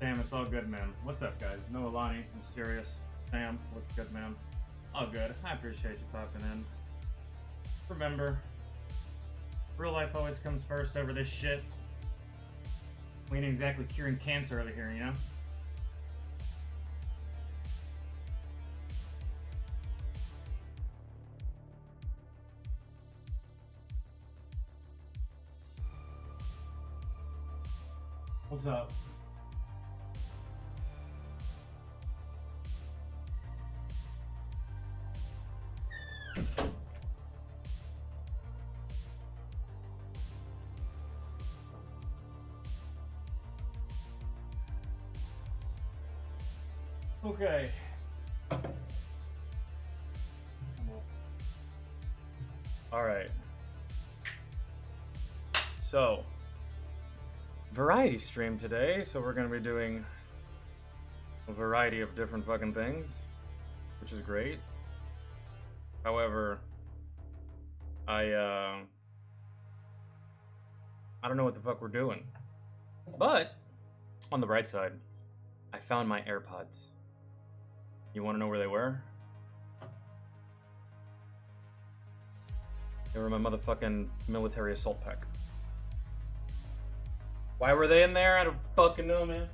Sam, it's all good, man. What's up, guys? No Alani, Mysterious, Sam, what's good, man? All good. I appreciate you popping in. Remember, real life always comes first over this shit. We ain't exactly curing cancer over here, you know? What's up? Okay. All right. So, variety stream today, so we're going to be doing a variety of different fucking things, which is great. However, I don't know what the fuck we're doing. But, on the bright side, I found my AirPods. You want to know where they were? They were in my motherfucking military assault pack. Why were they in there? I don't fucking know, man.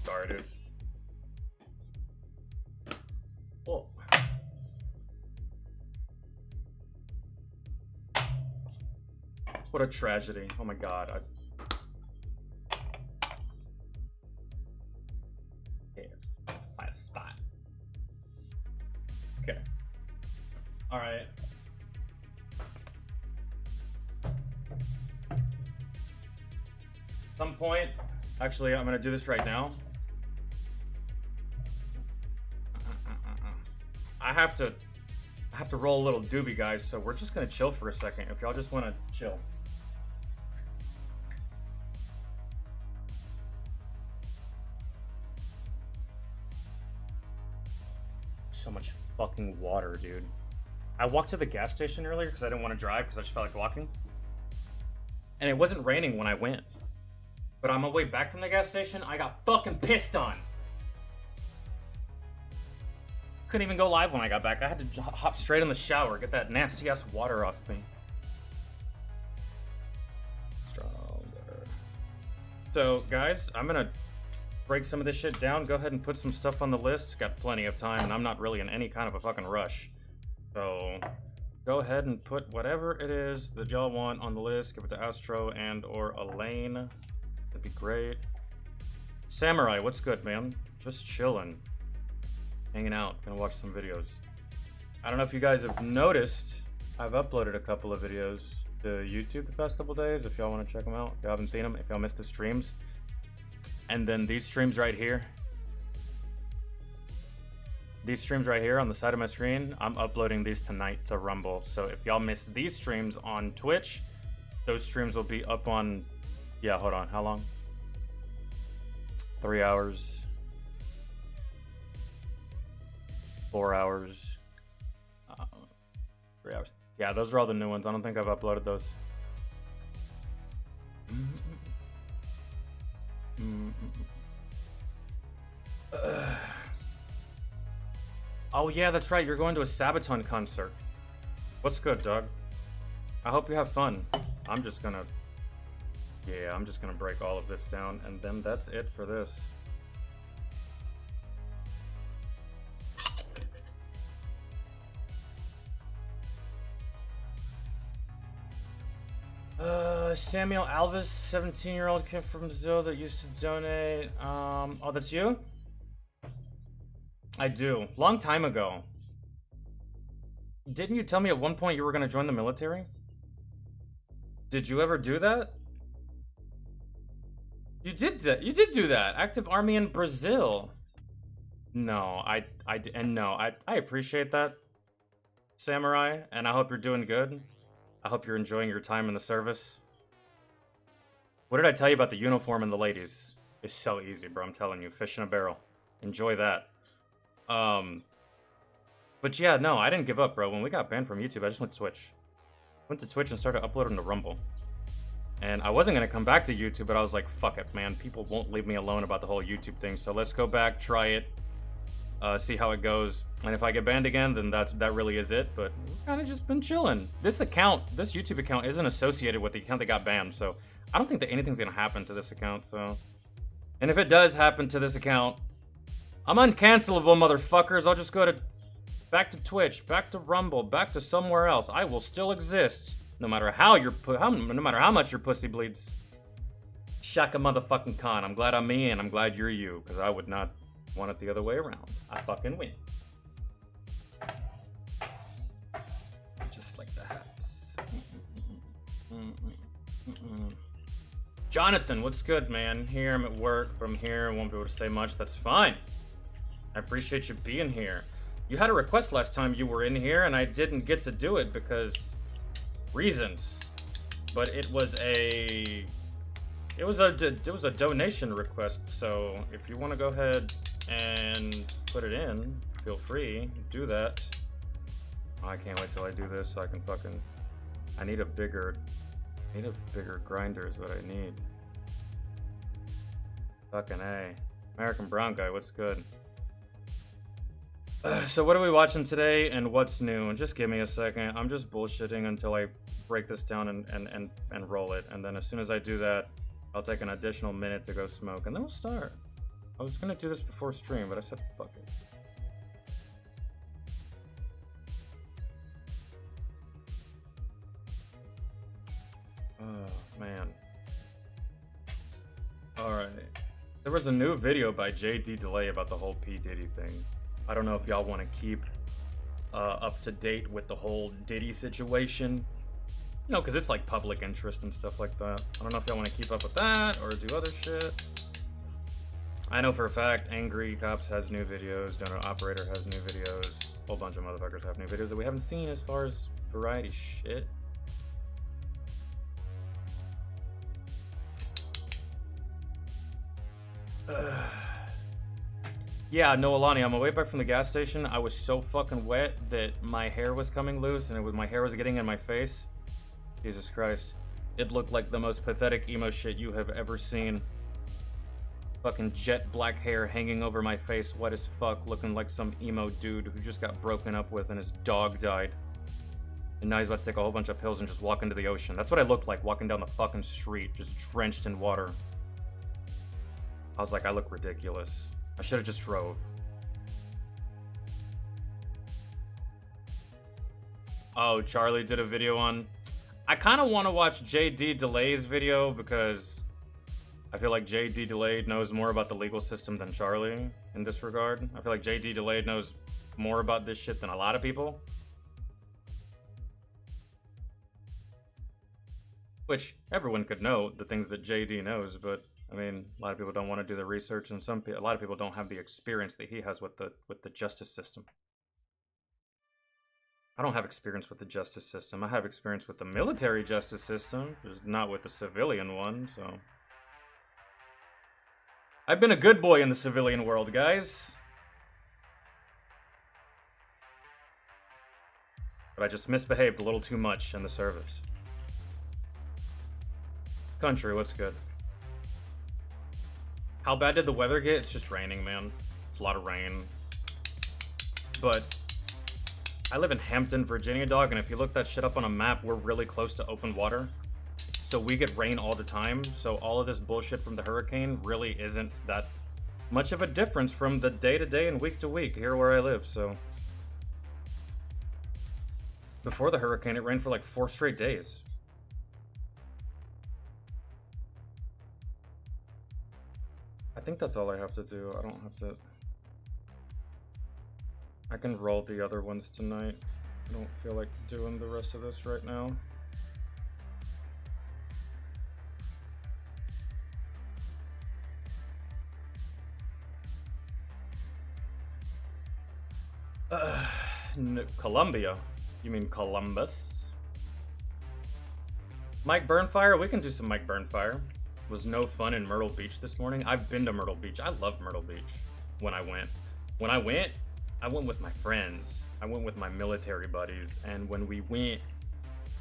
Sorry, dude. Whoa. What a tragedy. Oh my god. Okay. Find a spot. Okay. Alright. Some point. Actually, I'm gonna do this right now. I have to roll a little doobie, guys, so we're just gonna chill for a second if y'all just wanna chill. So much fucking water, dude. I walked to the gas station earlier because I didn't want to drive because I just felt like walking. And it wasn't raining when I went. But on my way back from the gas station, I got fucking pissed on. Couldn't even go live when I got back. I had to hop straight in the shower, get that nasty ass water off me. Stronger. So, guys, I'm gonna break some of this shit down. Go ahead and put some stuff on the list. Got plenty of time, and I'm not really in any kind of a fucking rush. So, go ahead and put whatever it is that y'all want on the list. Give it to Astro and or Elaine. That'd be great. Samurai, what's good, man? Just chilling. Hanging out, gonna watch some videos. I don't know if you guys have noticed, I've uploaded a couple of videos to YouTube the past couple days, if y'all want to check them out. If y'all haven't seen them, if y'all missed the streams. And then these streams right here. These streams right here on the side of my screen, I'm uploading these tonight to Rumble. So if y'all missed these streams on Twitch, those streams will be up on, yeah, hold on, how long? 3 hours. 4 hours, 3 hours. Yeah, those are all the new ones. I don't think I've uploaded those. Oh yeah, that's right. You're going to a Sabaton concert. What's good, Doug? I hope you have fun. I'm just gonna break all of this down, and then that's it for this. Samuel Alvis, 17-year-old kid from Brazil that used to donate. Oh, that's you? I do. Long time ago. Didn't you tell me at one point you were going to join the military? Did you ever do that? You did do that. Active army in Brazil. No, I appreciate that, Samurai, and I hope you're doing good. I hope you're enjoying your time in the service. What did I tell you about the uniform and the ladies? It's so easy, bro. I'm telling you, fish in a barrel. Enjoy that. But yeah, no, I didn't give up, bro. When we got banned from YouTube, I just went to Twitch. Went to Twitch and started uploading to Rumble. And I wasn't going to come back to YouTube, but I was like, fuck it, man. People won't leave me alone about the whole YouTube thing. So let's go back, try it, see how it goes. And if I get banned again, then that really is it. But we've kind of just been chilling. This YouTube account isn't associated with the account that got banned. So I don't think that anything's going to happen to this account. So, and if it does happen to this account, I'm uncancelable, motherfuckers. I'll just go back to Twitch, back to Rumble, back to somewhere else. I will still exist. No matter how much your pussy bleeds. Shaka motherfucking Khan. I'm glad I'm me and I'm glad you're you, because I would not want it the other way around. I fucking win. Just like the hats. Jonathan, what's good, man? Here, I'm at work, but I'm here. I won't be able to say much. That's fine. I appreciate you being here. You had a request last time you were in here, and I didn't get to do it because reasons, but it was a donation request. So if you want to go ahead and put it in, feel free, do that. Oh, I can't wait till I do this so I can I need a bigger grinder is what I need. Fucking A. American Brown Guy, what's good? So what are we watching today and what's new? And just give me a second. I'm just bullshitting until I break this down and roll it. And then as soon as I do that, I'll take an additional minute to go smoke and then we'll start. I was gonna do this before stream, but I said fuck it. Oh, man. Alright. There was a new video by JD Delay about the whole P. Diddy thing. I don't know if y'all want to keep up to date with the whole Diddy situation. You know, because it's like public interest and stuff like that. I don't know if y'all want to keep up with that or do other shit. I know for a fact Angry Cops has new videos, Donut Operator has new videos, a whole bunch of motherfuckers have new videos that we haven't seen as far as variety shit. Yeah, no, Alani, on my way back from the gas station, I was so fucking wet that my hair was coming loose and my hair was getting in my face. Jesus Christ. It looked like the most pathetic emo shit you have ever seen. Fucking jet black hair hanging over my face, wet as fuck, looking like some emo dude who just got broken up with and his dog died. And now he's about to take a whole bunch of pills and just walk into the ocean. That's what I looked like, walking down the fucking street, just drenched in water. I was like, I look ridiculous. I should have just drove. Oh, Charlie did a video on... I kind of want to watch JD Delay's video because I feel like JD Delay knows more about the legal system than Charlie in this regard. I feel like JD Delay knows more about this shit than a lot of people. Which everyone could know the things that JD knows, but I mean, a lot of people don't want to do the research, and a lot of people don't have the experience that he has with the justice system. I don't have experience with the justice system. I have experience with the military justice system, just not with the civilian one, so... I've been a good boy in the civilian world, guys. But I just misbehaved a little too much in the service. Country, what's good? How bad did the weather get? It's just raining, man. It's a lot of rain. But I live in Hampton, Virginia, dog, and if you look that shit up on a map, we're really close to open water. So we get rain all the time. So all of this bullshit from the hurricane really isn't that much of a difference from the day-to-day and week-to-week here where I live, so. Before the hurricane, it rained for like 4 straight days. I think that's all I have to do. I don't have to... I can roll the other ones tonight. I don't feel like doing the rest of this right now. Columbia. You mean Columbus? Mike Burnfire? We can do some Mike Burnfire. Was no fun in Myrtle Beach this morning. I've been to Myrtle Beach. I love Myrtle Beach when I went. I went with my friends. I went with my military buddies. And when we went,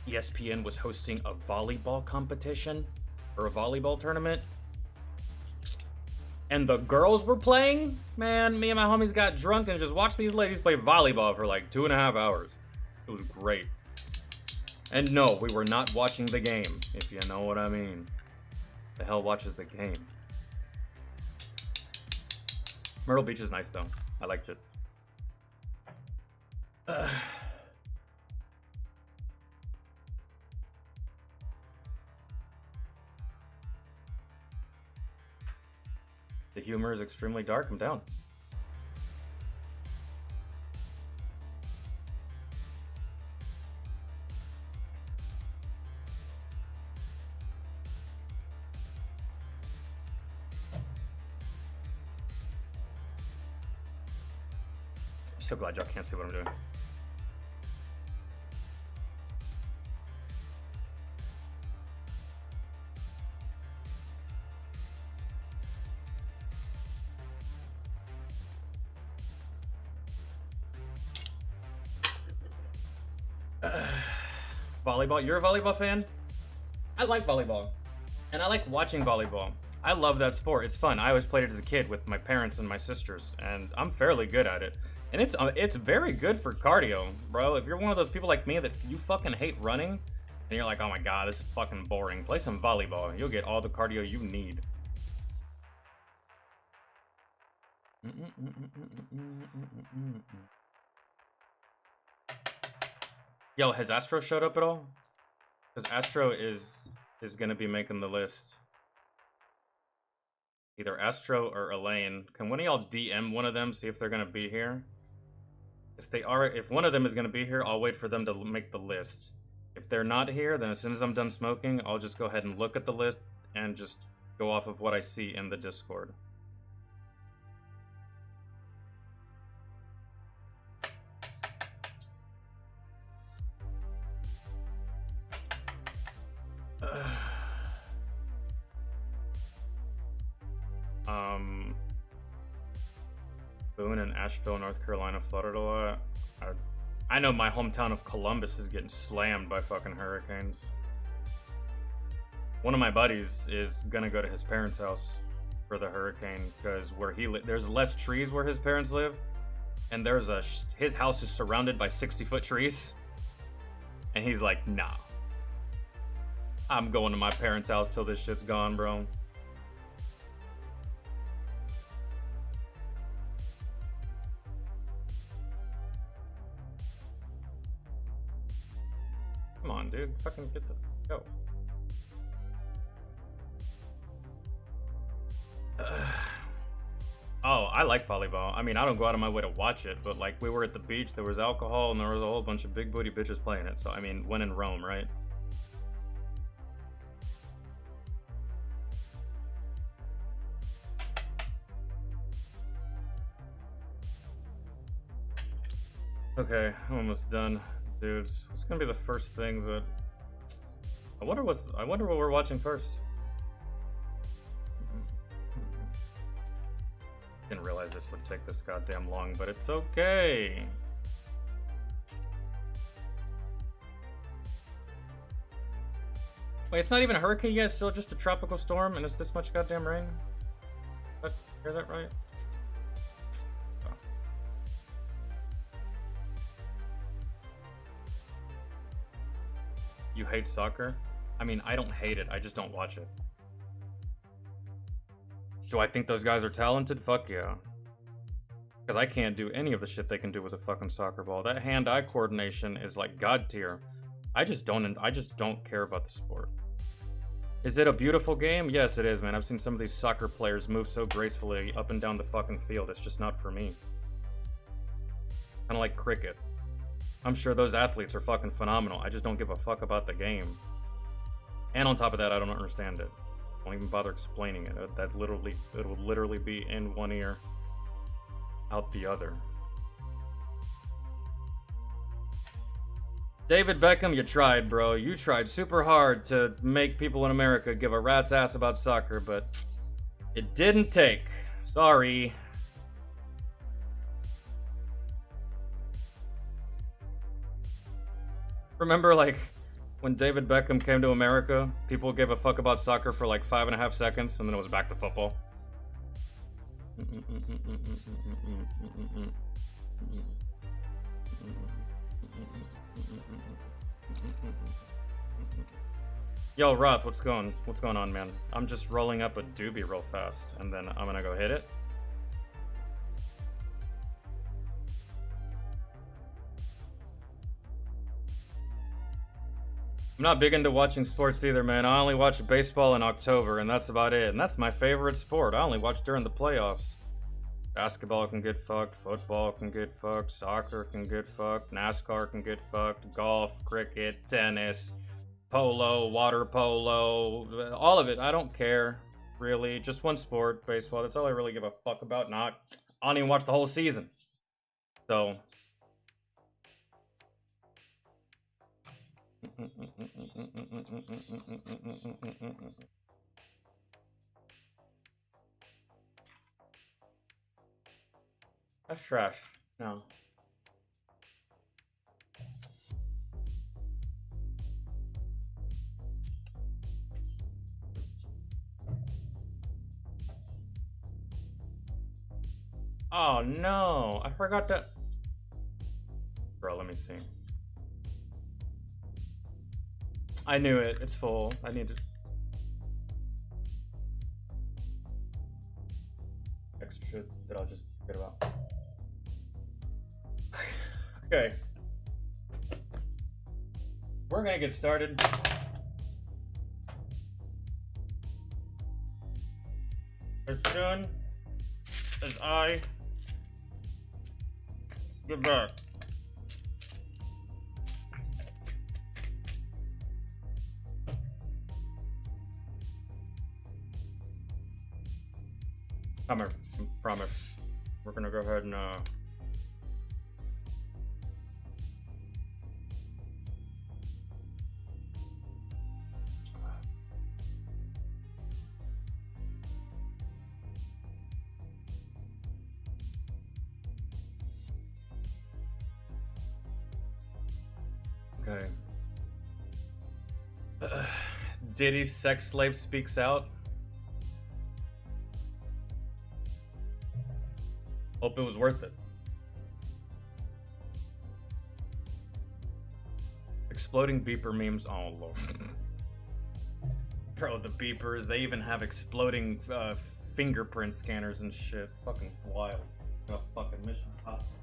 ESPN was hosting a volleyball competition or a volleyball tournament. And the girls were playing. Man, me and my homies got drunk and just watched these ladies play volleyball for like 2.5 hours. It was great. And no, we were not watching the game, if you know what I mean. The hell watches the game? Myrtle Beach is nice though. I liked it. The humor is extremely dark. I'm down. I'm so glad y'all can't see what I'm doing. Volleyball? You're a volleyball fan? I like volleyball. And I like watching volleyball. I love that sport. It's fun. I always played it as a kid with my parents and my sisters, and I'm fairly good at it. And it's very good for cardio, bro. If you're one of those people like me that you fucking hate running, and you're like, oh my god, this is fucking boring, play some volleyball, and you'll get all the cardio you need. Yo, has Astro showed up at all? Because Astro is gonna be making the list. Either Astro or Elaine. Can one of y'all DM one of them, see if they're gonna be here? If one of them is gonna be here, I'll wait for them to make the list. If they're not here, then as soon as I'm done smoking, I'll just go ahead and look at the list and just go off of what I see in the Discord. Boone and Asheville, North Carolina flooded a lot. I know my hometown of Columbus is getting slammed by fucking hurricanes. One of my buddies is gonna go to his parents' house for the hurricane because where there's less trees where his parents live, and his house is surrounded by 60-foot trees, and he's like, nah, I'm going to my parents' house till this shit's gone, bro. Come on, dude. Fucking get the... Go. Oh, I like volleyball. I mean, I don't go out of my way to watch it, but like we were at the beach, there was alcohol, and there was a whole bunch of big booty bitches playing it. So, I mean, when in Rome, right? Okay, I'm almost done. Dude, what's gonna be the first thing that... I wonder what we're watching first. Didn't realize this would take this goddamn long, but it's okay. Wait, it's not even a hurricane yet, it's still just a tropical storm, and it's this much goddamn rain? Did I hear that right? Oh. You hate soccer? I mean, I don't hate it, I just don't watch it. Do I think those guys are talented? Fuck yeah. Because I can't do any of the shit they can do with a fucking soccer ball. That hand-eye coordination is like god tier. I just don't care about the sport. Is it a beautiful game? Yes, it is, man. I've seen some of these soccer players move so gracefully up and down the fucking field. It's just not for me. Kind of like cricket. I'm sure those athletes are fucking phenomenal. I just don't give a fuck about the game. And on top of that, I don't understand it. Don't even bother explaining it. It will literally be in one ear, out the other. David Beckham, you tried, bro. You tried super hard to make people in America give a rat's ass about soccer, but it didn't take. Sorry. Remember, like, when David Beckham came to America, people gave a fuck about soccer for like 5.5 seconds, and then it was back to football. Yo, Roth, what's going on, man? I'm just rolling up a doobie real fast, and then I'm gonna go hit it. I'm not big into watching sports either, man. I only watch baseball in October, and that's about it. And that's my favorite sport. I only watch during the playoffs. Basketball can get fucked, football can get fucked, soccer can get fucked, NASCAR can get fucked, golf, cricket, tennis, polo, water polo, all of it. I don't care, really. Just one sport, baseball. That's all I really give a fuck about. I don't even watch the whole season. So... That's trash. No. Oh no, I forgot that. Bro, let me see. I knew it. It's full. I need to... Extra shit that I'll just forget about. Okay. We're gonna get started. As soon as I get back. Promise. We're gonna go ahead and okay. Diddy's sex slave speaks out. Hope it was worth it. Exploding beeper memes. Oh lord. Bro, the beepers, they even have exploding fingerprint scanners and shit. Fucking wild. A fucking mission possible.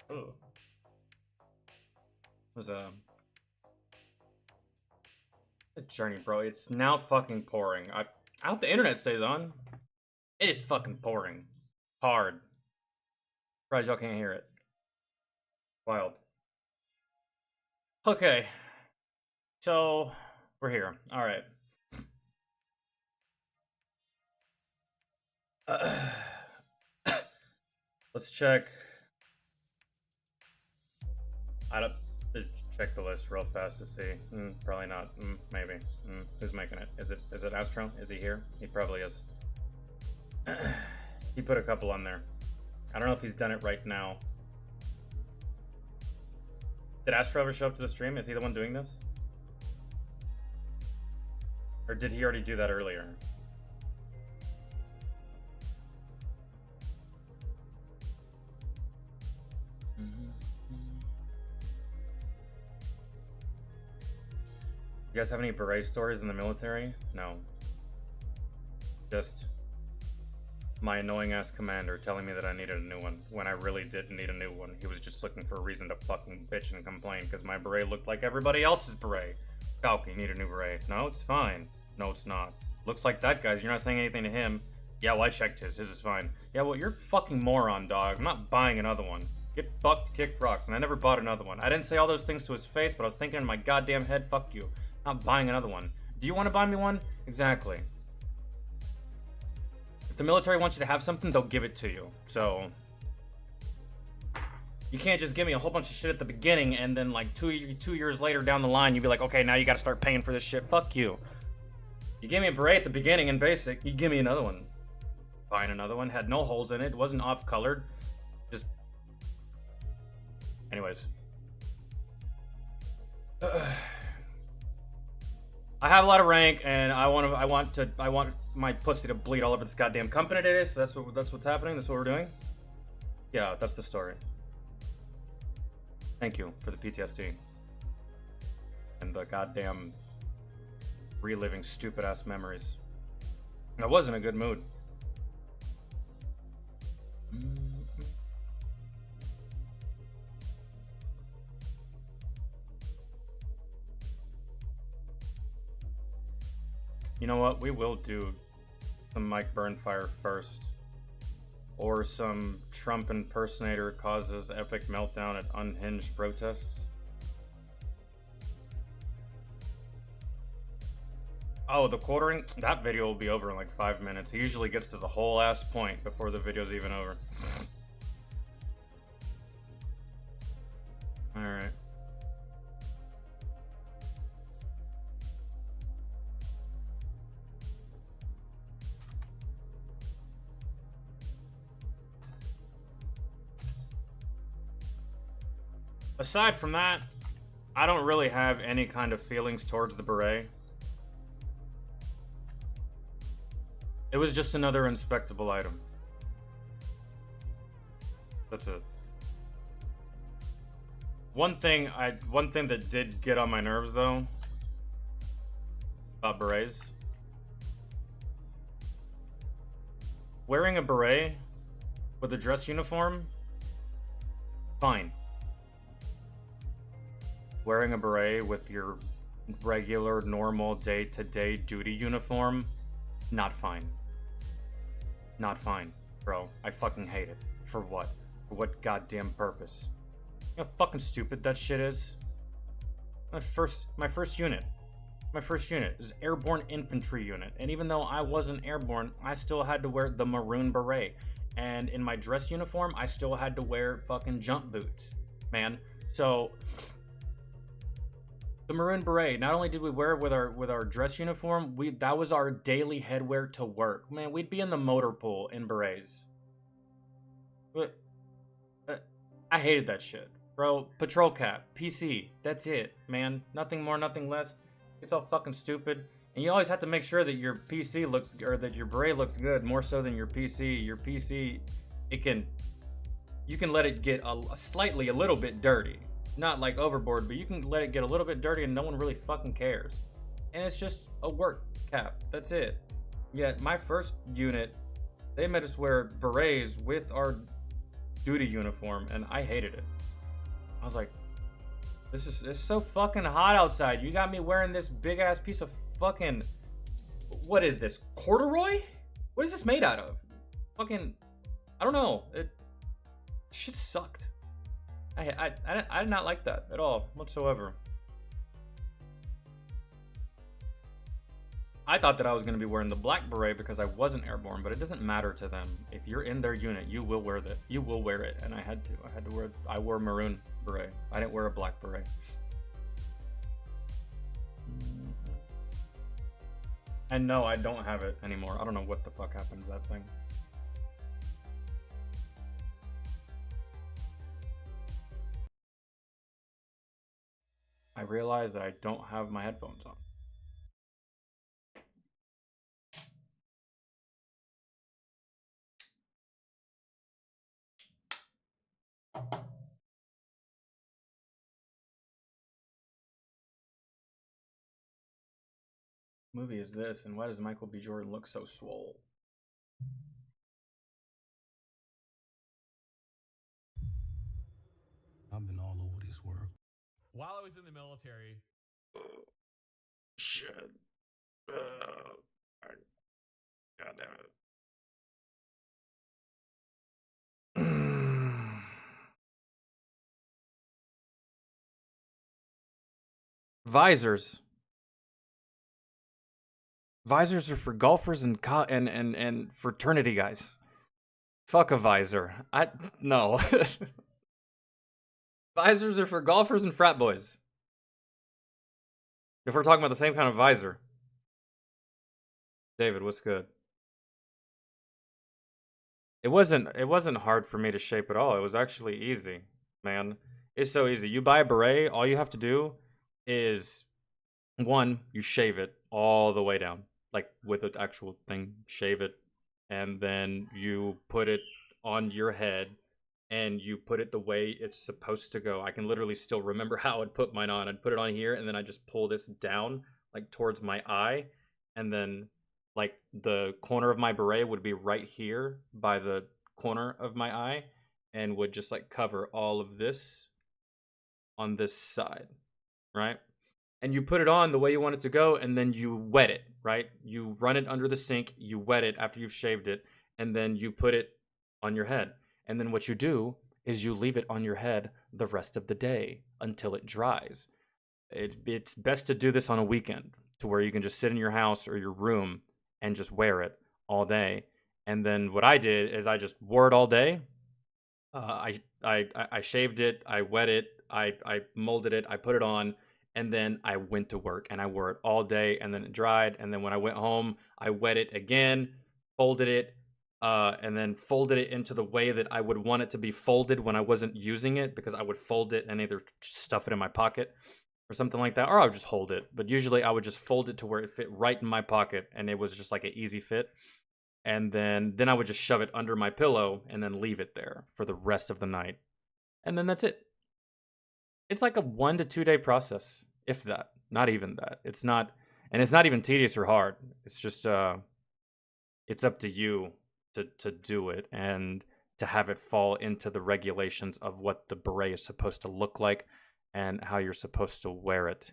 Oh. Was a journey, bro. It's now fucking pouring. I hope the internet stays on. It is fucking pouring. Hard. Surprised y'all can't hear it. Wild. Okay. So, we're here. Alright. Let's check. I don't check the list real fast to see. Probably not. Maybe. Who's making it? Is it Astro? Is he here? He probably is. He put a couple on there. I don't know if he's done it right now. Did Astro ever show up to the stream? Is he the one doing this? Or did he already do that earlier? You guys have any beret stories in the military? No. Just my annoying ass commander telling me that I needed a new one when I really didn't need a new one. He was just looking for a reason to fucking bitch and complain because my beret looked like everybody else's beret. Falcon, you need a new beret. No, it's fine. No, it's not. Looks like that guy's. You're not saying anything to him. Yeah, well, I checked his. His is fine. Yeah, well, you're a fucking moron, dog. I'm not buying another one. Get fucked, kick rocks. And I never bought another one. I didn't say all those things to his face, but I was thinking in my goddamn head, fuck you. Not buying another one. Do you want to buy me one? Exactly. If the military wants you to have something, they'll give it to you. So you can't just give me a whole bunch of shit at the beginning and then like two years later down the line, you'd be like, okay, now you got to start paying for this shit. Fuck you. You gave me a beret at the beginning in basic. You give me another one. Buying another one. Had no holes in it. It wasn't off-colored. Just. Anyways. I have a lot of rank, and I want my pussy to bleed all over this goddamn company today. So that's what's happening. That's what we're doing. Yeah, that's the story. Thank you for the PTSD and the goddamn reliving stupid ass memories. I was in a good mood. You know what? We will do some Mike Burnfire first. Or some Trump impersonator causes epic meltdown at unhinged protests. Oh, the quartering? That video will be over in like 5 minutes. He usually gets to the whole ass point before the video's even over. Alright. Aside from that, I don't really have any kind of feelings towards the beret. It was just another inspectable item. That's it. One thing that did get on my nerves though about berets. Wearing a beret with a dress uniform, fine. Wearing a beret with your regular, normal, day-to-day duty uniform, not fine. Not fine, bro. I fucking hate it. For what? For what goddamn purpose? You know how fucking stupid that shit is? My first unit is airborne infantry unit, and even though I wasn't airborne, I still had to wear the maroon beret. And in my dress uniform, I still had to wear fucking jump boots, man. So the maroon beret, not only did we wear it with our dress uniform, that was our daily headwear to work. Man, we'd be in the motor pool in berets. But I hated that shit. Bro, patrol cap, PC, that's it, man. Nothing more, nothing less. It's all fucking stupid. And you always have to make sure that your PC looks, or that your beret looks good, more so than your PC. Your PC, you can let it get a little bit dirty. Not like overboard, but you can let it get a little bit dirty and no one really fucking cares. And it's just a work cap. That's it. Yeah, my first unit, they made us wear berets with our duty uniform, and I hated it. I was like, it's so fucking hot outside. You got me wearing this big ass piece of fucking, what is this, corduroy? What is this made out of? Fucking, I don't know. Shit sucked. I did not like that at all whatsoever. I thought that I was going to be wearing the black beret because I wasn't airborne, but it doesn't matter to them. If you're in their unit, you will wear that. You will wear it, and I had to wear. I wore maroon beret. I didn't wear a black beret. And no, I don't have it anymore. I don't know what the fuck happened to that thing. I realized that I don't have my headphones on. Movie is this, and why does Michael B. Jordan look so swole? I've been all over this world. While I was in the military. Shit. God damn it. Visors. Visors are for golfers and fraternity guys. Fuck a visor. No. Visors are for golfers and frat boys. If we're talking about the same kind of visor. David, what's good? It wasn't hard for me to shape at all. It was actually easy, man. It's so easy. You buy a beret, all you have to do is, one, you shave it all the way down. Like with an actual thing, shave it, and then you put it on your head, and you put it the way it's supposed to go. I can literally still remember how I'd put mine on. I'd put it on here, and then I just pull this down, like towards my eye, and then like the corner of my beret would be right here by the corner of my eye, and would just like cover all of this on this side, right? And you put it on the way you want it to go, and then you wet it, right? You run it under the sink, you wet it after you've shaved it, and then you put it on your head. And then what you do is you leave it on your head the rest of the day until it dries. It's best to do this on a weekend, to where you can just sit in your house or your room and just wear it all day. And then what I did is I just wore it all day. I shaved it, I wet it, I molded it, I put it on, and then I went to work and I wore it all day, and then it dried. And then when I went home, I wet it again, folded it, and then folded it into the way that I would want it to be folded when I wasn't using it, because I would fold it and either stuff it in my pocket or something like that, or I would just hold it. But usually I would just fold it to where it fit right in my pocket, and it was just like an easy fit. And then I would just shove it under my pillow and then leave it there for the rest of the night. And then that's it. It's like a 1 to 2 day process, if that. Not even that. It's not even tedious or hard. It's just it's up to you to do it, and to have it fall into the regulations of what the beret is supposed to look like and how you're supposed to wear it.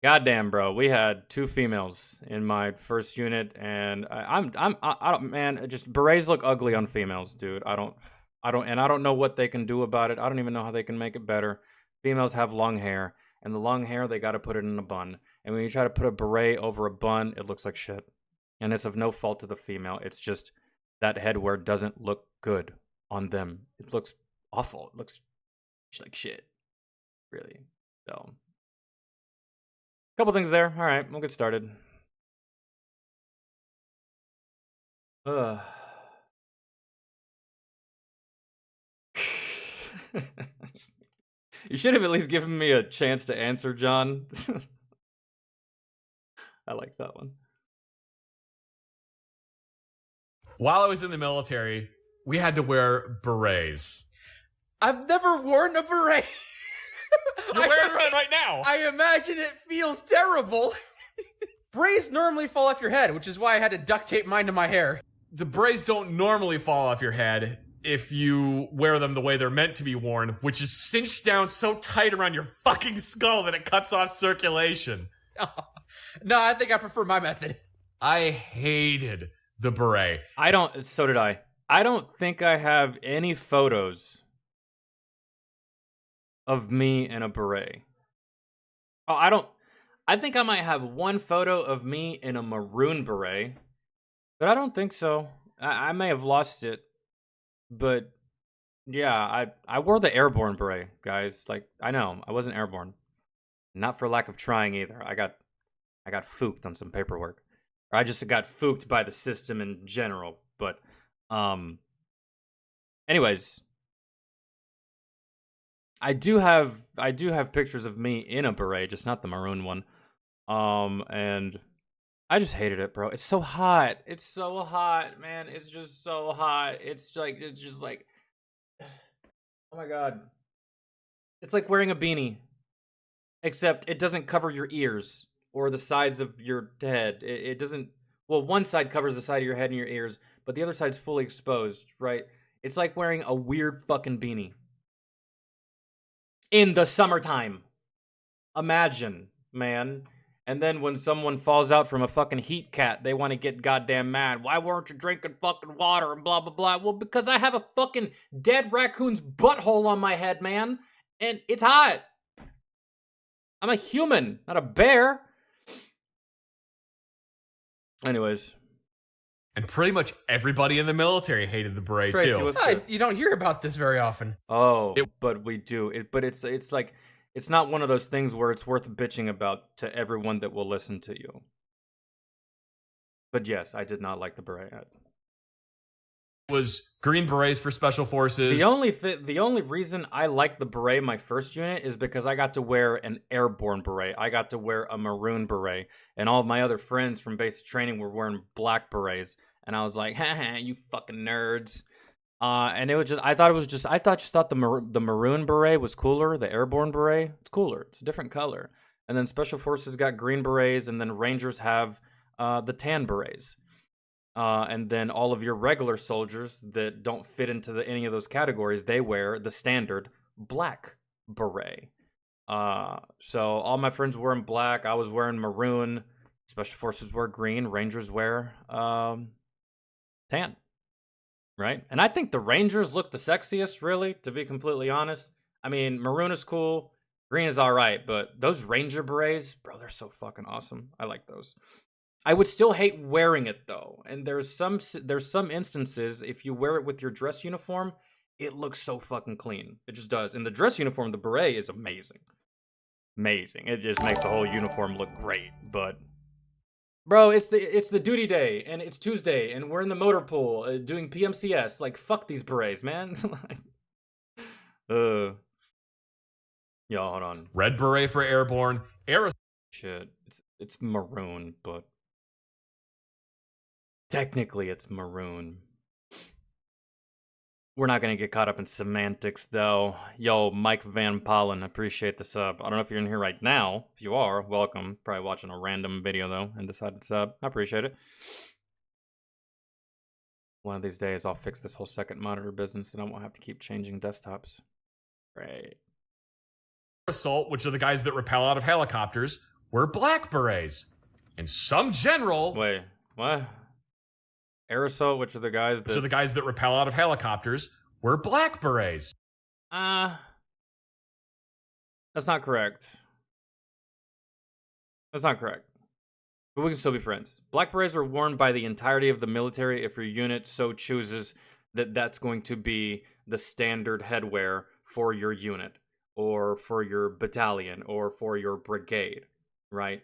Goddamn, bro, we had 2 females in my first unit, and I don't, man, just berets look ugly on females, dude. I don't know what they can do about it. I don't even know how they can make it better. Females have long hair, and the long hair, they got to put it in a bun. And when you try to put a beret over a bun, it looks like shit. And it's of no fault to the female. It's just that headwear doesn't look good on them. It looks awful. It looks like shit, really. So, couple things there. All right, we'll get started. You should have at least given me a chance to answer, John. I like that one. While I was in the military, we had to wear berets. I've never worn a beret. You're wearing one right now. I imagine it feels terrible. Berets normally fall off your head, which is why I had to duct tape mine to my hair. The berets don't normally fall off your head if you wear them the way they're meant to be worn, which is cinched down so tight around your fucking skull that it cuts off circulation. No, I think I prefer my method. I hated the beret. So did I. I don't think I have any photos of me in a beret. Oh, I think I might have one photo of me in a maroon beret, but I don't think so. I may have lost it, but yeah, I wore the airborne beret, guys. Like, I know, I wasn't airborne. Not for lack of trying either. I got fooked on some paperwork. Or I just got fooked by the system in general, but anyways, I do have pictures of me in a beret, just not the maroon one. And I just hated it, bro. It's so hot. It's so hot, man. It's just so hot. It's just like oh my god. It's like wearing a beanie. Except it doesn't cover your ears or the sides of your head. It doesn't. Well, one side covers the side of your head and your ears, but the other side's fully exposed, right? It's like wearing a weird fucking beanie. In the summertime. Imagine, man. And then when someone falls out from a fucking heat cat, they want to get goddamn mad. Why weren't you drinking fucking water and blah, blah, blah? Well, because I have a fucking dead raccoon's butthole on my head, man. And it's hot. I'm a human, not a bear. Anyways. And pretty much everybody in the military hated the beret, Tracy, too. what's the- You don't hear about this very often. Oh, but we do. But it's like, it's not one of those things where it's worth bitching about to everyone that will listen to you. But yes, I did not like the beret. It was green berets for special forces. The only reason I liked the beret my first unit is because I got to wear an airborne beret. I got to wear a maroon beret, and all of my other friends from basic training were wearing black berets, and I was like, haha, you fucking nerds. And it was just, I thought the maroon beret was cooler. The airborne beret, it's cooler. It's a different color. And then special forces got green berets, and then Rangers have the tan berets. And then all of your regular soldiers that don't fit into any of those categories, they wear the standard black beret. So all my friends were in black. I was wearing maroon. Special forces wear green. Rangers wear tan. Right? And I think the Rangers look the sexiest, really, to be completely honest. I mean, maroon is cool. Green is all right. But those Ranger berets, bro, they're so fucking awesome. I like those. I would still hate wearing it though, and there's some instances if you wear it with your dress uniform, it looks so fucking clean. It just does. In the dress uniform, the beret is amazing, It just makes the whole uniform look great. But bro, it's the duty day, and it's Tuesday, and we're in the motor pool doing PMCS. Like fuck these berets, man. Yo, hold on. Red beret for airborne. Shit, it's maroon, but. Technically, it's maroon. We're not going to get caught up in semantics, though. Yo, Mike Van Pollen, appreciate the sub. I don't know if you're in here right now. If you are, welcome. Probably watching a random video, though, and decided to sub. I appreciate it. One of these days, I'll fix this whole second monitor business, and I won't have to keep changing desktops. Great. Assault, which are the guys that rappel out of helicopters, were black berets. And some general... Wait, what? Air assault, which are the guys that rappel out of helicopters, were black berets. That's not correct. That's not correct. But we can still be friends. Black berets are worn by the entirety of the military if your unit so chooses that that's going to be the standard headwear for your unit, or for your battalion, or for your brigade, right?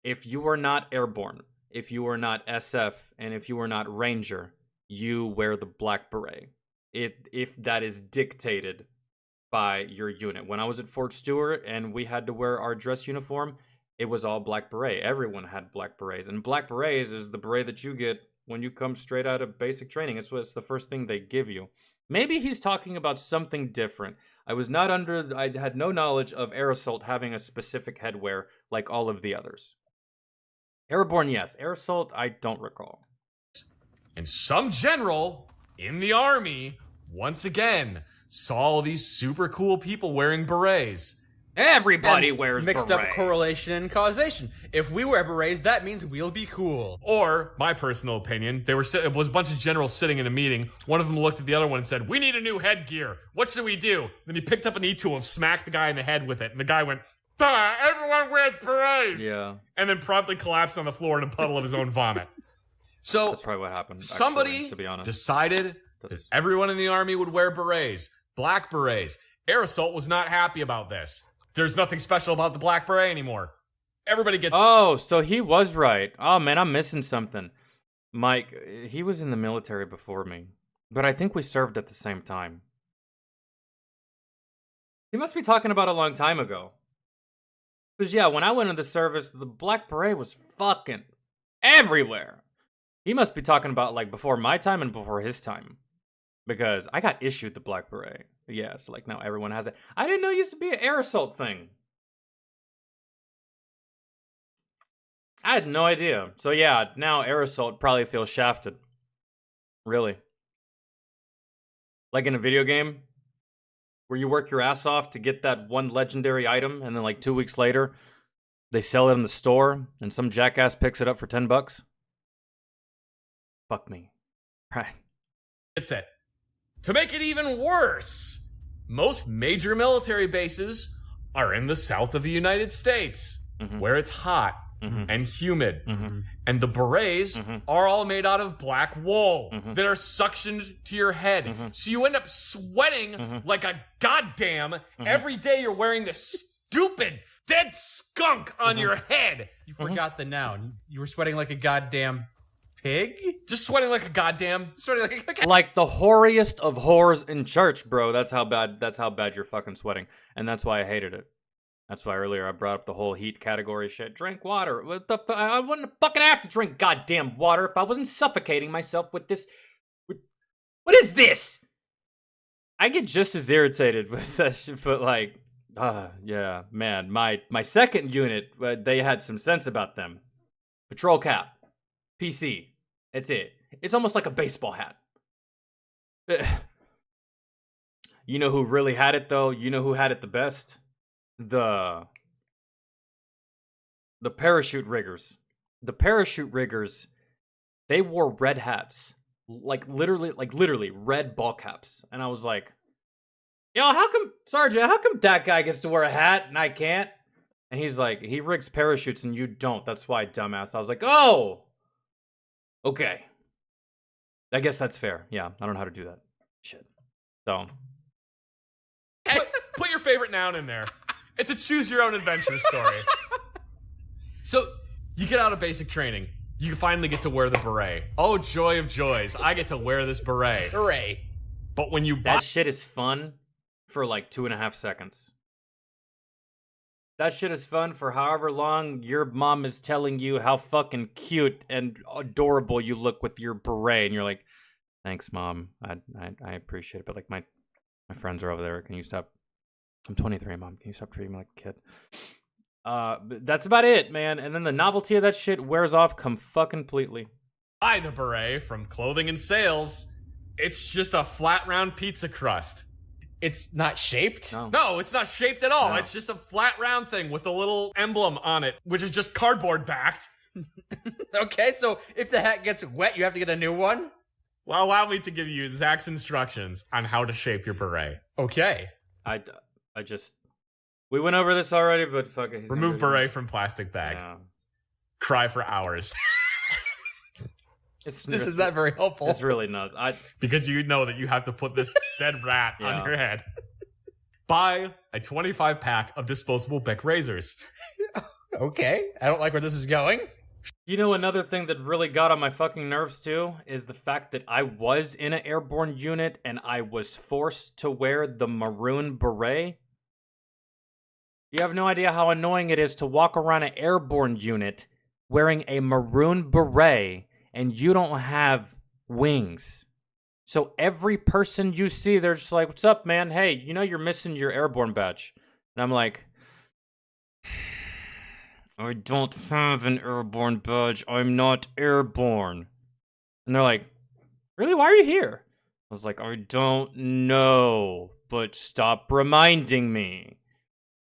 If you are not airborne, if you are not SF, and if you are not Ranger, you wear the black beret. If that is dictated by your unit. When I was at Fort Stewart and we had to wear our dress uniform, it was all black beret. Everyone had black berets. And black berets is the beret that you get when you come straight out of basic training. It's the first thing they give you. Maybe he's talking about something different. I had no knowledge of air assault having a specific headwear like all of the others. Airborne, yes. Air assault, I don't recall. And some general in the army, once again, saw all these super cool people wearing berets. Everybody And wears mixed beret. up correlation and causation. If we wear berets, that means we'll be cool. Or, my personal opinion, it was a bunch of generals sitting in a meeting. One of them looked at the other one and said, "We need a new headgear. What should we do?" Then he picked up an E-tool and smacked the guy in the head with it. And the guy went, "Everyone wears berets!" Yeah, And then promptly collapsed on the floor in a puddle of his own vomit. So, that's probably what happened. somebody actually, to be honest. decided that everyone in the army would wear berets. Black berets. Air Assault was not happy about this. There's nothing special about the black beret anymore. Everybody gets... Oh, so he was right. Oh, man, I'm missing something. Mike, he was in the military before me. But I think we served at the same time. He must be talking about a long time ago. Because, yeah, when I went into the service, the black beret was fucking everywhere. He must be talking about, like, before my time and before his time. Because I got issued the black beret. Yeah, so, like, now everyone has it. I didn't know it used to be an air assault thing. I had no idea. So, yeah, now air assault probably feels shafted. Really. Like in a video game, where you work your ass off to get that one legendary item, and then, like, 2 weeks later, they sell it in the store, and some jackass picks it up for $10. Fuck me. Right. It's it. To make it even worse, most major military bases are in the south of the United States, where it's hot and humid. And the berets are all made out of black wool that are suctioned to your head. So you end up sweating like a goddamn every day you're wearing this stupid dead skunk on your head. You forgot the noun. You were sweating like a goddamn pig? Just sweating like a goddamn... Sweating like a... Like the whoriest of whores in church, bro. That's how bad you're fucking sweating. And that's why I hated it. That's why earlier I brought up the whole heat category shit. Drink water. What the I wouldn't fucking have to drink goddamn water if I wasn't suffocating myself with this. What is this? I get just as irritated with that shit, but like, yeah, man. My second unit, they had some sense about them. Patrol cap. PC. That's it. It's almost like a baseball hat. You know who really had it, though? You know who had it the best? The parachute riggers. The parachute riggers, they wore red hats. Like literally red ball caps. And I was like, yo, Sergeant, how come that guy gets to wear a hat and I can't? And he's like, he rigs parachutes and you don't. That's why, dumbass. I was like, oh, okay. I guess that's fair. Yeah, I don't know how to do that. Shit. So. Put your favorite noun in there. It's a choose your own adventure story. So, you get out of basic training. You finally get to wear the beret. Oh, joy of joys. I get to wear this beret. Hooray. But when you That shit is fun for like 2.5 seconds. That shit is fun for however long your mom is telling you how fucking cute and adorable you look with your beret, and you're like, "Thanks, mom. I appreciate it." But like my friends are over there. Can you stop? I'm 23, mom. Can you stop treating me like a kid? But that's about it, man. And then the novelty of that shit wears off completely. buy the beret from Clothing and Sales, it's just a flat round pizza crust. It's not shaped? No, it's not shaped at all. No. It's just a flat round thing with a little emblem on it, which is just cardboard backed. Okay, so if the hat gets wet, you have to get a new one? Well, allow me to give you Zach's instructions on how to shape your beret. Okay. I just... We went over this already, but fuck it. Remove beret from plastic bag. Yeah. Cry for hours. This is not very helpful. It's really not. Because you know that you have to put this dead rat on your head. Buy a 25 pack of disposable Bic razors. Okay. I don't like where this is going. You know, another thing that really got on my fucking nerves too is the fact that I was in an airborne unit and I was forced to wear the maroon beret. You have no idea how annoying it is to walk around an airborne unit wearing a maroon beret and you don't have wings. So every person you see, they're just like, "What's up, man? Hey, you know you're missing your airborne badge." And I'm like, I don't have an airborne badge. I'm not airborne. And they're like, really? Why are you here? I was like, I don't know, but stop reminding me.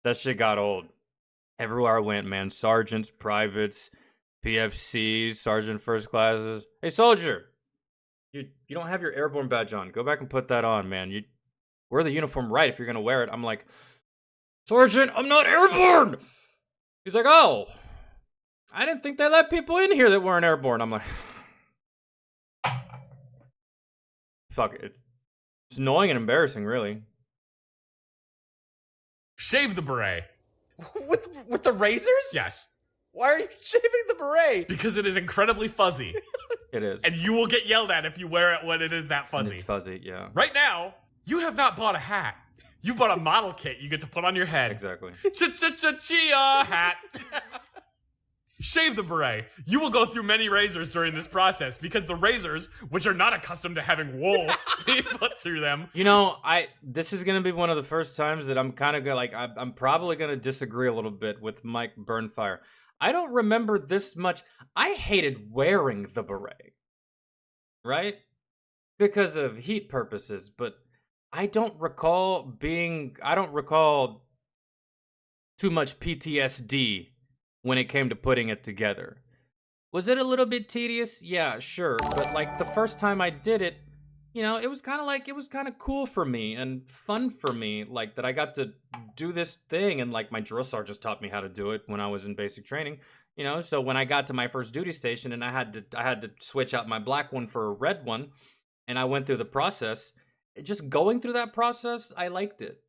That shit got old. Everywhere I went, man, sergeants, privates, PFCs, sergeant first classes. Hey, soldier, you don't have your airborne badge on. Go back and put that on, man. You wear the uniform right if you're gonna wear it. I'm like, Sergeant, I'm not airborne. He's like, oh, I didn't think they let people in here that weren't airborne. I'm like, fuck it. It's annoying and embarrassing, really. Shave the beret. With the razors? Yes. Why are you shaving the beret? Because it is incredibly fuzzy. It is. And you will get yelled at if you wear it when it is that fuzzy. It's fuzzy, yeah. Right now, you have not bought a hat. You bought a model kit you get to put on your head. Exactly. Ch-ch-ch-chia hat. Shave the beret. You will go through many razors during this process because the razors, which are not accustomed to having wool being put through them. You know, this is gonna be one of the first times that I'm kind of I'm probably gonna disagree a little bit with Mike Burnfire. I don't remember this much. I hated wearing the beret, right? Because of heat purposes, but I don't recall too much PTSD when it came to putting it together. Was it a little bit tedious? Yeah, sure. But like the first time I did it, you know, it was kind of cool for me and fun for me. Like that I got to do this thing and like my drill sergeant taught me how to do it when I was in basic training. You know, so when I got to my first duty station and I had to switch out my black one for a red one and I went through the process, just going through that process, I liked it.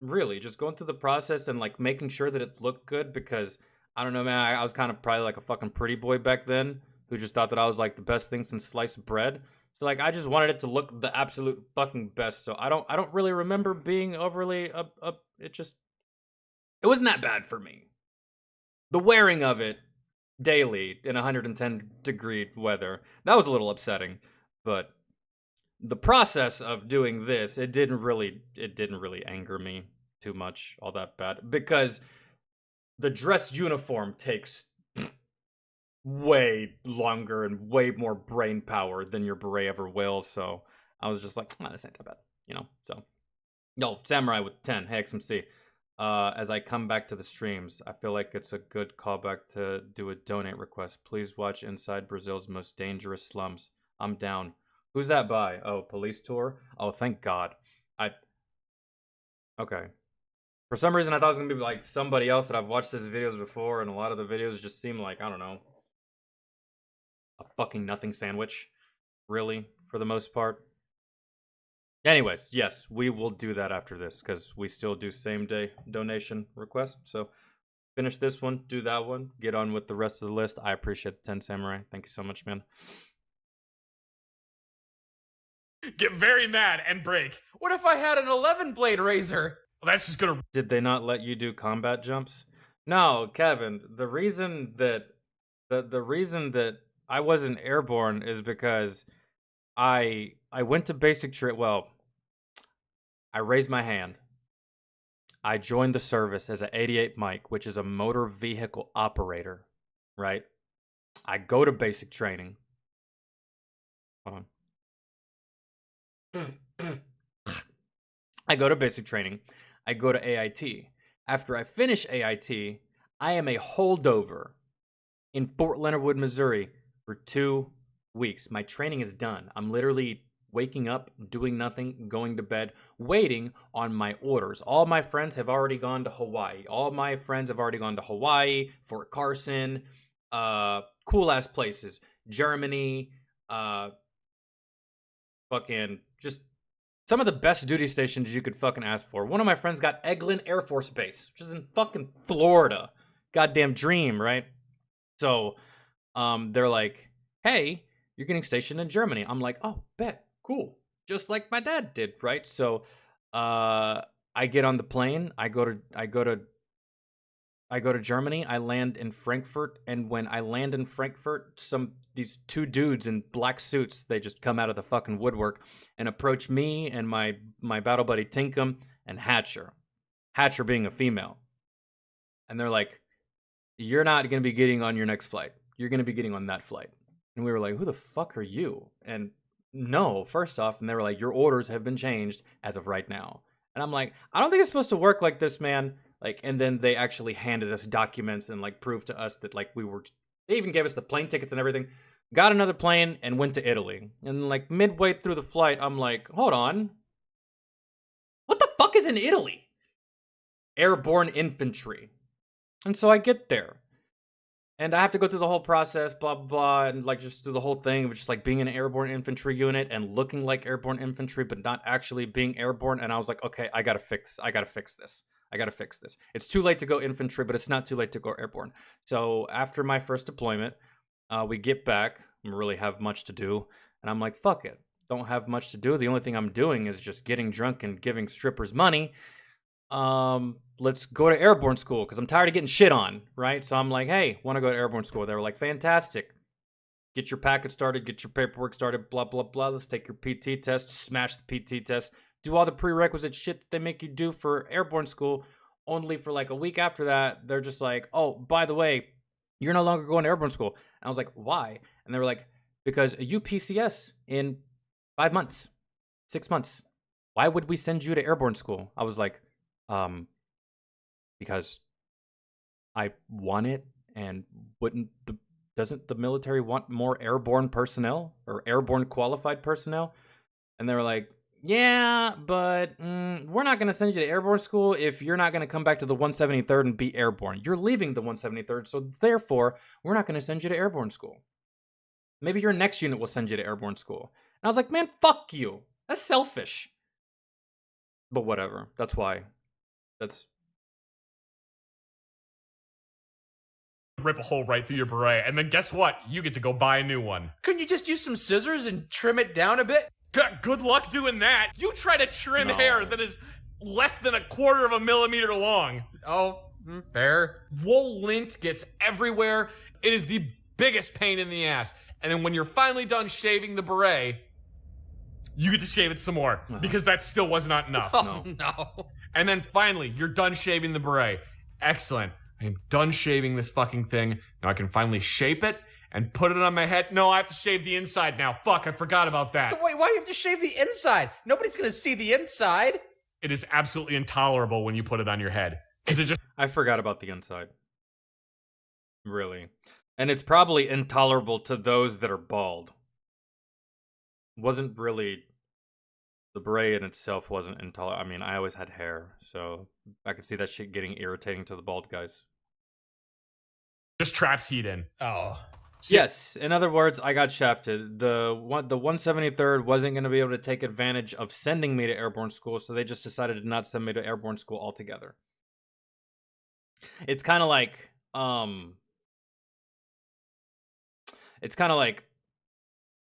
Really, just going through the process and like making sure that it looked good because I don't know, man. I was kind of probably like a fucking pretty boy back then who just thought that I was like the best thing since sliced bread. So like I just wanted it to look the absolute fucking best. So I don't really remember being overly up. It wasn't that bad for me. The wearing of it daily in 110-degree weather, that was a little upsetting. But the process of doing this, it didn't really anger me too much, all that bad, because the dress uniform takes way longer and way more brain power than your beret ever will. So I was just like, this ain't that bad, you know. So, yo, Samurai with 10, hey XMC. As I come back to the streams, I feel like it's a good callback to do a donate request. Please watch Inside Brazil's Most Dangerous Slums. I'm down. Who's that by? Oh, Police Tour? Oh, thank God. Okay. For some reason, I thought it was going to be like somebody else that I've watched his videos before, and a lot of the videos just seem like, I don't know, a fucking nothing sandwich. Really, for the most part. Anyways, yes, we will do that after this, because we still do same-day donation requests. So, finish this one, do that one, get on with the rest of the list. I appreciate the 10 Samurai. Thank you so much, man. Get very mad and break. What if I had an 11-blade razor? Well, that's just gonna... Did they not let you do combat jumps? No, Kevin, the reason that I wasn't airborne is because I went to basic training. Well, I raised my hand. I joined the service as an 88 Mike, which is a motor vehicle operator, right? I go to basic training. Hold on. I go to basic training. I go to AIT. After I finish AIT, I am a holdover in Fort Leonard Wood, Missouri for 2 weeks. My training is done. I'm literally waking up, doing nothing, going to bed, waiting on my orders. All my friends have already gone to Hawaii. Fort Carson, cool-ass places. Germany, fucking just some of the best duty stations you could fucking ask for. One of my friends got Eglin Air Force Base, which is in fucking Florida. Goddamn dream, right? So, they're like, hey, you're getting stationed in Germany. I'm like, oh, bet, cool. Just like my dad did, right? So, I get on the plane. I go to Germany. I land in Frankfurt, and when I land in Frankfurt, these two dudes in black suits, they just come out of the fucking woodwork and approach me and my battle buddy Tinkum and Hatcher being a female. And they're like, you're not going to be getting on your next flight. You're going to be getting on that flight. And we were like, who the fuck are you? And no, first off, and they were like, your orders have been changed as of right now. And I'm like, I don't think it's supposed to work like this, man. Like, and then they actually handed us documents and like proved to us that like they even gave us the plane tickets and everything. Got another plane and went to Italy. And like midway through the flight, I'm like, hold on. What the fuck is in Italy? Airborne infantry. And so I get there. And I have to go through the whole process, blah, blah, blah, and like just do the whole thing of just like being an airborne infantry unit and looking like airborne infantry, but not actually being airborne. And I was like, okay, I gotta fix this. It's too late to go infantry, but it's not too late to go airborne. So after my first deployment, we get back. I don't really have much to do. And I'm like, fuck it. Don't have much to do. The only thing I'm doing is just getting drunk and giving strippers money. Let's go to airborne school because I'm tired of getting shit on, right? So I'm like, hey, want to go to airborne school? They were like, fantastic. Get your packet started, get your paperwork started, blah, blah, blah. Let's take your PT test, smash the PT test, do all the prerequisite shit that they make you do for airborne school. Only for like a week after that, they're just like, oh, by the way, you're no longer going to airborne school. And I was like, why? And they were like, because you PCS in 5 months, 6 months. Why would we send you to airborne school? I was like, because I want it, and doesn't the military want more airborne personnel or airborne qualified personnel? And they were like, yeah, but we're not going to send you to airborne school if you're not going to come back to the 173rd and be airborne. You're leaving the 173rd, so therefore, we're not going to send you to airborne school. Maybe your next unit will send you to airborne school. And I was like, man, fuck you. That's selfish. But whatever. That's why. Rip a hole right through your beret, and then guess what? You get to go buy a new one. Couldn't you just use some scissors and trim it down a bit? Good luck doing that. You try to trim hair that is less than 1/4 of a millimeter long. Oh, fair. Wool lint gets everywhere. It is the biggest pain in the ass. And then when you're finally done shaving the beret, you get to shave it some more because that still was not enough. Oh, no. And then finally, you're done shaving the beret. Excellent. I am done shaving this fucking thing. Now I can finally shape it and put it on my head. No, I have to shave the inside now. Fuck, I forgot about that. Wait, why do you have to shave the inside? Nobody's gonna see the inside. It is absolutely intolerable when you put it on your head. Because it just... I forgot about the inside. Really. And it's probably intolerable to those that are bald. Wasn't really... The beret in itself wasn't intolerable. I mean, I always had hair, so I could see that shit getting irritating to the bald guys. Just traps heat in. Oh. Yes, in other words, I got shafted. The 173rd wasn't going to be able to take advantage of sending me to airborne school, so they just decided to not send me to airborne school altogether. It's kind of like,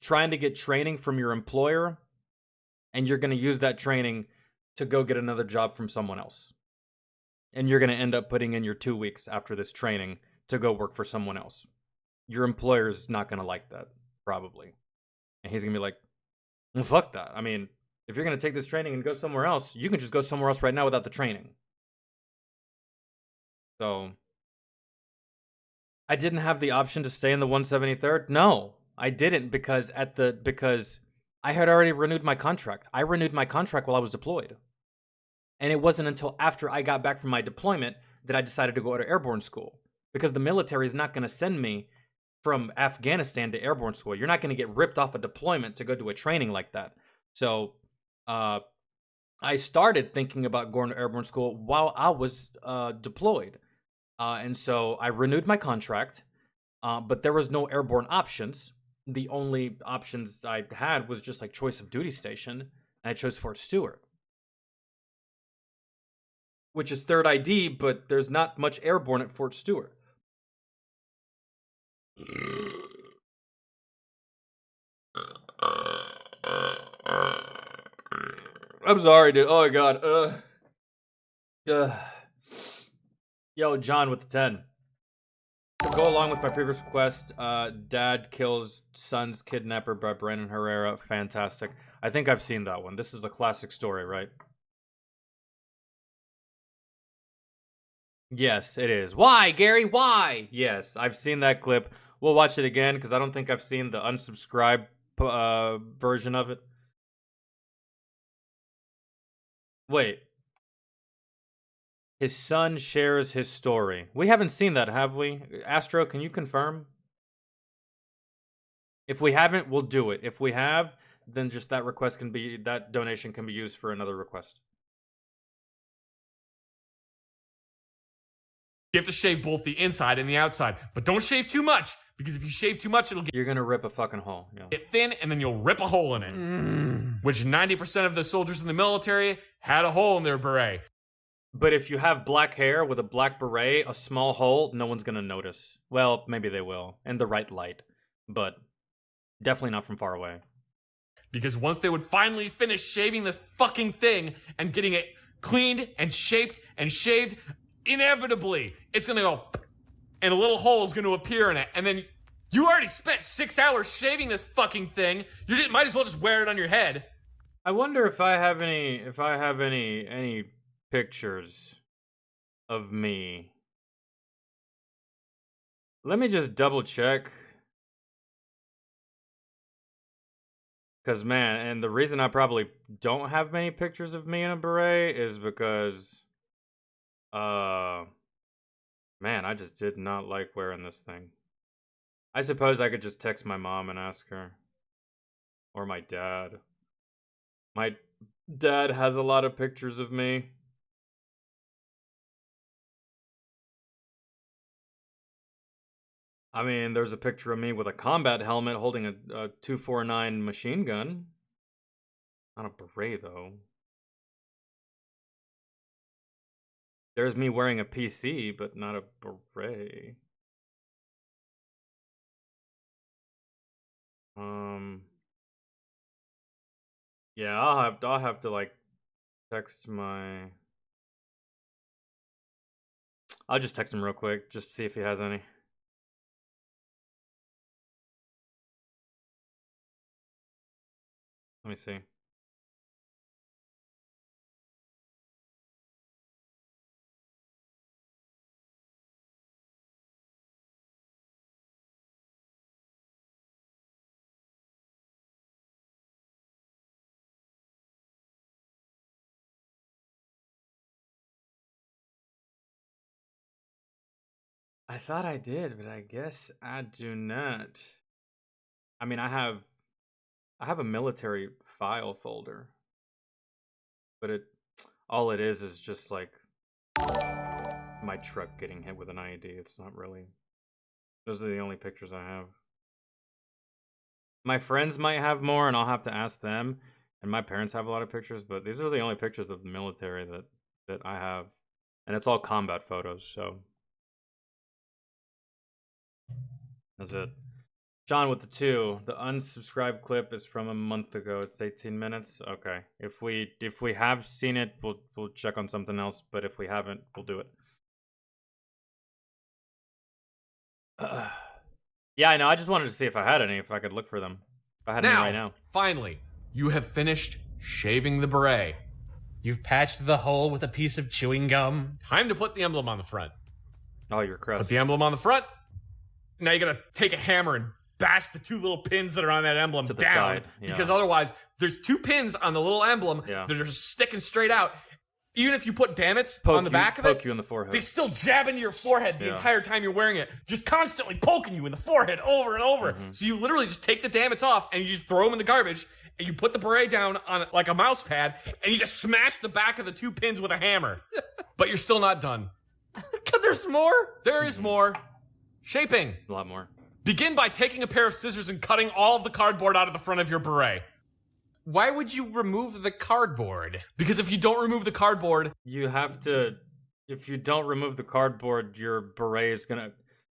trying to get training from your employer, and you're going to use that training to go get another job from someone else. And you're going to end up putting in your 2 weeks after this training to go work for someone else. Your employer's not going to like that, probably. And he's going to be like, well, fuck that. I mean, if you're going to take this training and go somewhere else, you can just go somewhere else right now without the training. So, I didn't have the option to stay in the 173rd? No, I didn't because I had already renewed my contract. I renewed my contract while I was deployed. And it wasn't until after I got back from my deployment that I decided to go to airborne school. Because the military is not going to send me from Afghanistan to airborne school. You're not going to get ripped off a deployment to go do a training like that. So I started thinking about going to airborne school while I was deployed. And so I renewed my contract, but there was no airborne options. The only options I had was just like choice of duty station, and I chose Fort Stewart, which is 3rd ID, but there's not much airborne at Fort Stewart. I'm sorry, dude. Oh my god. Yo, John with the 10. To go along with my previous request, Dad Kills Son's Kidnapper by Brandon Herrera. Fantastic. I think I've seen that one. This is a classic story, right? Yes, it is. Why, Gary? Why? Yes, I've seen that clip. We'll watch it again because I don't think I've seen the unsubscribed version of it. Wait. His son shares his story. We haven't seen that, have we? Astro, can you confirm? If we haven't, we'll do it. If we have, then just that donation can be used for another request. You have to shave both the inside and the outside, but don't shave too much, because if you shave too much, it'll You're gonna rip a fucking hole. Yeah. get thin, and then you'll rip a hole in it. Which 90% of the soldiers in the military had a hole in their beret. But if you have black hair with a black beret, a small hole, no one's gonna notice. Well, maybe they will, in the right light, but definitely not from far away. Because once they would finally finish shaving this fucking thing and getting it cleaned and shaped and shaved, inevitably, it's gonna go, and a little hole is gonna appear in it, and then you already spent 6 hours shaving this fucking thing. Might as well just wear it on your head. I wonder if I have any pictures of me. Let me just double check. Cause man, and the reason I probably don't have many pictures of me in a beret is because man, I just did not like wearing this thing. I suppose I could just text my mom and ask her. Or my dad. My dad has a lot of pictures of me. I mean, there's a picture of me with a combat helmet holding a 249 machine gun. Not a beret, though. There's me wearing a PC, but not a beret. Yeah, I'll have to like text my. I'll just text him real quick just to see if he has any. Let me see. I thought I did, but I guess I do not. I mean, I have a military file folder, but all it is just like my truck getting hit with an IED. It's not really. Those are the only pictures I have. My friends might have more, and I'll have to ask them. And my parents have a lot of pictures, but these are the only pictures of the military that I have, and it's all combat photos. So that's it. John with the 2. The unsubscribed clip is from a month ago. It's 18 minutes. Okay. If we have seen it, we'll check on something else. But if we haven't, we'll do it. Yeah, I know. I just wanted to see if I had any, if I could look for them. If I had any right now. Finally, you have finished shaving the beret. You've patched the hole with a piece of chewing gum. Time to put the emblem on the front. Oh, your crest. Put the emblem on the front. Now you gotta take a hammer and bash the 2 little pins that are on that emblem to the down. side, yeah. Because otherwise, there's 2 pins on the little emblem that are just sticking straight out. Even if you put dammits on the back of it, poke you in the forehead. they still jab into your forehead the entire time you're wearing it, just constantly poking you in the forehead over and over. So you literally just take the dammits off and you just throw them in the garbage, and you put the beret down on like a mouse pad, and you just smash the back of the 2 pins with a hammer. But you're still not done. There's more? There is more. Shaping. A lot more. Begin by taking a pair of scissors and cutting all of the cardboard out of the front of your beret. Why would you remove the cardboard? Because if you don't remove the cardboard, You have to. If you don't remove the cardboard, your beret is gonna.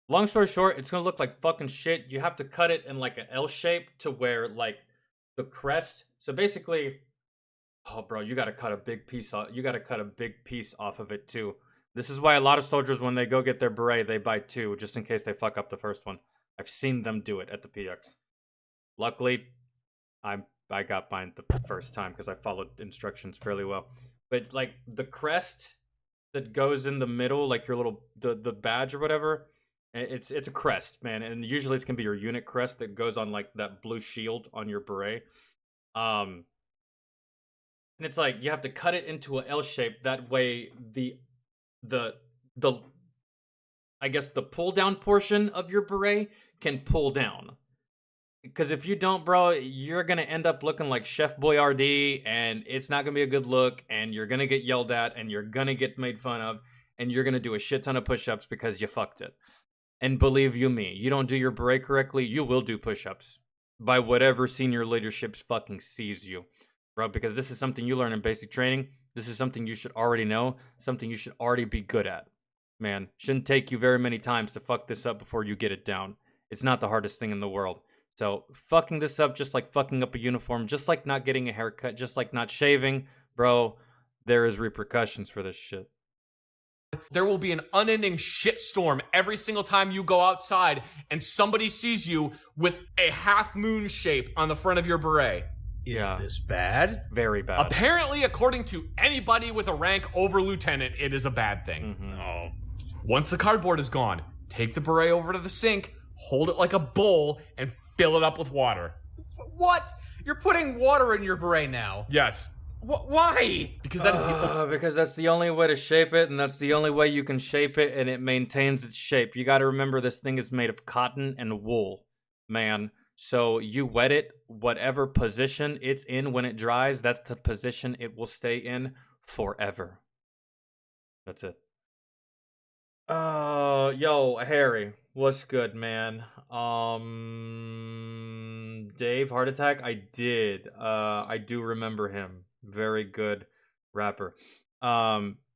Long story short, it's gonna look like fucking shit. You have to cut it in like an L shape to where like the crest. So basically, oh bro, you gotta cut a big piece off. You gotta cut a big piece off of it too. This is why a lot of soldiers, when they go get their beret, they buy 2 just in case they fuck up the first one. I've seen them do it at the PX. Luckily, I got mine the first time because I followed instructions fairly well. But like the crest that goes in the middle, like your little the badge or whatever. It's a crest, man, and usually it's gonna be your unit crest that goes on like that blue shield on your beret. And it's like you have to cut it into a L shape. That way, the I guess the pull down portion of your beret can pull down. Because if you don't, bro, you're gonna end up looking like Chef Boyardee, and it's not gonna be a good look, and you're gonna get yelled at, and you're gonna get made fun of, and you're gonna do a shit ton of push-ups because you fucked it. And believe you me, you don't do your beret correctly, you will do push-ups by whatever senior leadership fucking sees you, bro. Because this is something you learn in basic training. This is something you should already know, something you should already be good at. Man, shouldn't take you very many times to fuck this up before you get it down. It's not the hardest thing in the world. So fucking this up, just like fucking up a uniform, just like not getting a haircut, just like not shaving, bro, there is repercussions for this shit. There will be an unending shitstorm every single time you go outside and somebody sees you with a half moon shape on the front of your beret. Is this bad? Very bad. Apparently, according to anybody with a rank over lieutenant, it is a bad thing. Mm-hmm. Oh. Once the cardboard is gone, take the beret over to the sink, hold it like a bowl, and fill it up with water. What? You're putting water in your beret now? Yes. Why? Because that is because that's the only way to shape it, and that's the only way you can shape it, and it maintains its shape. You got to remember this thing is made of cotton and wool, man. So you wet it, whatever position it's in when it dries, that's the position it will stay in forever. That's it. Yo, Harry, what's good, man? Dave, heart attack? I did. I do remember him. Very good rapper.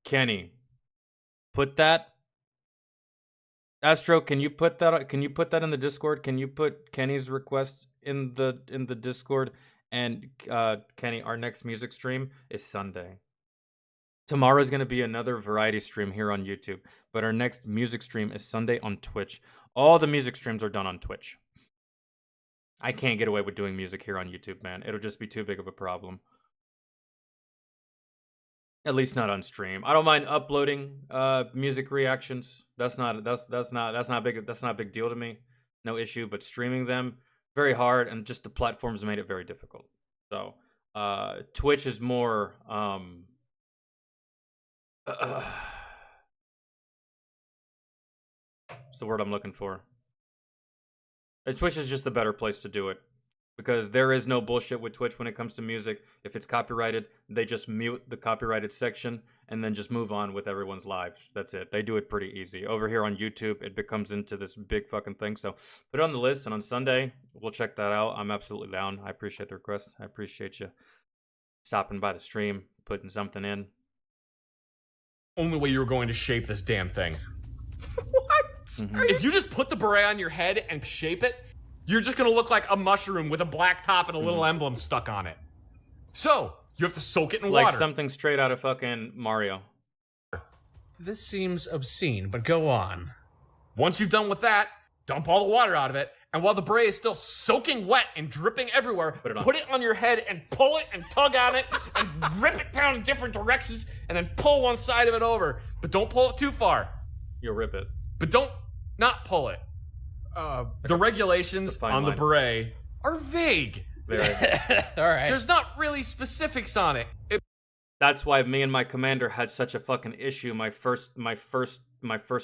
Kenny, put that. Astro, can you put that? Can you put that in the Discord? Can you put Kenny's request in the Discord? And Kenny, our next music stream is Sunday. Tomorrow is going to be another variety stream here on YouTube, but our next music stream is Sunday on Twitch. All the music streams are done on Twitch. I can't get away with doing music here on YouTube, man. It'll just be too big of a problem. At least not on stream. I don't mind uploading music reactions. That's not a big deal to me. No issue, but streaming them very hard, and just the platforms made it very difficult. So, Twitch is more what's the word I'm looking for? Twitch is just the better place to do it. Because there is no bullshit with Twitch when it comes to music. If it's copyrighted, they just mute the copyrighted section and then just move on with everyone's lives. That's it. They do it pretty easy. Over here on YouTube, it becomes into this big fucking thing. So put it on the list, and on Sunday, we'll check that out. I'm absolutely down. I appreciate the request. I appreciate you stopping by the stream, putting something in. only way you were going to shape this damn thing. What? Mm-hmm. If you just put the beret on your head and shape it, you're just gonna look like a mushroom with a black top and a little emblem stuck on it. So, you have to soak it in Like water. something straight out of fucking Mario. This seems obscene, but go on. Once you've done with that, dump all the water out of it, and while the beret is still soaking wet and dripping everywhere, put it on your head and pull it and tug on it and rip it down in different directions and then pull one side of it over. But don't pull it too far. You'll rip it. But don't not pull it. The regulations fine on the line. beret are vague. Very. All right. There's not really specifics on it. That's why me and my commander had such a fucking issue my first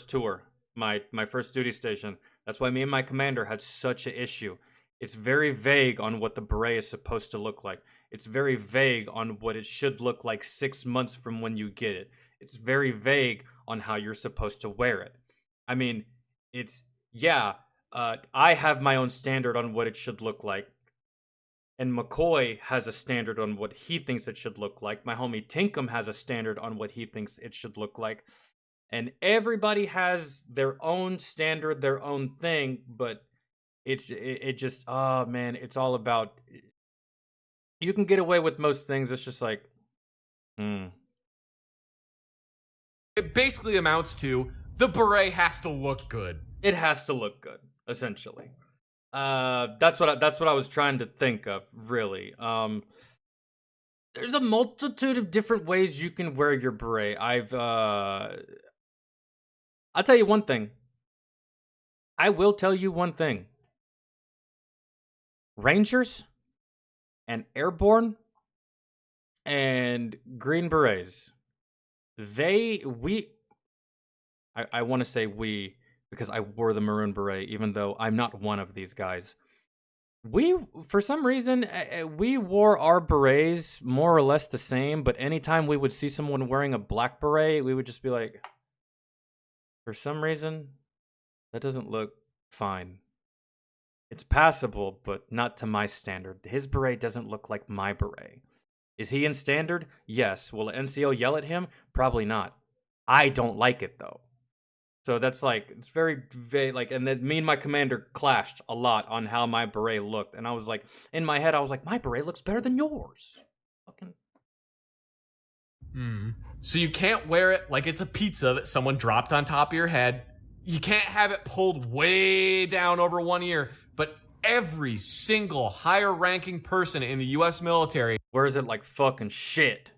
tour, my first duty station. That's why me and my commander had such an issue. It's very vague on what the beret is supposed to look like. It's very vague on what it should look like 6 months from when you get it. It's very vague on how you're supposed to wear it. I mean, I have my own standard on what it should look like. And McCoy has a standard on what he thinks it should look like. My homie Tinkham has a standard on what he thinks it should look like. And everybody has their own standard, their own thing, but it just, oh man, it's all about, you can get away with most things. It's just like, It basically amounts to the beret has to look good. it has to look good, essentially. That's what I was trying to think of, really. There's a multitude of different ways you can wear your beret. I'll tell you one thing. I will tell you one thing. Rangers and Airborne and Green Berets, I want to say we, because I wore the Maroon Beret, even though I'm not one of these guys. For some reason, we wore our berets more or less the same, but anytime we would see someone wearing a black beret, we would just be like, for some reason, that doesn't look fine. It's passable, but not to my standard. His beret doesn't look like my beret. Is he in standard? Yes. Will the NCO yell at him? Probably not. I don't like it, though. So that's like, it's very, like, and then me and my commander clashed a lot on how my beret looked. And I was like, in my head, I was like, my beret looks better than yours. Fucking. So you can't wear it like it's a pizza that someone dropped on top of your head. You can't have it pulled way down over one ear. But every single higher ranking person in the US military wears it like fucking shit.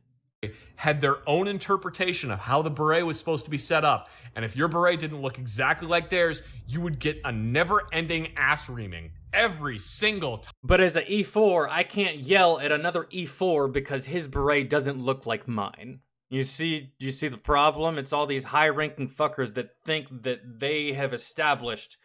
Had their own interpretation of how the beret was supposed to be set up. And if your beret didn't look exactly like theirs, you would get a never-ending ass reaming every single time. But as an E4, I can't yell at another E4 because his beret doesn't look like mine. You see the problem? It's all these high-ranking fuckers that think that they have established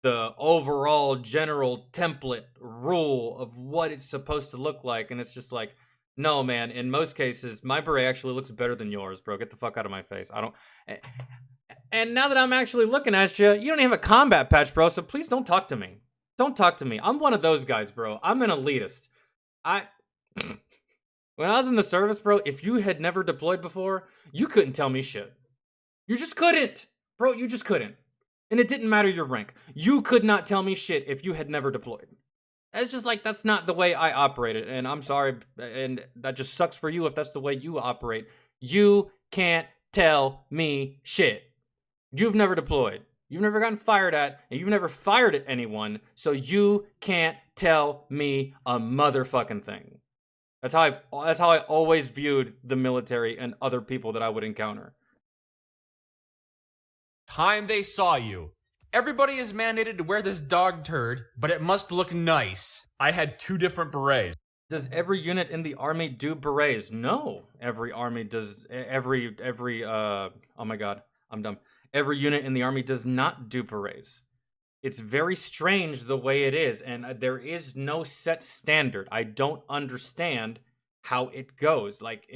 the overall general template rule of what it's supposed to look like, and it's just like, no, man, in most cases, my beret actually looks better than yours, bro. Get the fuck out of my face. I don't... And now that I'm actually looking at you, you don't even have a combat patch, bro, so please don't talk to me. Don't talk to me. I'm one of those guys, bro. I'm an elitist. When I was in the service, bro, if you had never deployed before, you couldn't tell me shit. You just couldn't. Bro, you just couldn't. And it didn't matter your rank. You could not tell me shit if you had never deployed. It's just like, that's not the way I operated, and I'm sorry, and that just sucks for you if that's the way you operate. You can't tell me shit. You've never deployed. You've never gotten fired at, and you've never fired at anyone, so you can't tell me a motherfucking thing. That's how I always viewed the military and other people that I would encounter. Time they saw you. Everybody is mandated to wear this dog turd, but it must look nice. I had 2 different berets. Does every unit in the army do berets? No. Every army does, oh my god, I'm dumb. Every unit in the army does not do berets. It's very strange the way it is, and there is no set standard. I don't understand how it goes. Like,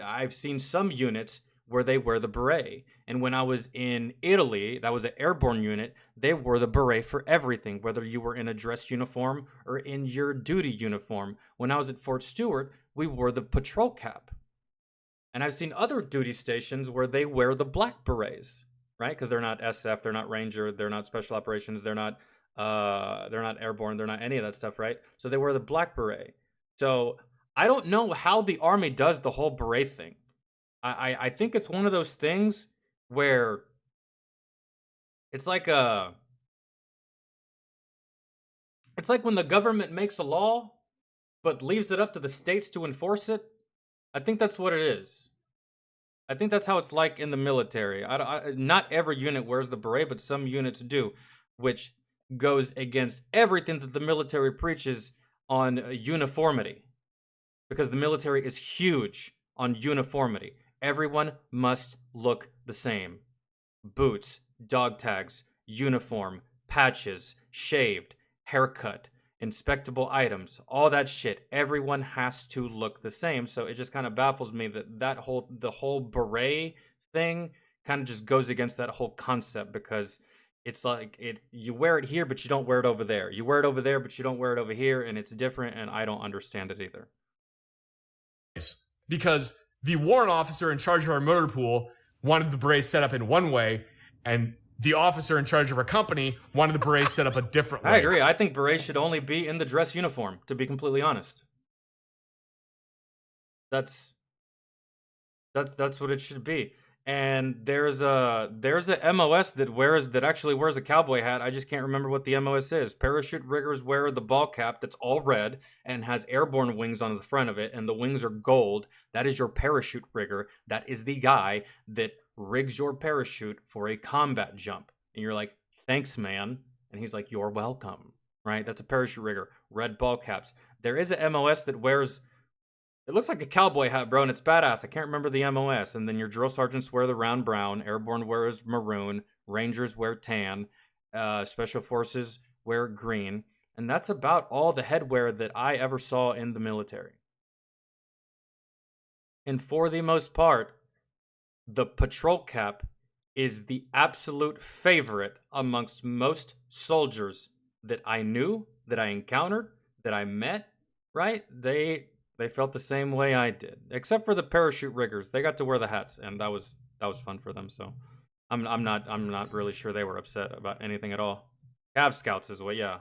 I've seen some units where they wear the beret. And when I was in Italy, that was an airborne unit, they wore the beret for everything, whether you were in a dress uniform or in your duty uniform. When I was at Fort Stewart, we wore the patrol cap. And I've seen other duty stations where they wear the black berets, right? Because they're not SF, they're not Ranger, they're not Special Operations, they're not airborne, they're not any of that stuff, right? So they wear the black beret. So I don't know how the Army does the whole beret thing. I think it's one of those things where it's like when the government makes a law but leaves it up to the states to enforce it. I think that's what it is. I think that's how it's like in the military. Not every unit wears the beret, but some units do, which goes against everything that the military preaches on uniformity, because the military is huge on uniformity. Everyone must look the same. Boots, dog tags, uniform, patches, shaved, haircut, inspectable items, all that shit. Everyone has to look the same. So it just kind of baffles me that the whole beret thing kind of just goes against that whole concept, because it's like you wear it here, but you don't wear it over there. You wear it over there, but you don't wear it over here, and it's different, and I don't understand it either. Because the warrant officer in charge of our motor pool wanted the berets set up in one way, and the officer in charge of our company wanted the berets set up a different way. I agree. I think berets should only be in the dress uniform, to be completely honest. That's what it should be. And there's a MOS that actually wears a cowboy hat. I just can't remember what the MOS is. Parachute riggers wear the ball cap that's all red and has airborne wings on the front of it, and the wings are gold. That is your parachute rigger. That is the guy that rigs your parachute for a combat jump. And you're like, thanks, man. And he's like, you're welcome. Right? That's a parachute rigger. Red ball caps. There is a MOS that wears... It looks like a cowboy hat, bro, and it's badass. I can't remember the MOS. And then your drill sergeants wear the round brown. Airborne wears maroon. Rangers wear tan. Special forces wear green. And that's about all the headwear that I ever saw in the military. And for the most part, the patrol cap is the absolute favorite amongst most soldiers that I knew, that I encountered, that I met, right? They felt the same way I did, except for the parachute riggers. They got to wear the hats, and that was fun for them. So, I'm not really sure they were upset about anything at all. Cav Scouts is what, yeah.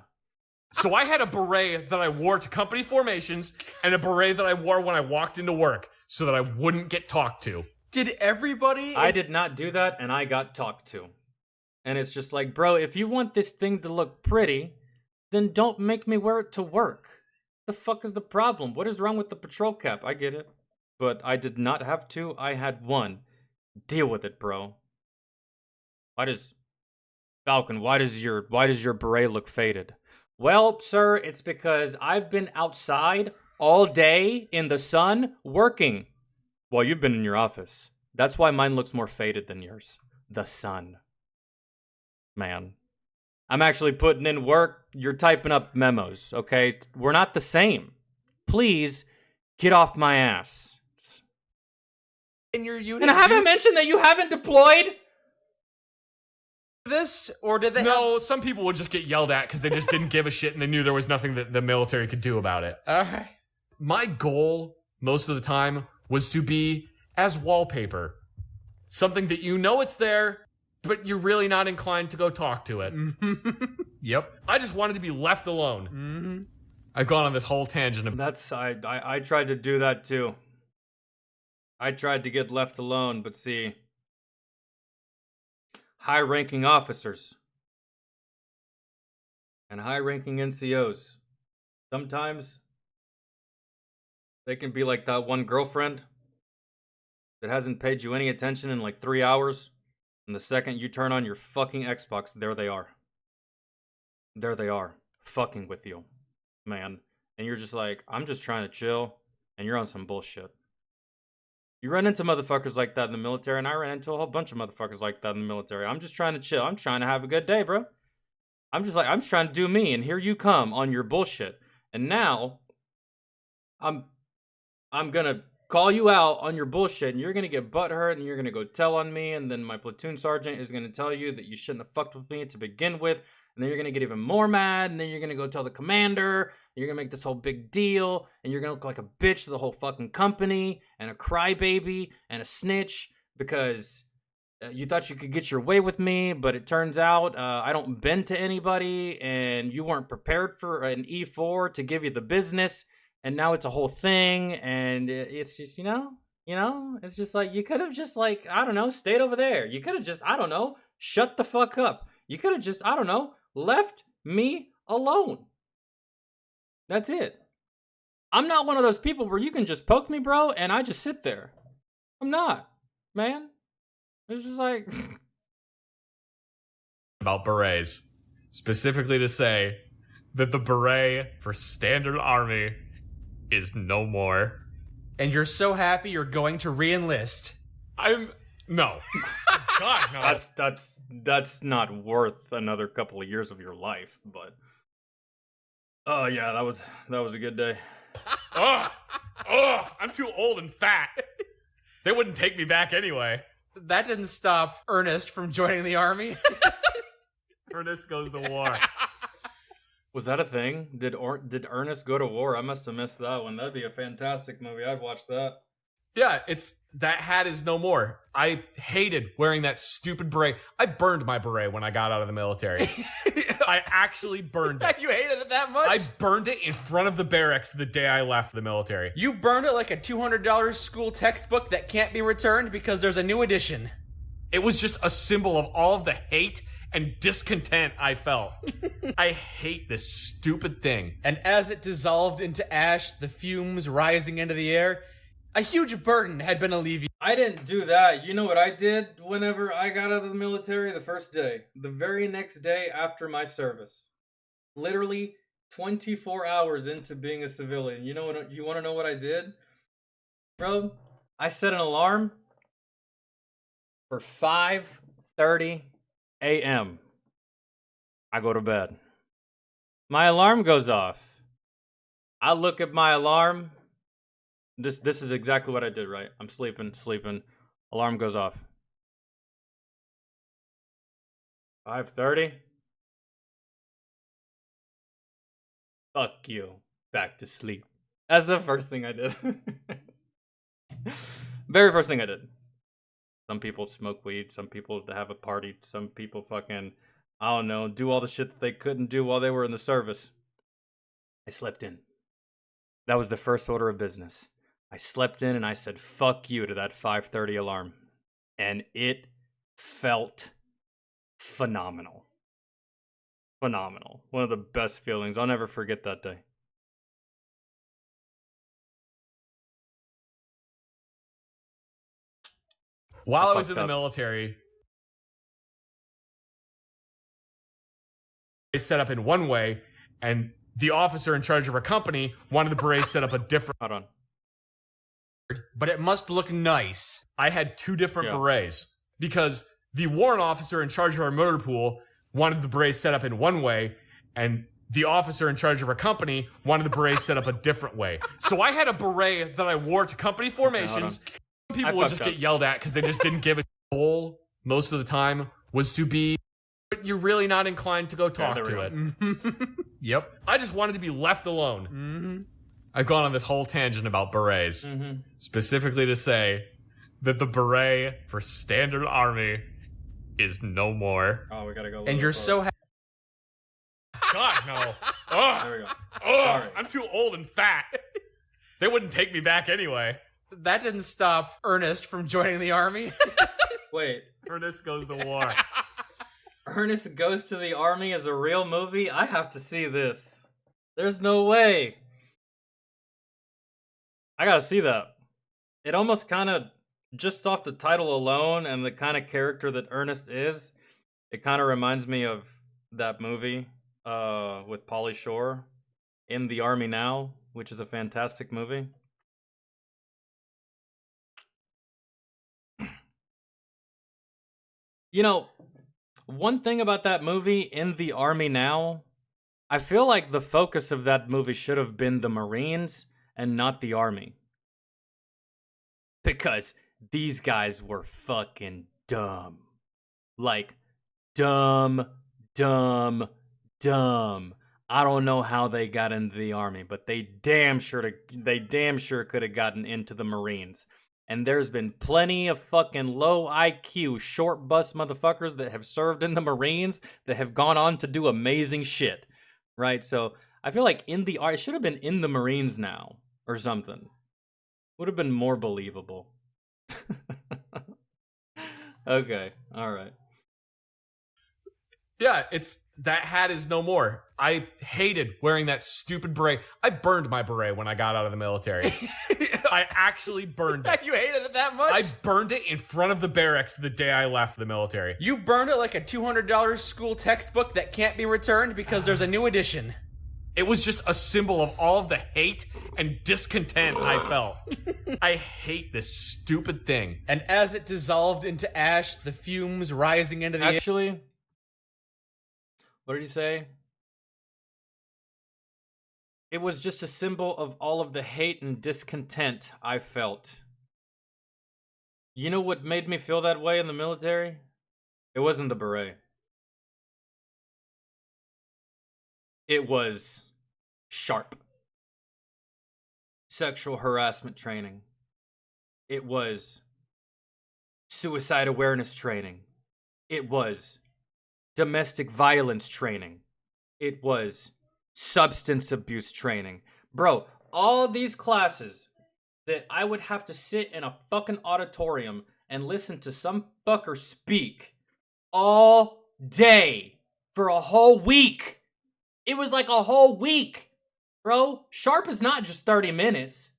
So I had a beret that I wore to company formations and a beret that I wore when I walked into work so that I wouldn't get talked to. Did everybody? I did not do that, and I got talked to. And it's just like, bro, if you want this thing to look pretty, then don't make me wear it to work. The fuck is the problem? What is wrong with the patrol cap? I get it. But I did not have to. I had one. Deal with it, bro. Falcon, why does your beret look faded? Well, sir, it's because I've been outside all day in the sun working. Well, you've been in your office. That's why mine looks more faded than yours. The sun. Man. I'm actually putting in work. You're typing up memos, okay? We're not the same. Please get off my ass. In your unit? And I haven't mentioned that you haven't deployed. This, or did they? No, some people would just get yelled at because they just didn't give a shit and they knew there was nothing that the military could do about it. All right. My goal, most of the time, was to be as wallpaper. Something that you know it's there, but you're really not inclined to go talk to it. Yep. I just wanted to be left alone. Mm-hmm. I've gone on this whole tangent of... I tried to do that too. I tried to get left alone, but see, high-ranking officers and high-ranking NCOs, sometimes they can be like that one girlfriend that hasn't paid you any attention in like 3 hours, and the second you turn on your fucking Xbox, there they are. There they are, fucking with you, man. And you're just like, I'm just trying to chill, and you're on some bullshit. You run into motherfuckers like that in the military, and I ran into a whole bunch of motherfuckers like that in the military. I'm just trying to chill. I'm trying to have a good day, bro. I'm just trying to do me, and here you come on your bullshit. And now, I'm gonna call you out on your bullshit, and you're gonna get butthurt, and you're gonna go tell on me, and then my platoon sergeant is gonna tell you that you shouldn't have fucked with me to begin with, and then you're gonna get even more mad, and then you're gonna go tell the commander, you're gonna make this whole big deal, and you're gonna look like a bitch to the whole fucking company, and a crybaby, and a snitch, because you thought you could get your way with me, but it turns out I don't bend to anybody, and you weren't prepared for an E4 to give you the business, and now it's a whole thing, and it's just, you know, it's just like, you could have just, like, I don't know, stayed over there. You could have just, I don't know, shut the fuck up. You could have just, I don't know, left me alone. That's it. I'm not one of those people where you can just poke me, bro, and I just sit there. I'm not, man. It's just like... about berets. Specifically to say that the beret for standard army is no more. And you're so happy you're going to re-enlist. No. God, no. That's not worth another couple of years of your life, but... Oh, yeah, that was a good day. Ugh, I'm too old and fat. They wouldn't take me back anyway. That didn't stop Ernest from joining the army. Ernest goes to war. Was that a thing? Did Ernest go to war? I must have missed that one. That'd be a fantastic movie. I'd watch that. Yeah, it's that hat is no more. I hated wearing that stupid beret. I burned my beret when I got out of the military. I actually burned it. You hated it that much? I burned it in front of the barracks the day I left the military. You burned it like a $200 school textbook that can't be returned because there's a new edition. It was just a symbol of all of the hate and discontent I felt. I hate this stupid thing. And as it dissolved into ash, the fumes rising into the air, a huge burden had been alleviated. I didn't do that. You know what I did whenever I got out of the military the first day? The very next day after my service. Literally 24 hours into being a civilian. You know what? You want to know what I did? Bro, I set an alarm for 5:30 a.m. I go to bed. My alarm goes off. I look at my alarm. This is exactly what I did, right? I'm sleeping. Alarm goes off. 5:30. Fuck you. Back to sleep. That's the first thing I did. Very first thing I did. Some people smoke weed. Some people have a party. Some people fucking, I don't know, do all the shit that they couldn't do while they were in the service. I slept in. That was the first order of business. I slept in and I said, fuck you to that 5:30 alarm. And it felt phenomenal. Phenomenal. One of the best feelings. I'll never forget that day. While I was in fucked the up. military, they set up in one way, and the officer in charge of our company wanted the berets set up a different. Hold on. But it must look nice. I had two different Yeah. berets because the warrant officer in charge of our motor pool wanted the berets set up in one way, and the officer in charge of our company wanted the berets set up a different way. So I had a beret that I wore to company formations. People I would just fucked get up. yelled at because they just didn't give a goal most of the time was to be, but you're really not inclined to go talk there we to go. it. Yep. I just wanted to be left alone. Mm-hmm. I've gone on this whole tangent about berets, specifically to say that the beret for standard army is no more. Oh, we gotta go. a And little you're bit so forward. God, no. There Ugh. we go. Ugh. Sorry. I'm too old and fat. They wouldn't take me back anyway. That didn't stop Ernest from joining the army. Wait, Ernest goes to war. Ernest Goes to the Army is a real movie? I have to see this. There's no way. I gotta see that. It almost kind of, just off the title alone and the kind of character that Ernest is, it kind of reminds me of that movie with Pauly Shore, In the Army Now, which is a fantastic movie. You know, one thing about that movie, In the Army Now, I feel like the focus of that movie should have been the Marines and not the Army. Because these guys were fucking dumb. Like, dumb. I don't know how they got into the Army, but they damn sure could have gotten into the Marines. And there's been plenty of fucking low IQ, short bus motherfuckers that have served in the Marines that have gone on to do amazing shit. Right? So I feel like it should have been In the Marines Now or something. Would have been more believable. Okay, alright. Yeah, that hat is no more. I hated wearing that stupid beret. I burned my beret when I got out of the military. I actually burned it. You hated it that much? I burned it in front of the barracks the day I left the military. You burned it like a $200 school textbook that can't be returned because there's a new edition. It was just a symbol of all of the hate and discontent I felt. I hate this stupid thing. And as it dissolved into ash, the fumes rising into the air. Actually, what did he say? It was just a symbol of all of the hate and discontent I felt. You know what made me feel that way in the military? It wasn't the beret. It was sharp. Sexual harassment training. It was suicide awareness training. It was domestic violence training. It was substance abuse training. Bro, all these classes that I would have to sit in a fucking auditorium and listen to some fucker speak all day for a whole week. It was like a whole week. Bro, Sharp is not just 30 minutes.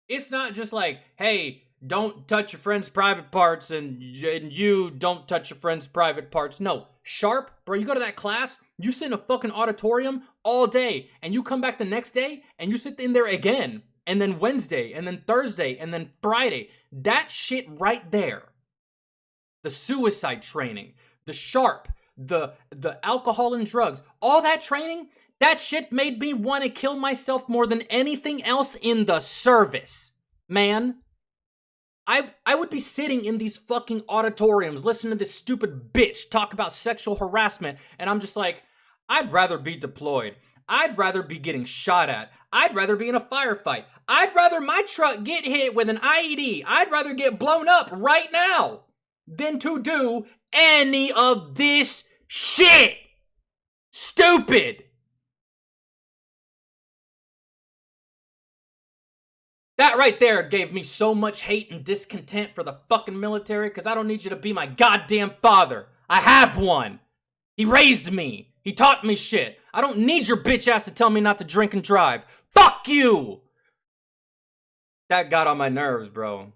It's not just like, hey, don't touch your friend's private parts and you don't touch your friend's private parts. No, Sharp, bro, you go to that class, you sit in a fucking auditorium all day, and you come back the next day, and you sit in there again, and then Wednesday, and then Thursday, and then Friday. That shit right there. The suicide training, the Sharp, the alcohol and drugs, all that training, that shit made me want to kill myself more than anything else in the service. Man, I would be sitting in these fucking auditoriums listening to this stupid bitch talk about sexual harassment, and I'm just like, I'd rather be deployed. I'd rather be getting shot at. I'd rather be in a firefight. I'd rather my truck get hit with an IED. I'd rather get blown up right now than to do any of this shit. Stupid. That right there gave me so much hate and discontent for the fucking military, because I don't need you to be my goddamn father. I have one. He raised me. He taught me shit. I don't need your bitch ass to tell me not to drink and drive. Fuck you! That got on my nerves, bro.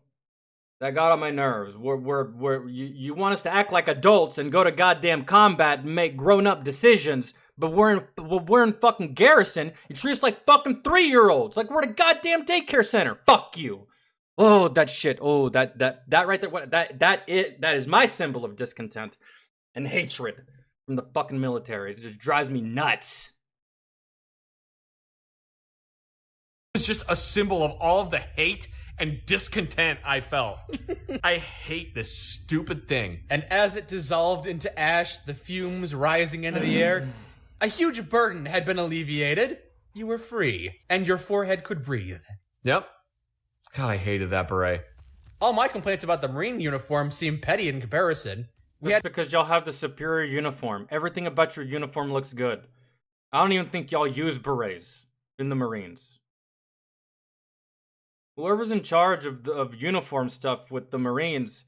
That got on my nerves. You want us to act like adults and go to goddamn combat and make grown-up decisions, but we're in fucking garrison. You treat us like fucking 3-year-olds, like we're at a goddamn daycare center. Fuck you. Oh, that shit. Oh, that right there. That is my symbol of discontent and hatred from the fucking military. It just drives me nuts. It's just a symbol of all of the hate and discontent I felt. I hate this stupid thing. And as it dissolved into ash, the fumes rising into the air, a huge burden had been alleviated. You were free, and your forehead could breathe. Yep. God, I hated that beret. All my complaints about the Marine uniform seem petty in comparison. That's because y'all have the superior uniform. Everything about your uniform looks good. I don't even think y'all use berets in the Marines. Whoever's in charge of uniform stuff with the Marines,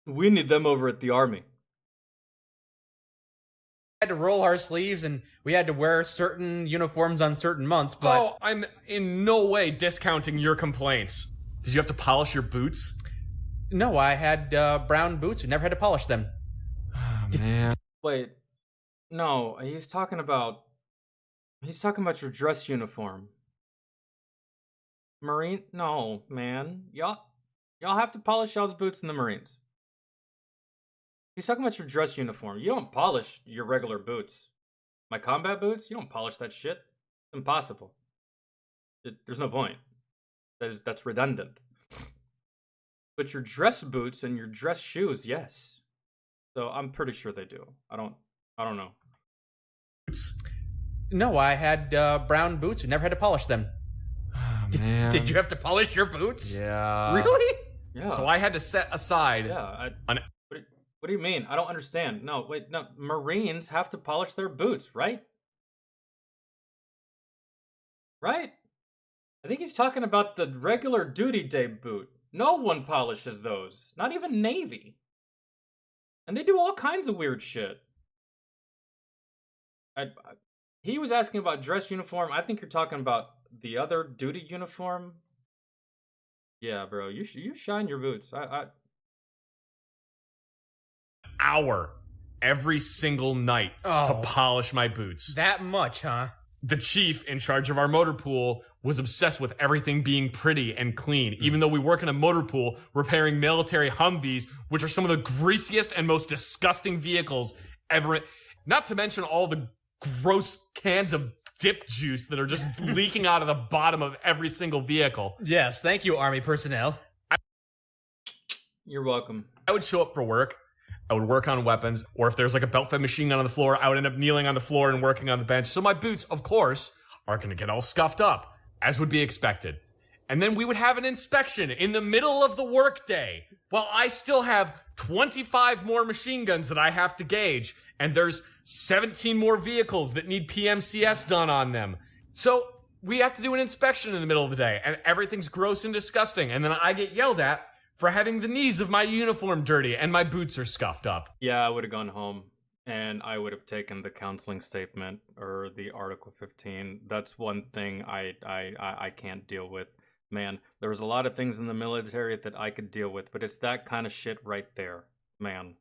we need them over at the Army. We had to roll our sleeves and we had to wear certain uniforms on certain months, but... Oh, I'm in no way discounting your complaints. Did you have to polish your boots? No, I had brown boots. We never had to polish them. Oh, man. Wait. No, he's talking about your dress uniform. Marine? No, man. Y'all have to polish y'all's boots in the Marines. He's talking about your dress uniform. You don't polish your regular boots. My combat boots? You don't polish that shit. It's impossible. There's no point. That's redundant. But your dress boots and your dress shoes, yes. So I'm pretty sure they do. I don't know. Boots? No, I had brown boots. We never had to polish them. Oh, man. Did you have to polish your boots? Yeah. Really? Yeah. So I had to set aside... Yeah. What do you mean? I don't understand. No, wait, no. Marines have to polish their boots, right? Right? I think he's talking about the regular duty day boot. No one polishes those. Not even Navy. And they do all kinds of weird shit. He was asking about dress uniform. I think you're talking about the other duty uniform. Yeah, bro. You shine your boots. Hour every single night to polish my boots. That much, huh? The chief in charge of our motor pool was obsessed with everything being pretty and clean, even though we work in a motor pool repairing military Humvees, which are some of the greasiest and most disgusting vehicles ever. Not to mention all the gross cans of dip juice that are just leaking out of the bottom of every single vehicle. Yes, thank you, Army personnel. You're welcome. I would show up for work. I would work on weapons, or if there's like a belt-fed machine gun on the floor, I would end up kneeling on the floor and working on the bench. So my boots, of course, are going to get all scuffed up, as would be expected. And then we would have an inspection in the middle of the workday while I still have 25 more machine guns that I have to gauge. And there's 17 more vehicles that need PMCS done on them. So we have to do an inspection in the middle of the day, and everything's gross and disgusting. And then I get yelled at for having the knees of my uniform dirty and my boots are scuffed up. Yeah, I would have gone home and I would have taken the counseling statement or the Article 15. That's one thing I can't deal with. Man, there was a lot of things in the military that I could deal with, but it's that kind of shit right there, man.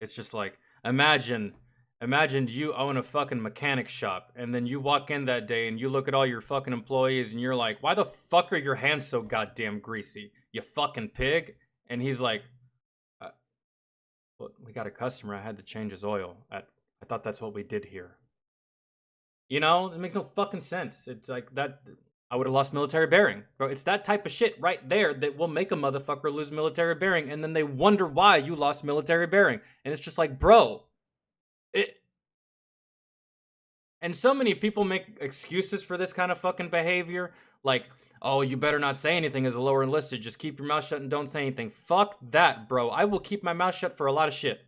It's just like, imagine you own a fucking mechanic shop, and then you walk in that day and you look at all your fucking employees and you're like, why the fuck are your hands so goddamn greasy, you fucking pig? And he's like, well, we got a customer, I had to change his oil. I thought that's what we did here. You know, it makes no fucking sense. It's like that... I would have lost military bearing. Bro, it's that type of shit right there that will make a motherfucker lose military bearing, and then they wonder why you lost military bearing. And it's just like, bro, and so many people make excuses for this kind of fucking behavior. Like, oh, you better not say anything as a lower enlisted. Just keep your mouth shut and don't say anything. Fuck that, bro. I will keep my mouth shut for a lot of shit.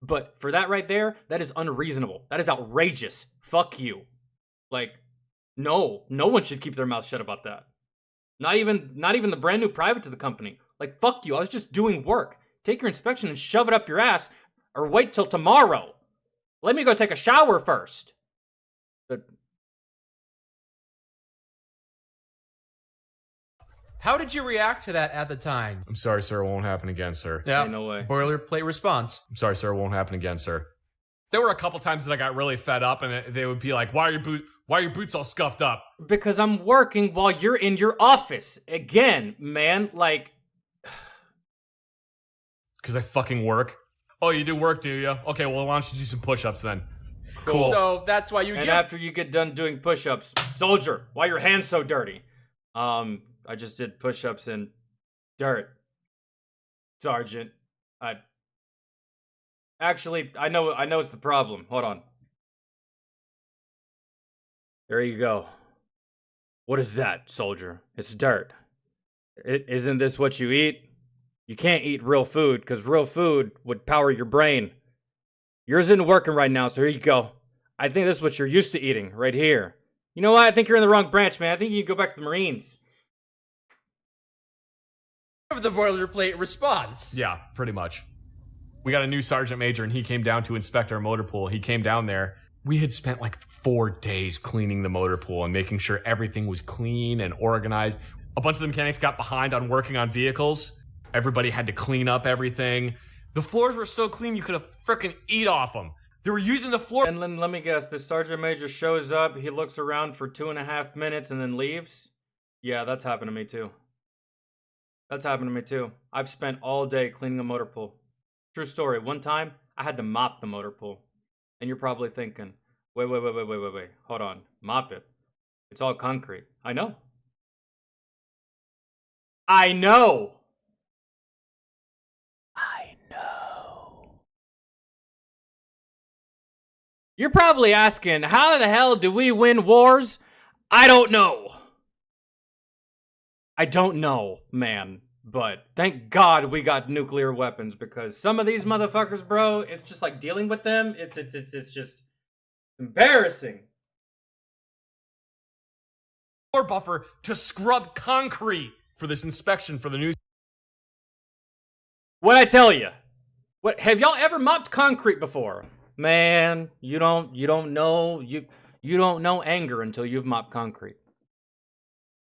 But for that right there, that is unreasonable. That is outrageous. Fuck you. Like, no one should keep their mouth shut about that. Not even the brand new private to the company. Like, fuck you, I was just doing work. Take your inspection and shove it up your ass, or wait till tomorrow. Let me go take a shower first. But How did you react to that at the time? I'm sorry, sir. It won't happen again, sir. Yeah, Ain't no way. Boilerplate response. I'm sorry, sir. It won't happen again, sir. There were a couple times that I got really fed up, and they would be like, why are your boots all scuffed up? because I'm working while you're in your office. Again, man, like... Because I fucking work. Oh, you do work, do you? Okay, well, why don't you do some push-ups then? Cool. So that's why you And get... after you get done doing push-ups, soldier, why are your hands so dirty? I just did push-ups in dirt. Sergeant, Actually, I know it's the problem. Hold on. There you go. What is that, soldier? It's dirt. Isn't this what you eat? You can't eat real food, because real food would power your brain. Yours isn't working right now, so here you go. I think this is what you're used to eating, right here. You know what? I think you're in the wrong branch, man. I think you can go back to the Marines. of the boilerplate response. Yeah, pretty much. We got a new sergeant major, and he came down to inspect our motor pool. He came down there. We had spent like 4 days cleaning the motor pool and making sure everything was clean and organized. A bunch of the mechanics got behind on working on vehicles. Everybody had to clean up everything. The floors were so clean you could have frickin' eat off them. They were using the floor. And let me guess, the sergeant major shows up, he looks around for 2.5 minutes and then leaves? Yeah, that's happened to me too. That's happened to me too. I've spent all day cleaning a motor pool. True story. One time, I had to mop the motor pool. And you're probably thinking, wait. Hold on. Mop it. It's all concrete. I know. I know. You're probably asking, how the hell do we win wars? I don't know. I don't know, man. But thank God we got nuclear weapons, because some of these motherfuckers, bro, it's just like dealing with them. It's just embarrassing. Floor buffer to scrub concrete for this inspection for the new. What'd I tell you? What, have y'all ever mopped concrete before? Man, you don't know you don't know anger until you've mopped concrete.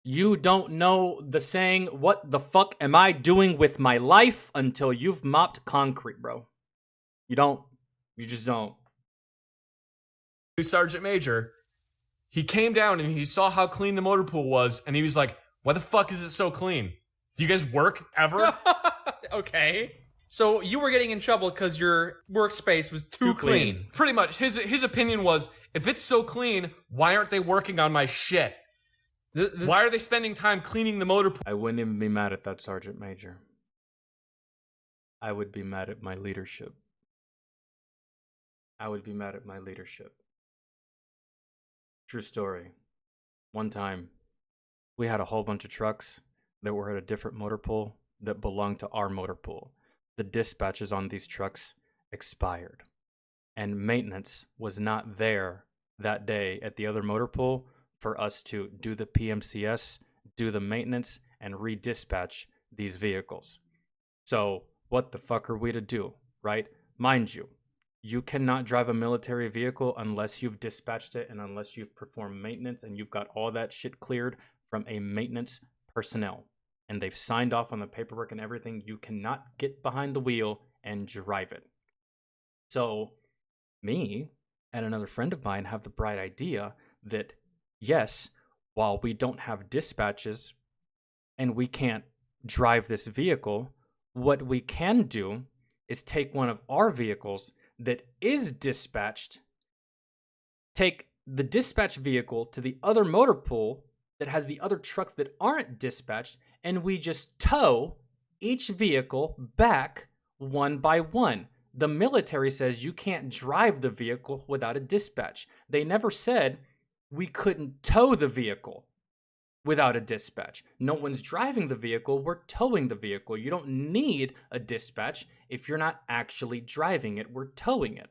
You don't know the saying, what the fuck am I doing with my life, until you've mopped concrete, bro. You don't. You just don't. New sergeant major, he came down and he saw how clean the motor pool was, and he was like, why the fuck is it so clean? Do you guys work ever? Okay. So you were getting in trouble because your workspace was too clean. Pretty much. His opinion was, if it's so clean, why aren't they working on my shit? Why are they spending time cleaning the motor pool? I wouldn't even be mad at that sergeant major. I would be mad at my leadership. I would be mad at my leadership. True story. One time, we had a whole bunch of trucks that were at a different motor pool that belonged to our motor pool. The dispatches on these trucks expired, and maintenance was not there that day at the other motor pool for us to do the PMCS, do the maintenance, and redispatch these vehicles. So what the fuck are we to do, right? Mind you, you cannot drive a military vehicle unless you've dispatched it and unless you've performed maintenance and you've got all that shit cleared from a maintenance personnel. And they've signed off on the paperwork and everything. You cannot get behind the wheel and drive it. So me and another friend of mine have the bright idea that, yes, while we don't have dispatches and we can't drive this vehicle, what we can do is take one of our vehicles that is dispatched, take the dispatch vehicle to the other motor pool that has the other trucks that aren't dispatched, and we just tow each vehicle back one by one. The military says you can't drive the vehicle without a dispatch. They never said we couldn't tow the vehicle without a dispatch. No one's driving the vehicle, we're towing the vehicle. You don't need a dispatch if you're not actually driving it, we're towing it.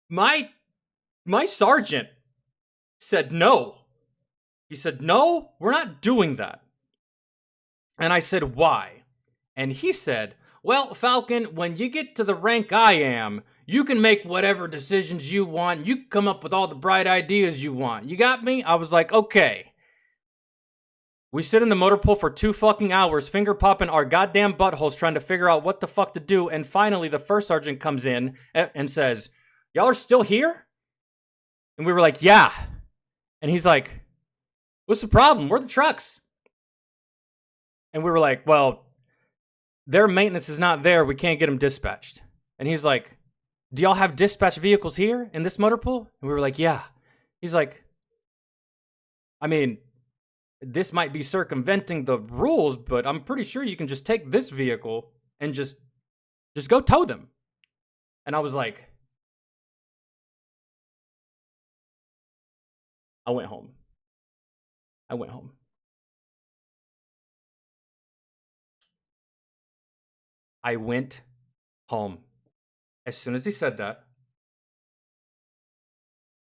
My sergeant said no. He said, no, we're not doing that. And I said, why? And he said, well, Falcon, when you get to the rank I am, you can make whatever decisions you want. You can come up with all the bright ideas you want. You got me? I was like, okay. We sit in the motor pool for 2 fucking hours, finger popping our goddamn buttholes trying to figure out what the fuck to do. And finally, the first sergeant comes in and says, y'all are still here? And we were like, yeah. And he's like, what's the problem? Where are the trucks? And we were like, well, their maintenance is not there. We can't get them dispatched. And he's like, do y'all have dispatch vehicles here in this motor pool? And we were like, yeah. He's like, I mean, this might be circumventing the rules, but I'm pretty sure you can just take this vehicle and just go tow them. And I was like, I went home. I went home. I went home. As soon as he said that,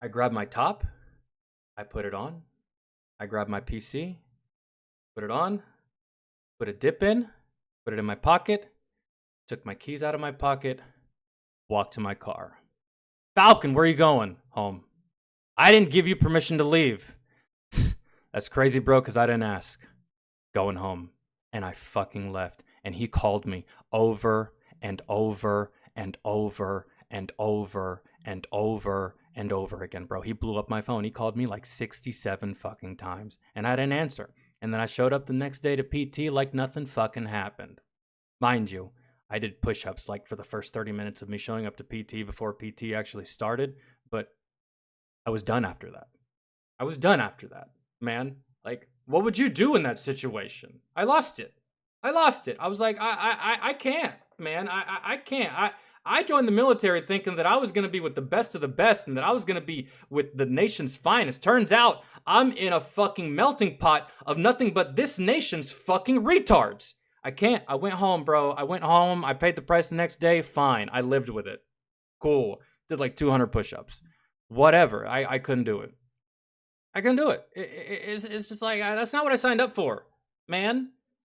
I grabbed my top, I put it on, I grabbed my PC, put it on, put a dip in, put it in my pocket, took my keys out of my pocket, walked to my car. Falcon, where are you going? Home. I didn't give you permission to leave. That's crazy, bro, because I didn't ask. Going home. And I fucking left. And he called me over and over and over and over and over and over again, bro. He blew up my phone. He called me like 67 fucking times. And I didn't answer. And then I showed up the next day to PT like nothing fucking happened. Mind you, I did push-ups like for the first 30 minutes of me showing up to PT before PT actually started. But I was done after that. I was done after that, man. Like, what would you do in that situation? I lost it. I was like, I can't, man. I can't. I joined the military thinking that I was going to be with the best of the best and that I was going to be with the nation's finest. Turns out I'm in a fucking melting pot of nothing but this nation's fucking retards. I can't. I went home, bro. I went home. I paid the price the next day. Fine. I lived with it. Cool. Did like 200 push-ups. Whatever. I couldn't do it. I couldn't do it. It's just like, that's not what I signed up for, man.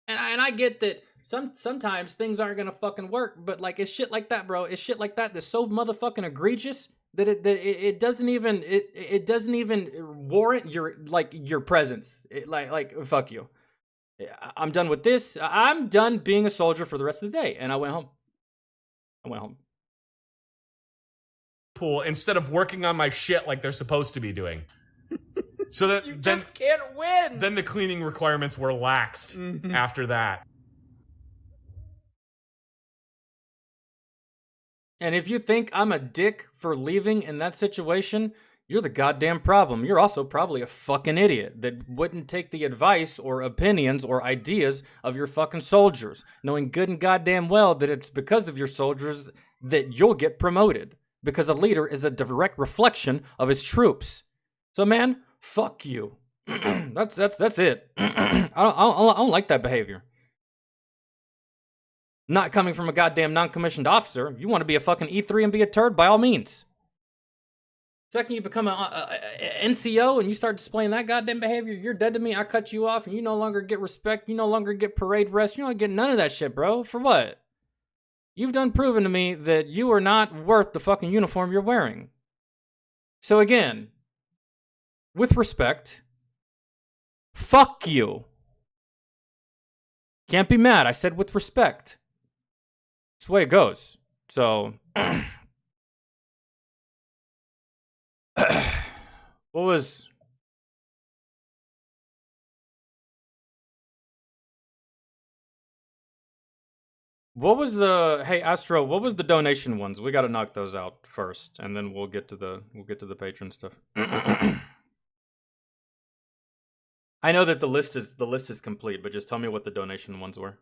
And I get that sometimes things aren't gonna fucking work, but like it's shit like that, bro. It's shit like that that's so motherfucking egregious that it doesn't even warrant your presence. Like fuck you. I'm done with this. I'm done being a soldier for the rest of the day, and I went home. Pool instead of working on my shit like they're supposed to be doing. So that You just can't win. Then the cleaning requirements were laxed after that. And if you think I'm a dick for leaving in that situation, you're the goddamn problem. You're also probably a fucking idiot that wouldn't take the advice or opinions or ideas of your fucking soldiers, knowing good and goddamn well that it's because of your soldiers that you'll get promoted, because a leader is a direct reflection of his troops. So, man, fuck you. That's it. I don't like that behavior. Not coming from a goddamn non-commissioned officer. You want to be a fucking E3 and be a turd, by all means. Second you become a NCO and you start displaying that goddamn behavior, you're dead to me. I cut you off and you no longer get respect. You no longer get parade rest. You don't get none of that shit, bro. For what? You've done proven to me that you are not worth the fucking uniform you're wearing. So again, with respect, fuck you. Can't be mad. I said with respect. That's the way it goes. So, what was the hey Astro, what was the donation ones? We got to knock those out first and then we'll get to the patron stuff. I know that the list is complete, but just tell me what the donation ones were.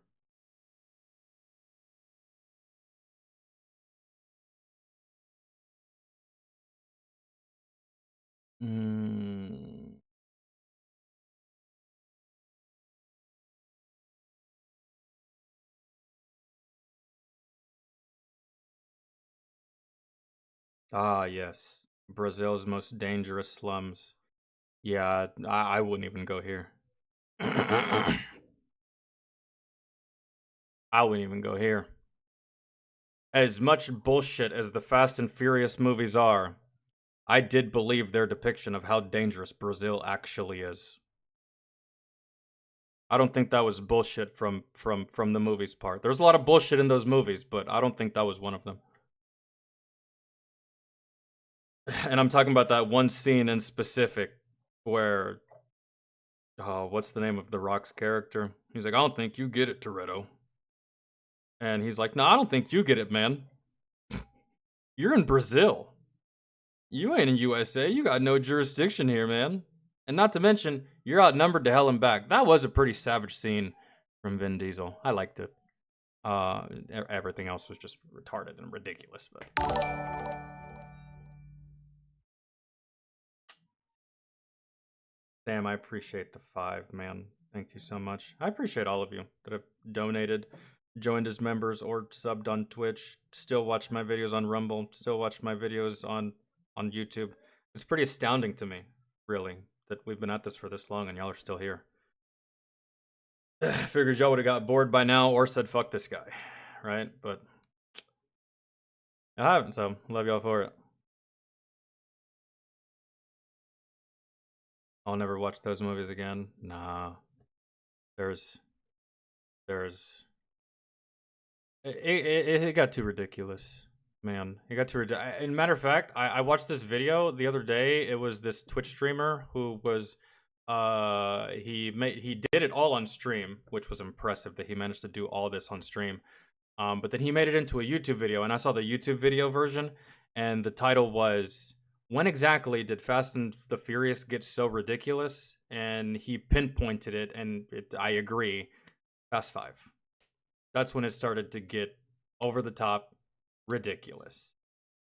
Ah, yes. Brazil's most dangerous slums. Yeah, I wouldn't even go here. I wouldn't even go here. As much bullshit as the Fast and Furious movies are, I did believe their depiction of how dangerous Brazil actually is. I don't think that was bullshit from the movies part. There's a lot of bullshit in those movies, but I don't think that was one of them. And I'm talking about that one scene in specific where, oh, what's the name of The Rock's character? He's like, I don't think you get it, Toretto. And he's like, no, I don't think you get it, man. You're in Brazil. You ain't in USA. You got no jurisdiction here, man. And not to mention, you're outnumbered to hell and back. That was a pretty savage scene from Vin Diesel. I liked it. Everything else was just retarded and ridiculous, but... Sam, I appreciate the 5, man. Thank you so much. I appreciate all of you that have donated, joined as members, or subbed on Twitch, still watch my videos on Rumble, still watch my videos on YouTube. It's pretty astounding to me, really, that we've been at this for this long and y'all are still here. Figured y'all would have got bored by now or said, fuck this guy, right? But I haven't, so love y'all for it. I'll never watch those movies again. Nah. It got too ridiculous, man. It got too ridiculous. And matter of fact, I watched this video the other day. It was this Twitch streamer who was, he did it all on stream, which was impressive that he managed to do all this on stream. But then he made it into a YouTube video, and I saw the YouTube video version, and the title was, when exactly did Fast and the Furious get so ridiculous? And he pinpointed it, and I agree. Fast 5. That's when it started to get over the top ridiculous.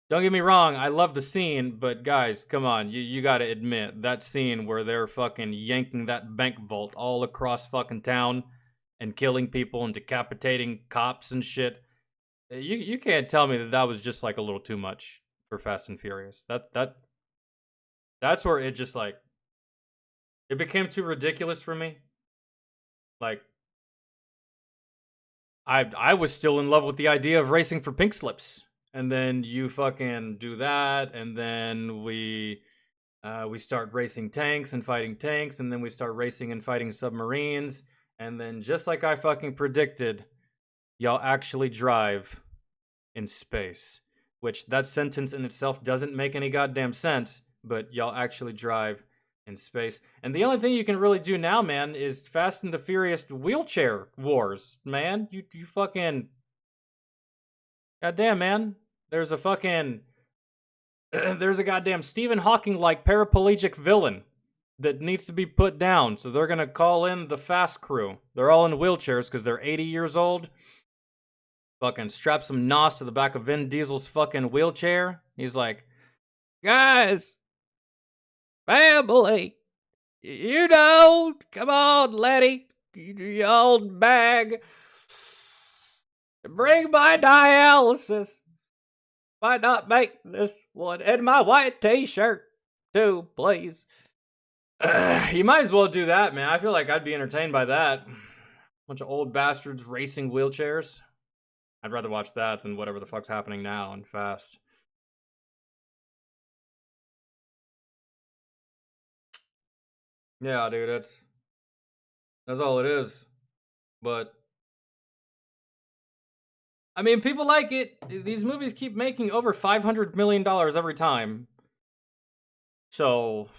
Don't get me wrong, I love the scene, but guys, come on, you gotta admit, that scene where they're fucking yanking that bank vault all across fucking town and killing people and decapitating cops and shit, you can't tell me that was just like a little too much for Fast and Furious. That's where it just like, it became too ridiculous for me. Like, I was still in love with the idea of racing for pink slips, and then you fucking do that, and then we start racing tanks and fighting tanks, and then we start racing and fighting submarines, and then just like I fucking predicted, y'all actually drive in space. Which, that sentence in itself doesn't make any goddamn sense, but y'all actually drive in space. And the only thing you can really do now, man, is Fast and the Furious wheelchair wars, man. You fucking... Goddamn, man. There's a fucking... There's a goddamn Stephen Hawking-like paraplegic villain that needs to be put down, so they're gonna call in the Fast crew. They're all in wheelchairs because they're 80 years old. Fucking strap some NOS to the back of Vin Diesel's fucking wheelchair. He's like, guys, family. You know, come on, Letty, you old bag. Bring my dialysis. Why not make this one? And my white t-shirt, too, please. You might as well do that, man. I feel like I'd be entertained by that. Bunch of old bastards racing wheelchairs. I'd rather watch that than whatever the fuck's happening now and Fast. Yeah, dude, that's all it is. But I mean, people like it. These movies keep making over $500 million every time. So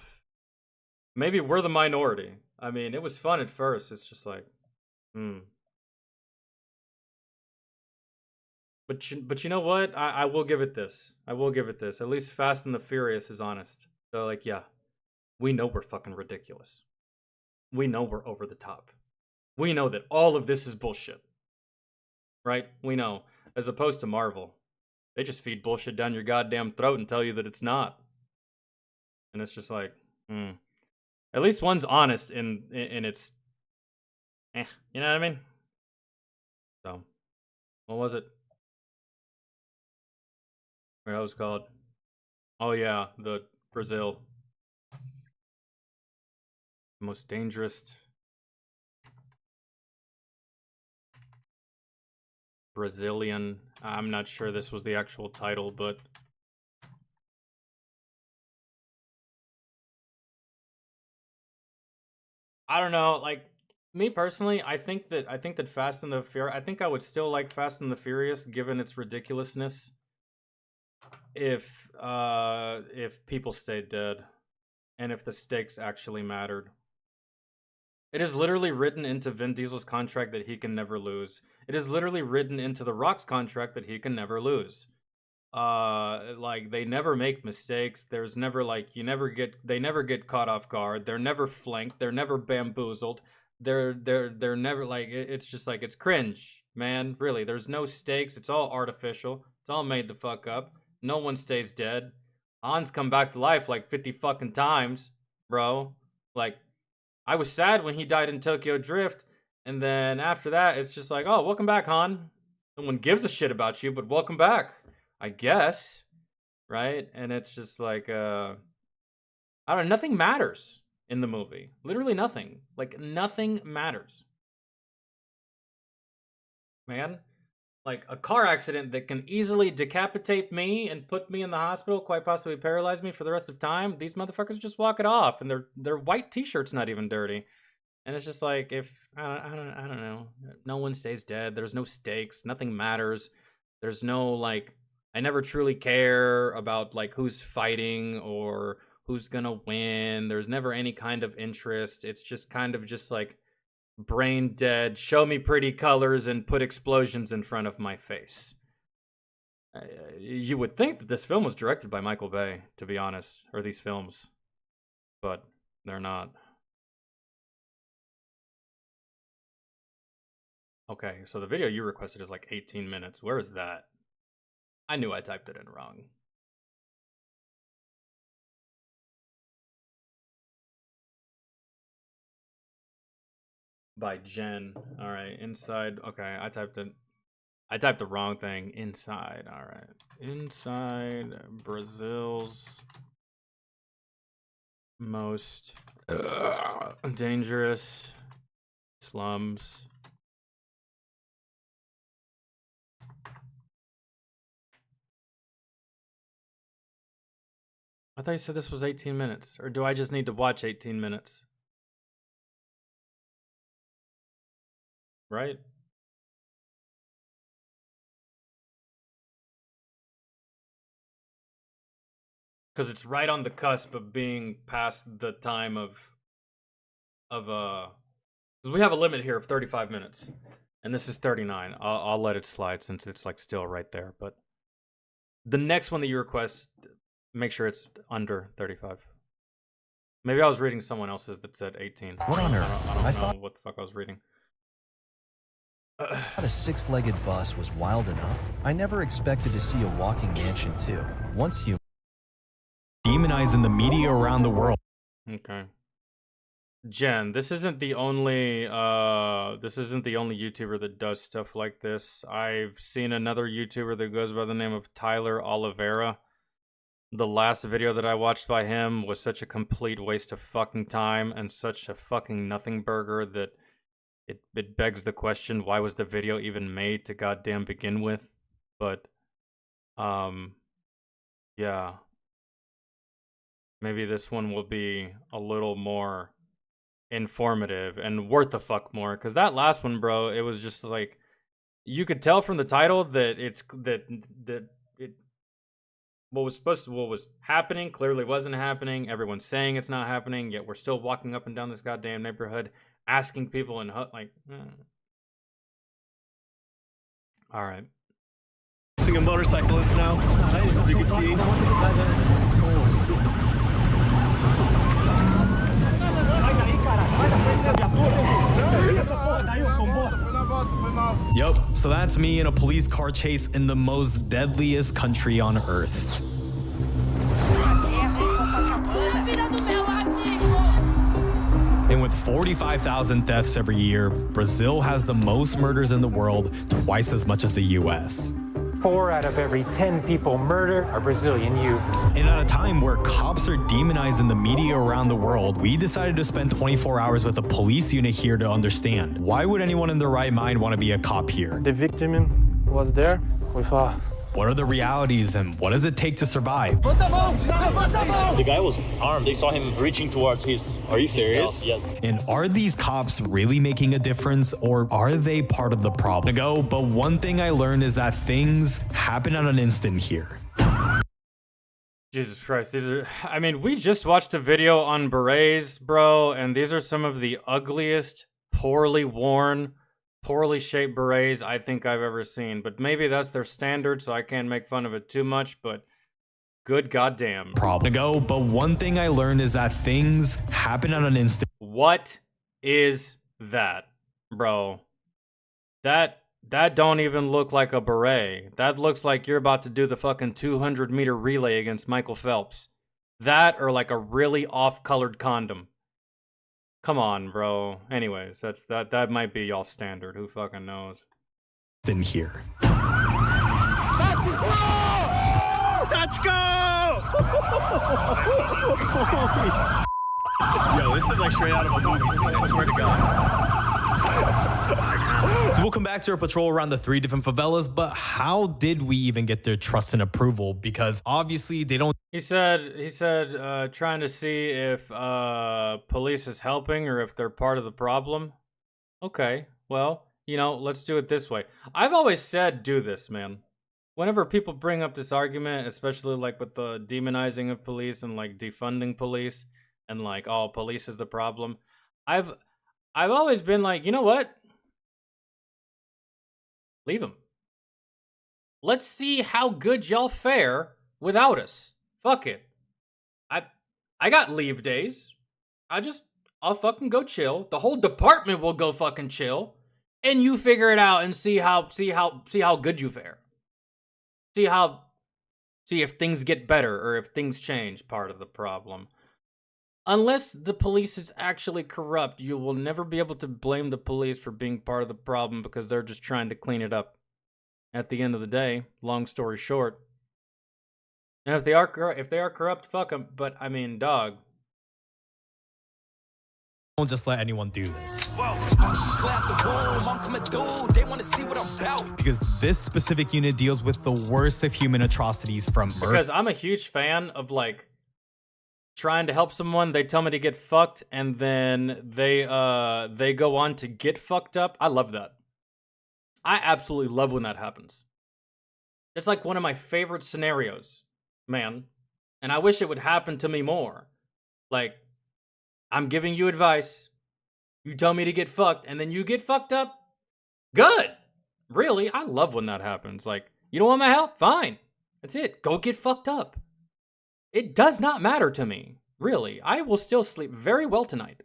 maybe we're the minority. I mean, it was fun at first. It's just like, But you know what? I will give it this. I will give it this. At least Fast and the Furious is honest. They're like, yeah, we know we're fucking ridiculous. We know we're over the top. We know that all of this is bullshit. Right? We know. As opposed to Marvel. They just feed bullshit down your goddamn throat and tell you that it's not. And it's just like, At least one's honest in its, you know what I mean? So, what was it? What was it called? Oh yeah, the Brazil. Most dangerous Brazilian. I'm not sure this was the actual title, but I don't know. Like me personally, I think that Fast and the Furious. I think I would still like Fast and the Furious, given its ridiculousness. If people stayed dead, and if the stakes actually mattered. It is literally written into Vin Diesel's contract that he can never lose. It is literally written into The Rock's contract that he can never lose. Like they never make mistakes. There's never like they never get caught off guard. They're never flanked. They're never bamboozled. They're never like it's just like it's cringe, man. Really, there's no stakes. It's all artificial. It's all made the fuck up. No one stays dead. Han's come back to life like 50 fucking times, bro. Like. I was sad when he died in Tokyo Drift, and then after that, it's just like, oh, welcome back, Han. No one gives a shit about you, but welcome back, I guess, right? And it's just like, I don't know, nothing matters in the movie. Literally nothing. Like, nothing matters. Man. Like, a car accident that can easily decapitate me and put me in the hospital, quite possibly paralyze me for the rest of time, these motherfuckers just walk it off, and their white t-shirt's not even dirty. And it's just like, if, I don't know, no one stays dead, there's no stakes, nothing matters, there's no, like, I never truly care about, like, who's fighting or who's gonna win, there's never any kind of interest, it's just kind of just, like, brain dead, show me pretty colors and put explosions in front of my face. You would think that this film was directed by Michael Bay, to be honest, or these films, but they're not. Okay, so the video you requested is like 18 minutes. Where is that? I knew I typed it in wrong. By Jen. All right, inside. Okay, I typed the wrong thing. Inside. All right. Inside Brazil's most dangerous slums. I thought you said this was 18 minutes, or do I just need to watch 18 minutes? Right? Because it's right on the cusp of being past the time of because we have a limit here of 35 minutes, and this is 39. I'll let it slide since it's like still right there. But the next one that you request, make sure it's under 35. Maybe I was reading someone else's that said 18. What on earth? I don't know what the fuck I was reading. A six-legged bus was wild enough. I never expected to see a walking mansion too. Once you demonizing the media around the world. Okay. Jen, this isn't the only YouTuber that does stuff like this. I've seen another YouTuber that goes by the name of Tyler Oliveira. The last video that I watched by him was such a complete waste of fucking time and such a fucking nothing burger that it begs the question, why was the video even made to goddamn begin with? But yeah. Maybe this one will be a little more informative and worth the fuck more, because that last one, bro, it was just like, you could tell from the title that what was happening clearly wasn't happening. Everyone's saying it's not happening, yet we're still walking up and down this goddamn neighborhood asking people and like all right. Seeing a motorcyclist now, as you can see. Yup, so that's me in a police car chase in the most deadliest country on earth. And with 45,000 deaths every year, Brazil has the most murders in the world, twice as much as the US. 4 out of every 10 people murdered are Brazilian youth. And at a time where cops are demonized in the media around the world, we decided to spend 24 hours with a police unit here to understand. Why would anyone in their right mind want to be a cop here? The victim was there with What are the realities and what does it take to survive? The guy was armed. They saw him reaching towards his. Are you serious? Yes. And are these cops really making a difference, or are they part of the problem? But one thing I learned is that things happen on an instant here. Jesus Christ, we just watched a video on berets, bro, and these are some of the ugliest, poorly worn, poorly shaped berets I think I've ever seen. But maybe that's their standard, so I can't make fun of it too much, but good goddamn. But one thing I learned is that things happen on an instant. What is that, bro? That don't even look like a beret. That looks like you're about to do the fucking 200-meter relay against Michael Phelps. That or like a really off-colored condom. Come on, bro. Anyways, that might be y'all standard. Who fucking knows? In here. Let's go! Yo, this is like straight out of a movie scene, I swear to God. So we'll come back to our patrol around the 3 different favelas, but how did we even get their trust and approval? Because obviously they don't. He said, trying to see if police is helping or if they're part of the problem. Okay, well, let's do it this way. I've always said do this, man. Whenever people bring up this argument, especially like with the demonizing of police and like defunding police and like, oh, police is the problem, I've always been like, you know what? Leave them. Let's see how good y'all fare without us. Fuck it. I got leave days. I'll fucking go chill. The whole department will go fucking chill, and you figure it out and see how good you fare. See if things get better or if things change. Part of the problem. Unless the police is actually corrupt, you will never be able to blame the police for being part of the problem because they're just trying to clean it up. At the end of the day, long story short. And if they are corrupt, fuck them. But I mean, dog. Don't just let anyone do this. Because this specific unit deals with the worst of human atrocities from murder. Because I'm a huge fan of like trying to help someone, they tell me to get fucked, and then they go on to get fucked up. I love that. I absolutely love when that happens. It's like one of my favorite scenarios, man. And I wish it would happen to me more. Like, I'm giving you advice. You tell me to get fucked, and then you get fucked up. Good. Really, I love when that happens. Like, you don't want my help? Fine. That's it. Go get fucked up. It does not matter to me. Really. I will still sleep very well tonight.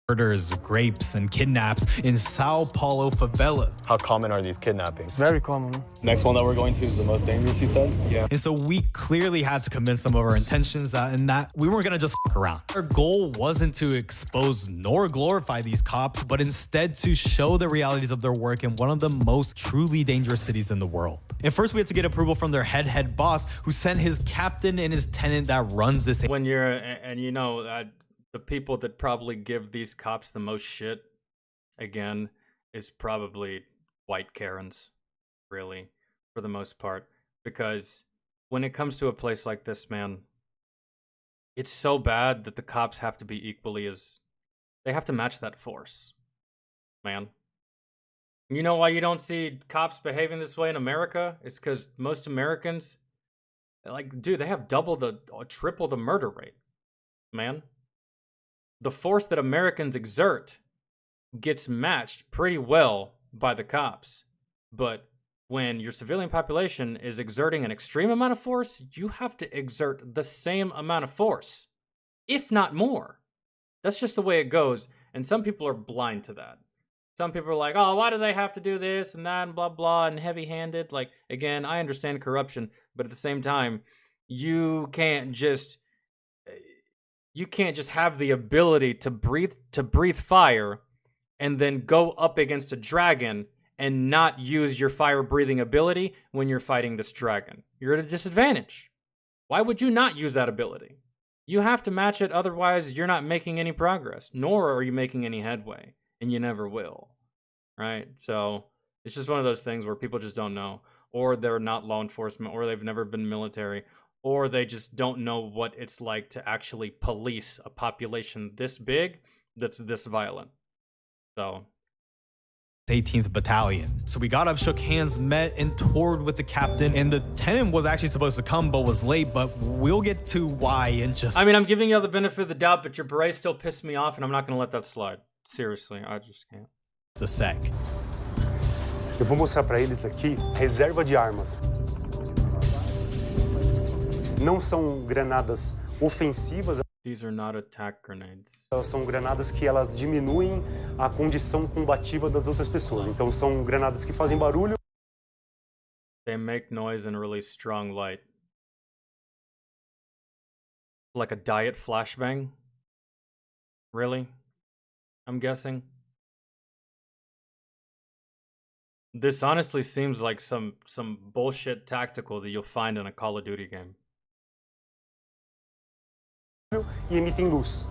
murders, rapes, and kidnaps in Sao Paulo favelas. How common are these kidnappings? Very common. Next one that we're going to is the most dangerous, you said? Yeah. And so we clearly had to convince them of our intentions that we weren't gonna just fuck around. Our goal wasn't to expose nor glorify these cops, but instead to show the realities of their work in one of the most truly dangerous cities in the world. And first we had to get approval from their head boss, who sent his captain and his tenant that runs this. When you're, and you know, the people that probably give these cops the most shit, again, is probably white Karens, really, for the most part. Because when it comes to a place like this, man, it's so bad that the cops have to be equally as... They have to match that force, man. You know why you don't see cops behaving this way in America? It's because most Americans, like, dude, they have triple the murder rate, man. The force that Americans exert gets matched pretty well by the cops. But when your civilian population is exerting an extreme amount of force, you have to exert the same amount of force, if not more. That's just the way it goes, and some people are blind to that. Some people are like, oh, why do they have to do this and that and blah, blah, and heavy-handed? Like, again, I understand corruption, but at the same time, you can't just have the ability to breathe fire and then go up against a dragon and not use your fire breathing ability when you're fighting this dragon. You're at a disadvantage. Why would you not use that ability? You have to match it, otherwise you're not making any progress, nor are you making any headway, and you never will, right? So it's just one of those things where people just don't know, or they're not law enforcement, or they've never been military, or they just don't know what it's like to actually police a population this big that's this violent. So 18th Battalion. So we got up, shook hands, met, and toured with the captain. And the tenant was actually supposed to come, but was late. But we'll get to why in just... I mean, I'm giving you the benefit of the doubt, but your beret still pissed me off, and I'm not going to let that slide. Seriously, I just can't. It's a sec. Eu vou mostrar para eles aqui reserva de armas. Não são granadas ofensivas. These are not attack grenades. Elas são granadas que elas diminuem a condição combativa das outras pessoas. Então são granadas que fazem barulho. They make noise and release strong light. Like a diet flashbang? Really? I'm guessing. This honestly seems like some bullshit tactical that you'll find in a Call of Duty game. E emitem luz.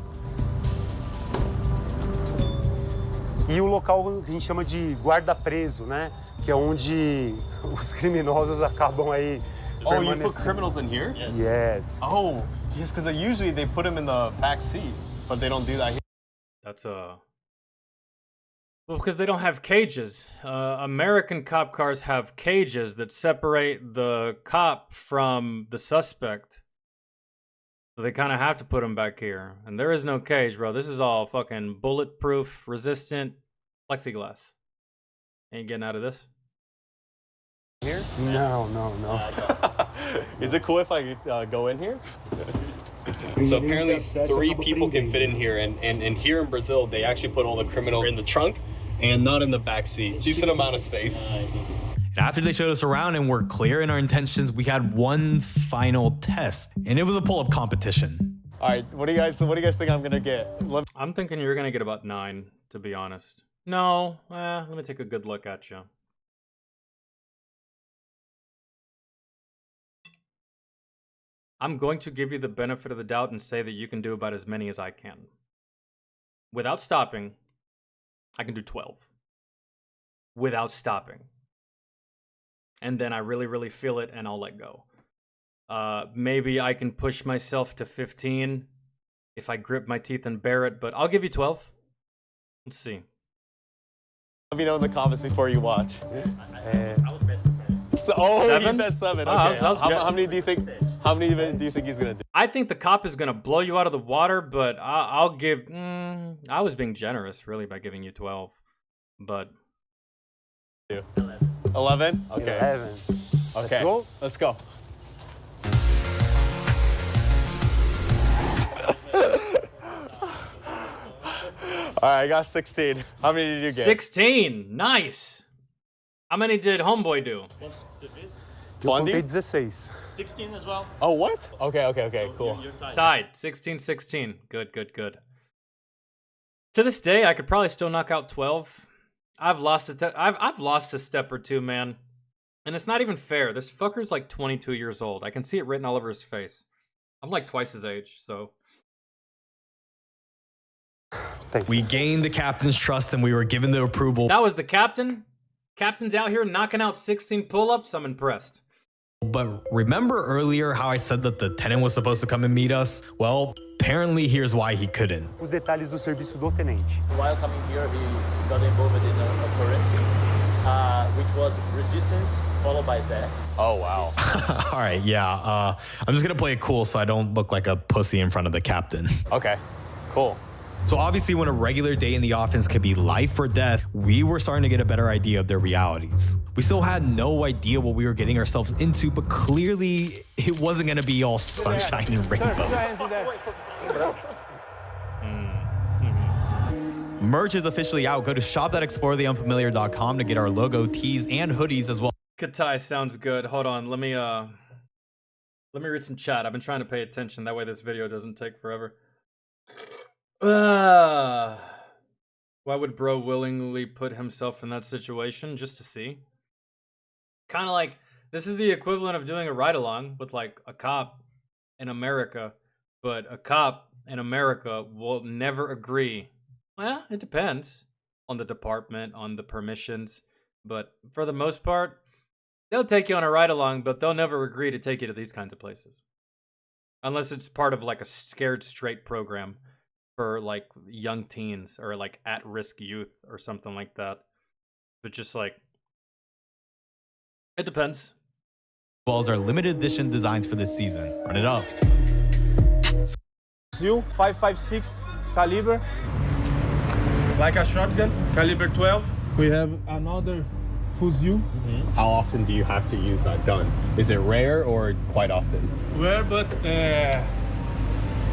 E o local que a gente chama de guarda-preso, né? Que é onde os criminosos acabam aí Oh, you put criminals in here? Yes. Yes. Oh, yes, because usually they put them in the back seat, but they don't do that here. That's well, because they don't have cages. American cop cars have cages that separate the cop from the suspect. So they kind of have to put him back here. And there is no cage, bro. This is all fucking bulletproof, resistant plexiglass. Ain't getting out of this. Here? No. Is it cool if I go in here? So apparently 3 people can fit in here, and here in Brazil, they actually put all the criminals in the trunk and not in the back seat. Decent amount of space. And after they showed us around and were clear in our intentions, we had one final test, and it was a pull-up competition. All right, what do you guys think I'm gonna get? I'm thinking you're gonna get about 9, to be honest. No, let me take a good look at you. I'm going to give you the benefit of the doubt and say that you can do about as many as I can. Without stopping, I can do 12. Without stopping. And then I really, really feel it and I'll let go. Maybe I can push myself to 15 if I grip my teeth and bear it, but I'll give you 12. Let's see. Let me know in the comments before you watch. I would bet 7. Oh, 7? he bet 7. Oh, Okay. how many do you think? How many do you think he's gonna do? I think the cop is gonna blow you out of the water, but I'll give. I was being generous, really, by giving you 12, but 11. Okay. 11. Okay. Let's go. All right, I got 16. How many did you get? 16. Nice. How many did Homeboy do? Eu contei 16. 16 as well. Oh, what? Okay, cool. You're tied. Tied. 16-16. Good. To this day, I could probably still knock out 12. I've lost a step or two, man. And it's not even fair. This fucker's like 22 years old. I can see it written all over his face. I'm like twice his age, so. We gained the captain's trust and we were given the approval. That was the captain. Captain's out here knocking out 16 pull-ups. I'm impressed. But remember earlier how I said that the tenant was supposed to come and meet us? Well, apparently here's why he couldn't. Os detalhes do serviço do tenente. While coming here, he got involved in an occurrence, which was resistance followed by death. Oh, wow. All right, yeah. I'm just gonna play it cool so I don't look like a pussy in front of the captain. Okay, cool. So obviously when a regular day in the office could be life or death, we were starting to get a better idea of their realities. We still had no idea what we were getting ourselves into, but clearly it wasn't gonna be all sunshine and rainbows. Merch is officially out. Go to shop.exploretheunfamiliar.com to get our logo, tees, and hoodies as well. Katai sounds good. Hold on, let me read some chat. I've been trying to pay attention. That way this video doesn't take forever. Why would bro willingly put himself in that situation just to see? Kind of like, this is the equivalent of doing a ride-along with like a cop in America, but a cop in America will never agree. Well, it depends on the department, on the permissions, but for the most part, they'll take you on a ride-along, but they'll never agree to take you to these kinds of places. Unless it's part of like a scared straight program for like young teens or like at-risk youth or something like that. But just like, it depends. As well as our limited edition designs for this season. Run it up. Fuzil 5.56 caliber, like a shotgun, caliber 12. We have another fuzil. How often do you have to use that gun? Is it rare or quite often? Rare, but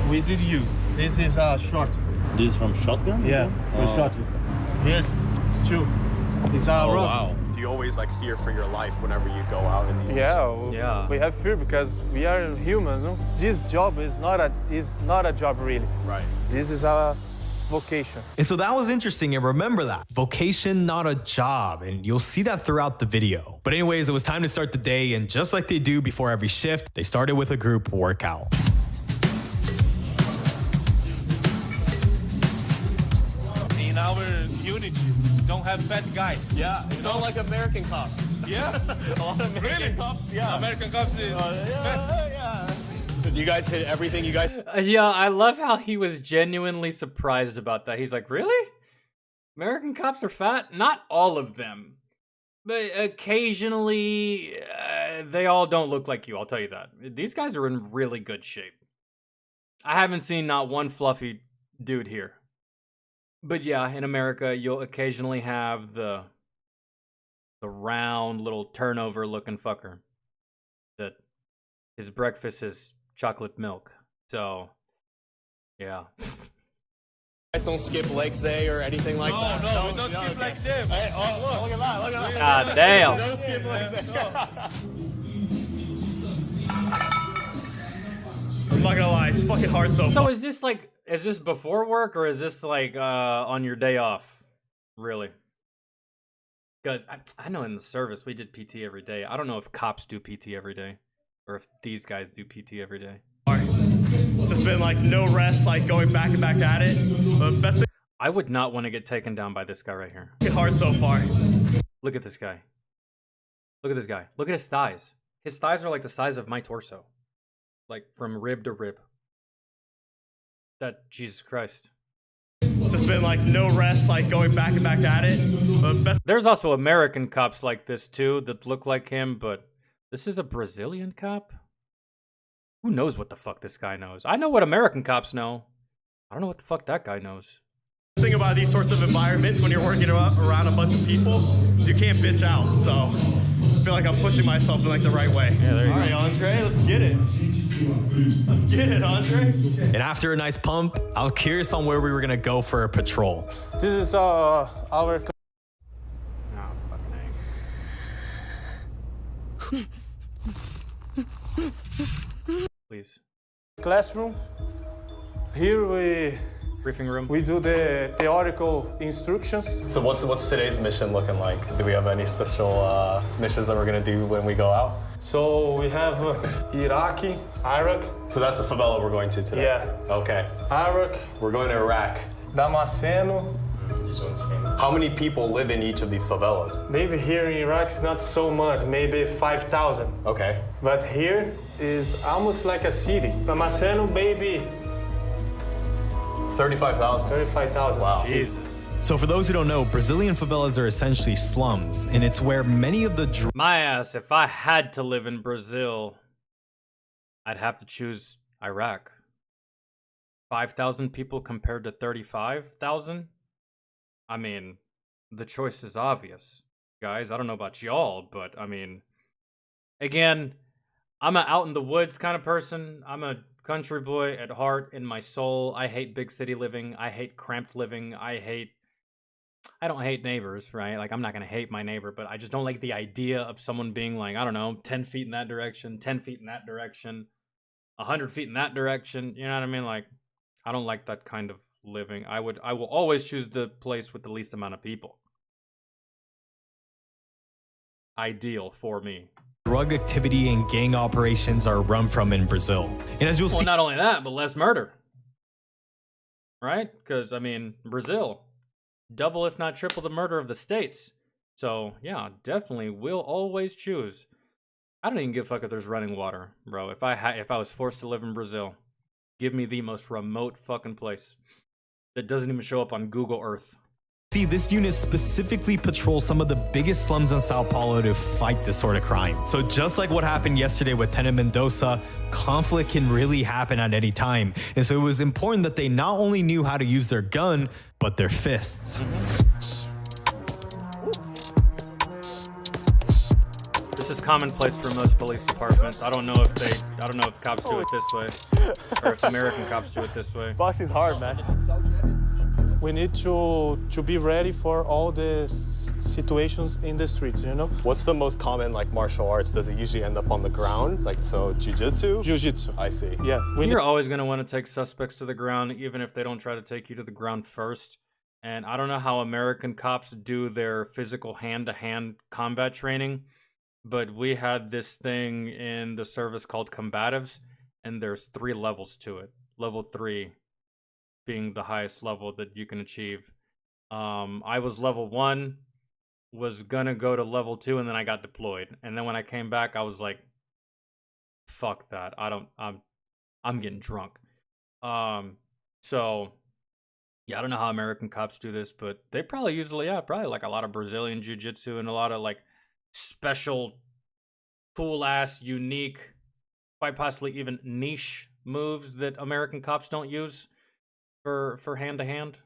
we did use. This is a shot. This is from shotgun? Yeah, for shotgun. Here's two. It's a rock. Wow. Do you always like fear for your life whenever you go out in these missions? Yeah. We have fear because we are human. No? This job is not a job really. Right. This is our vocation. And so that was interesting, and remember that. Vocation, not a job, and you'll see that throughout the video. But anyways, it was time to start the day, and just like they do before every shift, they started with a group workout. In our unit, we don't have fat guys. Yeah, it's not like American cops. Yeah? A lot of American cops, yeah. American cops is fat. Yeah. Did you guys hit everything you guys? Yeah, I love how he was genuinely surprised about that. He's like, really? American cops are fat? Not all of them. But occasionally, they all don't look like you, I'll tell you that. These guys are in really good shape. I haven't seen not one fluffy dude here. But yeah, in America, you'll occasionally have the round little turnover looking fucker that his breakfast is chocolate milk. So, yeah. Guys don't skip leg day or anything like that. No, we don't skip like them. Hey, oh, look at that, look at that. God damn. Don't skip leg day. I'm not gonna lie, it's fucking hard so So is this before work or is this like on your day off? Really? Because I know in the service we did PT every day. I don't know if cops do PT every day or if these guys do PT every day. Just been like no rest, like going back and back at it. But best thing I would not want to get taken down by this guy right here. hard so far. Look at this guy. Look at this guy. Look at his thighs. His thighs are like the size of my torso. Like from rib to rib. That, Jesus Christ. Just been like no rest, like going back and back at it. But best There's also American cops like this too that look like him, but this is a Brazilian cop? Who knows what the fuck this guy knows? I know what American cops know. I don't know what the fuck that guy knows. thing about these sorts of environments when you're working around a bunch of people, you can't bitch out. So I feel like I'm pushing myself in like the right way. Yeah, there you go. All right, Andre, let's get it. Let's get it, Andre. And after a nice pump, I was curious on where we were gonna go for a patrol. This is our Oh, fucking A. Please. classroom. Here Briefing room. we do the theoretical instructions. So what's today's mission looking like? Do we have any special missions that we're gonna do when we go out? So we have Iraq. So that's the favela we're going to today? Yeah. Okay. Iraq, We're going to Iraq. Damasceno. How many people live in each of these favelas? Maybe here in Iraq it's not so much, maybe 5,000. Okay. But here is almost like a city. Damasceno, maybe 35,000. 35,000. Wow. Jesus. So for those who don't know, Brazilian favelas are essentially slums, and it's where many of the My ass, if I had to live in Brazil, I'd have to choose Iraq. 5,000 people compared to 35,000? I mean, the choice is obvious. Guys, I don't know about y'all, but I mean, again, I'm an out in the woods kind of person. I'm a country boy at heart, in my soul. I hate big city living. I hate cramped living. I don't hate neighbors, right? Like, I'm not going to hate my neighbor, but I just don't like the idea of someone being like, I don't know, 10 feet in that direction, 10 feet in that direction, 100 feet in that direction. You know what I mean? Like, I don't like that kind of living. I will always choose the place with the least amount of people. Ideal for me. drug activity and gang operations are run from in Brazil. And as you'll see, not only that, but less murder. Right? Because, I mean, Brazil, double if not triple the murder of the States. So, yeah, definitely will always choose. I don't even give a fuck if there's running water, bro. If I was forced to live in Brazil, give me the most remote fucking place that doesn't even show up on Google Earth. see, this unit specifically patrols some of the biggest slums in Sao Paulo to fight this sort of crime. So just like what happened yesterday with Tena Mendoza, conflict can really happen at any time. And so it was important that they not only knew how to use their gun, but their fists. This is commonplace for most police departments. I don't know if cops do it this way, or if American cops do it this way. Boxing's hard, man. We need to be ready for all the situations in the street, you know? What's the most common like martial arts? Does it usually end up on the ground? Like, so jiu-jitsu? Jiu-jitsu. I see. Yeah. You're always going to want to take suspects to the ground, even if they don't try to take you to the ground first. And I don't know how American cops do their physical hand-to-hand combat training, but we had this thing in the service called combatives, and there's 3 levels to it. Level 3 being the highest level that you can achieve. I was level 1, was gonna go to level 2, and then I got deployed. And then when I came back, I was like, fuck that. I'm getting drunk. So yeah, I don't know how American cops do this, but they probably usually, probably like a lot of Brazilian jiu-jitsu and a lot of like special, cool-ass, unique, quite possibly even niche moves that American cops don't use for hand-to-hand,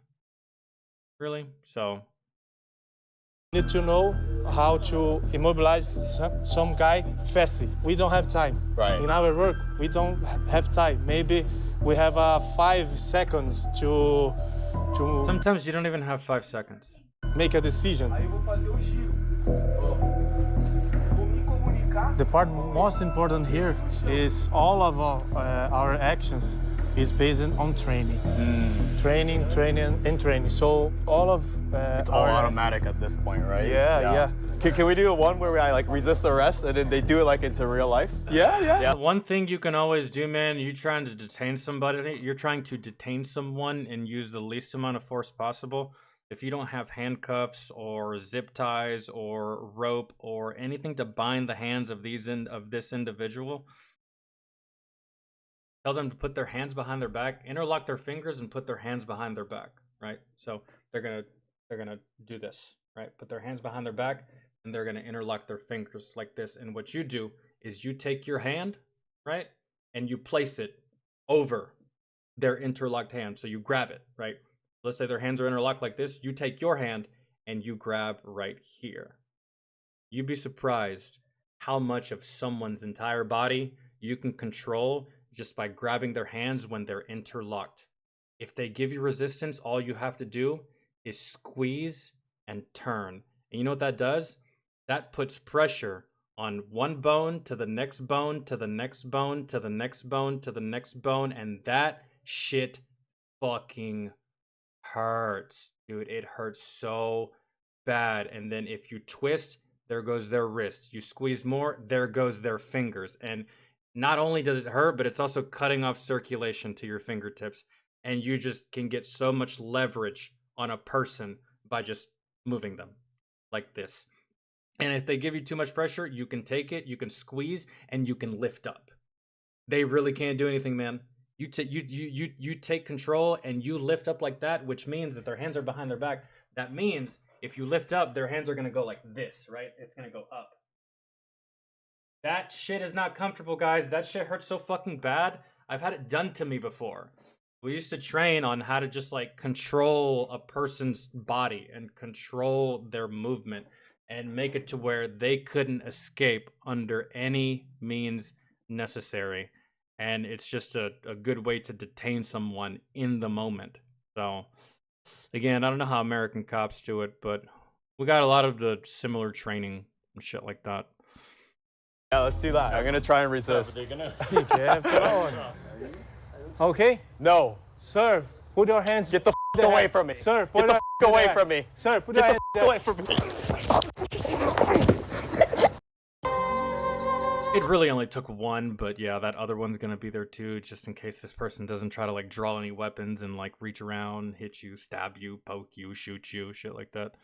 really. So need to know how to immobilize some guy fast. We don't have time. Right. In our work, we don't have time. Maybe we have 5 seconds to sometimes you don't even have 5 seconds. make a decision. The part most important here is all of our actions is based on training. Training. So all of It's all automatic at this point, right? Yeah. Can we do one where I like resist arrest and then they do it like into real life? Yeah. One thing you can always do, man, you're trying to detain someone and use the least amount of force possible. If you don't have handcuffs or zip ties or rope or anything to bind the hands of this individual, tell them to put their hands behind their back, interlock their fingers, and put their hands behind their back, right? So they're gonna do this, right? Put their hands behind their back, and they're gonna interlock their fingers like this. And what you do is you take your hand, right, and you place it over their interlocked hand. So you grab it, right? Let's say their hands are interlocked like this. You take your hand and you grab right here. You'd be surprised how much of someone's entire body you can control just by grabbing their hands when they're interlocked. If they give you resistance, all you have to do is squeeze and turn. And you know what that does? That puts pressure on one bone to the next bone to the next bone to the next bone to the next bone, and that shit fucking hurts, dude. It hurts so bad. And then if you twist, there goes their wrist. You squeeze more, there goes their fingers. And not only does it hurt, but it's also cutting off circulation to your fingertips. And you just can get so much leverage on a person by just moving them like this. And if they give you too much pressure, you can take it, you can squeeze, and you can lift up. They really can't do anything, man. You take control and you lift up like that, which means that their hands are behind their back. That means if you lift up, their hands are going to go like this, right? It's going to go up. That shit is not comfortable, guys. That shit hurts so fucking bad. I've had it done to me before. We used to train on how to just like control a person's body and control their movement and make it to where they couldn't escape under any means necessary. And it's just a good way to detain someone in the moment. So, again, I don't know how American cops do it, but we got a lot of the similar training and shit like that. Yeah, let's do that. I'm gonna try and resist. Okay? No. Sir, put your hands... Get the f away from me. Sir, put Get the f away from me. Sir, put your Get hands the f away from me. It really only took one, but yeah, that other one's gonna be there too, just in case this person doesn't try to like draw any weapons and like reach around, hit you, stab you, poke you, shoot you, shit like that.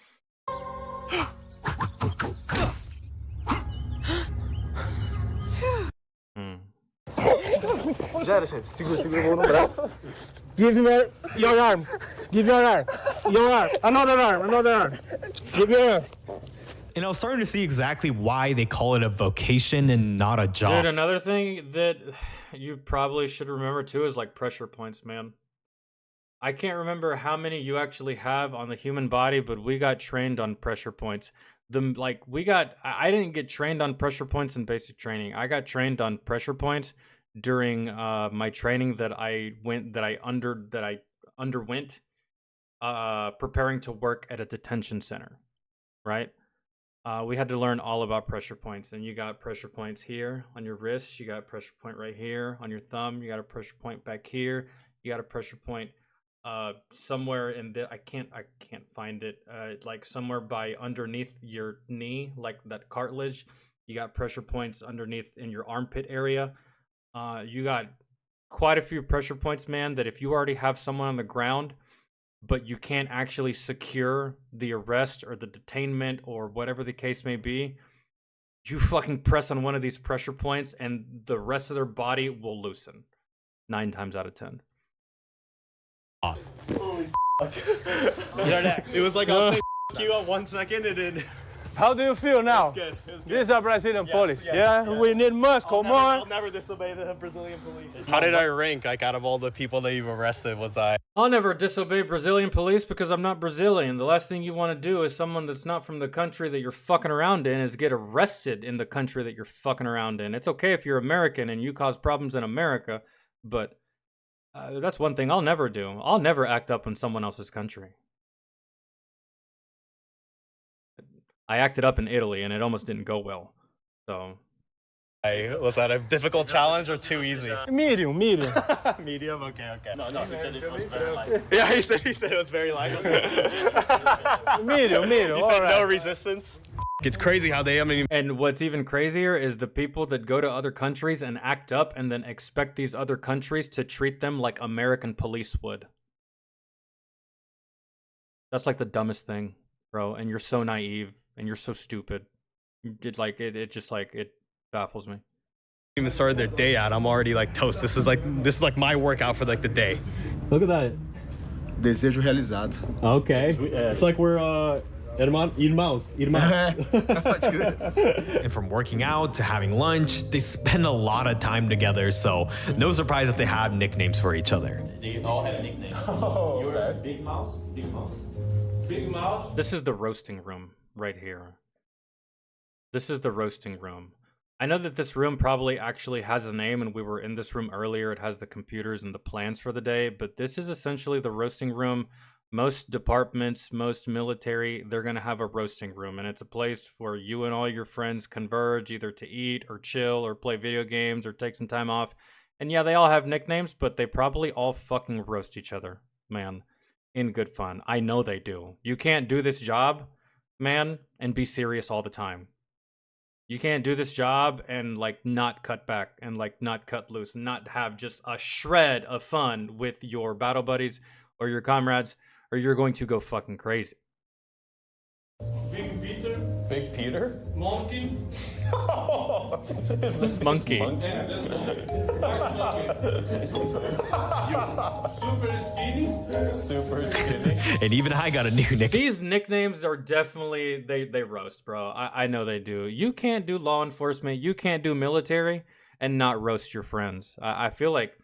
Já era, chefe. Segura, vou no braço. Give me your arm. Give your arm. Your arm. Another arm. Give your arm. And I was starting to see exactly why they call it a vocation and not a job. Dude, another thing that you probably should remember too is like pressure points, man. I can't remember how many you actually have on the human body, but we got trained on pressure points. I didn't get trained on pressure points in basic training. I got trained on pressure points during my training that I underwent preparing to work at a detention center, right? We had to learn all about pressure points, and you got pressure points here on your wrist. You got a pressure point right here on your thumb. You got a pressure point back here. You got a pressure point somewhere in the I can't find it. Like somewhere by underneath your knee, like that cartilage. You got pressure points underneath in your armpit area. You got quite a few pressure points, man. That if you already have someone on the ground, but you can't actually secure the arrest or the detainment or whatever the case may be, you fucking press on one of these pressure points and the rest of their body will loosen 9 times out of 10. Holy It was like I'll say you at 1 second and then... How do you feel now? It was good. These are Brazilian police, yeah? Yes. We need muscle, more. I'll never disobey the Brazilian police. How did I rank, like, out of all the people that you've arrested? I'll never disobey Brazilian police because I'm not Brazilian. The last thing you want to do as someone that's not from the country that you're fucking around in is get arrested in the country that you're fucking around in. It's okay if you're American and you cause problems in America, but that's one thing I'll never do. I'll never act up in someone else's country. I acted up in Italy and it almost didn't go well. So, was that a difficult challenge or too easy? Medium. Medium, okay. No, he said it was very light. Yeah, he said it was very light. Medium. He said no resistance. It's crazy how they, and what's even crazier is the people that go to other countries and act up and then expect these other countries to treat them like American police would. That's like the dumbest thing, bro. And you're so naive and you're so stupid. It baffles me. Even started their day out, I'm already like toast. This is like my workout for like the day. Look at that. Desejo realizado. Okay. It's like we're irmãos. And from working out to having lunch, they spend a lot of time together, so no surprise that they have nicknames for each other. They all have nicknames. Oh, You're okay. Big Mouse. Big mouth. This is the roasting room right here. This is the roasting room. I know that this room probably actually has a name, and we were in this room earlier. It has the computers and the plans for the day, but this is essentially the roasting room. Most departments, most military, they're going to have a roasting room, and it's a place where you and all your friends converge either to eat or chill or play video games or take some time off. And yeah, they all have nicknames, but they probably all fucking roast each other, man, in good fun. I know they do. You can't do this job, man, and be serious all the time. You can't do this job and like not cut back and like not cut loose, not have just a shred of fun with your battle buddies or your comrades, or you're going to go fucking crazy. Big Peter? Big Peter? Monkey. Is this Monkey? Super skinny? And even I got a new nickname. These nicknames are definitely, they roast, bro. I know they do. You can't do law enforcement, you can't do military, and not roast your friends. I feel like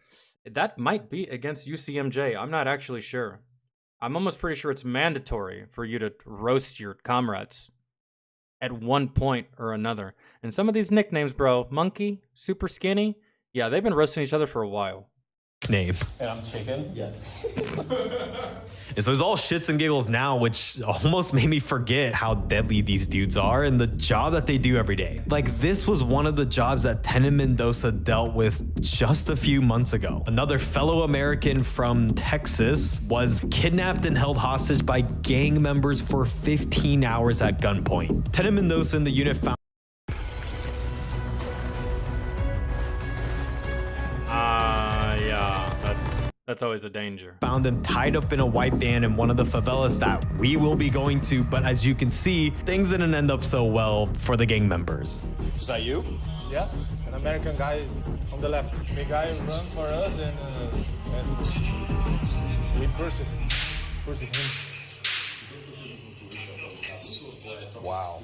that might be against UCMJ. I'm not actually sure. I'm almost pretty sure it's mandatory for you to roast your comrades at one point or another. And some of these nicknames, bro, Monkey, Super Skinny, yeah, they've been roasting each other for a while. Name. And I'm chicken? Yeah. And so it's all shits and giggles now, which almost made me forget how deadly these dudes are and the job that they do every day. Like, this was one of the jobs that Tenem Mendoza dealt with just a few months ago. Another fellow American from Texas was kidnapped and held hostage by gang members for 15 hours at gunpoint. Tenem Mendoza and the unit found That's always a danger. Found them tied up in a white van in one of the favelas that we will be going to, but as you can see, things didn't end up so well for the gang members. Is that you? Yeah, an American guy is on the left. The guy ran for us and we pursued him. Wow.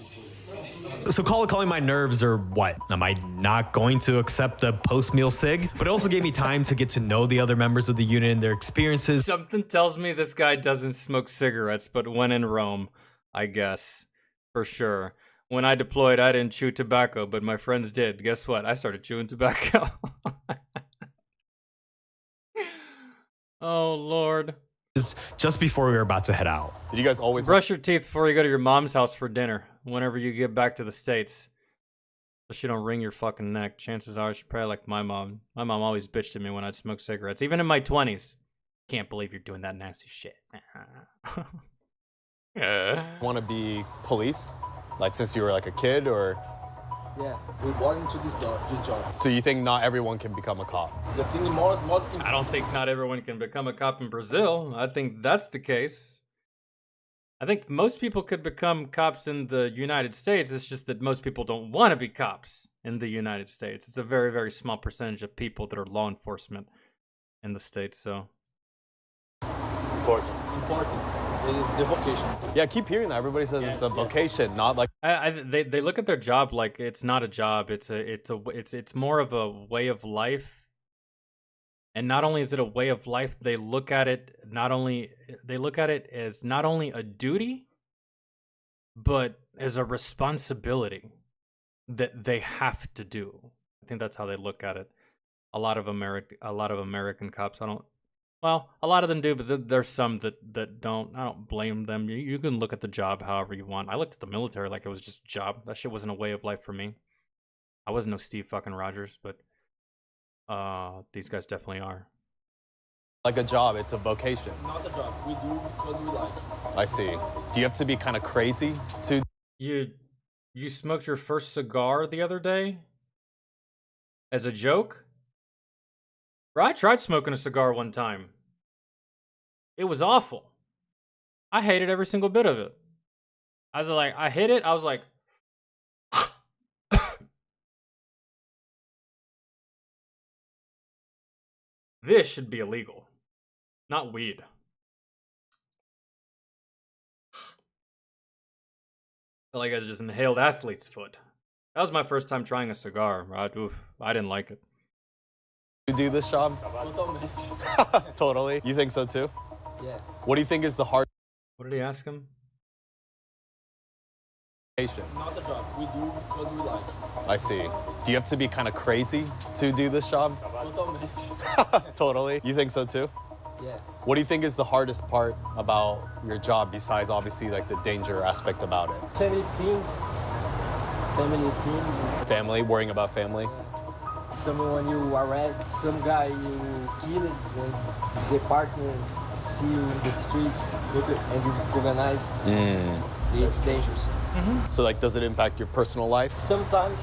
So call it calling my nerves or what? Am I not going to accept a post-meal cig? But it also gave me time to get to know the other members of the unit and their experiences. Something tells me this guy doesn't smoke cigarettes, but when in Rome, I guess, for sure. When I deployed, I didn't chew tobacco, but my friends did. Guess what? I started chewing tobacco. Oh, Lord. Just before we were about to head out. Did you guys always brush your teeth before you go to your mom's house for dinner whenever you get back to the States, so she don't wring your fucking neck? Chances are she's probably like my mom. My mom always bitched at me when I'd smoke cigarettes, even in my 20s. Can't believe you're doing that nasty shit. want to be police? Like since you were like a kid, or? Yeah, we born into this job. So you think not everyone can become a cop? The thing most I don't think not everyone can become a cop in Brazil. I think that's the case. I think most people could become cops in the United States. It's just that most people don't want to be cops in the United States. It's a very, very small percentage of people that are law enforcement in the States, so. Important. It is the vocation. Yeah, I keep hearing that. Everybody says it's a vocation, not like. They look at their job like it's not a job. It's more of a way of life. And not only is it a way of life, they look at it as not only a duty, but as a responsibility that they have to do. I think that's how they look at it. A lot of American cops, well, a lot of them do, but there's some that don't. I don't blame them. You can look at the job however you want. I looked at the military like it was just a job. That shit wasn't a way of life for me. I wasn't no Steve fucking Rogers, but these guys definitely are. Like a job, it's a vocation. Not a job. We do because we like. I see. Do you have to be kind of crazy to? You smoked your first cigar the other day? As a joke? Bro, I tried smoking a cigar one time. It was awful. I hated every single bit of it. I hit it, I was like, this should be illegal. Not weed. Felt like I just inhaled athlete's foot. That was my first time trying a cigar. I didn't like it. You do this job? Totally. You think so too? Yeah. What do you think is the hard? What did he ask him? Not a job. We do because we like. I see. Do you have to be kind of crazy to do this job? Totalmente. Totally. You think so too? Yeah. What do you think is the hardest part about your job besides obviously like the danger aspect about it? Family things. Family things. Family, worrying about family. Someone you arrest, some guy you kill it, and the partner see you in the streets and you recognize. It's dangerous. So like, does it impact your personal life? Sometimes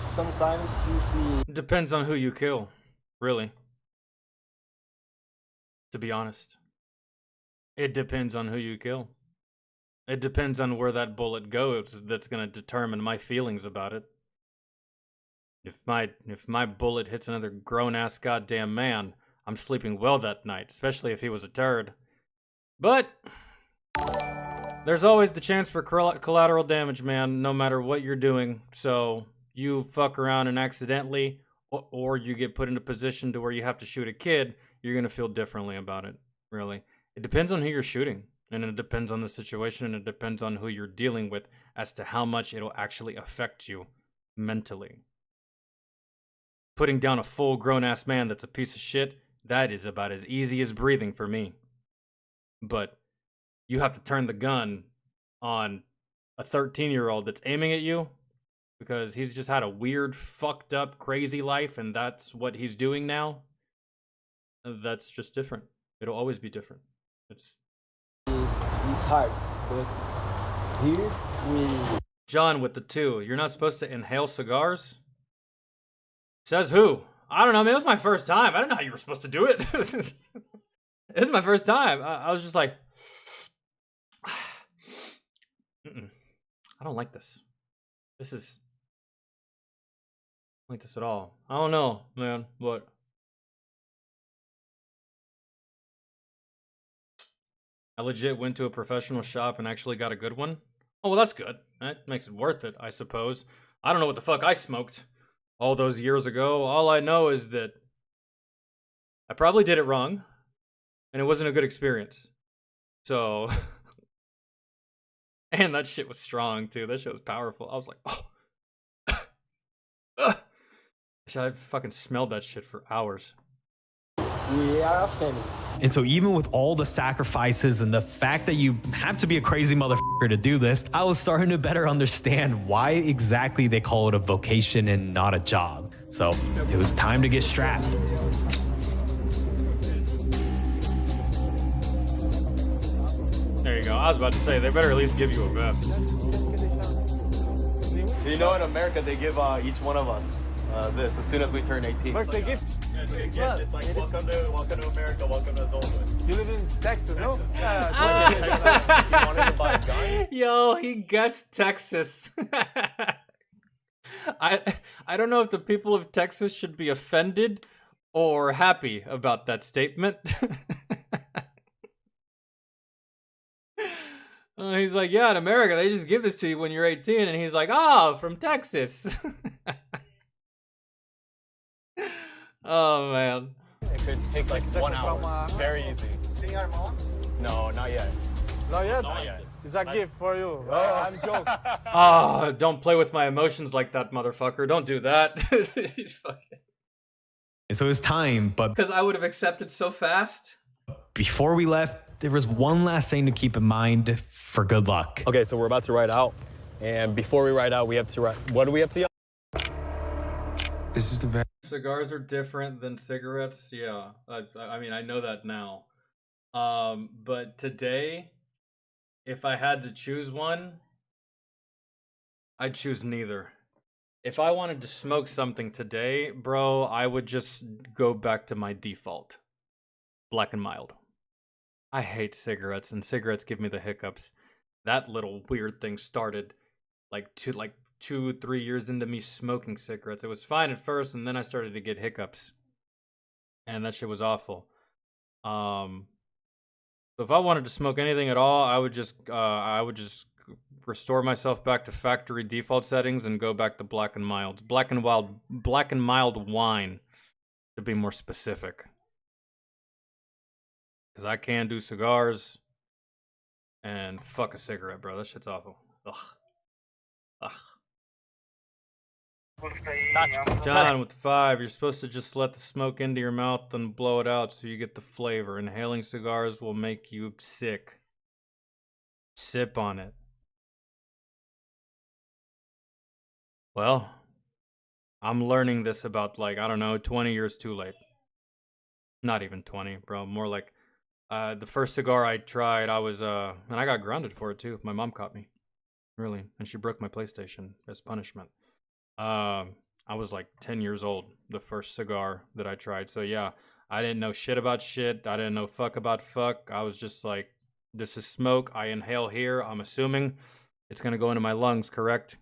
if Depends on who you kill, really. To be honest. It depends on who you kill. It depends on where that bullet goes that's going to determine my feelings about it. If my bullet hits another grown-ass goddamn man, I'm sleeping well that night, especially if he was a turd. But there's always the chance for collateral damage, man, no matter what you're doing. So you fuck around and accidentally, or you get put in a position to where you have to shoot a kid, you're going to feel differently about it, really. It depends on who you're shooting, and it depends on the situation, and it depends on who you're dealing with as to how much it'll actually affect you mentally. Putting down a full grown-ass man that's a piece of shit, that is about as easy as breathing for me. But you have to turn the gun on a 13-year-old that's aiming at you because he's just had a weird, fucked up, crazy life, and that's what he's doing now. That's just different. It'll always be different. It's hard, but here we... John with the 2. You're not supposed to inhale cigars? Says who? I don't know, man. It was my first time. I didn't know how you were supposed to do it. It was my first time. I was just like... I don't like this. This is... I don't like this at all. I don't know, man. What? I legit went to a professional shop and actually got a good one. Oh, well, that's good. That makes it worth it, I suppose. I don't know what the fuck I smoked all those years ago. All I know is that I probably did it wrong, and it wasn't a good experience. So, and that shit was strong too. That shit was powerful. I was like, oh. I fucking smelled that shit for hours. We are a family. And so even with all the sacrifices and the fact that you have to be a crazy motherfucker to do this, I was starting to better understand why exactly they call it a vocation and not a job. So it was time to get strapped. There you go. I was about to say, they better at least give you a vest. You know, in America, they give each one of us this as soon as we turn 18. Birthday gift. Yeah, it's like welcome to America, welcome to adulthood. You live in Texas, no? You wanted to buy a gun? Yo, he guessed Texas. I don't know if the people of Texas should be offended or happy about that statement. He's like, yeah, in America, they just give this to you when you're 18. And he's like, oh, from Texas. Oh, man. It could take like 1 hour. Very easy. No, not yet. Not yet? Not yet. It's a gift for you. I'm joking. Oh, don't play with my emotions like that, motherfucker. Don't do that. And so it was time, but because I would have accepted so fast. Before we left, there was one last thing to keep in mind for good luck. Okay, so we're about to ride out. And before we ride out, we have to ride. What do we have to yell? This is the Cigars are different than cigarettes. Yeah, I mean, I know that now. But today, if I had to choose one, I'd choose neither. If I wanted to smoke something today, bro, I would just go back to my default. Black and mild. I hate cigarettes, and cigarettes give me the hiccups. That little weird thing started like 2-3 years into me smoking cigarettes. It was fine at first, and then I started to get hiccups, and that shit was awful. So if I wanted to smoke anything at all, I would just restore myself back to factory default settings and go back to black and mild, black and mild wine, to be more specific. Because I can do cigars, and fuck a cigarette, bro. That shit's awful. Ugh. John with 5, you're supposed to just let the smoke into your mouth and blow it out so you get the flavor. Inhaling cigars will make you sick. Sip on it. Well, I'm learning this about, like, I don't know, 20 years too late. Not even 20, bro. More like, the first cigar I tried, I was, and I got grounded for it too. My mom caught me. Really. And she broke my PlayStation as punishment. I was like 10 years old, the first cigar that I tried. So yeah, I didn't know shit about shit. I didn't know fuck about fuck. I was just like, this is smoke. I inhale here. I'm assuming it's going to go into my lungs, correct?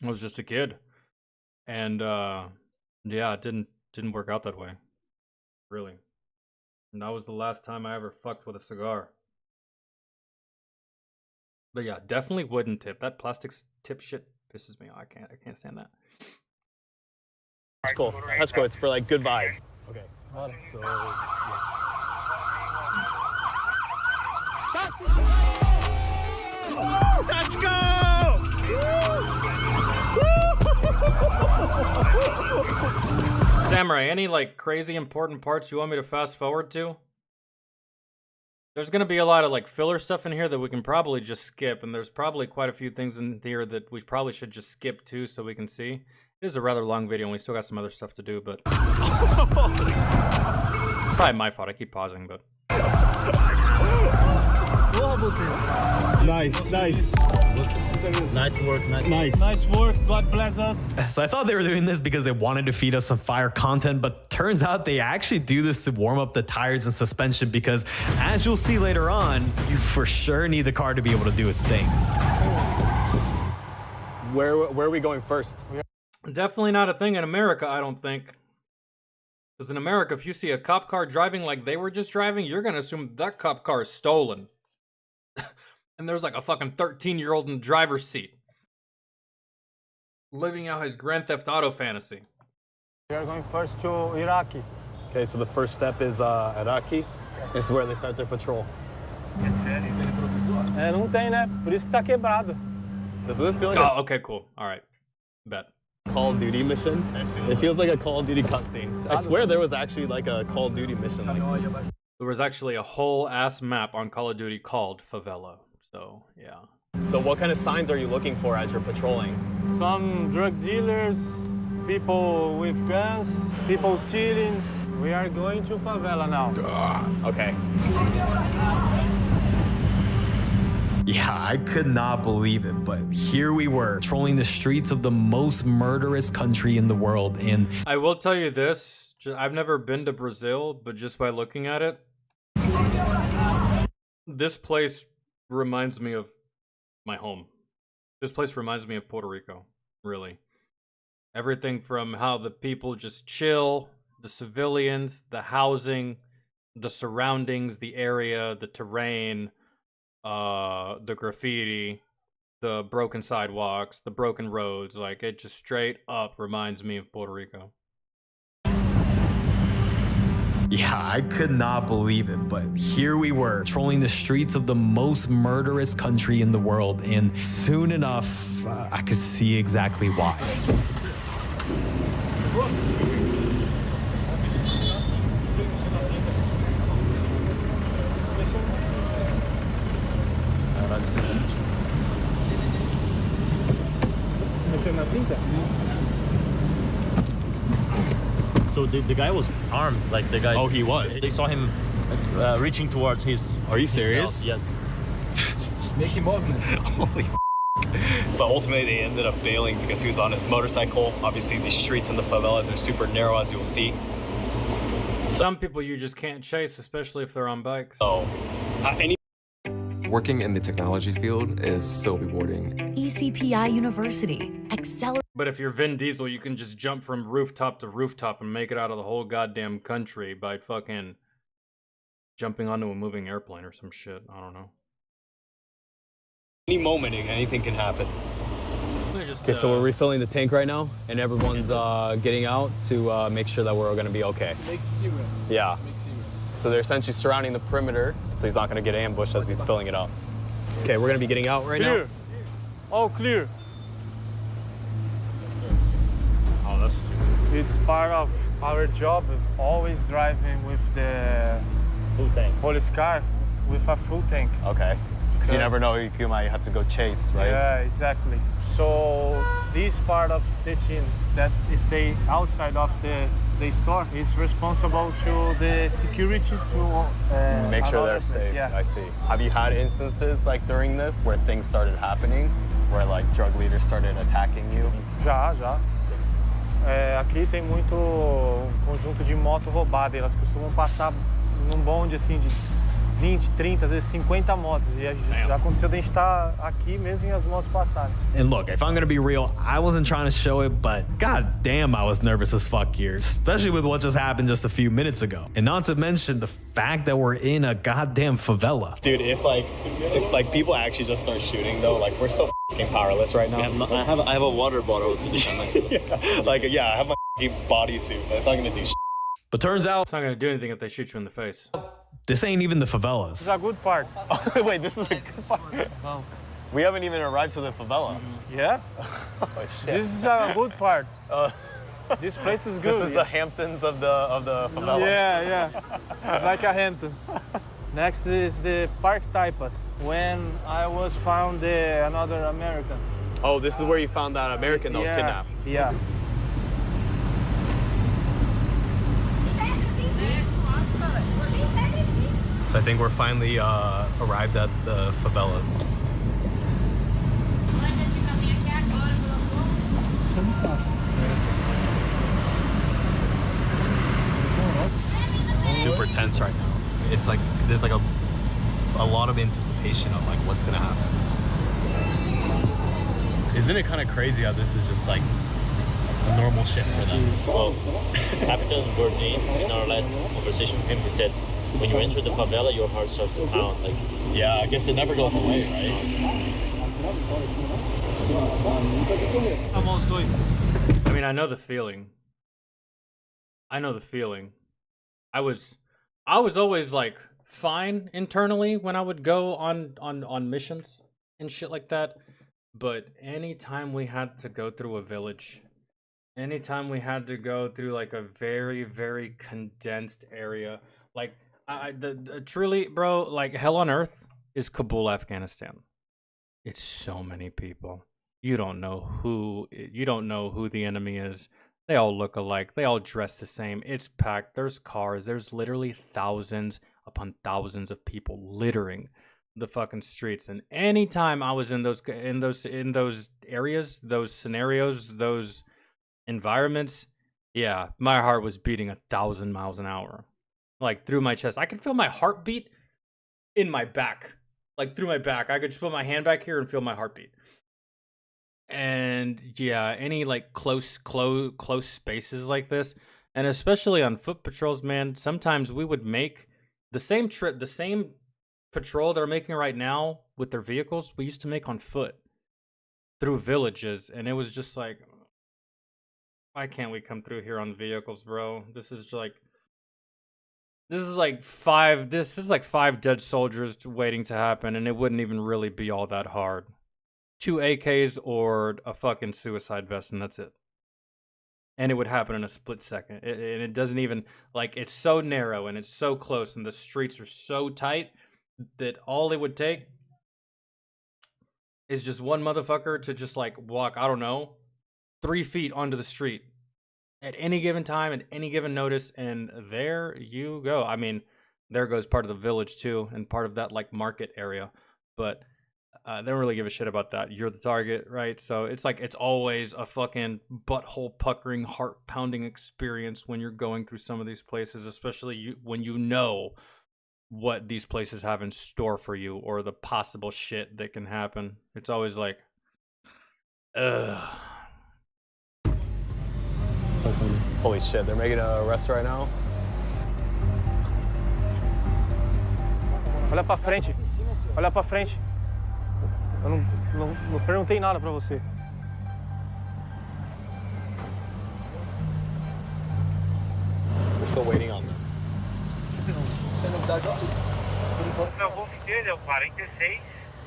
I was just a kid. And, yeah, it didn't work out that way. Really. And that was the last time I ever fucked with a cigar. But yeah, definitely wooden tip. That plastic tip shit pisses me off. I can't stand that. That's cool. That's cool. It's for like good vibes. Okay. So yeah. Let's go! Samurai, any like crazy important parts you want me to fast forward to? There's going to be a lot of like filler stuff in here that we can probably just skip, and there's probably quite a few things in here that we probably should just skip too so we can see. It is a rather long video and we still got some other stuff to do, but it's probably my fault. I keep pausing, but Nice. Nice work. Nice work. God bless us. So I thought they were doing this because they wanted to feed us some fire content, but turns out they actually do this to warm up the tires and suspension because, as you'll see later on, you for sure need the car to be able to do its thing. Where are we going first? definitely not a thing in America, I don't think. Because in America, if you see a cop car driving like they were just driving, you're going to assume that cop car is stolen. And there's like a fucking 13-year-old in the driver's seat. Living out his Grand Theft Auto fantasy. We are going first to Iraqi. Okay, so the first step is Iraqi. This is where they start their patrol. É, não tem, né? Por isso que tá quebrado. Does this feel like oh, okay, cool. All right. Bet. Call of Duty mission? It feels like a Call of Duty cutscene. I swear there was actually like a Call of Duty mission like this. There was actually a whole ass map on Call of Duty called Favela. So, yeah. So what kind of signs are you looking for as you're patrolling? Some drug dealers, people with guns, people stealing. We are going to favela now. Okay. Yeah, I could not believe it, but here we were, patrolling the streets of the most murderous country in the world, and I will tell you this, I've never been to Brazil, but just by looking at it, this place reminds me of my home. This place reminds me of Puerto Rico, really. Everything from how the people just chill, the civilians, the housing, the surroundings, the area, the terrain, the graffiti, the broken sidewalks, the broken roads, like it just straight up reminds me of Puerto Rico. yeah, I could not believe it, but here we were, patrolling the streets of the most murderous country in the world, and soon enough, I could see exactly why. So the guy was armed, like the guy. Oh, he was? They saw him reaching towards his. Are you serious? Yes. Making movement. Holy But ultimately they ended up bailing because he was on his motorcycle. Obviously the streets in the favelas are super narrow, as you'll see. Some people you just can't chase, especially if they're on bikes. So, Working in the technology field is so rewarding. ECPI University. But if you're Vin Diesel, you can just jump from rooftop to rooftop and make it out of the whole goddamn country by fucking jumping onto a moving airplane or some shit. I don't know. Any moment, anything can happen. Just, okay, so we're refilling the tank right now, and everyone's getting out to make sure that we're going to be okay. Make serious. Yeah. So they're essentially surrounding the perimeter, so he's not going to get ambushed as he's filling it up. Okay, we're going to be getting out right now. All clear. supposed to. It's part of our job, always driving with the full tank police car with a full tank. Okay. Because you never know, you might have to go chase, right? Yeah, exactly. So this part of the team that stay outside of the store is responsible to the security to make sure they're place. safe. Yeah. I see. Have you had instances like during this where things started happening, where like drug leaders started attacking you? Já. Aqui tem muito conjunto de moto roubada. Elas costumam passar num bonde assim de 20, 30, às vezes 50 motos. E já aconteceu de a gente estar aqui mesmo e as motos passarem. And look, if I'm gonna be real, I wasn't trying to show it, but god damn, I was nervous as fuck here, especially with what just happened just a few minutes ago. And not to mention the fact that we're in a goddamn favela. Dude, if people actually just start shooting though, like we're so fucking powerless right now. I have a water bottle to defend myself. I have my bodysuit, but it's not gonna do shit. But turns out It's not gonna do anything if they shoot you in the face. this ain't even the This favelas. is a good part. Wait, this is a good part. We haven't even arrived to the favela. Yeah? Oh shit. This is a good part. This place is good. This is the Hamptons of the favela. Yeah. It's like a Hamptons. Next is the Park Taipas. When I was found another American. Oh, this is where you found that American that was kidnapped. Yeah. So I think we're finally arrived at the favelas. Super tense right now. It's like there's like a lot of anticipation of like what's gonna happen. Isn't it kind of crazy how this is just like a normal shit for them? Well, Captain Bourdin, in our last conversation with him, he said, when you enter the favela, your heart starts to pound. Like, yeah, I guess it never goes away, right? I mean, I know the feeling. I was always like fine internally when I would go on missions and shit like that. But anytime we had to go through a village, anytime we had to go through like a very, very condensed area, like truly, bro, like hell on earth is Kabul, Afghanistan. It's so many people. You don't know who the enemy is. They all look alike. They all dress the same. It's packed. There's cars. There's literally thousands upon thousands of people littering the fucking streets. And anytime I was in those areas, those scenarios, those environments, yeah, my heart was beating 1,000 miles an hour, like through my chest. I could feel my heartbeat in my back, like through my back. I could just put my hand back here and feel my heartbeat. And yeah, any like close spaces like this, and especially on foot patrols, man, sometimes we would make the same trip, the same patrol they're making right now with their vehicles, we used to make on foot through villages. And it was just like, why can't we come through here on vehicles, bro? This is like 5 dead soldiers waiting to happen, and it wouldn't even really be all that hard. 2 AKs or a fucking suicide vest, and that's it. And it would happen in a split second. And it doesn't even, like, it's so narrow and it's so close and the streets are so tight that all it would take is just one motherfucker to just, like, walk, I don't know, 3 feet onto the street at any given time, at any given notice, and there you go. I mean, there goes part of the village, too, and part of that, like, market area. But they don't really give a shit about that. You're the target, right? So it's like, it's always a fucking butthole puckering, heart pounding experience when you're going through some of these places, especially when you know what these places have in store for you or the possible shit that can happen. It's always like, ugh. Holy shit, they're making an arrest right now? Olha pra frente. Olha pra frente. Eu não perguntei nada pra você. We're still waiting on them.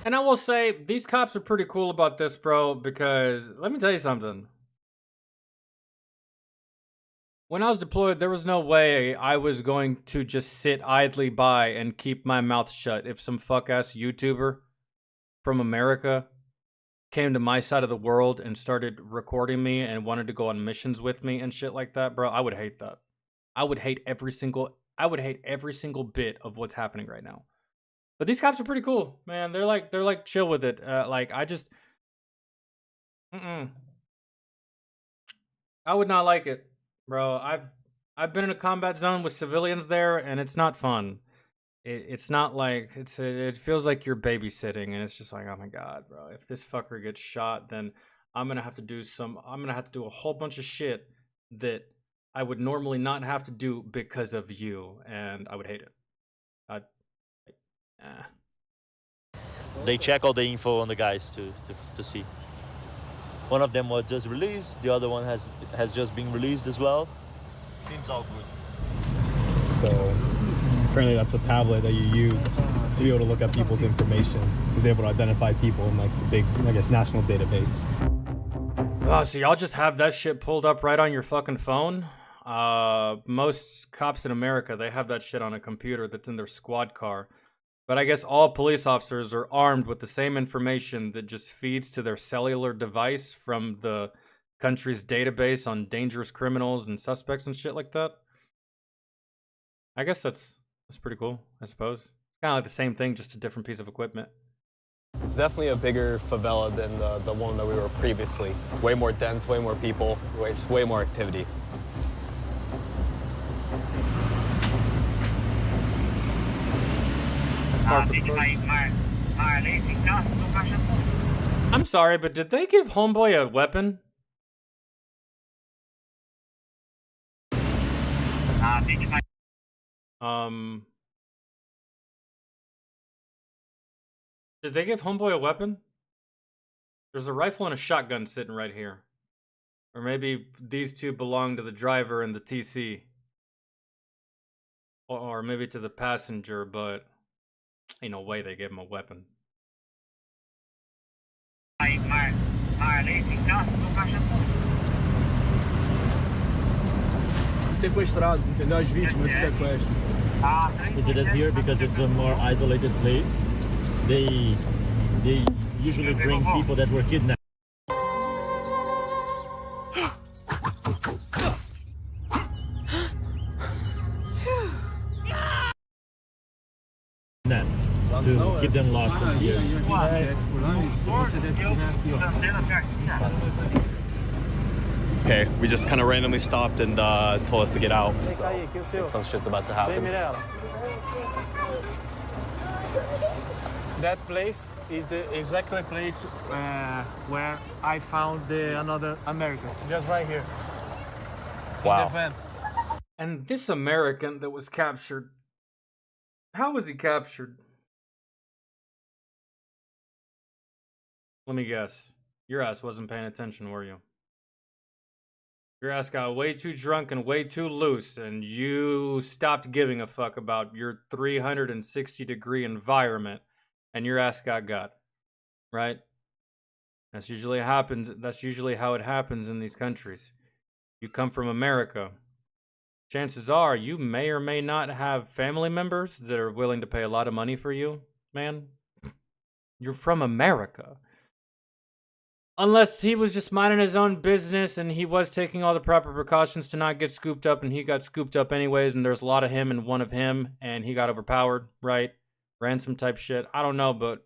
And I will say, these cops are pretty cool about this, bro, because let me tell you something. When I was deployed, there was no way I was going to just sit idly by and keep my mouth shut if some fuck-ass YouTuber from America came to my side of the world and started recording me and wanted to go on missions with me and shit like that, bro. I would hate that. I would hate every single bit of what's happening right now. But these cops are pretty cool, man. They're like chill with it. I just I would not like it, bro. I've been in a combat zone with civilians there, and it's not fun. It's not like it feels like you're babysitting, and it's just like, oh my god, bro. If this fucker gets shot, then I'm gonna have to do a whole bunch of shit that I would normally not have to do because of you, and I would hate it. They check all the info on the guys to see. One of them was just released. The other one has just been released as well. Seems all good. So apparently that's a tablet that you use to be able to look at people's information. It's able to identify people in like the big, I guess, national database. Oh, so y'all just have that shit pulled up right on your fucking phone? Most cops in America, they have that shit on a computer that's in their squad car. But I guess all police officers are armed with the same information that just feeds to their cellular device from the country's database on dangerous criminals and suspects and shit like that. I guess that's pretty cool, I suppose. It's kind of like the same thing, just a different piece of equipment. It's definitely a bigger favela than the one that we were previously. Way more dense, way more people, way more activity. I'm sorry, but did they give Homeboy a weapon? Did they give Homeboy a weapon? There's a rifle and a shotgun sitting right here. Or maybe these two belong to the driver and the TC. Or maybe to the passenger, but ain't no way they gave him a weapon. Sequestrados, entendeu? As vítimas do sequestro. Is it here because it's a more isolated place? They usually bring people that were kidnapped. To keep them locked in here. Okay, we just kind of randomly stopped and told us to get out. So some shit's about to happen. That place is the exactly place where I found another American, just right here. Wow. In the van. And this American that was captured, how was he captured? Let me guess. Your ass wasn't paying attention, were you? Your ass got way too drunk and way too loose, and you stopped giving a fuck about your 360-degree environment, and your ass got, right? That's usually happens. That's usually how it happens in these countries. You come from America. Chances are you may or may not have family members that are willing to pay a lot of money for you, man. You're from America. Unless he was just minding his own business and he was taking all the proper precautions to not get scooped up, and he got scooped up anyways, and there's a lot of him and one of him, and he got overpowered, right? Ransom type shit. I don't know, but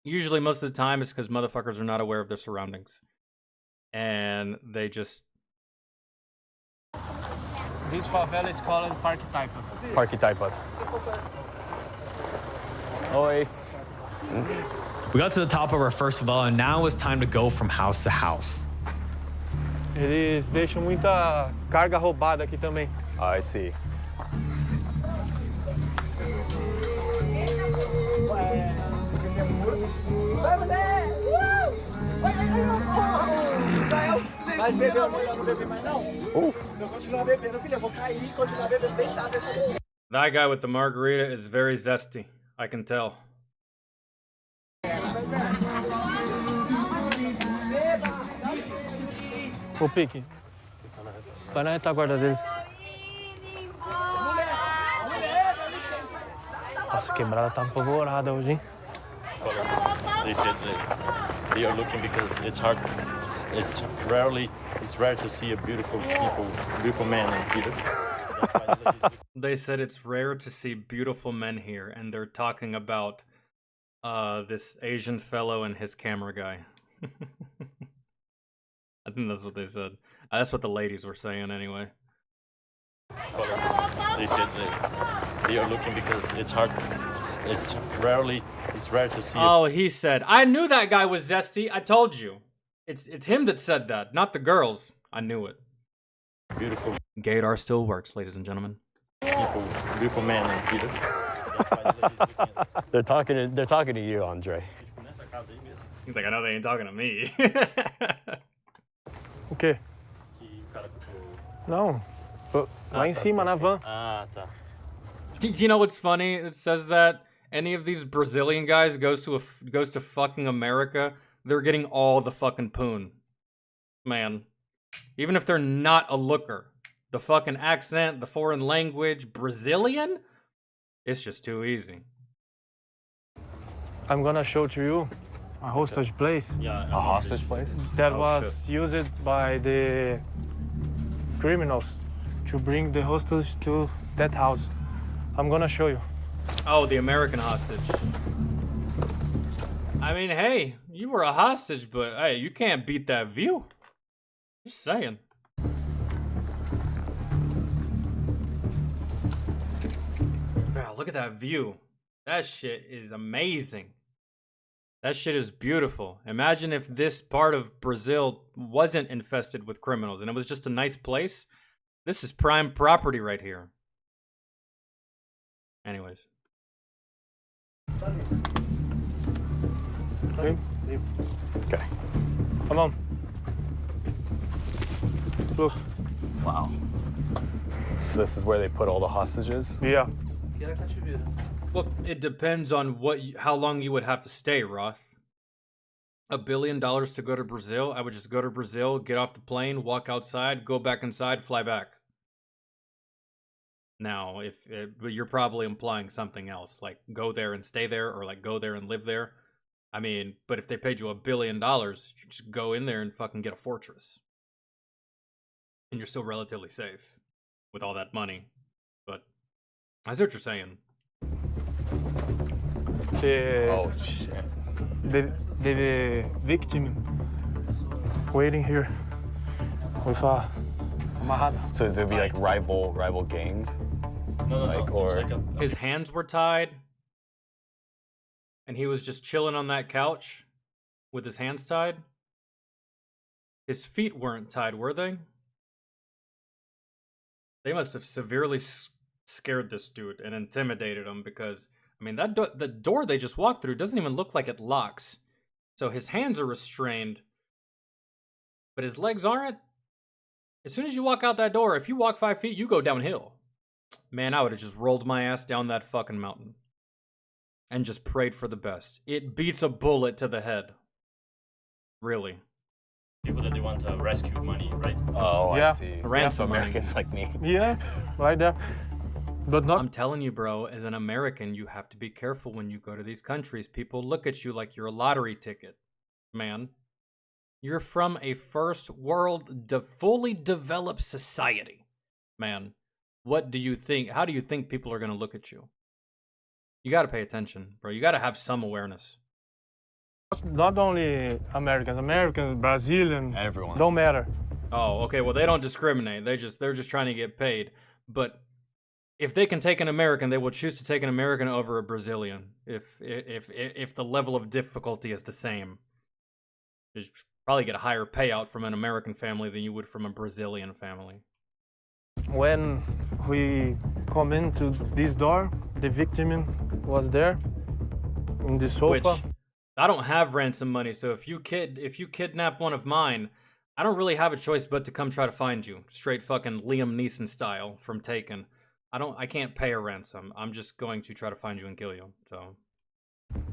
usually most of the time it's because motherfuckers are not aware of their surroundings. And they just... This favela is called Parque Taipas. Parque Taipas. Oi. We got to the top of our first favela, and now it's time to go from house to house. Eles deixam muita carga roubada aqui também. I see. Mas beber, eu não beber mais não. Eu vou continuar bebendo, filho. Eu vou cair e continuar bebendo deitado dessa. That guy with the margarita is very zesty. I can tell. O pique. Vai na retaguarda deles. Nossa, quebrada tá apavorada hoje, hein? They said that they are looking because it's hard. It's rare to see a beautiful man in Peter. They said it's rare to see beautiful men here, and they're talking about this Asian fellow and his camera guy. I think that's what they said. That's what the ladies were saying anyway. They said that they are looking because it's hard. It's rare to see. Oh, he said, I knew that guy was zesty. I told you. It's him that said that, not the girls. I knew it. Beautiful. Gaydar still works, ladies and gentlemen. Beautiful man in Peter. They're talking to you, Andre. He's like, I know they ain't talking to me. O quê? Não. Lá em cima, na van. Ah, tá. You know what's funny? It says that any of these Brazilian guys goes to fucking America, they're getting all the fucking poon. Man. Even if they're not a looker. The fucking accent, the foreign language, Brazilian? It's just too easy. I'm gonna show to you a hostage place. Yeah, A hostage place? That was used by the criminals to bring the hostage to that house. I'm gonna show you. Oh, the American hostage. I mean, hey, you were a hostage, but hey, you can't beat that view. Just saying. Wow, look at that view. That shit is amazing. That shit is beautiful. Imagine if this part of Brazil wasn't infested with criminals and it was just a nice place. This is prime property right here. Anyways. Okay. Come on. Look. Wow. So this is where they put all the hostages? Yeah. Look, it depends on how long you would have to stay, Roth. $1 billion to go to Brazil? I would just go to Brazil, get off the plane, walk outside, go back inside, fly back. Now, but you're probably implying something else, like go there and stay there, or like go there and live there. I mean, but if they paid you $1 billion, you just go in there and fucking get a fortress. And you're still relatively safe with all that money. But I see what you're saying. Oh shit. The victim waiting here with a amarrada. So is there be like rival gangs? No. Or His hands were tied, and he was just chilling on that couch with his hands tied. His feet weren't tied, were they? They must have severely scared this dude and intimidated him because, I mean, the door they just walked through doesn't even look like it locks. So his hands are restrained, but his legs aren't. As soon as you walk out that door, if you walk 5 feet, you go downhill. Man, I would have just rolled my ass down that fucking mountain and just prayed for the best. It beats a bullet to the head. Really. People that they want rescue money, right? Oh, Yeah. I see. Ransom money. Americans like me. Yeah, right there. But not. I'm telling you, bro, as an American, you have to be careful when you go to these countries. People look at you like you're a lottery ticket, man. You're from a first world, fully developed society, man. What do you think? How do you think people are going to look at you? You got to pay attention, bro. You got to have some awareness. Not only Americans, Brazilian, Everyone. don't matter. Oh, okay. Well, they don't discriminate. They're just trying to get paid. But if they can take an American, they will choose to take an American over a Brazilian. If the level of difficulty is the same, you probably get a higher payout from an American family than you would from a Brazilian family. When we come into this door, the victim was there in the sofa. Which, I don't have ransom money, so if you kidnap one of mine, I don't really have a choice but to come try to find you. Straight fucking Liam Neeson style from Taken. I can't pay a ransom. I'm just going to try to find you and kill you. So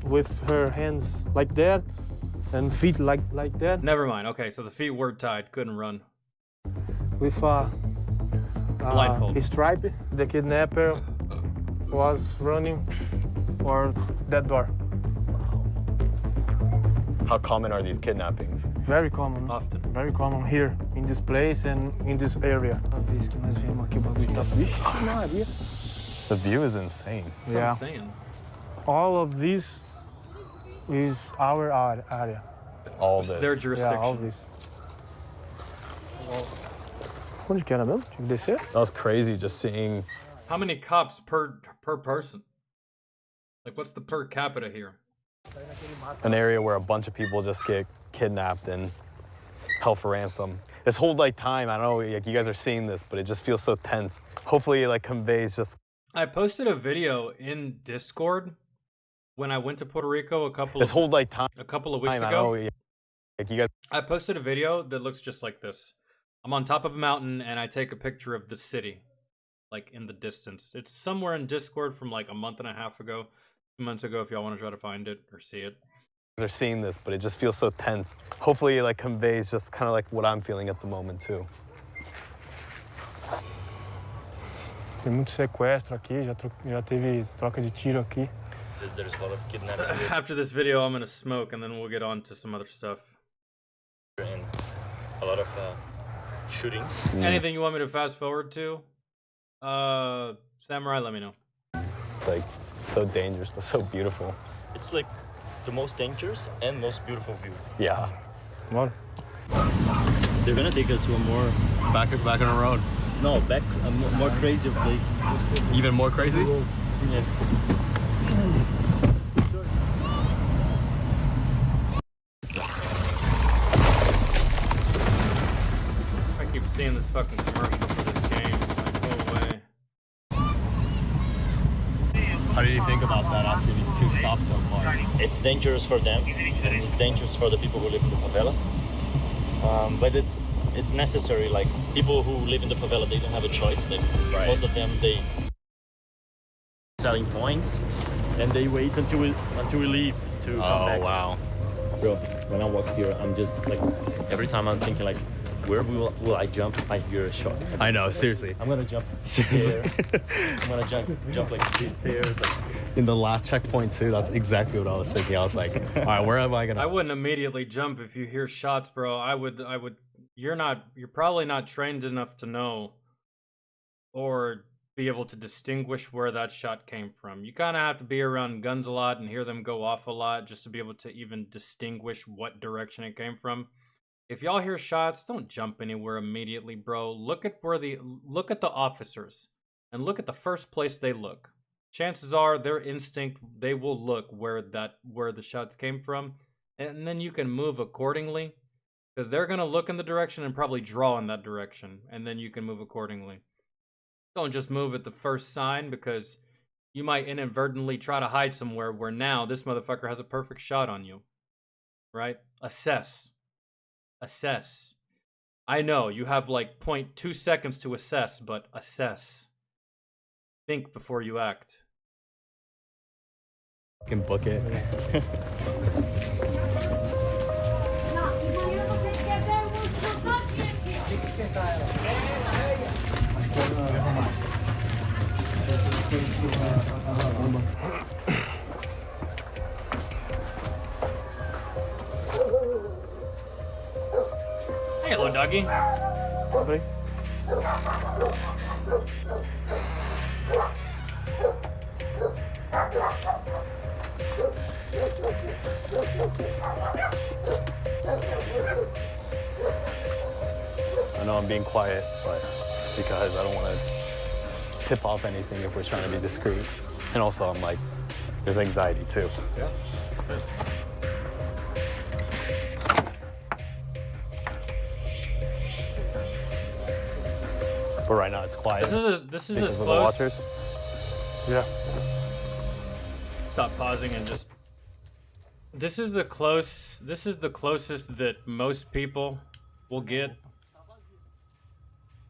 With her hands like that and feet like that. never mind. Okay, so the feet were tied, couldn't run. With a Blindfold. Stripe, the kidnapper, was running for that door. How common are these kidnappings? Very common. Often. Very common here, in this place and in this area. Vixe Maria. The view is insane. That's what I'm saying. All of this is our area. All It's this. their jurisdiction. Yeah, all this. Onde que era mesmo? Tinha que descer? That was crazy just seeing. How many cops per person? Like, what's the per capita here? An area where a bunch of people just get kidnapped and held for ransom. This whole like time, I don't know, like you guys are seeing this, but it just feels so tense. Hopefully it like conveys just. I posted a video in Discord when I went to Puerto Rico a couple This whole like time. of weeks I ago. know, like you guys. I posted a video that looks just like this. I'm on top of a mountain and I take a picture of the city, like in the distance. It's somewhere in Discord from like a month and a half ago, 2 months ago, if y'all want to try to find it or see it. Are seeing this, but it just feels so tense. Hopefully it like conveys just kind of like what I'm feeling at the moment too. Tem muito sequestro aqui, já teve troca de tiro aqui. There's a lot of kidnaps After this video, I'm gonna smoke and then we'll get on to some other stuff. and a lot of shootings. Anything you want me to fast forward to? Samurai, let me know. It's like so dangerous, but so beautiful. It's like the most dangerous and most beautiful view. Yeah. Bora. They're gonna take us to a more Back on the road. no back a more crazier place. Even more crazy? Yeah. I keep seeing this fucking commercial for this game. Like, go away. How did you think about that after these 2 stops so far? It's dangerous for them, and it's dangerous for the people who live in the favela. But it's necessary. Like people who live in the favela, they don't have a choice. Like most of them, they selling points, and they wait until we leave to come back. Oh wow. Bro, when I walk here, I'm just like every time I'm thinking like, where will I jump if I hear a shot? I know, seriously. I'm gonna jump there. I'm gonna jump like these stairs. Like, In the last checkpoint too, that's exactly what I was thinking. I was like, all right, where am I gonna? I wouldn't immediately jump if you hear shots, bro. I would. You're probably not trained enough to know or be able to distinguish where that shot came from. You kind of have to be around guns a lot and hear them go off a lot just to be able to even distinguish what direction it came from. If y'all hear shots, don't jump anywhere immediately, bro. Look at the officers and look at the first place they look. Chances are their instinct, they will look where the shots came from, and then you can move accordingly, because they're gonna look in the direction and probably draw in that direction, and then you can move accordingly. Don't just move at the first sign, because you might inadvertently try to hide somewhere where now this motherfucker has a perfect shot on you. Right? Assess. I know you have like 0.2 seconds to assess, but assess. Think before you act. Can book it. Hey, little doggy. Abre. I know I'm being quiet, but because I don't want to tip off anything if we're trying to be discreet. And also, I'm like, there's anxiety too. Yeah. But right now it's quiet. This is as Because of the close. watchers. Yeah. Stop pausing and just. This is the closest that most people will get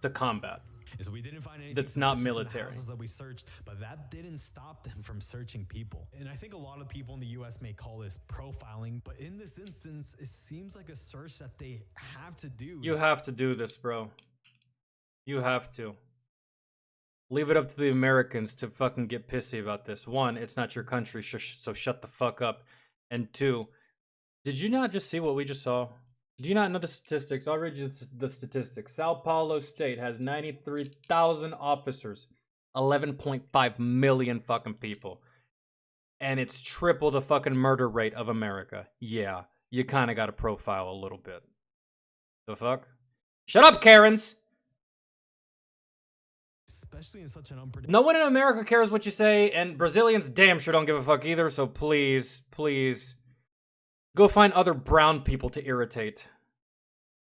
to combat. Is we didn't find anything That's not suspicious in the military. houses that we searched, but that didn't stop them from searching people. And I think a lot of people in the US may call this profiling, but in this instance, it seems like a search that they have to do. You have to do this, bro. You have to. Leave it up to the Americans to fucking get pissy about this. One, it's not your country, so shut the fuck up. And two, did you not just see what we just saw? Do you not know the statistics? I'll read you the statistics. Sao Paulo State has 93,000 officers, 11.5 million fucking people. And it's triple the fucking murder rate of America. Yeah, you kind of got to profile a little bit. The fuck? Shut up, Karens! Especially in such an unpredictable. No one in America cares what you say, and Brazilians damn sure don't give a fuck either, so please, please, go find other brown people to irritate.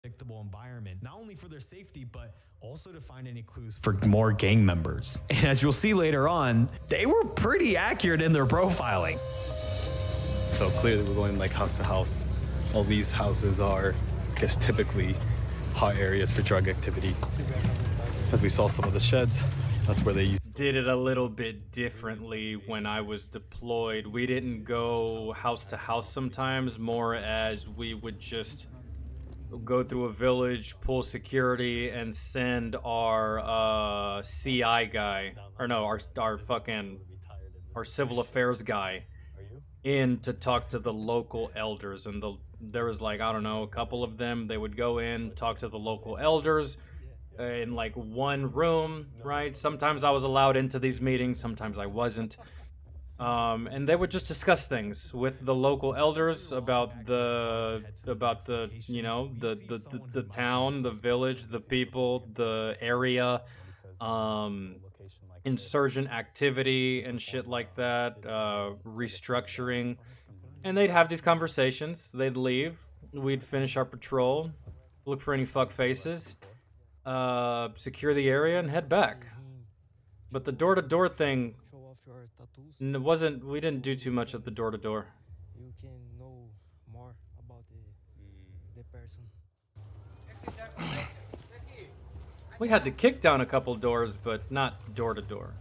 Environment, not only for their safety, but also to find any clues for more gang members. And as you'll see later on, they were pretty accurate in their profiling. So clearly we're going like house to house. All these houses are, I guess, typically hot areas for drug activity. As we saw some of the sheds, that's where they used. Did it a little bit differently when I was deployed. We didn't go house to house sometimes, more as we would just go through a village, pull security, and send our CI guy, or no, our civil affairs guy in to talk to the local elders. And there was like, I don't know, a couple of them. They would go in, talk to the local elders in like one room, right? Sometimes I was allowed into these meetings, sometimes I wasn't. And they would just discuss things with the local elders about the you know, the town, the village, the people, the area, insurgent activity and shit like that, restructuring. And they'd have these conversations. They'd leave. We'd finish our patrol, look for any fuck faces, secure the area, and head back. But the door-to-door thing wasn't. We didn't do too much of the door-to-door. You can know more about the person. We had to kick down a couple doors, but not door-to-door.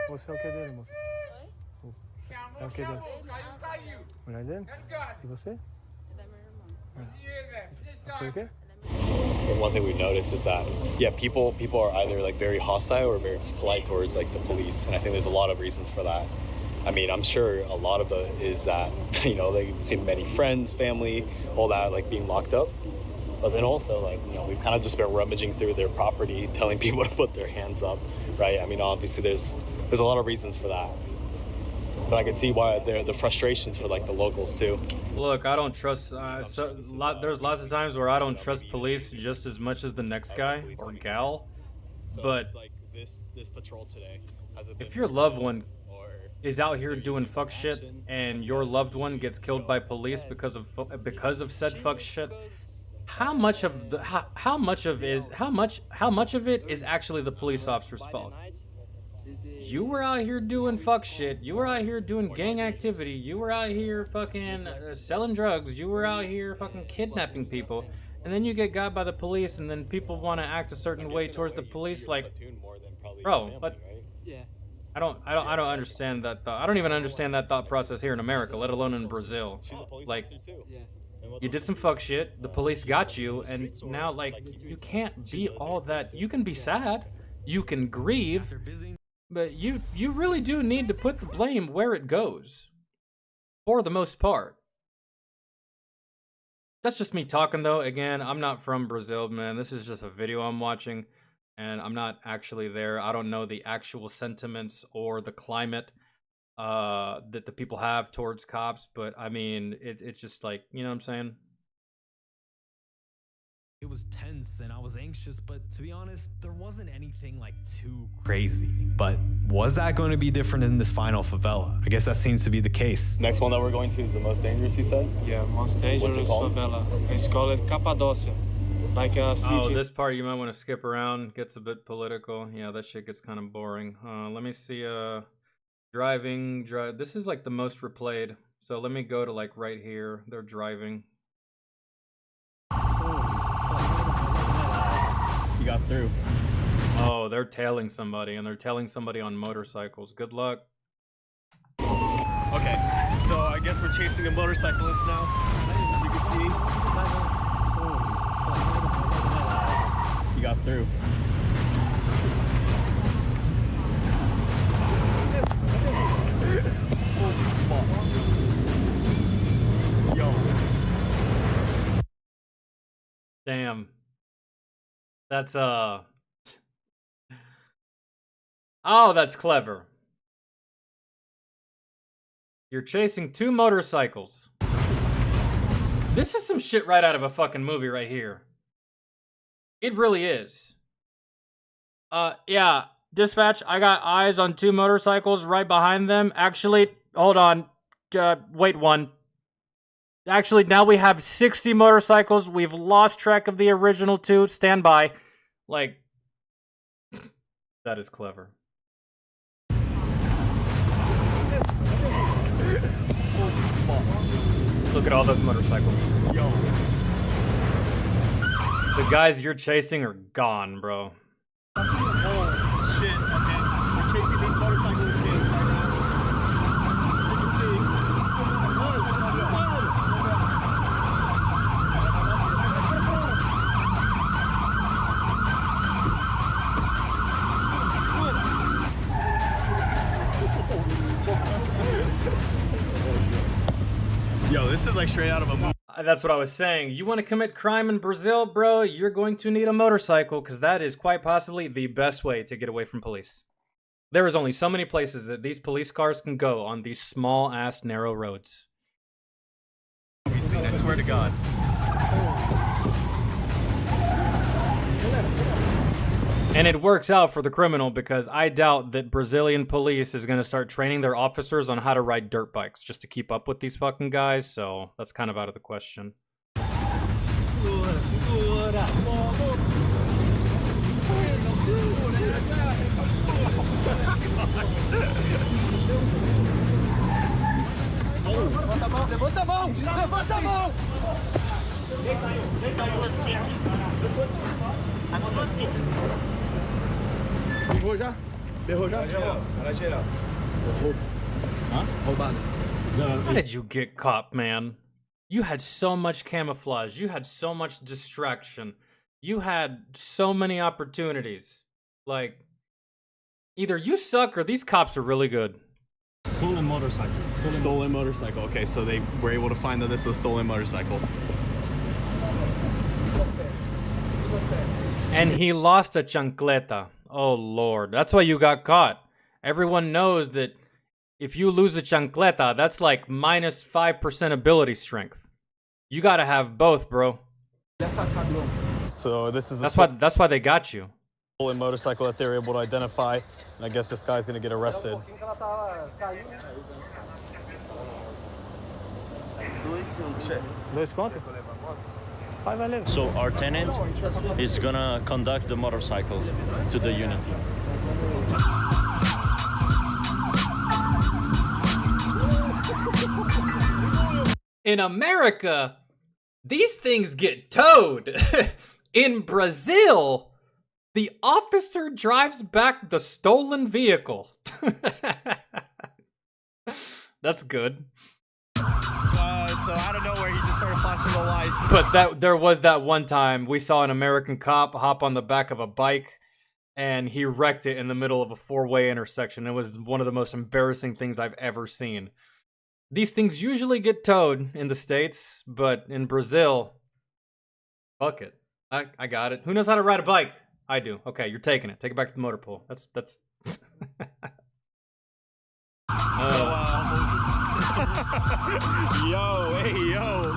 Você é o que dele, moço? É o que dele? Mulher dele? E você? Você o quê? And one thing we noticed is that, yeah, people are either like very hostile or very polite towards like the police, and I think there's a lot of reasons for that. I mean, I'm sure a lot of it is that, you know, they've seen many friends, family, all that, like being locked up. But then also, like, you know, we've kind of just been rummaging through their property, telling people to put their hands up, right? I mean, obviously there's a lot of reasons for that. But I can see why the frustrations for like the locals too. Look, I don't trust. There's lots of times where I don't trust police just as much as the next guy or gal. But like this patrol today, if your loved one is out here doing fuck shit and your loved one gets killed by police because of said fuck shit, how much of it is actually the police officer's fault? You were out here doing fuck shit. You were out here doing gang activity. You were out here fucking selling drugs. You were out here fucking kidnapping people. And then you get got by the police, and then people want to act a certain way towards the police. Like, bro, but I don't understand that thought. I don't even understand that thought process here in America, let alone in Brazil. Like, you did some fuck shit. The police got you, and now like you can't be all that. You can be sad. You can grieve. But you really do need to put the blame where it goes. For the most part. That's just me talking though. Again, I'm not from Brazil, man. This is just a video I'm watching. And I'm not actually there. I don't know the actual sentiments or the climate that the people have towards cops. But I mean, it's just like, you know what I'm saying? It was tense and I was anxious, but to be honest, there wasn't anything like too crazy. But was that going to be different in this final favela? I guess that seems to be the case. Next one that we're going to is the most dangerous, you said? Yeah, most dangerous favela. It's called Cappadocia. Like a city. Oh, this part you might want to skip around. Gets a bit political. Yeah, that shit gets kind of boring. Let me see. Driving. This is like the most replayed. So let me go to like right here. They're driving. You got through. Oh, they're tailing somebody, and they're tailing somebody on motorcycles. Good luck. Okay, so I guess we're chasing a motorcyclist now. You can see. got through. Yo. Damn. That's Oh, that's clever. You're chasing 2 motorcycles. This is some shit right out of a fucking movie right here. It really is. Yeah, dispatch, I got eyes on 2 motorcycles right behind them. Actually, hold on. Wait one. Actually, now we have 60 motorcycles. We've lost track of the original 2. Stand by. Like, that is clever. Look at all those motorcycles. Yo. The guys you're chasing are gone, bro. Oh, shit. Okay. We're chasing these motorcycle kids right now. You can see. Yo, this is like straight out of a movie. That's what I was saying. You want to commit crime in Brazil, bro? You're going to need a motorcycle, because that is quite possibly the best way to get away from police. There is only so many places that these police cars can go on these small-ass narrow roads. I swear to God. And it works out for the criminal, because I doubt that Brazilian police is going to start training their officers on how to ride dirt bikes just to keep up with these fucking guys, so that's kind of out of the question. Levanta a mão! Levanta a mão! Berrou já? Berrou já? Era geral. Hã? Roubado. How did you get caught, man? You had so much camouflage. You had so much distraction. You had so many opportunities. Like, either you suck or these cops are really good. Stolen motorcycle. Stolen motorcycle. Okay, so they were able to find that this was a stolen motorcycle. And he lost a chancleta. Oh, Lord. That's why you got caught. Everyone knows that if you lose a chancleta, that's like minus 5% ability strength. You gotta have both, bro. So this is the That's why they got you. stolen motorcycle that they were able to identify. And I guess this guy's gonna get arrested. Dois conto? Vai valer. So our tenant is gonna conduct the motorcycle to the unit. In America, these things get towed. In Brazil, the officer drives back the stolen vehicle. That's good. So out of nowhere, he just started flashing the lights. But there was that one time we saw an American cop hop on the back of a bike and he wrecked it in the middle of a 4-way intersection. It was one of the most embarrassing things I've ever seen. These things usually get towed in the States, but in Brazil, fuck it. I got it. Who knows how to ride a bike? I do. Okay, you're taking it. Take it back to the motor pool. That's Yo, hey, yo.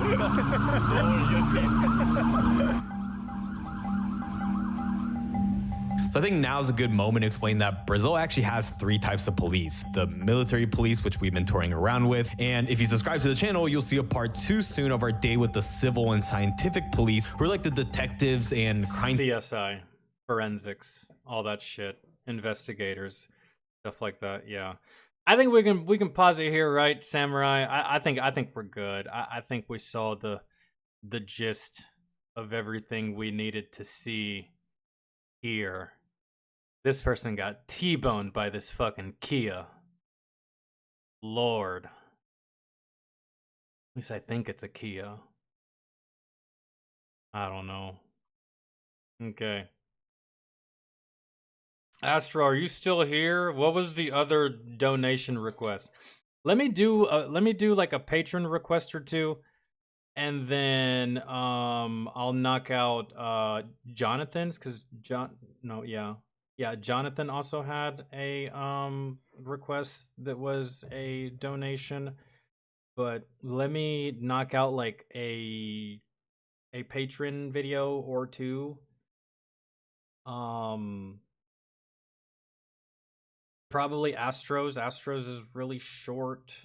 So I think now's a good moment to explain that Brazil actually has 3 types of police. The military police, which we've been touring around with. And if you subscribe to the channel, you'll see a part 2 soon of our day with the civil and scientific police, who are like the detectives and crime... CSI, forensics, all that shit, investigators, stuff like that, yeah. I think we can pause it here, right, Samurai? I think we're good. I think we saw the gist of everything we needed to see here. This person got T-boned by this fucking Kia. Lord. At least I think it's a Kia. I don't know. Okay. Astro, are you still here? What was the other donation request? Let me do like a patron request or two, and then I'll knock out Jonathan's because Jonathan also had a request that was a donation, but let me knock out like a patron video or two. Probably Astros. Astros is really short.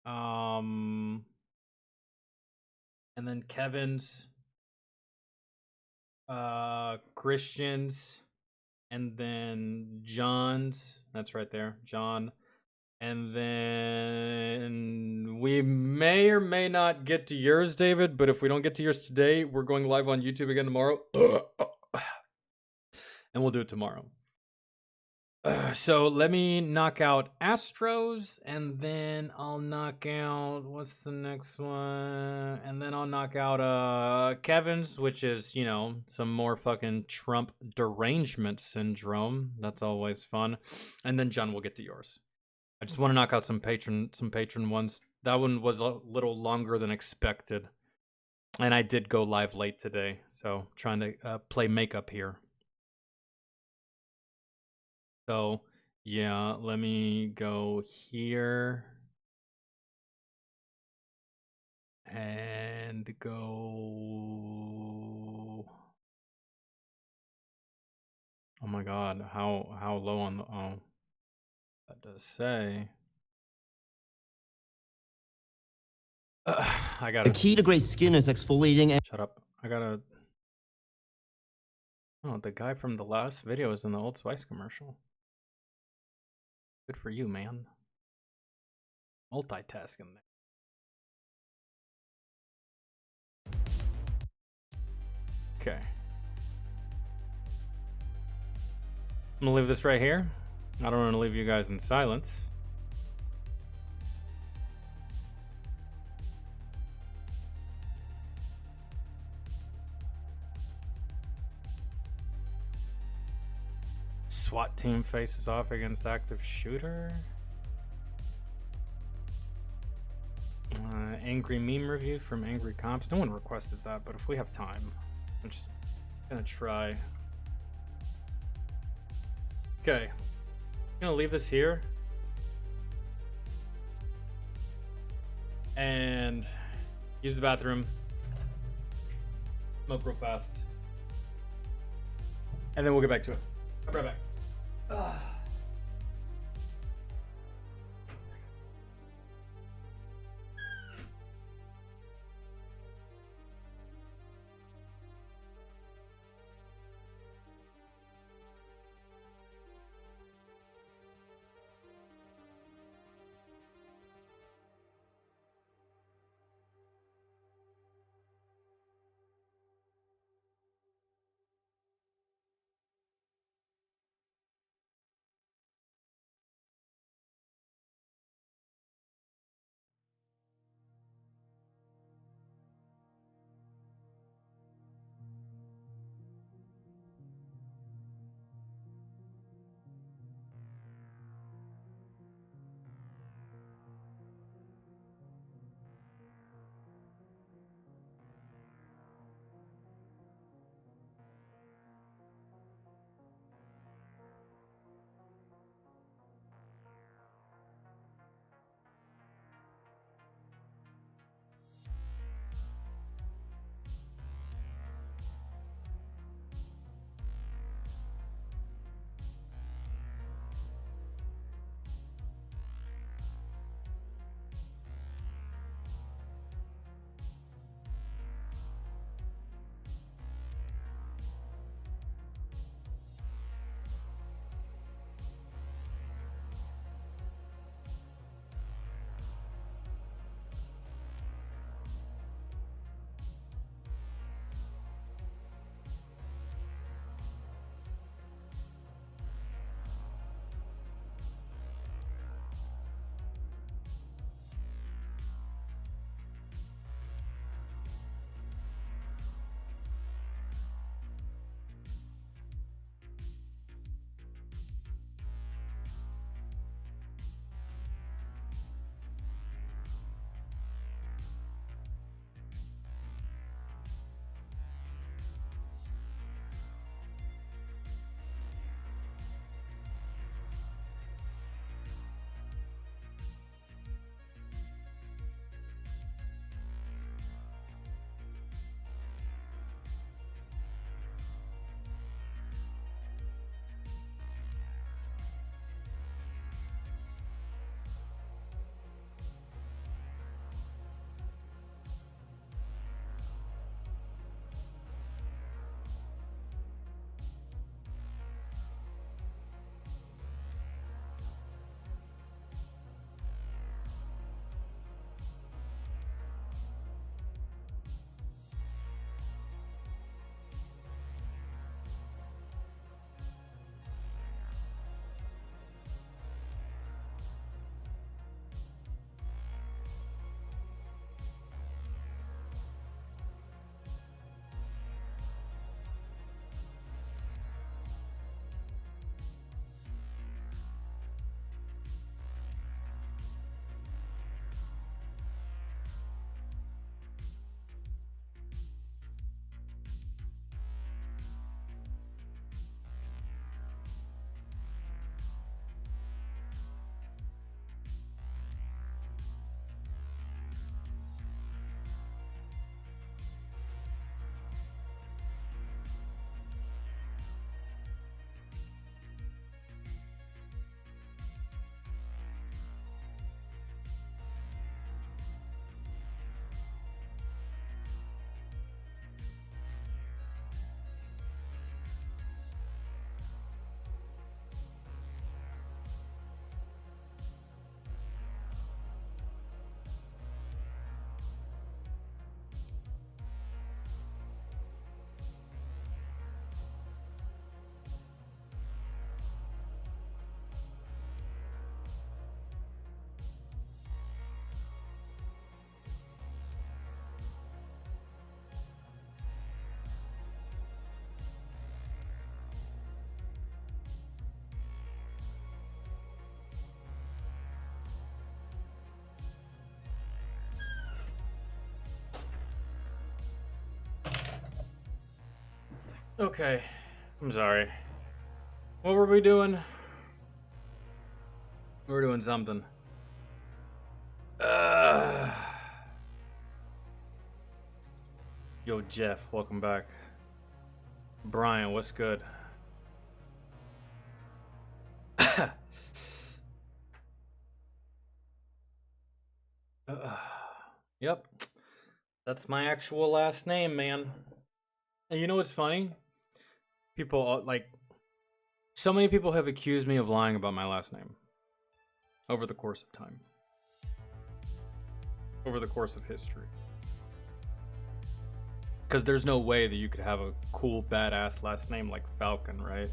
And then Kevin's, Christian's, and then John's. That's right there, John. And then we may or may not get to yours, David. But if we don't get to yours today, we're going live on YouTube again tomorrow, and we'll do it tomorrow. So let me knock out Astros, and then I'll knock out, what's the next one? And then I'll knock out Kevin's, which is, you know, some more fucking Trump derangement syndrome. That's always fun. And then John will get to yours. I just want to knock out some patron ones. That one was a little longer than expected. And I did go live late today, so trying to play makeup here. So, yeah, let me go here and go. Oh my God, how low on the that does say. I gotta. The key to great skin is exfoliating. Shut up. I gotta. Oh, the guy from the last video is in the Old Spice commercial. Good for you, man. Multitasking there. Okay. I'm gonna leave this right here. I don't want to leave you guys in silence. SWAT team faces off against active shooter. Angry meme review from Angry Comps. No one requested that, but if we have time, I'm just gonna try. Okay, I'm gonna leave this here and use the bathroom, smoke real fast, and then we'll get back to it. I'll be right back. Okay. I'm sorry. What were we doing? We were doing something. Yo, Jeff, welcome back. Brian, what's good? Yep. That's my actual last name, man. And you know what's funny? People, like, so many people have accused me of lying about my last name over the course of time. Over the course of history. Because there's no way that you could have a cool, badass last name like Falcon, right?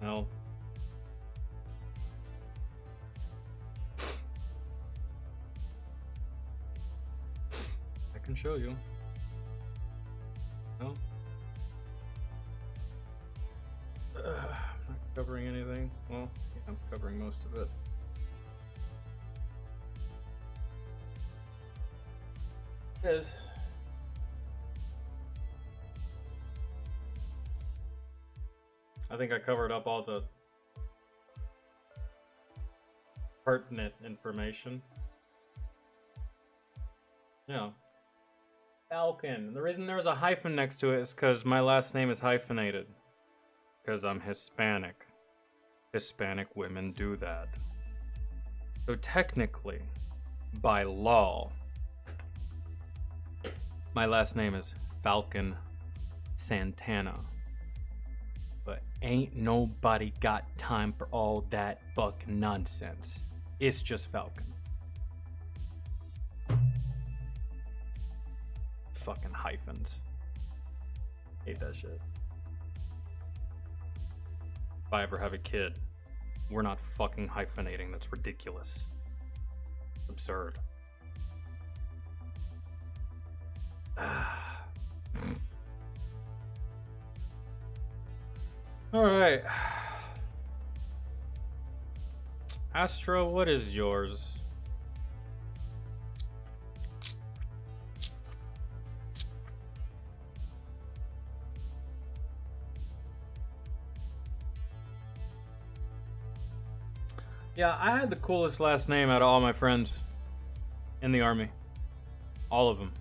No. I can show you. No. I'm not covering anything. Well, yeah, I'm covering most of it. Yes. I think I covered up all the pertinent information. Yeah. Falcon. The reason there was a hyphen next to it is because my last name is hyphenated. Because I'm Hispanic. Hispanic women do that. So technically, by law, my last name is Falcon Santana. But ain't nobody got time for all that buck nonsense. It's just Falcon. Fucking hyphens. Hate that shit. If I ever have a kid, we're not fucking hyphenating. That's ridiculous. It's absurd. Alright. Astro, what is yours? Yeah, I had the coolest last name out of all my friends in the army. All of them.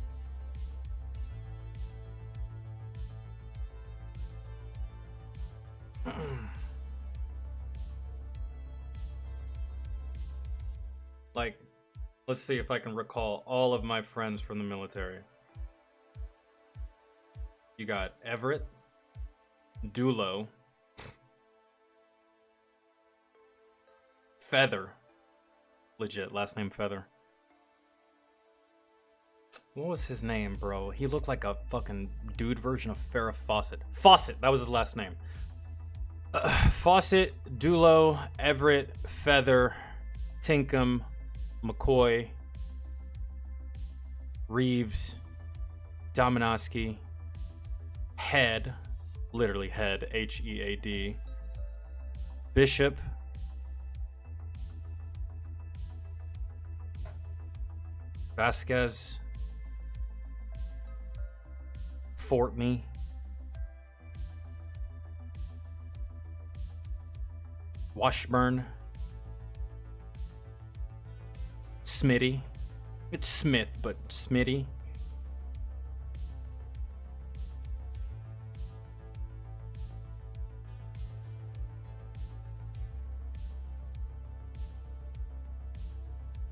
Like, let's see if I can recall all of my friends from the military. You got Everett, Dulo, Feather, legit, last name Feather. What was his name, bro? He looked like a fucking dude version of Farrah Fawcett. Fawcett, that was his last name. Fawcett, Dulo, Everett, Feather, Tinkham, McCoy, Reeves, Dominowski, Head, literally Head, H-E-A-D, Bishop, Vasquez, Fortney, Washburn, Smitty. It's Smith, but Smitty.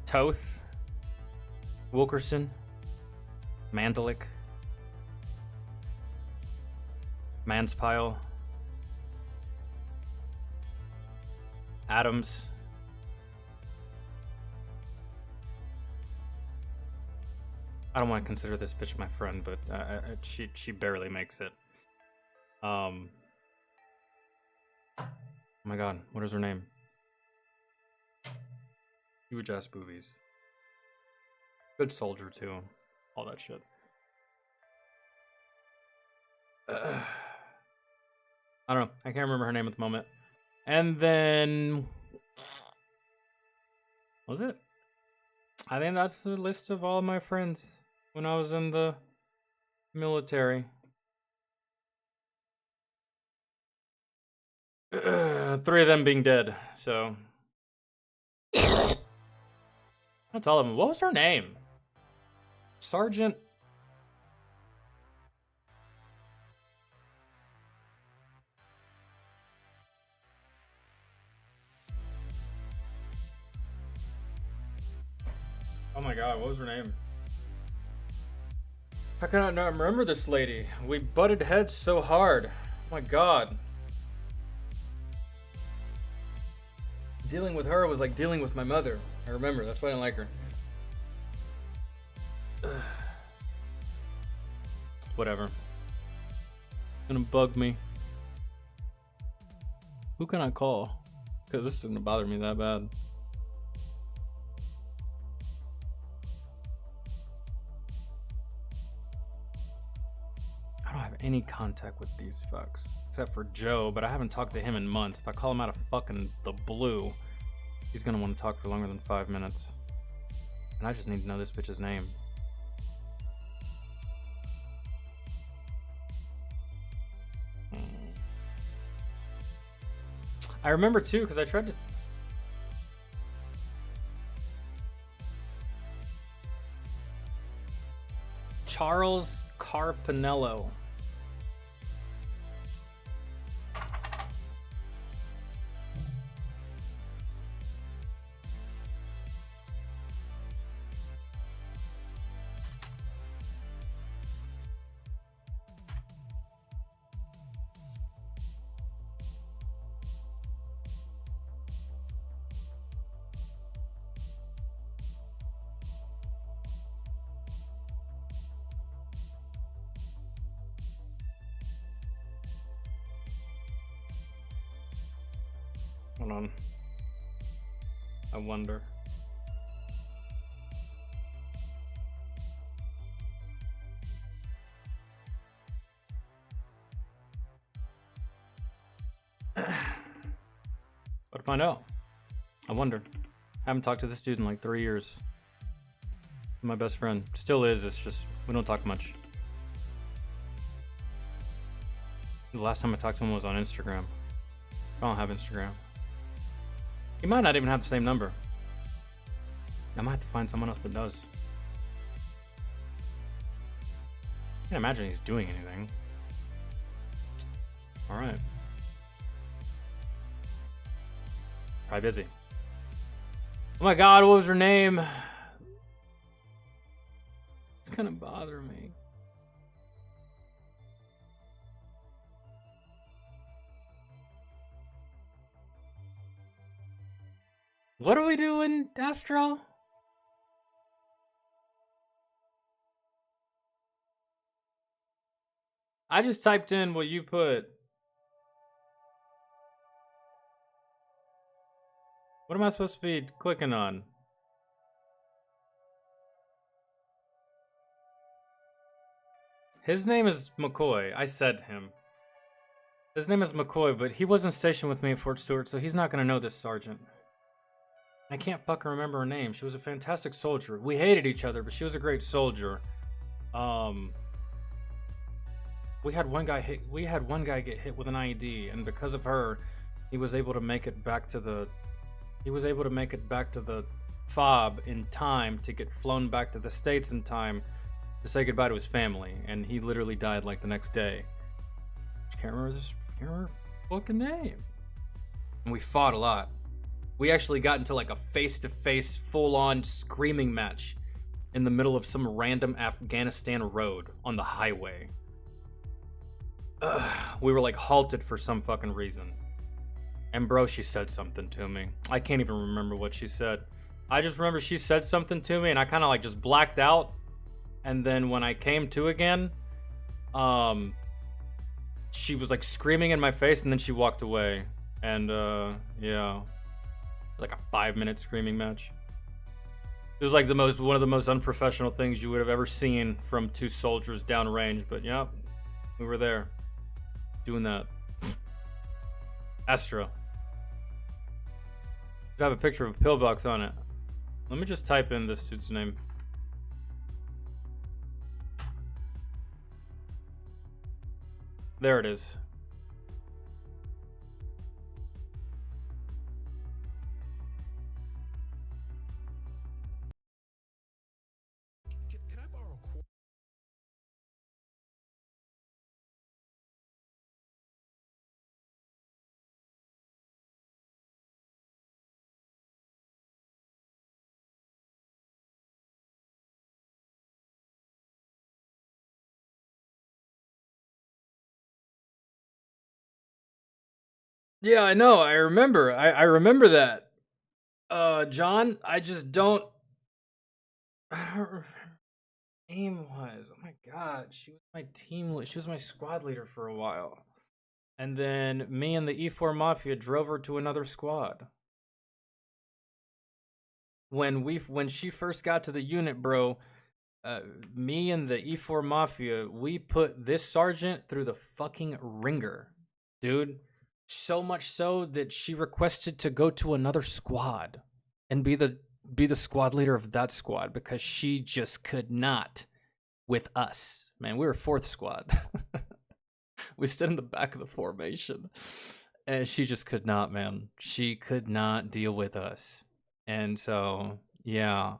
Toth, Wilkerson, Mandalik, Manspile, Adams, I don't want to consider this bitch my friend, but she barely makes it. Oh my god, what is her name? Huge ass boobies. Good soldier too. All that shit. I don't know. I can't remember her name at the moment. And then... was it? I think that's the list of all my friends when I was in the military. 3 of them being dead, so. That's all of them. What was her name? Sergeant. Oh my god, what was her name? How can I not remember this lady? We butted heads so hard. Oh my god. Dealing with her was like dealing with my mother. I remember, that's why I didn't like her. Whatever. It's gonna bug me. Who can I call? Because this isn't gonna bother me that bad. I don't have any contact with these fucks. Except for Joe, but I haven't talked to him in months. If I call him out of fucking the blue, he's gonna want to talk for longer than 5 minutes. And I just need to know this bitch's name. I remember too, because I tried to... Charles Carpinello. Hold on. I wonder. But find out. I wonder. I haven't talked to this dude in like 3 years. My best friend. Still is, it's just we don't talk much. The last time I talked to him was on Instagram. I don't have Instagram. He might not even have the same number. I might have to find someone else that does. I can't imagine he's doing anything. Alright. Probably busy. Oh my god, what was her name? It's gonna bother me. What are we doing, Astro? I just typed in what you put. What am I supposed to be clicking on? His name is McCoy. I said him. His name is McCoy, but he wasn't stationed with me at Fort Stewart, so he's not going to know this sergeant. I can't fucking remember her name. She was a fantastic soldier. We hated each other, but she was a great soldier. We had one guy get hit with an IED, and because of her, he was able to make it back to the FOB in time to get flown back to the States in time to say goodbye to his family, and he literally died like the next day. Can't remember her fucking name. And we fought a lot. We actually got into like a face-to-face, full-on screaming match in the middle of some random Afghanistan road on the highway. We were like halted for some fucking reason. And bro, she said something to me. I can't even remember what she said. I just remember she said something to me and I kind of like just blacked out. And then when I came to again, she was like screaming in my face and then she walked away. And yeah. Like a 5-minute screaming match. It was like one of the most unprofessional things you would have ever seen from two soldiers downrange, but yeah, we were there doing that. Astra. I have a picture of a pillbox on it. Let me just type in this dude's name. There it is. Yeah, I know. I remember. I remember that. John, I just don't. Her name was. Oh my god, she was my team. She was my squad leader for a while, and then me and the E4 Mafia drove her to another squad. When she first got to the unit, bro, me and the E4 Mafia, we put this sergeant through the fucking ringer, dude. So much so that she requested to go to another squad and be the squad leader of that squad because she just could not with us. Man, we were 4th squad. We stood in the back of the formation and she just could not, man. She could not deal with us. And so, yeah.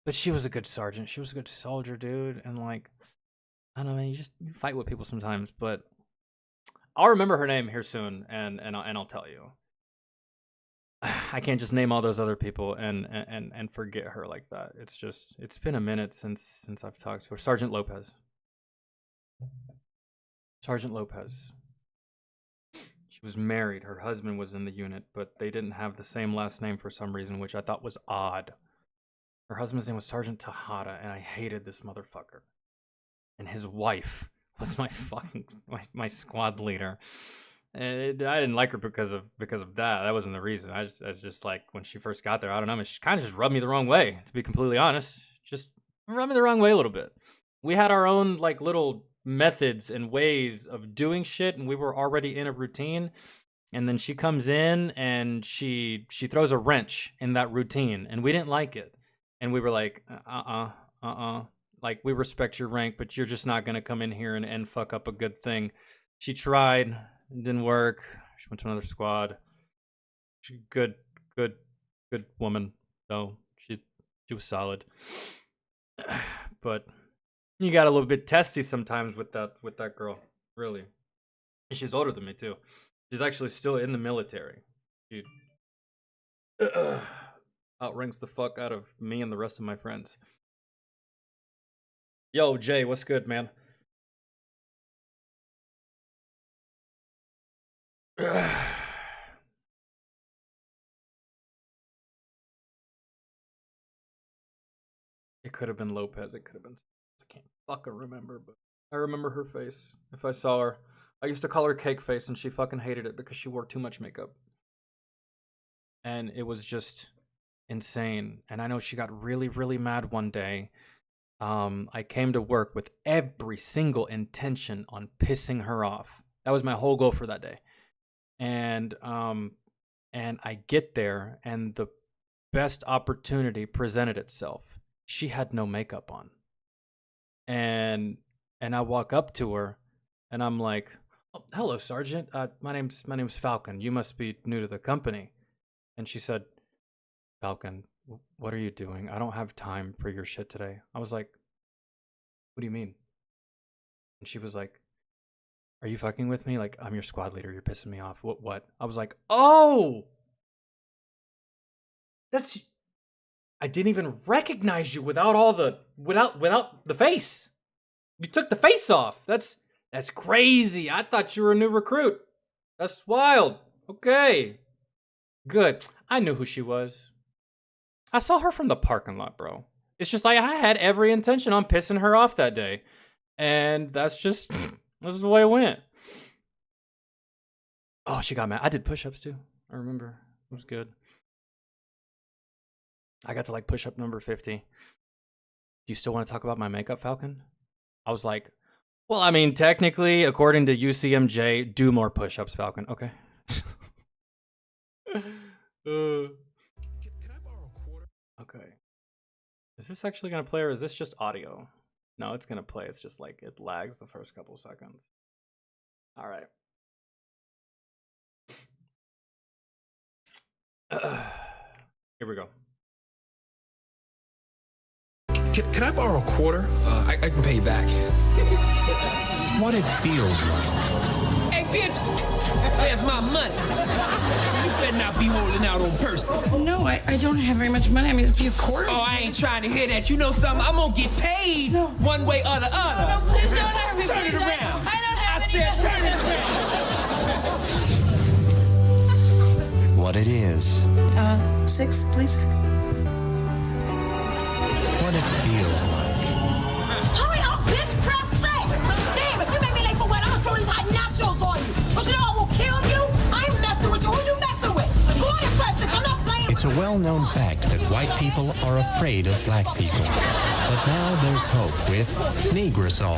But she was a good sergeant. She was a good soldier, dude. And like, I don't know, man, you fight with people sometimes, but I'll remember her name here soon, and I'll tell you. I can't just name all those other people and forget her like that. It's been a minute since I've talked to her. Sergeant Lopez. Sergeant Lopez. She was married. Her husband was in the unit, but they didn't have the same last name for some reason, which I thought was odd. Her husband's name was Sergeant Tejada, and I hated this motherfucker. And his wife was my fucking my squad leader. And I didn't like her because of that. That wasn't the reason. I was just like, when she first got there, I don't know, she kind of just rubbed me the wrong way, to be completely honest. Just rubbed me the wrong way a little bit. We had our own like little methods and ways of doing shit, and we were already in a routine. And then she comes in and she throws a wrench in that routine, and we didn't like it. And we were like, like, we respect your rank, but you're just not going to come in here and fuck up a good thing. She tried. It didn't work. She went to another squad. She's a good woman, though. She was solid. But you got a little bit testy sometimes with that girl, really. And she's older than me, too. She's actually still in the military. She outranks the fuck out of me and the rest of my friends. Yo, Jay, what's good, man? It could have been Lopez. It could have been. I can't fucking remember, but I remember her face. If I saw her, I used to call her Cake Face, and she fucking hated it because she wore too much makeup. And it was just insane. And I know she got really, really mad one day. I came to work with every single intention on pissing her off. That was my whole goal for that day. And I get there, and the best opportunity presented itself. She had no makeup on. And I walk up to her, and I'm like, "Oh, hello, Sergeant. My name's Falcon. You must be new to the company." And she said, "Falcon, what are you doing? I don't have time for your shit today." I was like, "What do you mean?" And she was like, "Are you fucking with me? Like, I'm your squad leader. You're pissing me off. What? I was like, "Oh, that's." I didn't even recognize you without the face. You took the face off. That's crazy. I thought you were a new recruit. That's wild. Okay, good. I knew who she was. I saw her from the parking lot, bro. It's just like I had every intention on pissing her off that day, and that's is the way it went. Oh, she got mad. I did push-ups too. I remember. It was good. I got to like push-up number 50. Do you still want to talk about my makeup, Falcon? I was like, well, I mean, technically, according to UCMJ, do more push-ups, Falcon. Okay. Okay. Is this actually going to play, or is this just audio? No, it's going to play. It's just like it lags the first couple seconds. All right. Here we go. Can I borrow a quarter? I can pay you back. What it feels like. Hey, bitch! Where's my money? You better not be holding out on person. No, I don't have very much money. I mean, a few quarters. Oh, I ain't trying to hear that. You know something? I'm gonna get paid one way or the other. No, please don't hurt me. Turn please. it around. I don't have I said turn it around. what it is. 6, please. What it feels like. Hurry up, bitch! Press 6! Damn, if you make me late for work, I'm gonna throw these hot nachos on you. Cause you know I will kill you. I ain't messing with you. Who you messing with? Go on and press 6. I'm not playing It's a well-known fact that white people are afraid of black people. But now there's hope with Negrosol.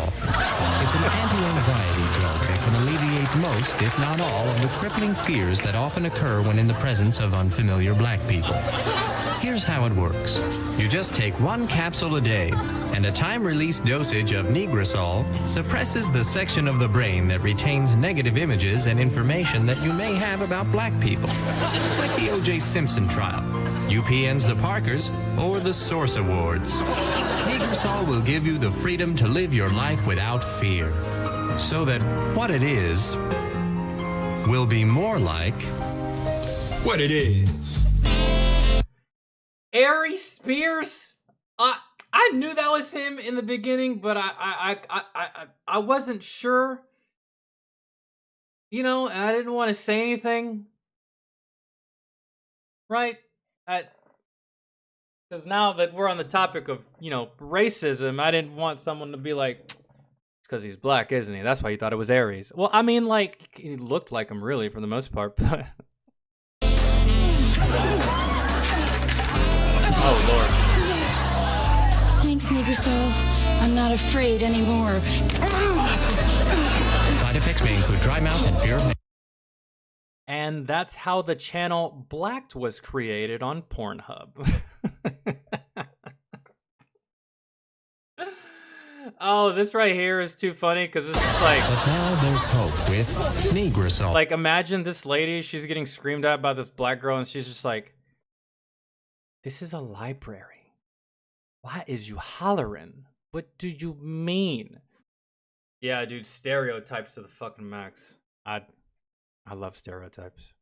It's an anti-anxiety drug that can alleviate most, if not all, of the crippling fears that often occur when in the presence of unfamiliar black people. Here's how it works. You just take 1 capsule a day, and a time-release dosage of Negrosol suppresses the section of the brain that retains negative images and information that you may have about black people. Like the O.J. Simpson trial, UPN's The Parkers, or the Source Awards. Negrosol will give you the freedom to live your life without fear. So that what it is will be more like what it is. Ari Spears? I knew that was him in the beginning, but I wasn't sure. You know, and I didn't want to say anything. Right? Because now that we're on the topic of, you know, racism, I didn't want someone to be like, it's because he's black, isn't he? That's why you thought it was Aries. Well, I mean, like, he looked like him, really, for the most part, but... Oh, Lord. Thanks, Negrosol. I'm not afraid anymore. Side effects may include dry mouth and fear of... And that's how the channel Blacked was created on Pornhub. Oh, this right here is too funny because this is like... But now there's hope with Negrosol. Like, imagine this lady, she's getting screamed at by this black girl, and she's just like, this is a library. Why is you hollering? What do you mean? Yeah, dude, stereotypes to the fucking max. I love stereotypes.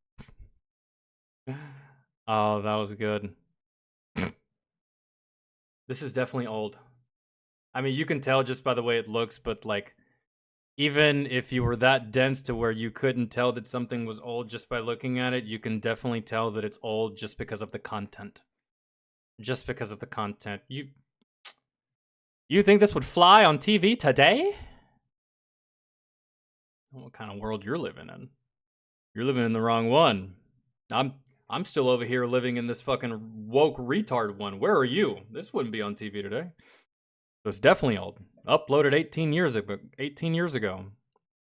Oh, that was good. This is definitely old. I mean, you can tell just by the way it looks, but like, even if you were that dense to where you couldn't tell that something was old just by looking at it, you can definitely tell that it's old just because of the content. Just because of the content. You think this would fly on TV today? What kind of world you're living in? You're living in the wrong one. I'm still over here living in this fucking woke retard one. Where are you? This wouldn't be on TV today. So it's definitely old. Uploaded 18 years ago. 18 years ago.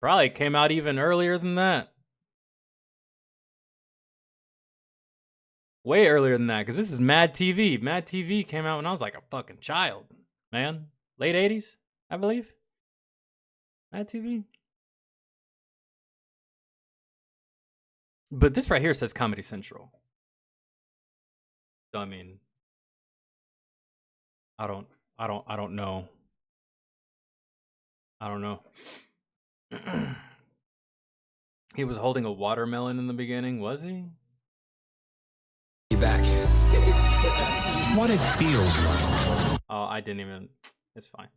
Probably came out even earlier than that. Way earlier than that, because this is Mad TV. Mad TV came out when I was like a fucking child, man. Late 80s, I believe. Mad TV. But this right here says Comedy Central. So I mean, I don't know. I don't know. He was holding a watermelon in the beginning, was he? Back. What it feels like. Oh, I didn't even. It's fine.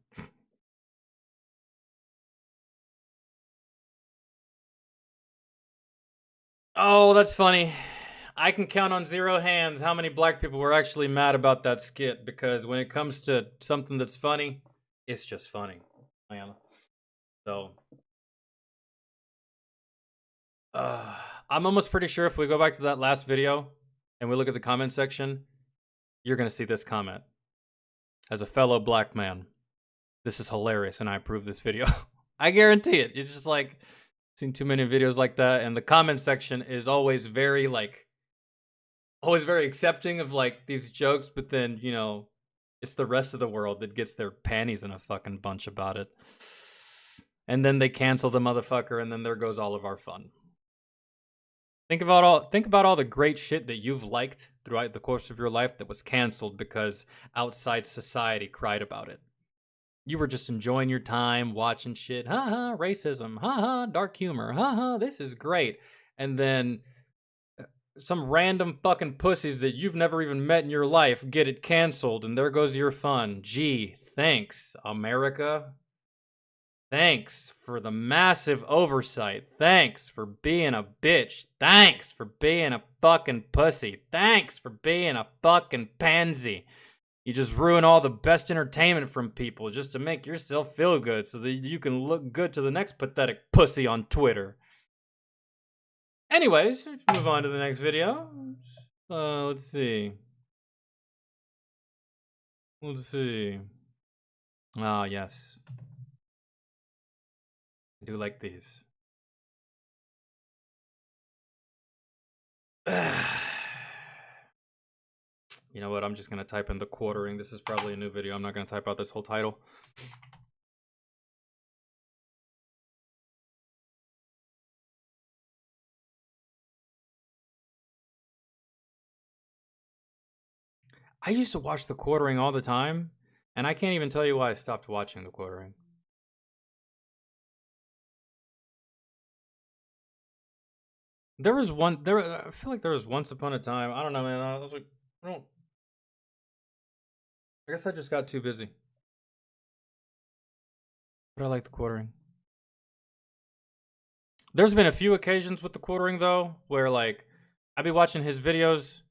Oh, that's funny. I can count on 0 hands how many black people were actually mad about that skit, because when it comes to something that's funny, it's just funny. So, I'm almost pretty sure if we go back to that last video and we look at the comment section, you're going to see this comment. As a fellow black man, this is hilarious and I approve this video. I guarantee it. It's just like, seen too many videos like that, and the comment section is always very always very accepting of like these jokes, but then, you know, it's the rest of the world that gets their panties in a fucking bunch about it. And then they cancel the motherfucker, and then there goes all of our fun. Think about all the great shit that you've liked throughout the course of your life that was canceled because outside society cried about it. You were just enjoying your time, watching shit. Ha ha, racism. Ha ha, dark humor. Ha ha, this is great. And then some random fucking pussies that you've never even met in your life get it canceled, and there goes your fun. Gee, thanks, America. Thanks for the massive oversight. Thanks for being a bitch. Thanks for being a fucking pussy. Thanks for being a fucking pansy. You just ruin all the best entertainment from people just to make yourself feel good so that you can look good to the next pathetic pussy on Twitter. Anyways, let's move on to the next video. Let's see. Let's see. Ah, yes. I do like these. You know what? I'm just going to type in the quartering. This is probably a new video. I'm not going to type out this whole title. I used to watch the quartering all the time, and I can't even tell you why I stopped watching the quartering. There was one, I feel like there was once upon a time, I don't know, man, I was like, I guess I just got too busy. But I like the quartering. There's been a few occasions with the quartering, though, where, like, I'd be watching his videos,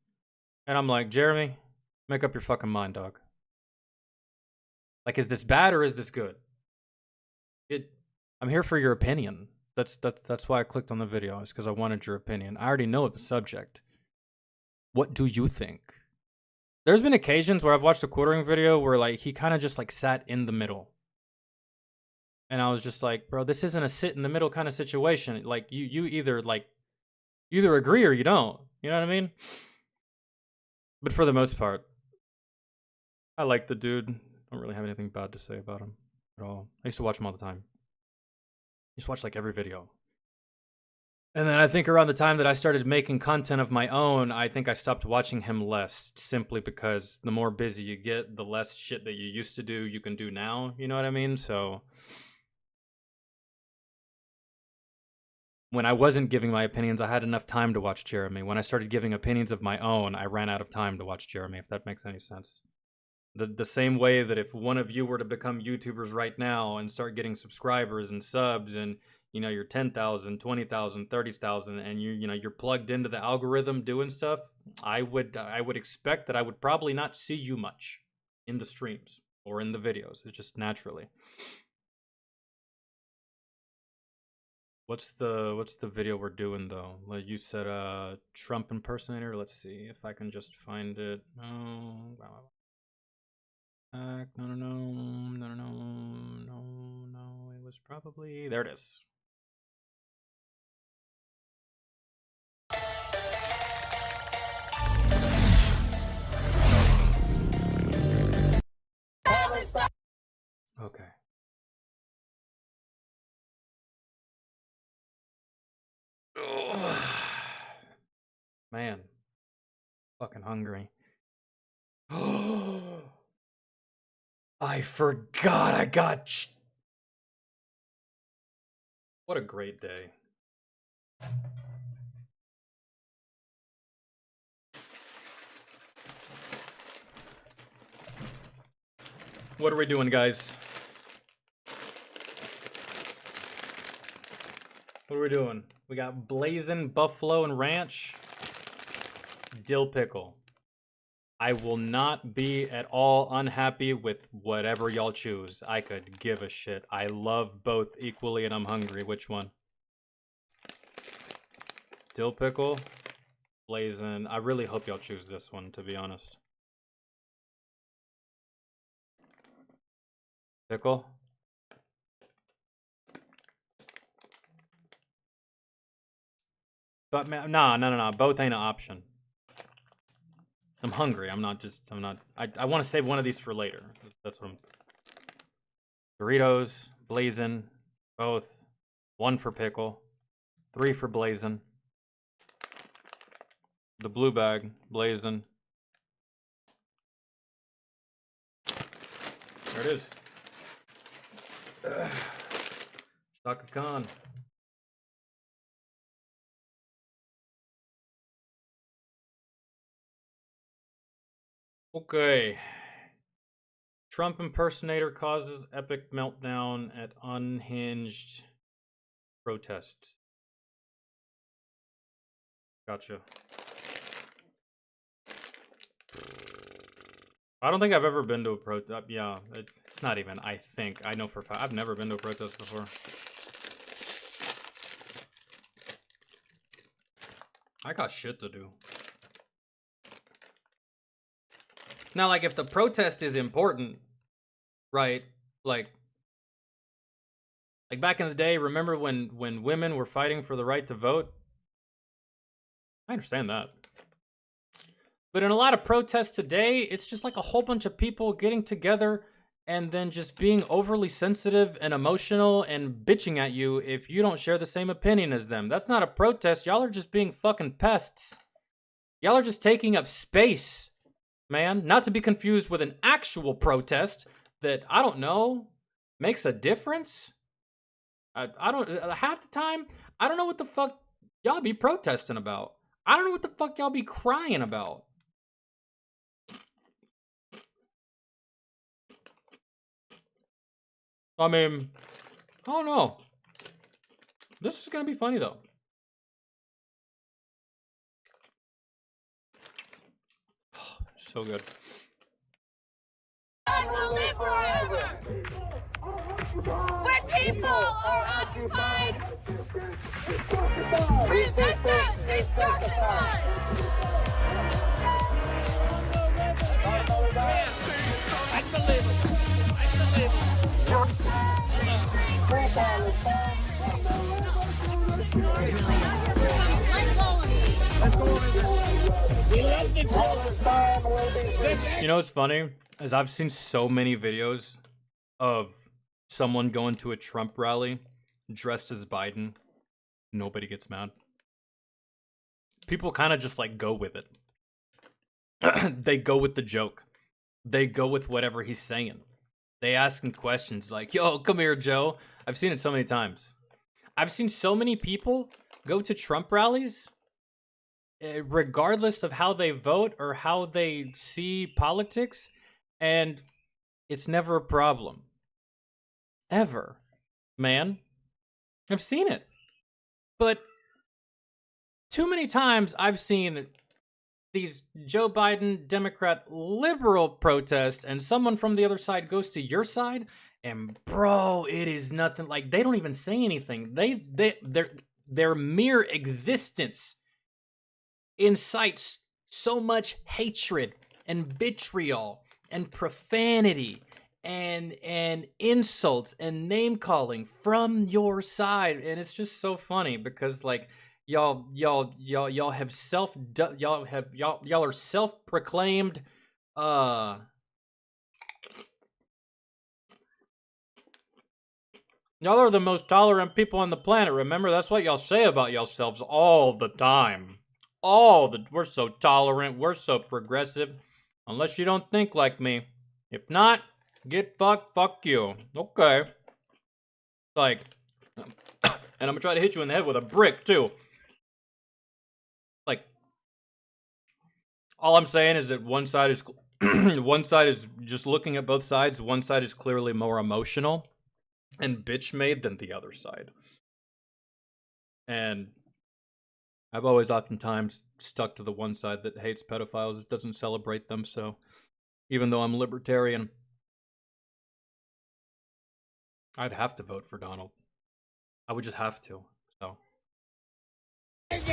and I'm like, Jeremy, make up your fucking mind, dog. Like, is this bad or is this good? I'm here for your opinion. That's why I clicked on the video, is because I wanted your opinion. I already know the subject. What do you think? There's been occasions where I've watched a quartering video where, like, he kind of just, like, sat in the middle. And I was just like, bro, this isn't a sit in the middle kind of situation. Like, you either agree or you don't. You know what I mean? But for the most part, I like the dude. I don't really have anything bad to say about him at all. I used to watch him all the time. I used to watch, like, every video. And then I think around the time that I started making content of my own, I think I stopped watching him less, simply because the more busy you get, the less shit that you used to do you can do now. You know what I mean? So when I wasn't giving my opinions, I had enough time to watch Jeremy. When I started giving opinions of my own, I ran out of time to watch Jeremy, if that makes any sense. The same way that if one of you were to become YouTubers right now and start getting subscribers and subs and, you know, you're 10,000, 20,000, 30,000 and you're plugged into the algorithm doing stuff, I would expect that I would probably not see you much in the streams or in the videos. It's just naturally. What's the video we're doing though? Like you said, Trump impersonator. Let's see if I can just find it. No, no. It was probably there. It is. Okay. Ugh. Man, fucking hungry. I forgot I got. What a great day. What are we doing, guys? What are we doing? We got blazing buffalo and ranch, dill pickle. I will not be at all unhappy with whatever y'all choose. I could give a shit. I love both equally and I'm hungry. Which one? Dill pickle, blazing. I really hope y'all choose this one, to be honest. Pickle. But no. Both ain't an option. I'm hungry. I want to save one of these for later. That's what I'm. Doritos, blazing, both. 1 for pickle, 3 for blazing. The blue bag, blazing. There it is. Shaka Khan. Okay. Trump impersonator causes epic meltdown at unhinged protest. Gotcha. I don't think I've ever been to a protest. Yeah, it's not even, I think. I know for a fact. I've never been to a protest before. I got shit to do. Now, like, if the protest is important, right? Like back in the day, remember when women were fighting for the right to vote? I understand that. But in a lot of protests today, it's just like a whole bunch of people getting together and then just being overly sensitive and emotional and bitching at you if you don't share the same opinion as them. That's not a protest. Y'all are just being fucking pests. Y'all are just taking up space, man. Not to be confused with an actual protest that, I don't know, makes a difference. I don't, half the time, I don't know what the fuck y'all be protesting about. I don't know what the fuck y'all be crying about. I mean, I don't know. This is gonna be funny though. So good. I will live forever. When people are occupied, resistance is justified. You know what's funny? Is I've seen so many videos of someone going to a Trump rally dressed as Biden. Nobody gets mad. People kind of just like go with it. They go with the joke. They go with whatever he's saying. They ask him questions like, yo, come here, Joe. I've seen it so many times. I've seen so many people go to Trump rallies, regardless of how they vote or how they see politics, and it's never a problem. Ever. Man. I've seen it. But too many times I've seen these Joe Biden, Democrat, liberal protests, and someone from the other side goes to your side, and bro, it is nothing. Like, they don't even say anything. Their mere existence incites so much hatred and vitriol and profanity and insults and name calling from your side, and it's just so funny because like y'all are self-proclaimed y'all are the most tolerant people on the planet. Remember, that's what y'all say about yourselves all the time. We're so tolerant, we're so progressive. Unless you don't think like me. If not, get fucked, fuck you. Okay. Like, and I'm gonna try to hit you in the head with a brick too. Like, all I'm saying is that one side is just looking at both sides. One side is clearly more emotional and bitch-made than the other side. And I've always oftentimes stuck to the one side that hates pedophiles, doesn't celebrate them, so even though I'm libertarian, I'd have to vote for Donald. I would just have to, so. It's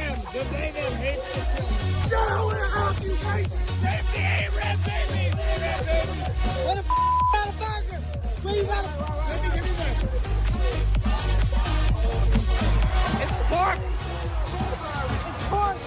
pork! Pork!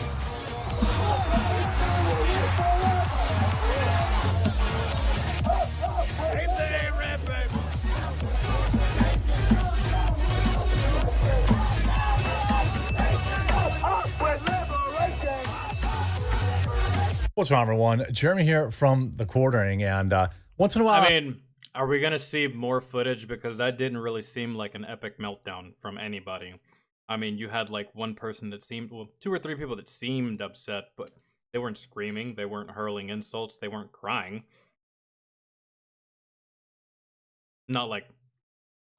What's wrong, everyone? Jeremy here from the Quartering, and once in a while... I mean, are we gonna see more footage? Because that didn't really seem like an epic meltdown from anybody. I mean, you had like one person that seemed, well, 2 or 3 people that seemed upset, but they weren't screaming, they weren't hurling insults, they weren't crying. Not like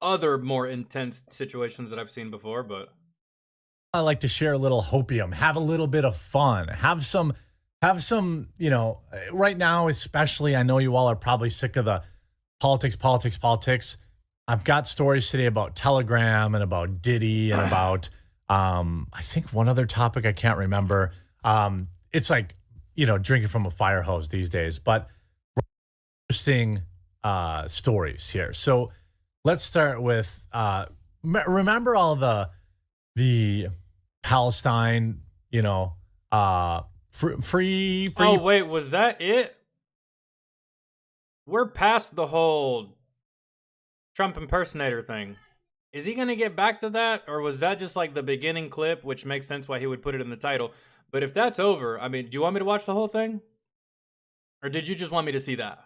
other more intense situations that I've seen before, but I like to share a little hopium, have a little bit of fun, have some, you know, right now, especially, I know you all are probably sick of the politics. I've got stories today about Telegram and about Diddy and about, I think one other topic I can't remember. It's like, you know, drinking from a fire hose these days, but interesting stories here. So let's start with, remember all the Palestine, you know, free. Oh, wait, was that it? We're past the whole Trump impersonator thing. Is he going to get back to that? Or was that just like the beginning clip, which makes sense why he would put it in the title? But if that's over, I mean, do you want me to watch the whole thing? Or did you just want me to see that?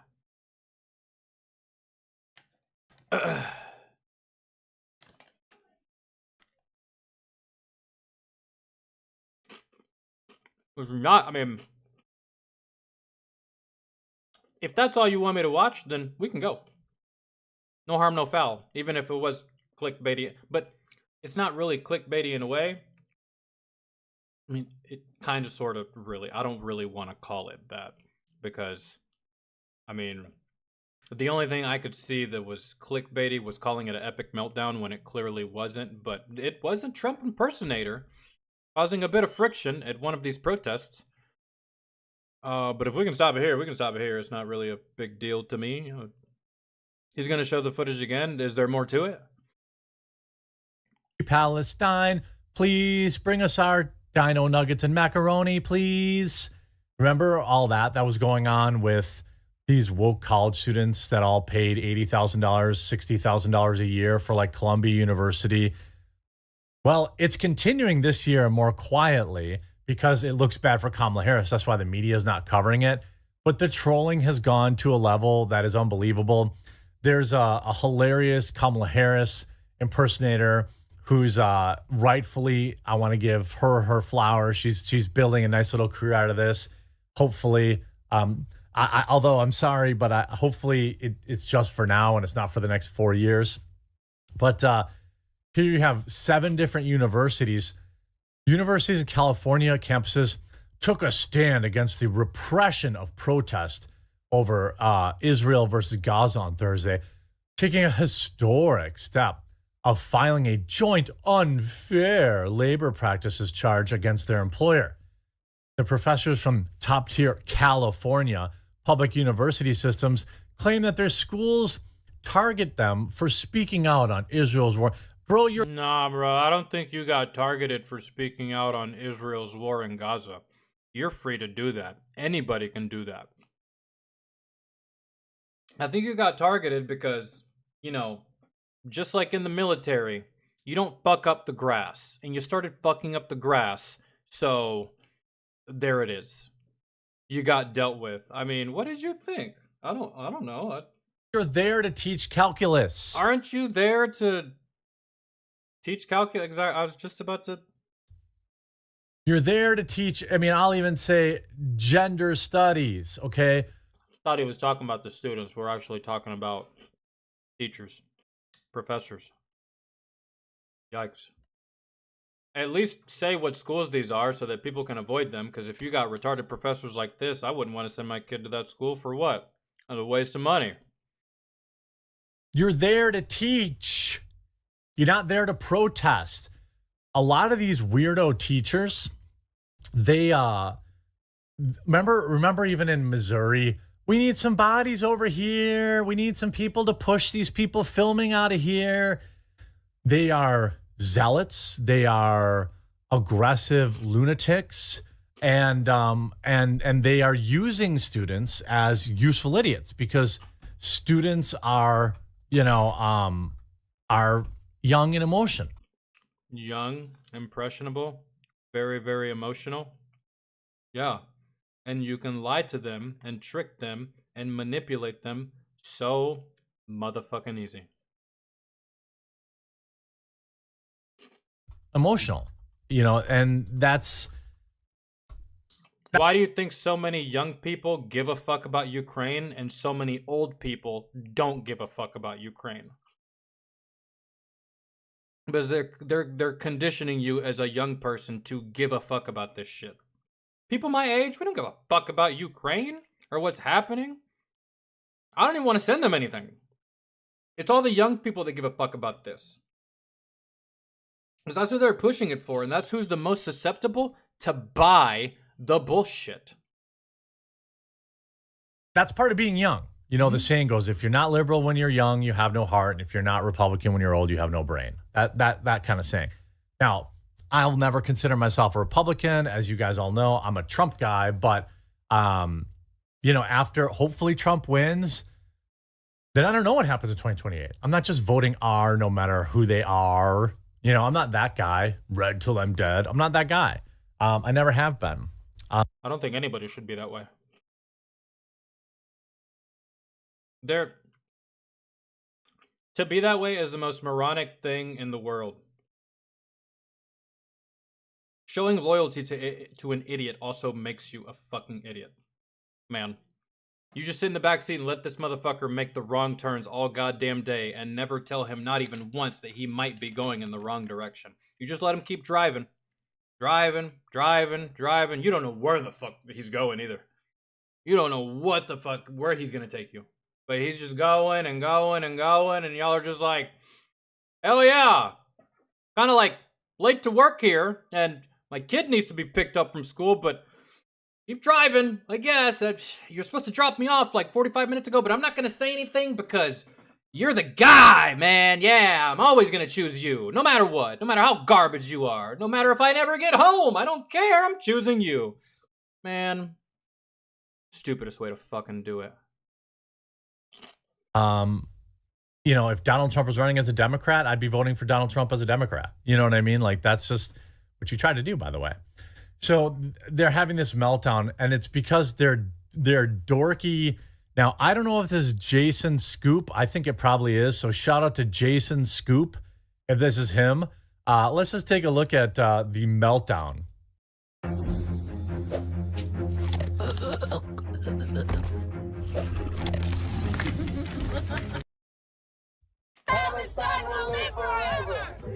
Was not, I mean, if that's all you want me to watch, then we can go. No harm, no foul. Even if it was clickbaity, but it's not really clickbaity in a way. I mean, it kind of, sort of, really. I don't really want to call it that because, I mean, the only thing I could see that was clickbaity was calling it an epic meltdown when it clearly wasn't. But it was a Trump impersonator causing a bit of friction at one of these protests. But if we can stop it here, we can stop it here. It's not really a big deal to me. He's going to show the footage again. Is there more to it? Palestine, please bring us our dino nuggets and macaroni, please. Remember all that was going on with these woke college students that all paid $80,000, $60,000 a year for like Columbia University. Well, it's continuing this year more quietly because it looks bad for Kamala Harris. That's why the media is not covering it. But the trolling has gone to a level that is unbelievable. There's a hilarious Kamala Harris impersonator who's rightfully, I want to give her flowers. She's building a nice little career out of this. Hopefully, although I'm sorry, but hopefully it's just for now and it's not for the next 4 years. But here you have 7 different universities. Universities in California campuses took a stand against the repression of protest over Israel versus Gaza on Thursday, taking a historic step of filing a joint unfair labor practices charge against their employer. The professors from top-tier California public university systems claim that their schools target them for speaking out on Israel's war. Bro, Nah, bro, I don't think you got targeted for speaking out on Israel's war in Gaza. You're free to do that. Anybody can do that. I think you got targeted because, you know, just like in the military, you don't fuck up the grass. And you started fucking up the grass, so there it is. You got dealt with. I mean, what did you think? I don't know. You're there to teach calculus. Aren't you there to teach calculus? I was just about to. You're there to teach, I mean, I'll even say gender studies, okay? Thought he was talking about the students. We're actually talking about teachers, professors. Yikes. At least say what schools these are so that people can avoid them, because if you got retarded professors like this, I wouldn't want to send my kid to that school for what? It's a waste of money. You're there to teach. You're not there to protest. A lot of these weirdo teachers, they remember even in Missouri, we need some bodies over here. We need some people to push these people filming out of here. They are zealots. They are aggressive lunatics, and they are using students as useful idiots because students are, are young and emotional. Young, impressionable, very, very emotional. Yeah. And you can lie to them and trick them and manipulate them so motherfucking easy. Emotional, and that's Why do you think so many young people give a fuck about Ukraine and so many old people don't give a fuck about Ukraine? Because they're conditioning you as a young person to give a fuck about this shit. People my age, we don't give a fuck about Ukraine or what's happening. I don't even want to send them anything. It's all the young people that give a fuck about this. Because that's what they're pushing it for, and that's who's the most susceptible to buy the bullshit. That's part of being young. You know, the saying goes, if you're not liberal when you're young, you have no heart. And if you're not Republican when you're old, you have no brain. That kind of saying. Now, I'll never consider myself a Republican. As you guys all know, I'm a Trump guy. But, you know, after hopefully Trump wins, then I don't know what happens in 2028. I'm not just voting R no matter who they are. You know, I'm not that guy. Red till I'm dead. I'm not that guy. I never have been. I don't think anybody should be that way. To be that way is the most moronic thing in the world. Showing loyalty to an idiot also makes you a fucking idiot. Man. You just sit in the backseat and let this motherfucker make the wrong turns all goddamn day and never tell him not even once that he might be going in the wrong direction. You just let him keep driving. Driving. You don't know where the fuck he's going either. You don't know what the fuck, where he's gonna take you. But he's just going, and y'all are just like, hell yeah. Kind of like late to work here, and my kid needs to be picked up from school, but keep driving, I guess. You're supposed to drop me off like 45 minutes ago, but I'm not gonna say anything because you're the guy, man. Yeah, I'm always gonna choose you, no matter what. No matter how garbage you are. No matter if I never get home. I don't care. I'm choosing you. Man. Stupidest way to fucking do it. You know, if Donald Trump was running as a Democrat, I'd be voting for Donald Trump as a Democrat. You know what I mean? Like, that's just what you try to do, by the way. So they're having this meltdown, and it's because they're dorky. Now, I don't know if this is Jason Scoop. I think it probably is. So shout out to Jason Scoop if this is him. Let's just take a look at the meltdown.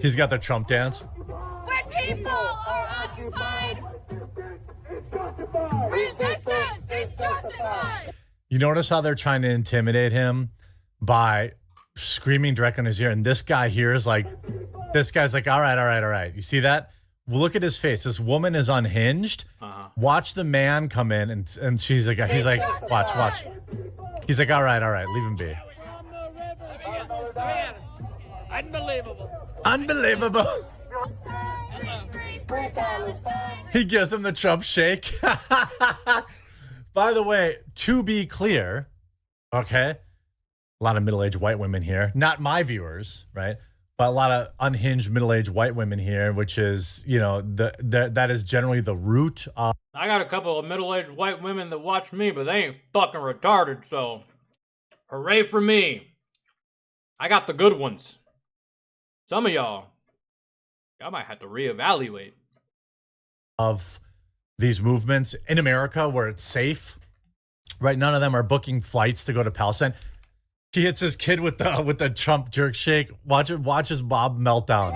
He's got the Trump dance. When people are occupied, resistance is justified. You notice how they're trying to intimidate him by screaming directly in his ear, and this guy here is like, this guy's like, all right. You see that? Well, look at his face. This woman is unhinged. Watch the man come in, and he's like, watch. He's like, all right, leave him be. Unbelievable. He gives him the Trump shake. By the way, to be clear, okay, a lot of middle-aged white women here. Not my viewers, right? But a lot of unhinged middle-aged white women here, which is, you know, that is generally the root of. I got a couple of middle-aged white women that watch me, but they ain't fucking retarded, so hooray for me. I got the good ones. Some of y'all might have to reevaluate. Of these movements in America where it's safe, right? None of them are booking flights to go to Palestine. He hits his kid with the Trump jerk shake. Watch his Bob meltdown.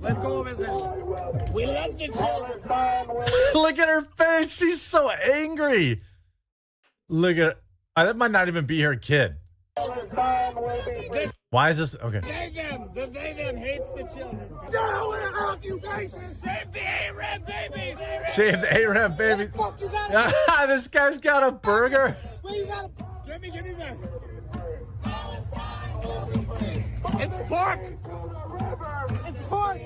Let go of his hand. We love the children. Look at her face. She's so angry. Look at that might not even be her kid. Why is this okay? The they them hates the children. No occupation. Save the Arab babies. Save the Arab babies. This guy's got a burger. Where you got Give me back. It's pork. It's pork.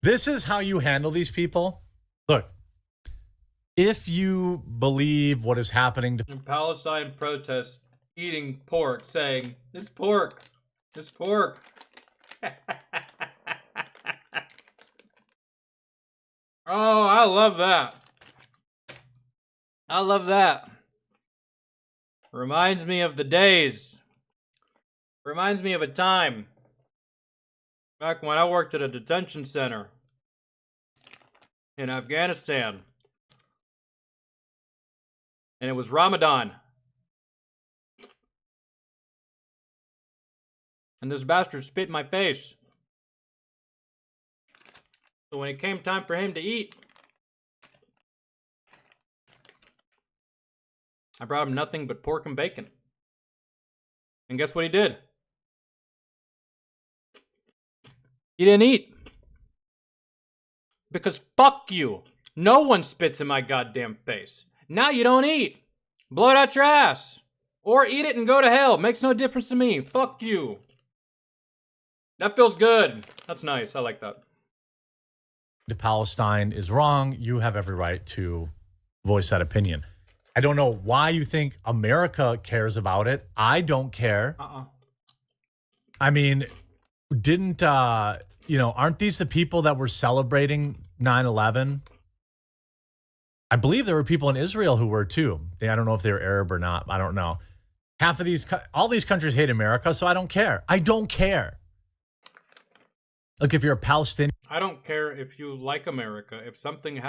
This is how you handle these people. Look, if you believe what is happening to in Palestine protests, eating pork, saying, it's pork. It's pork. Oh, I love that. I love that. Reminds me of the days Reminds me of a time back when I worked at a detention center in Afghanistan. And it was Ramadan. And this bastard spit in my face. So when it came time for him to eat, I brought him nothing but pork and bacon. And guess what he did? He didn't eat. Because fuck you. No one spits in my goddamn face. Now you don't eat. Blow it out your ass. Or eat it and go to hell. Makes no difference to me. Fuck you. That feels good. That's nice. I like that. To Palestine is wrong. You have every right to voice that opinion. I don't know why you think America cares about it. I don't care. I mean, didn't, aren't these the people that were celebrating 9/11? I believe there were people in Israel who were too. I don't know if they were Arab or not. I don't know. All these countries hate America, so I don't care. I don't care. Look, if you're a Palestinian. I don't care if you like America. If something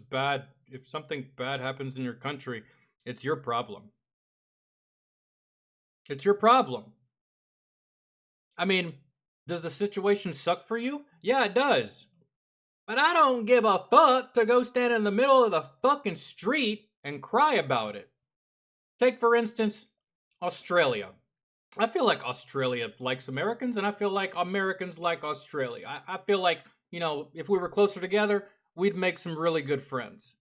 bad happens in your country, it's your problem. It's your problem. I mean, does the situation suck for you? Yeah, it does. But I don't give a fuck to go stand in the middle of the fucking street and cry about it. Take, for instance, Australia. I feel like Australia likes Americans, and I feel like Americans like Australia. I feel like, if we were closer together, we'd make some really good friends.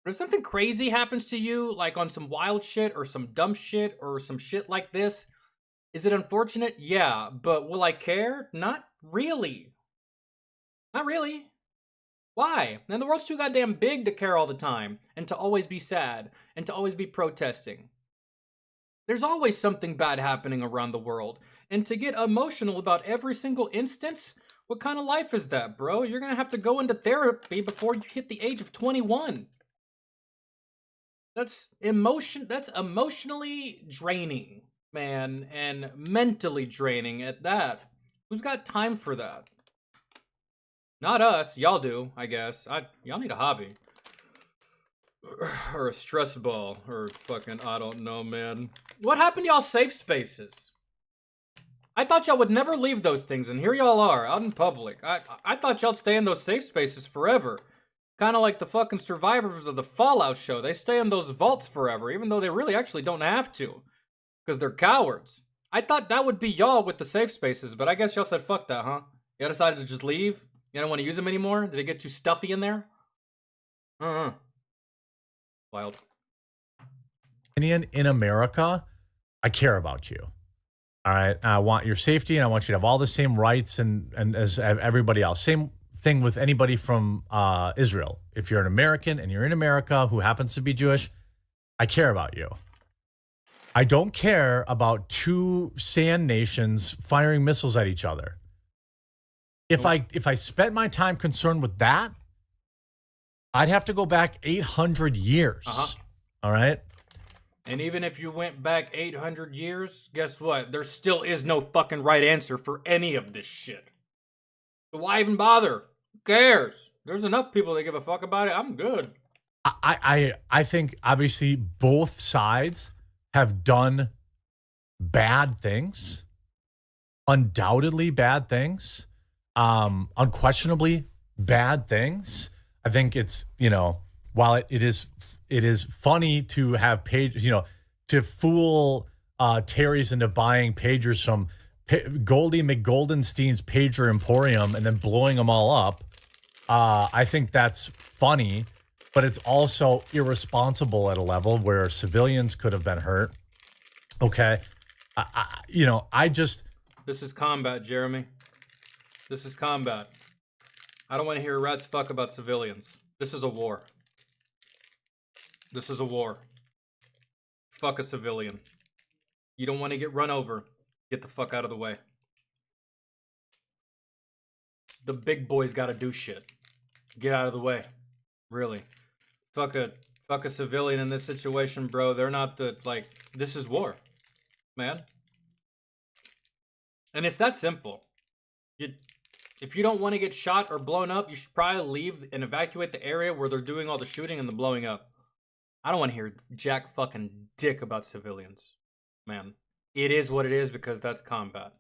But if something crazy happens to you, like on some wild shit or some dumb shit or some shit like this, is it unfortunate? Yeah, but will I care? Not really. Not really. Why? And the world's too goddamn big to care all the time, and to always be sad, and to always be protesting. There's always something bad happening around the world, and to get emotional about every single instance, what kind of life is that, bro? You're gonna have to go into therapy before you hit the age of 21. That's emotionally draining, man, and mentally draining at that. Who's got time for that? Not us. Y'all do, I guess. Y'all need a hobby. Or a stress ball. Or fucking, I don't know, man. What happened to y'all safe spaces? I thought y'all would never leave those things, and here y'all are, out in public. I thought y'all'd stay in those safe spaces forever. Kind of like the fucking survivors of the Fallout show. They stay in those vaults forever, even though they really actually don't have to. Because they're cowards. I thought that would be y'all with the safe spaces, but I guess y'all said fuck that, huh? Y'all decided to just leave? You don't want to use them anymore? Did it get too stuffy in there? Wild. In America, I care about you. All right. I want your safety, and I want you to have all the same rights and as everybody else. Same thing with anybody from Israel. If you're an American and you're in America who happens to be Jewish, I care about you. I don't care about two sand nations firing missiles at each other. If I spent my time concerned with that, I'd have to go back 800 years. All right? And even if you went back 800 years, guess what? There still is no fucking right answer for any of this shit. So why even bother? Who cares? There's enough people that give a fuck about it. I'm good. I think, obviously, both sides have done bad things. Undoubtedly bad things. Unquestionably bad things. I think it's, while it is funny to have to fool Terry's into buying pagers from Goldie McGoldenstein's Pager Emporium and then blowing them all up. I think that's funny, but it's also irresponsible at a level where civilians could have been hurt. Okay. This is combat, Jeremy. This is combat. I don't want to hear a rat's fuck about civilians. This is a war. This is a war. Fuck a civilian. You don't want to get run over. Get the fuck out of the way. The big boys gotta do shit. Get out of the way. Really. Fuck a civilian in this situation, bro. They're not this is war. Man. And it's that simple. If you don't want to get shot or blown up, you should probably leave and evacuate the area where they're doing all the shooting and the blowing up. I don't want to hear jack fucking dick about civilians. Man, it is what it is because that's combat.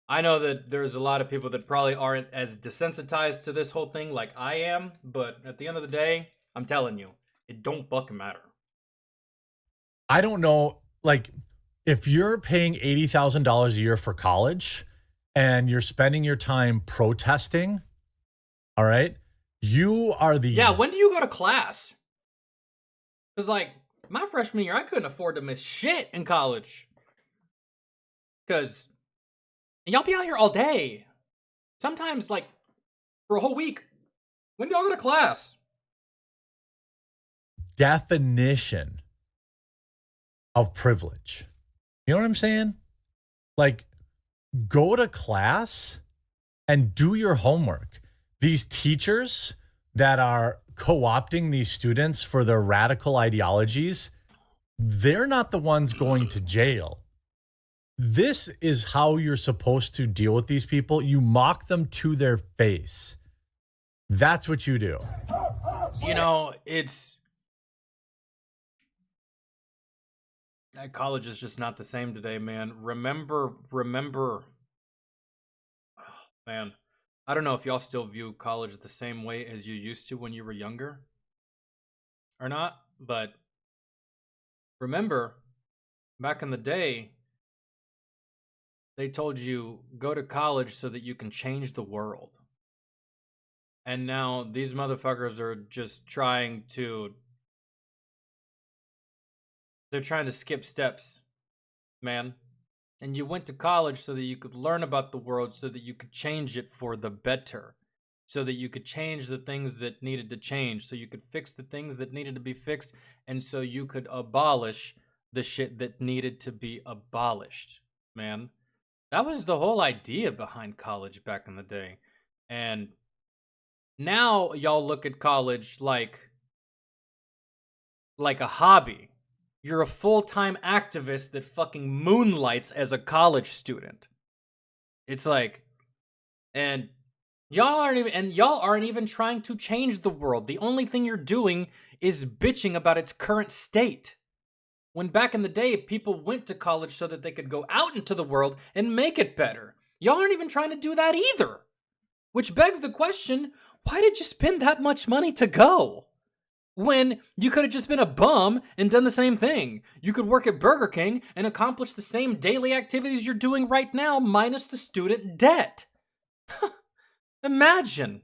I know that there's a lot of people that probably aren't as desensitized to this whole thing like I am, but at the end of the day, I'm telling you, it don't fucking matter. I don't know, like, if you're paying $80,000 a year for college and you're spending your time protesting, all right, you are the... Yeah, when do you go to class? Because, like, my freshman year, I couldn't afford to miss shit in college. Because y'all be out here all day. Sometimes, like, for a whole week. When do y'all go to class? Definition of privilege. You know what I'm saying? Like, go to class and do your homework. These teachers that are co-opting these students for their radical ideologies, they're not the ones going to jail. This is how you're supposed to deal with these people. You mock them to their face. That's what you do. You know, it's... college is just not the same today, man. Remember... Oh, man. I don't know if y'all still view college the same way as you used to when you were younger. Or not, but... remember, back in the day, they told you, go to college so that you can change the world. And now these motherfuckers are just trying to... they're trying to skip steps, man. And you went to college so that you could learn about the world, so that you could change it for the better. So that you could change the things that needed to change. So you could fix the things that needed to be fixed. And so you could abolish the shit that needed to be abolished, man. That was the whole idea behind college back in the day. And now y'all look at college like a hobby. You're a full-time activist that fucking moonlights as a college student. It's like, and y'all aren't even trying to change the world. The only thing you're doing is bitching about its current state. When back in the day, people went to college so that they could go out into the world and make it better. Y'all aren't even trying to do that either. Which begs the question, why did you spend that much money to go? When you could have just been a bum and done the same thing. You could work at Burger King and accomplish the same daily activities you're doing right now, minus the student debt. Imagine.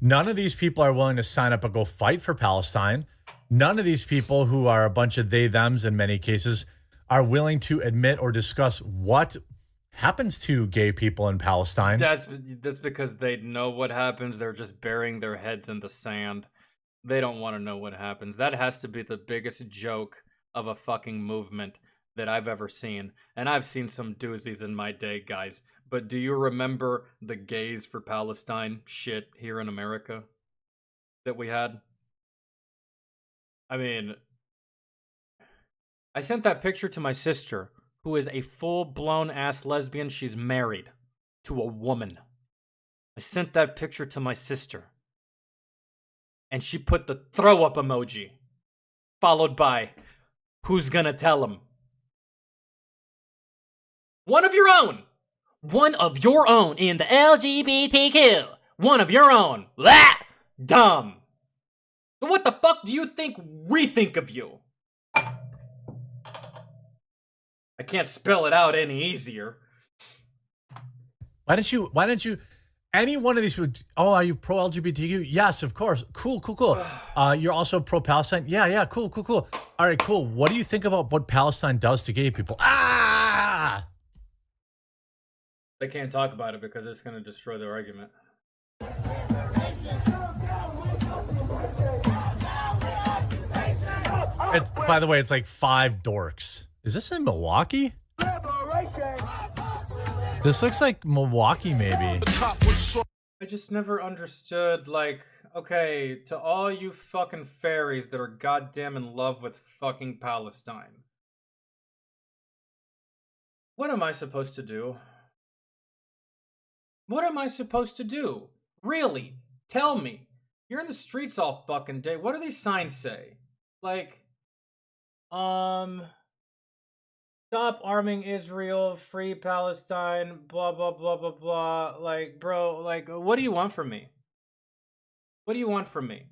None of these people are willing to sign up and go fight for Palestine. None of these people, who are a bunch of they-thems in many cases, are willing to admit or discuss what happens to gay people in Palestine. That's because they know what happens. They're just burying their heads in the sand. They don't want to know what happens. That has to be the biggest joke of a fucking movement that I've ever seen. And I've seen some doozies in my day, guys. But do you remember the Gays for Palestine shit here in America that we had? I mean, I sent that picture to my sister, who is a full-blown ass lesbian. She's married to a woman. I sent that picture to my sister. And she put the throw-up emoji, followed by, who's gonna tell him? One of your own! One of your own in the LGBTQ! One of your own! Blah! Dumb! So what the fuck do you think we think of you? I can't spell it out any easier. Why don't you, any one of these people, oh, are you pro-LGBTQ? Yes, of course. Cool. You're also pro-Palestine? Yeah, cool. All right, cool. What do you think about what Palestine does to gay people? Ah! They can't talk about it because it's going to destroy their argument. By the way, it's like 5 dorks. Is this in Milwaukee? This looks like Milwaukee, maybe. I just never understood, like, okay, to all you fucking fairies that are goddamn in love with fucking Palestine, What am I supposed to do? What am I supposed to do? Really? Tell me. You're in the streets all fucking day. What do these signs say? Like, stop arming Israel, free Palestine, blah, blah, blah, blah, blah. Like, bro, like, what do you want from me? What do you want from me?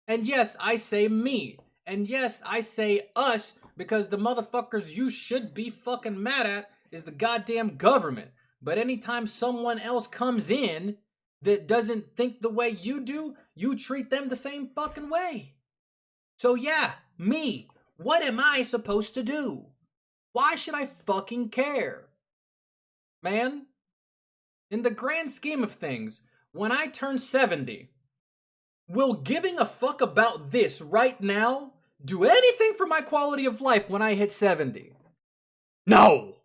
And yes, I say me. And yes, I say us, because the motherfuckers you should be fucking mad at is the goddamn government. But anytime someone else comes in that doesn't think the way you do, you treat them the same fucking way. So yeah, me. What am I supposed to do? Why should I fucking care? Man, in the grand scheme of things, when I turn 70, will giving a fuck about this right now do anything for my quality of life when I hit 70? No!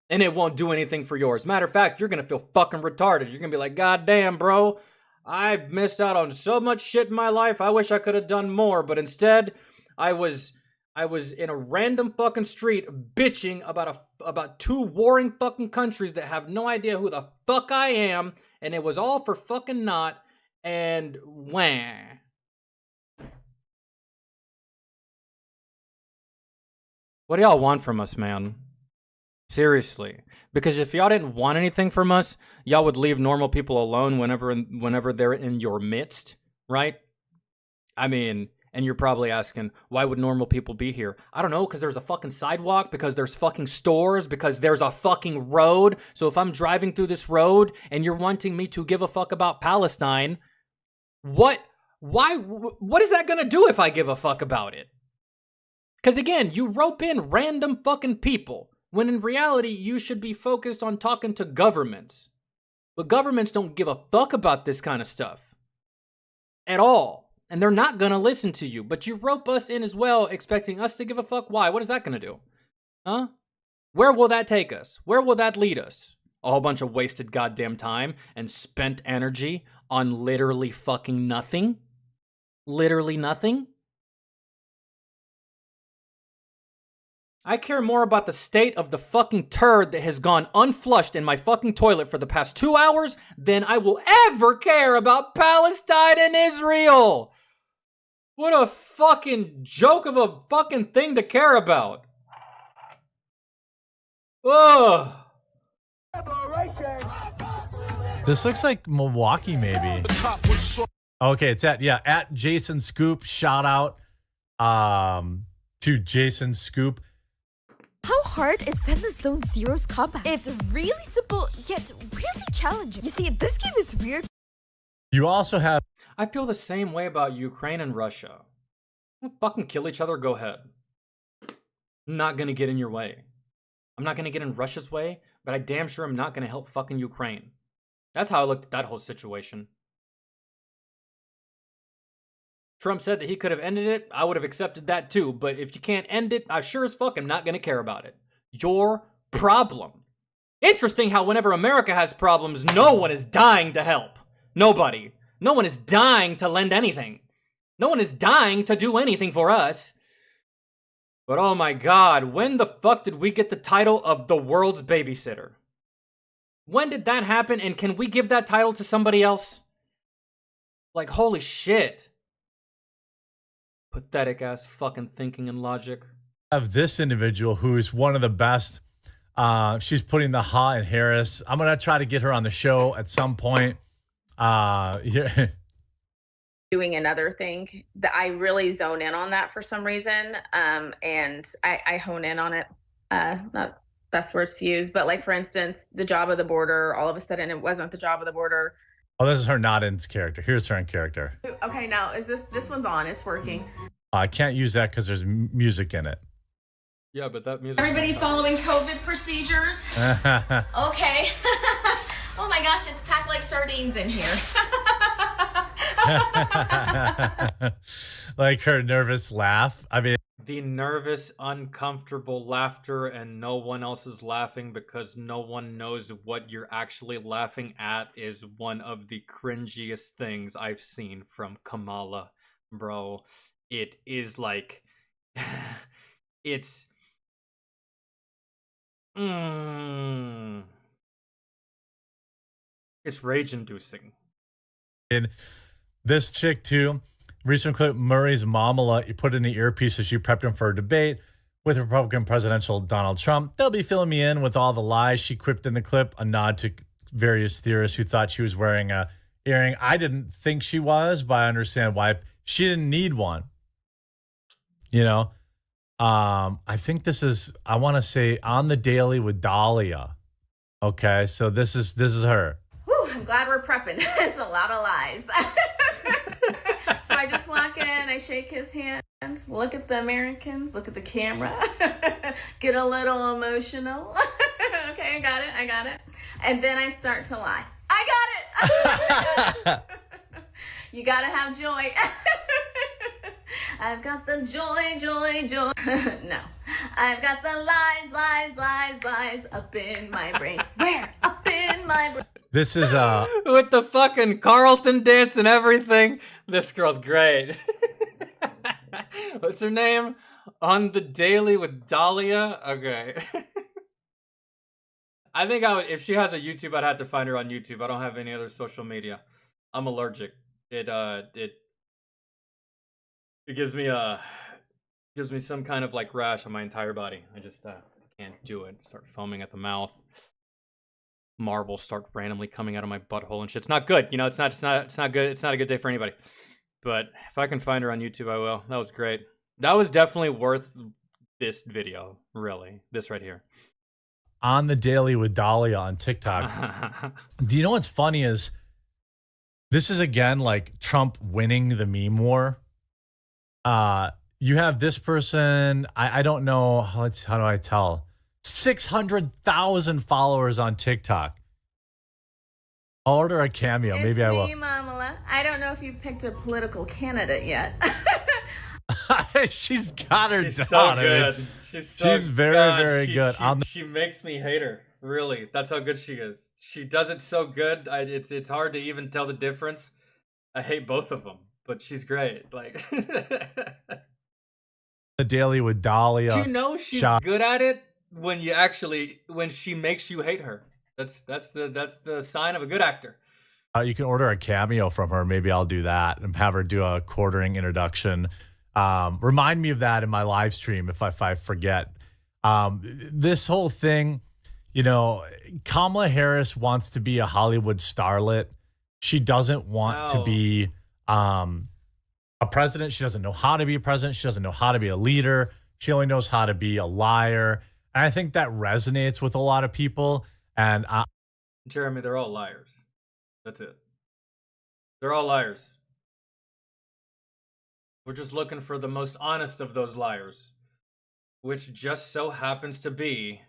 And it won't do anything for yours. Matter of fact, you're gonna feel fucking retarded. You're gonna be like, God damn, bro, I've missed out on so much shit in my life. I wish I could have done more, but instead, I was in a random fucking street bitching about two warring fucking countries that have no idea who the fuck I am, and it was all for fucking naught, and wah. What do y'all want from us, man? Seriously. Because if y'all didn't want anything from us, y'all would leave normal people alone whenever they're in your midst, right? I mean, and you're probably asking, why would normal people be here? I don't know, because there's a fucking sidewalk, because there's fucking stores, because there's a fucking road. So if I'm driving through this road and you're wanting me to give a fuck about Palestine, what is that gonna do if I give a fuck about it? Because again, you rope in random fucking people, when in reality, you should be focused on talking to governments. But governments don't give a fuck about this kind of stuff. At all. And they're not gonna listen to you. But you rope us in as well, expecting us to give a fuck. Why? What is that gonna do? Huh? Where will that take us? Where will that lead us? A whole bunch of wasted goddamn time and spent energy on literally fucking nothing? Literally nothing? I care more about the state of the fucking turd that has gone unflushed in my fucking toilet for the past 2 hours than I will ever care about Palestine and Israel. What a fucking joke of a fucking thing to care about. Ugh. This looks like Milwaukee, maybe. Okay, it's at Jason Scoop. Shout out to Jason Scoop. How hard is Send the Zone Zero's combat? It's really simple, yet really challenging. You see, this game is weird. You also have... I feel the same way about Ukraine and Russia. Don't fucking kill each other, go ahead. I'm not gonna get in your way. I'm not gonna get in Russia's way, but I damn sure am not gonna help fucking Ukraine. That's how I looked at that whole situation. Trump said that he could have ended it. I would have accepted that too. But if you can't end it, I sure as fuck am not going to care about it. Your problem. Interesting how whenever America has problems, no one is dying to help. Nobody. No one is dying to lend anything. No one is dying to do anything for us. But oh my God, when the fuck did we get the title of the world's babysitter? When did that happen? And can we give that title to somebody else? Like, holy shit. Pathetic ass fucking thinking and logic. Have this individual who is one of the best. She's putting the Ha in Harris. I'm gonna try to get her on the show at some point. Yeah. Doing another thing that I really zone in on that for some reason, and I hone in on it. Not best words to use, but like for instance, the job of the border. All of a sudden, it wasn't the job of the border. Oh, this is her not in character. Here's her in character. Okay, now is this one's on? It's working. I can't use that because there's music in it. Yeah, but that music. Everybody following COVID procedures? Okay. Oh my gosh, it's packed like sardines in here. Like her nervous laugh. I mean, the nervous, uncomfortable laughter, and no one else is laughing because no one knows what you're actually laughing at, is one of the cringiest things I've seen from Kamala, bro. It is like, it's It's rage-inducing. And this chick too, recent clip, Murray's mama put in the earpiece as she prepped him for a debate with Republican presidential Donald Trump. They'll be filling me in with all the lies she quipped in the clip, a nod to various theorists who thought she was wearing a earring. I didn't think she was, but I understand why. She didn't need one. You know, I think this is, I want to say, On the Daily with Dahlia. Okay, so this is her. Whew, I'm glad we're prepping. It's a lot of lies. So I just walk in, I shake his hand, look at the Americans, look at the camera, get a little emotional. Okay, I got it. And then I start to lie. I got it. You gotta have joy. I've got the joy. No. I've got the lies up in my brain. Where? Up in my brain. This is with the fucking Carlton dance and everything. This girl's great. What's her name? On the Daily with Dahlia. Okay. I think I would, if she has a YouTube, I'd have to find her on YouTube. I don't have any other social media. I'm allergic. It gives me some kind of like rash on my entire body. I just can't do it. Start foaming at the mouth. Marbles start randomly coming out of my butthole and shit. It's not good. You know, it's not good. It's not a good day for anybody. But if I can find her on YouTube, I will. That was great. That was definitely worth this video, really. This right here. On the Daily with Dahlia on TikTok. Do you know what's funny is this is again like Trump winning the meme war. You have this person, I don't know, how do I tell? 600,000 followers on TikTok. I'll order a cameo. It's maybe I will. Me, Mamala. I don't know if you've picked a political candidate yet. She's got her She's down. so good. I mean, she's very, God, very good. She makes me hate her. Really, that's how good she is. She does it so good. It's hard to even tell the difference. I hate both of them, but she's great. Like the Daily with Dahlia. You know she's good at it when she makes you hate her. That's the sign of a good actor. You can order a cameo from her. Maybe I'll do that and have her do a quartering introduction. Remind me of that in my live stream if I forget. This whole thing, you know, Kamala Harris wants to be a Hollywood starlet. She doesn't want to be a president. She doesn't know how to be a president. She doesn't know how to be a leader. She only knows how to be a liar. And I think that resonates with a lot of people. And Jeremy, they're all liars. That's it. They're all liars. We're just looking for the most honest of those liars, which just so happens to be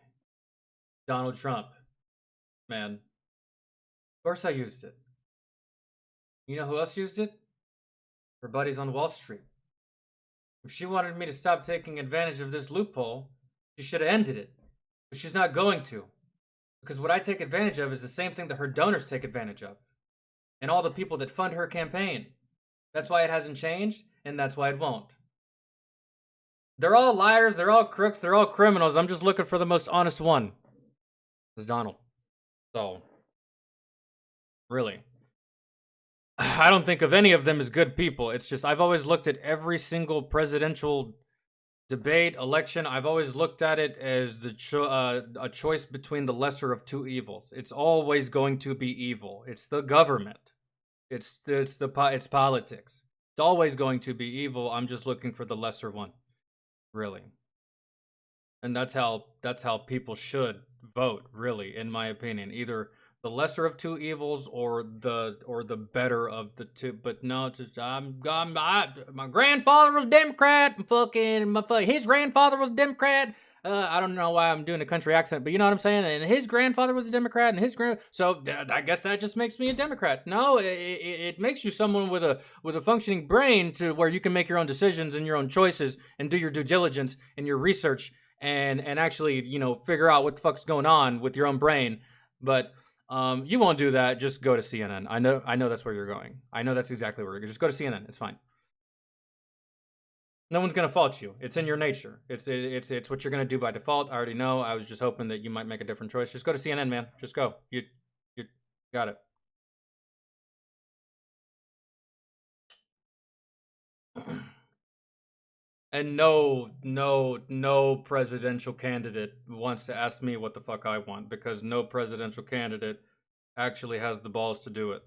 Donald Trump. Man, of course I used it. You know who else used it? Her buddies on Wall Street. If she wanted me to stop taking advantage of this loophole, she should have ended it. But she's not going to. Because what I take advantage of is the same thing that her donors take advantage of. And all the people that fund her campaign. That's why it hasn't changed, and that's why it won't. They're all liars, they're all crooks, they're all criminals. I'm just looking for the most honest one. It's Donald. So, really. I don't think of any of them as good people. It's just, I've always looked at every single presidential debate, election, I've always looked at it as a choice between the lesser of two evils. It's always going to be evil. It's the government. It's politics. It's always going to be evil. I'm just looking for the lesser one, really. And that's how people should vote, really, in my opinion. Either the lesser of two evils or the better of the two. But no, my grandfather was Democrat. His grandfather was Democrat. I don't know why I'm doing a country accent, but you know what I'm saying? And his grandfather was a Democrat, and so I guess that just makes me a Democrat. No, it makes you someone with a functioning brain to where you can make your own decisions and your own choices and do your due diligence and your research and actually, you know, figure out what the fuck's going on with your own brain. But you won't do that. Just go to CNN. I know that's where you're going. I know that's exactly where you're going. Just go to CNN. It's fine. No one's gonna fault you. It's in your nature. It's what you're gonna do by default. I already know. I was just hoping that you might make a different choice. Just go to CNN, man. Just go. You got it. And no presidential candidate wants to ask me what the fuck I want, because no presidential candidate actually has the balls to do it.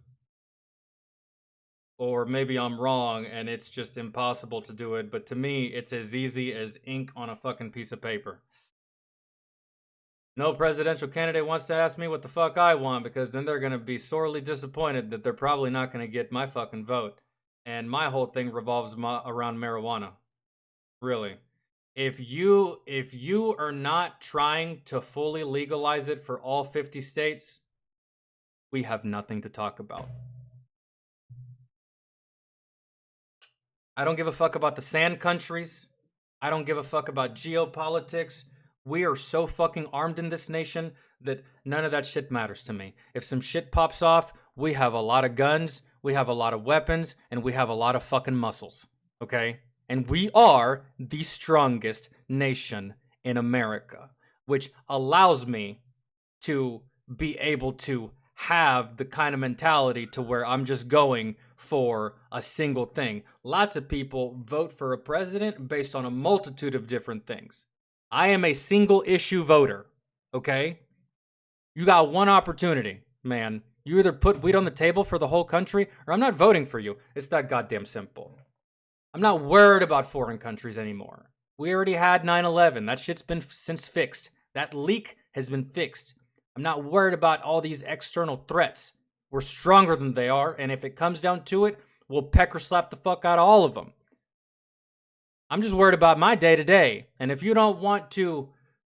Or maybe I'm wrong and it's just impossible to do it, but to me, it's as easy as ink on a fucking piece of paper. No presidential candidate wants to ask me what the fuck I want, because then they're gonna be sorely disappointed that they're probably not gonna get my fucking vote. And my whole thing revolves around marijuana. Really. If you are not trying to fully legalize it for all 50 states, we have nothing to talk about. I don't give a fuck about the sand countries. I don't give a fuck about geopolitics. We are so fucking armed in this nation that none of that shit matters to me. If some shit pops off, we have a lot of guns, we have a lot of weapons, and we have a lot of fucking muscles. Okay? And we are the strongest nation in America, which allows me to be able to have the kind of mentality to where I'm just going for a single thing. Lots of people vote for a president based on a multitude of different things. I am a single issue voter, okay? You got one opportunity, man. You either put weed on the table for the whole country, or I'm not voting for you. It's that goddamn simple. I'm not worried about foreign countries anymore. We already had 9/11. That shit's been since fixed. That leak has been fixed. I'm not worried about all these external threats. We're stronger than they are, and if it comes down to it, we'll pecker slap the fuck out of all of them. I'm just worried about my day-to-day. And if you don't want to,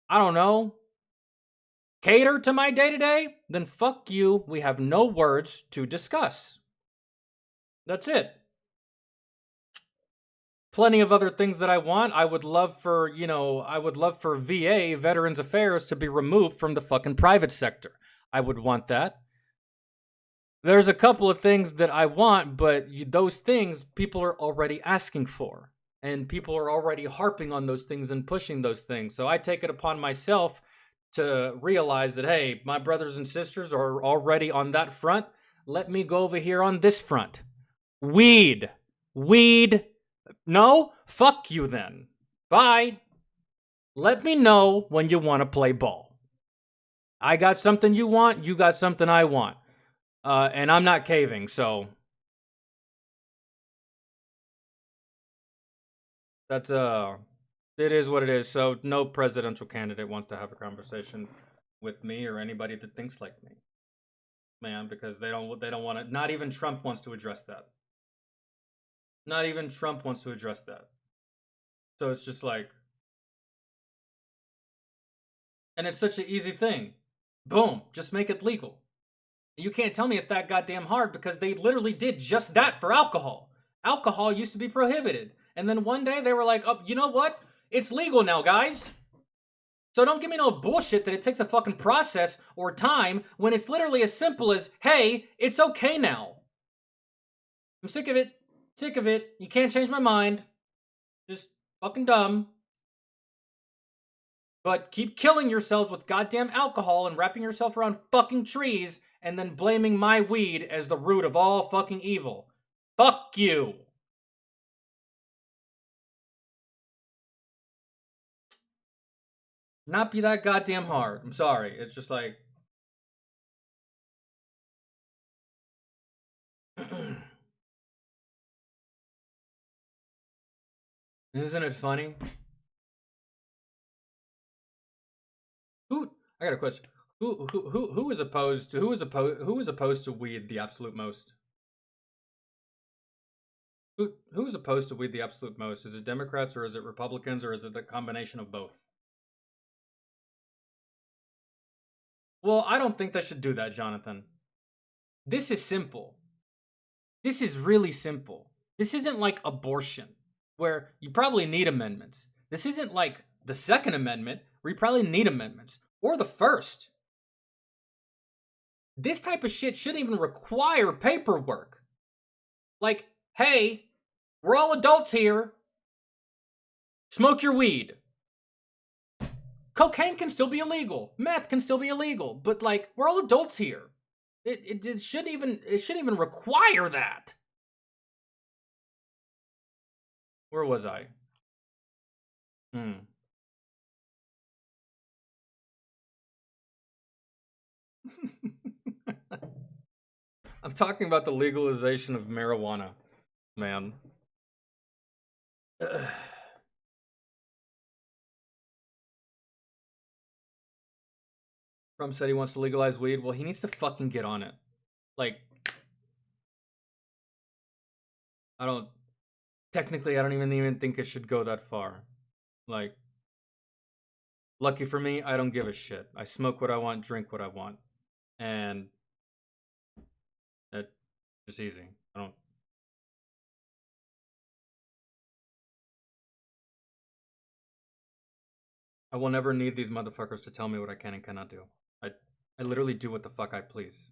I don't know, cater to my day-to-day, then fuck you. We have no words to discuss. That's it. Plenty of other things that I want. I would love for VA, Veterans Affairs, to be removed from the fucking private sector. I would want that. There's a couple of things that I want, but those things people are already asking for. And people are already harping on those things and pushing those things. So I take it upon myself to realize that, hey, my brothers and sisters are already on that front. Let me go over here on this front. Weed. No? Fuck you then. Bye. Let me know when you want to play ball. I got something you want, you got something I want. And I'm not caving, so that's it is what it is. So no presidential candidate wants to have a conversation with me or anybody that thinks like me. Man, because they don't want to. Not even Trump wants to address that. Not even Trump wants to address that. So it's just like, and it's such an easy thing. Boom, just make it legal. You can't tell me it's that goddamn hard, because they literally did just that for alcohol. Alcohol used to be prohibited. And then one day they were like, oh, you know what? It's legal now, guys. So don't give me no bullshit that it takes a fucking process or time when it's literally as simple as, hey, it's okay now. I'm sick of it. Sick of it. You can't change my mind. Just fucking dumb. But keep killing yourselves with goddamn alcohol and wrapping yourself around fucking trees and then blaming my weed as the root of all fucking evil. Fuck you. Not be that goddamn hard. I'm sorry. It's just like... Isn't it funny? I got a question. Who is opposed to weed the absolute most? Who is opposed to weed the absolute most? Is it Democrats or is it Republicans or is it a combination of both? Well, I don't think they should do that, Jonathan. This is simple. This is really simple. This isn't like abortion, where you probably need amendments. This isn't like the Second Amendment, where you probably need amendments. Or the First. This type of shit shouldn't even require paperwork. Like, hey, we're all adults here. Smoke your weed. Cocaine can still be illegal. Meth can still be illegal. But like, we're all adults here. It shouldn't even require that. Where was I? I'm talking about the legalization of marijuana, man. Trump said he wants to legalize weed. Well, he needs to fucking get on it. Like, I don't even think it should go that far. Like, lucky for me, I don't give a shit. I smoke what I want, drink what I want. And that's just easy. I will never need these motherfuckers to tell me what I can and cannot do. I literally do what the fuck I please.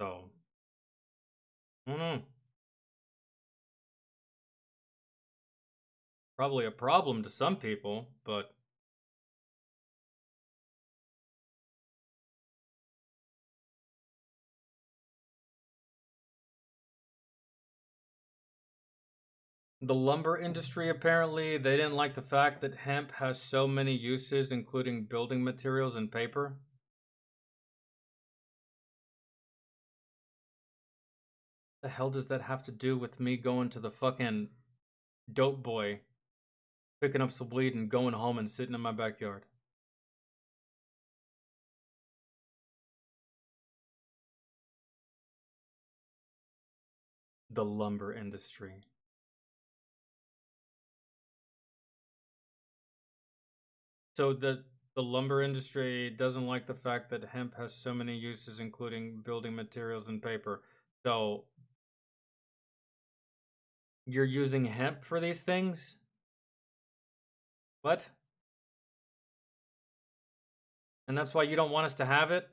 So, I don't know. Probably a problem to some people, but the lumber industry, apparently, they didn't like the fact that hemp has so many uses, including building materials and paper. The hell does that have to do with me going to the fucking dope boy, picking up some weed and going home and sitting in my backyard? The lumber industry. So the lumber industry doesn't like the fact that hemp has so many uses, including building materials and paper. So you're using hemp for these things? What? And that's why you don't want us to have it?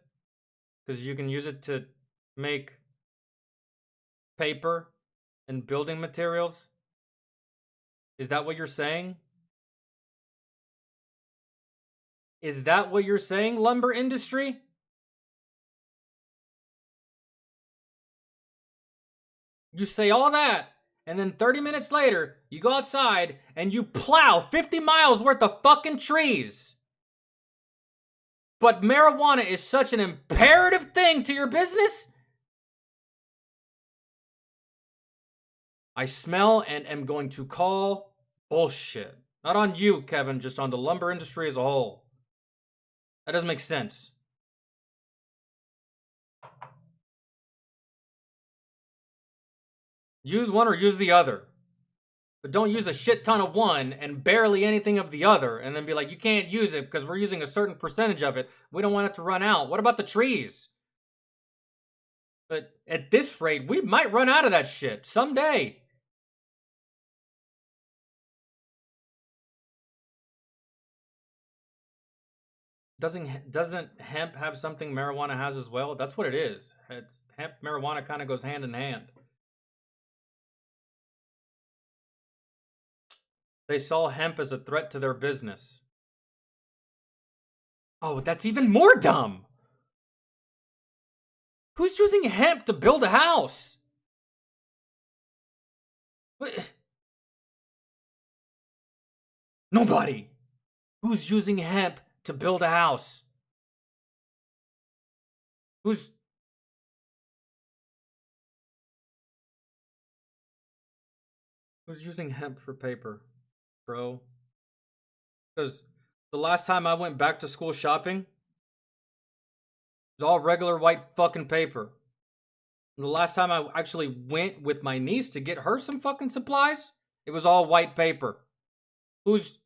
Because you can use it to make paper and building materials? Is that what you're saying? Is that what you're saying, lumber industry? You say all that, and then 30 minutes later, you go outside and you plow 50 miles worth of fucking trees. But marijuana is such an imperative thing to your business? I smell and am going to call bullshit. Not on you, Kevin, just on the lumber industry as a whole. That doesn't make sense. Use one or use the other. But don't use a shit ton of one and barely anything of the other and then be like, you can't use it because we're using a certain percentage of it. We don't want it to run out. What about the trees? But at this rate, we might run out of that shit someday. Doesn't hemp have something marijuana has as well? That's what it is. Hemp, marijuana kind of goes hand in hand. They saw hemp as a threat to their business. Oh, that's even more dumb. Who's using hemp to build a house? What? Nobody. Who's using hemp to build a house? Who's using hemp for paper, bro? Because the last time I went back to school shopping, it was all regular white fucking paper. And the last time I actually went with my niece to get her some fucking supplies, it was all white paper. Who's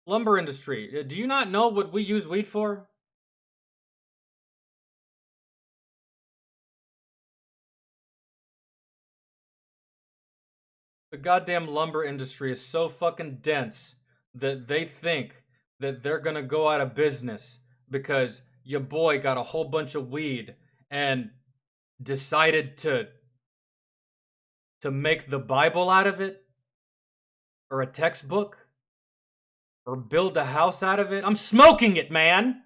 lumber industry? Do you not know what we use weed for? The goddamn lumber industry is so fucking dense that they think that they're gonna go out of business because your boy got a whole bunch of weed and decided to to make the Bible out of it, or a textbook, or build a house out of it, I'm smoking it, man.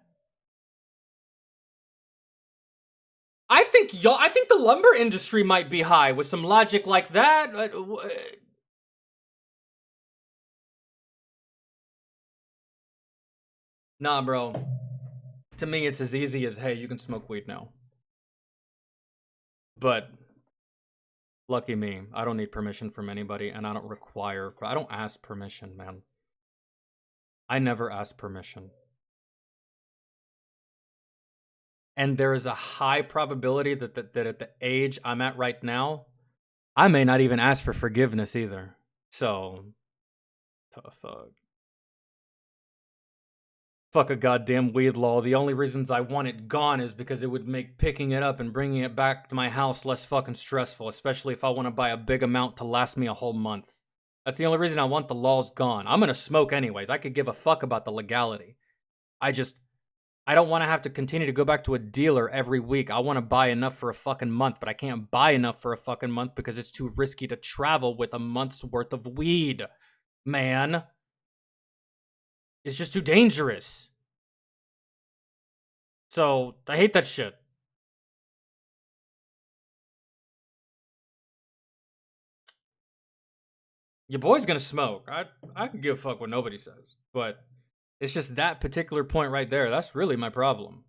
I think the lumber industry might be high with some logic like that. Nah, bro. To me, it's as easy as, hey, you can smoke weed now. But lucky me, I don't need permission from anybody, and I don't ask permission, man. I never ask permission. And there is a high probability that at the age I'm at right now, I may not even ask for forgiveness either. So, the fuck. Fuck a goddamn weed law. The only reasons I want it gone is because it would make picking it up and bringing it back to my house less fucking stressful, especially if I want to buy a big amount to last me a whole month. That's the only reason I want the laws gone. I'm gonna smoke anyways. I could give a fuck about the legality. I don't want to have to continue to go back to a dealer every week. I want to buy enough for a fucking month, but I can't buy enough for a fucking month because it's too risky to travel with a month's worth of weed. Man. It's just too dangerous. So, I hate that shit. Your boy's gonna smoke. I can give a fuck what nobody says. But it's just that particular point right there. That's really my problem.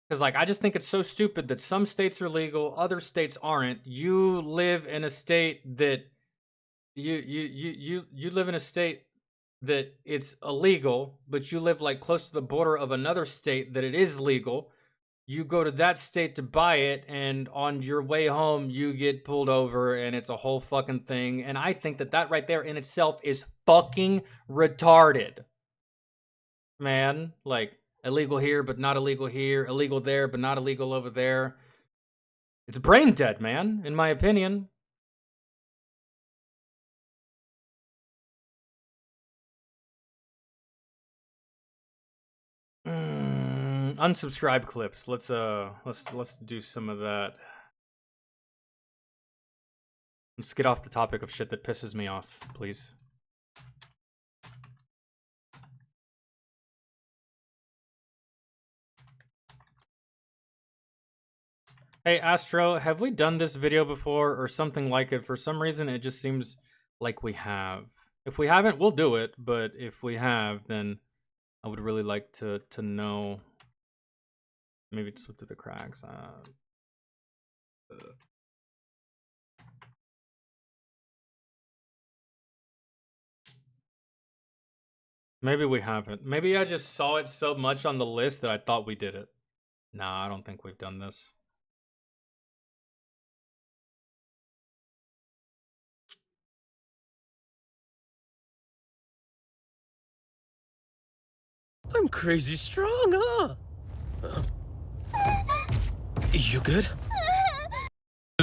Because, like, I just think it's so stupid that some states are legal, other states aren't. You live in a state that you live in a state that it's illegal, but you live like close to the border of another state that it is legal. You go to that state to buy it, and on your way home, you get pulled over, and it's a whole fucking thing. And I think that right there in itself is fucking retarded. Man, like, illegal here, but not illegal here. Illegal there, but not illegal over there. It's brain dead, man, in my opinion. Unsubscribe clips. Let's do some of that. Let's get off the topic of shit that pisses me off, please. Hey, Astro, have we done this video before or something like it? For some reason, it just seems like we have. If we haven't, we'll do it. But if we have, then I would really like to know. Maybe slip through the cracks. Maybe we haven't. Maybe I just saw it so much on the list that I thought we did it. Nah, I don't think we've done this. I'm crazy strong, huh? You good?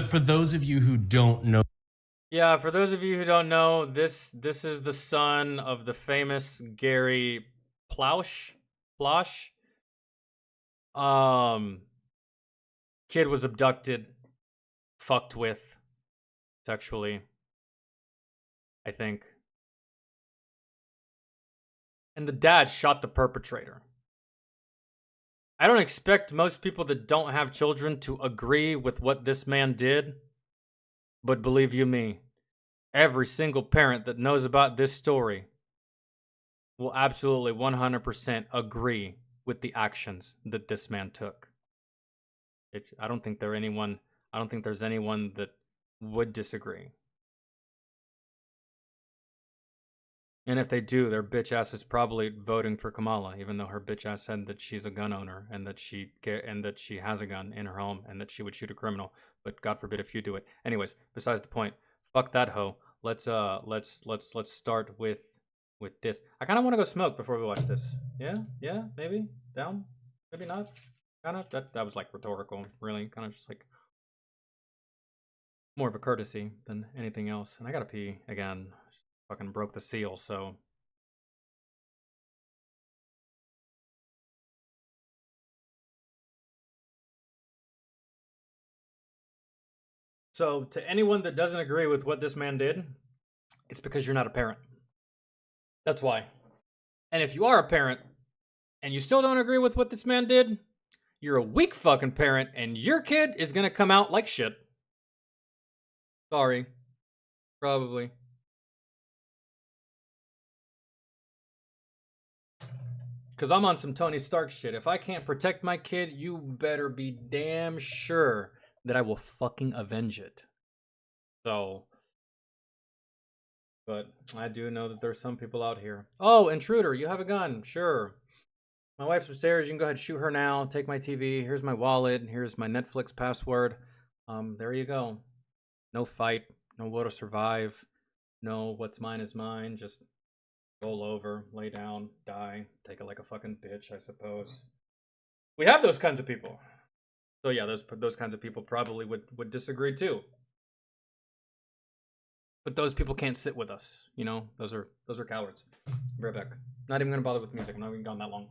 For those of you who don't know, Yeah, for those of you who don't know, this is the son of the famous Gary Plosh. Kid was abducted, fucked with sexually, I think. And the dad shot the perpetrator. I don't expect most people that don't have children to agree with what this man did. But believe you me, every single parent that knows about this story will absolutely 100% agree with the actions that this man took. I don't think there's anyone that would disagree. And if they do, their bitch ass is probably voting for Kamala, even though her bitch ass said that she's a gun owner and that she has a gun in her home and that she would shoot a criminal. But God forbid if you do it. Anyways, besides the point. Fuck that hoe. Let's start with this. I kind of want to go smoke before we watch this. Yeah, maybe down, maybe not. Kind of that was like rhetorical, really. Kind of just like more of a courtesy than anything else. And I gotta pee again. Fucking broke the seal, so So, to anyone that doesn't agree with what this man did, it's because you're not a parent. That's why. And if you are a parent and you still don't agree with what this man did, you're a weak fucking parent and your kid is gonna come out like shit. Sorry. Probably. Because I'm on some Tony Stark shit. If I can't protect my kid, you better be damn sure that I will fucking avenge it. So, but I do know that there's some people out here. Oh, intruder, you have a gun. Sure. My wife's upstairs. You can go ahead and shoot her now. Take my TV. Here's my wallet. Here's my Netflix password. There you go. No fight. No will to survive. No what's mine is mine. Just roll over, lay down, die, take it like a fucking bitch, I suppose. We have those kinds of people. So yeah, those kinds of people probably would disagree too. But those people can't sit with us, you know? Those are cowards. Be right back. Not even gonna bother with music. I'm not even gone that long.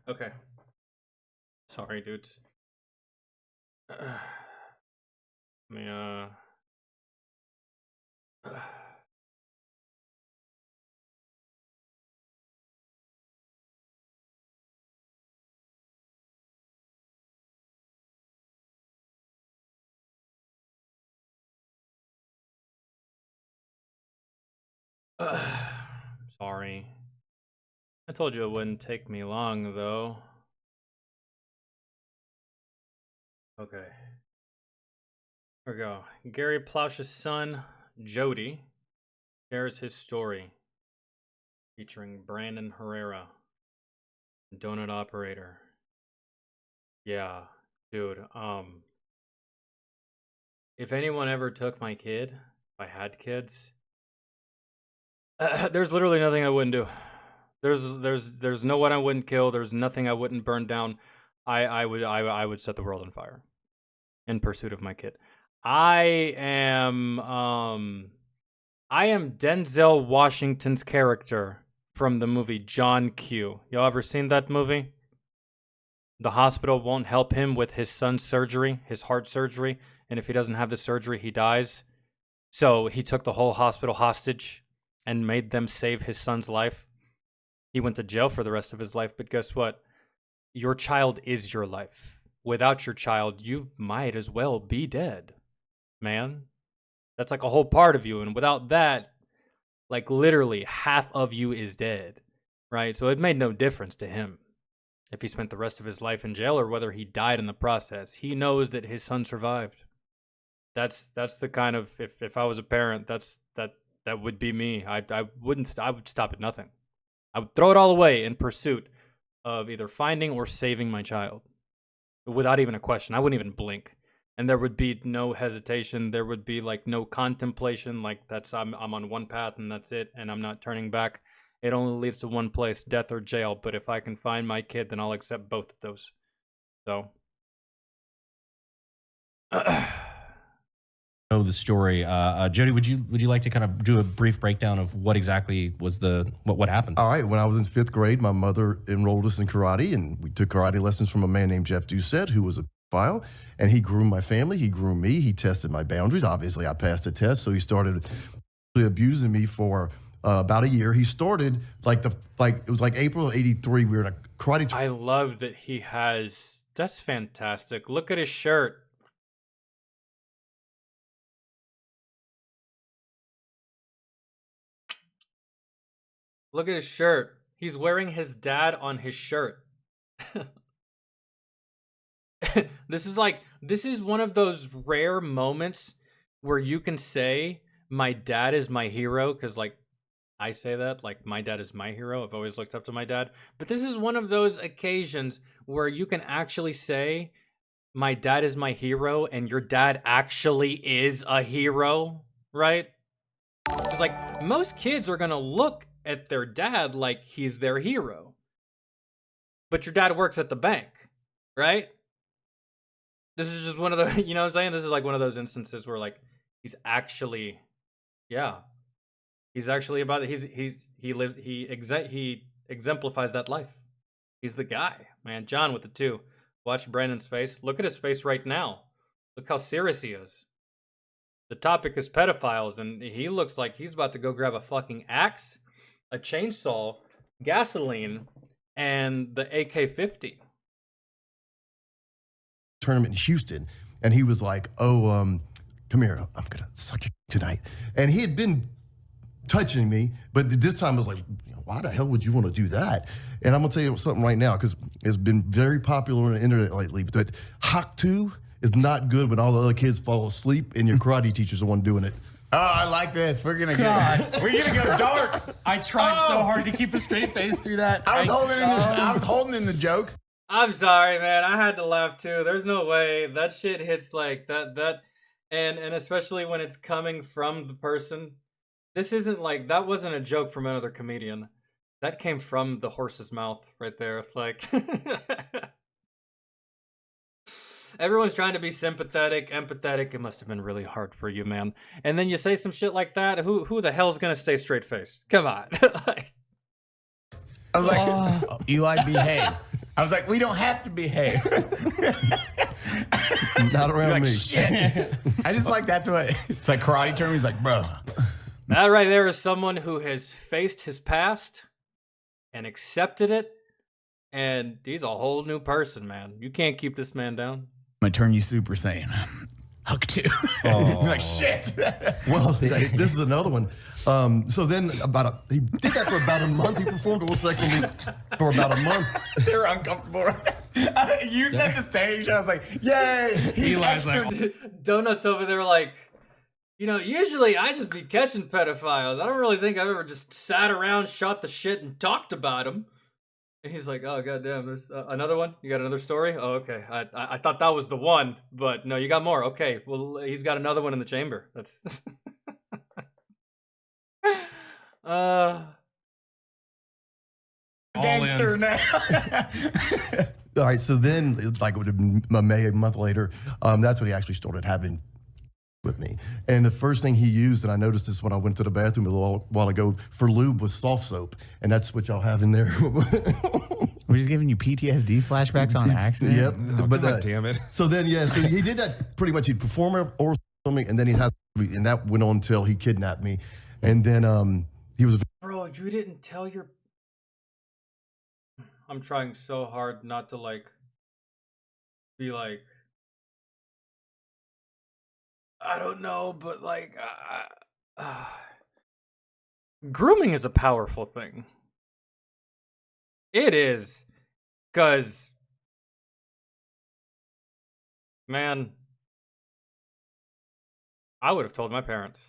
Okay. Sorry, dudes. Let me, Sorry. I told you it wouldn't take me long, though. Okay. Here we go. Gary Plausch's son, Jody, shares his story featuring Brandon Herrera, donut operator. Yeah, dude. If anyone ever took my kid, if I had kids, there's literally nothing I wouldn't do. There's no one I wouldn't kill. There's nothing I wouldn't burn down. I would set the world on fire in pursuit of my kid. I am Denzel Washington's character from the movie John Q. Y'all ever seen that movie? The hospital won't help him with his son's surgery, his heart surgery, and if he doesn't have the surgery, he dies. So he took the whole hospital hostage and made them save his son's life. He went to jail for the rest of his life, but guess what? Your child is your life. Without your child, you might as well be dead, man. That's like a whole part of you, and without that, like literally half of you is dead, right? So it made no difference to him if he spent the rest of his life in jail or whether he died in the process. He knows that his son survived. That's the kind of, if I was a parent, that would be me. I would stop at nothing. I would throw it all away in pursuit of either finding or saving my child without even a question. I wouldn't even blink. And there would be no hesitation. There would be like no contemplation. Like I'm on one path and that's it. And I'm not turning back. It only leads to one place, death or jail. But if I can find my kid, then I'll accept both of those. So. Know the story. Jody, would you like to kind of do a brief breakdown of what exactly was what happened? All right. When I was in 5th grade, my mother enrolled us in karate, and we took karate lessons from a man named Jeff Doucette, who was a pedophile, and he groomed my family. He groomed me. He tested my boundaries. Obviously, I passed the test, so he started abusing me for about a year. He started it was like April of '83. We were in a karate. I love that he has. That's fantastic. Look at his shirt. Look at his shirt. He's wearing his dad on his shirt. This is one of those rare moments where you can say, my dad is my hero, because like I say that, like my dad is my hero. I've always looked up to my dad. But this is one of those occasions where you can actually say, my dad is my hero, and your dad actually is a hero, right? Because like most kids are gonna look at their dad like he's their hero. But your dad works at the bank, right? This is just one of the, you know what I'm saying? This is like one of those instances where like he's actually, yeah. He's actually about it. He exemplifies that life. He's the guy, man. John with the 2. Watch Brandon's face. Look at his face right now. Look how serious he is. The topic is pedophiles, and he looks like he's about to go grab a fucking axe, a chainsaw, gasoline, and the AK-50. Tournament in Houston, and he was like, "Oh, come here, I'm gonna suck your tonight." And he had been touching me, but this time I was like, "Why the hell would you want to do that?" And I'm gonna tell you something right now, because it's been very popular on the internet lately. But that Hawk 2 is not good when all the other kids fall asleep and your karate teacher's the one doing it. Oh, I like this. We're gonna go dark. I tried so hard to keep a straight face through that. I was holding in the jokes. I'm sorry, man. I had to laugh too. There's no way that shit hits like that, and especially when it's coming from the person. This isn't like, that wasn't a joke from another comedian. That came from the horse's mouth right there. Like, everyone's trying to be sympathetic, empathetic. It must have been really hard for you, man. And then you say some shit like that. Who the hell's gonna stay straight faced? Come on. Like, I was like, Eli, behave. I was like, we don't have to behave. Not around like, me. Shit. I just like, that's what, it's like karate term. He's like, bro. That right there is someone who has faced his past and accepted it. And he's a whole new person, man. You can't keep this man down. I'm going to turn you Super Saiyan. Hug too. Oh. Like shit. Well, this is another one. So then he did that for about a month. He performed oral sex on me for about a month. They're uncomfortable. You set the stage. I was like, yay. He's Eli's extra. Donut's over there like, usually I just be catching pedophiles. I don't really think I've ever just sat around, shot the shit, and talked about them. And he's like, oh, goddamn, there's another one? You got another story? Oh, okay. I thought that was the one, but no, you got more. Okay, well, he's got another one in the chamber. That's... Gangster now. All right, so then, like a month later, that's when he actually started having with me. And the first thing he used, and I noticed this when I went to the bathroom a little while ago, for lube was soft soap. And that's what y'all have in there. We're just giving you PTSD flashbacks on accident? Yep. Oh, but God damn it. So then, so he did that pretty much. He'd perform oral something, and then he'd have, and that went on until he kidnapped me. And then he was... Bro, you didn't tell your... I'm trying so hard not to, be like... I don't know, but grooming is a powerful thing. It is, because, man, I would have told my parents.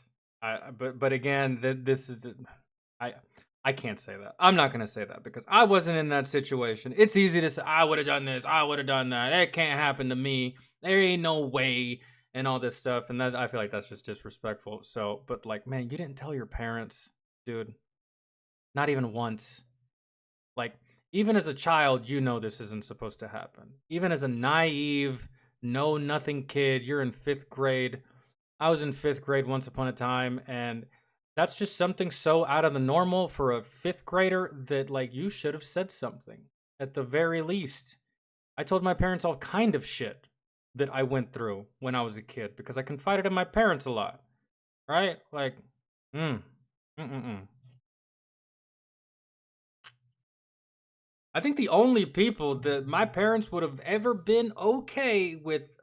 But again, this is, I can't say that. I'm not gonna say that because I wasn't in that situation. It's easy to say I would have done this, I would have done that. It can't happen to me. There ain't no way. And all this stuff, and that I feel like that's just disrespectful. So, but man, you didn't tell your parents, dude. Not even once. Even as a child, this isn't supposed to happen. Even as a naive, know-nothing kid, you're in 5th grade. I was in 5th grade once upon a time, and that's just something so out of the normal for a 5th grader that, you should have said something, at the very least. I told my parents all kind of shit that I went through when I was a kid because I confided in my parents a lot, right? I think the only people that my parents would have ever been okay with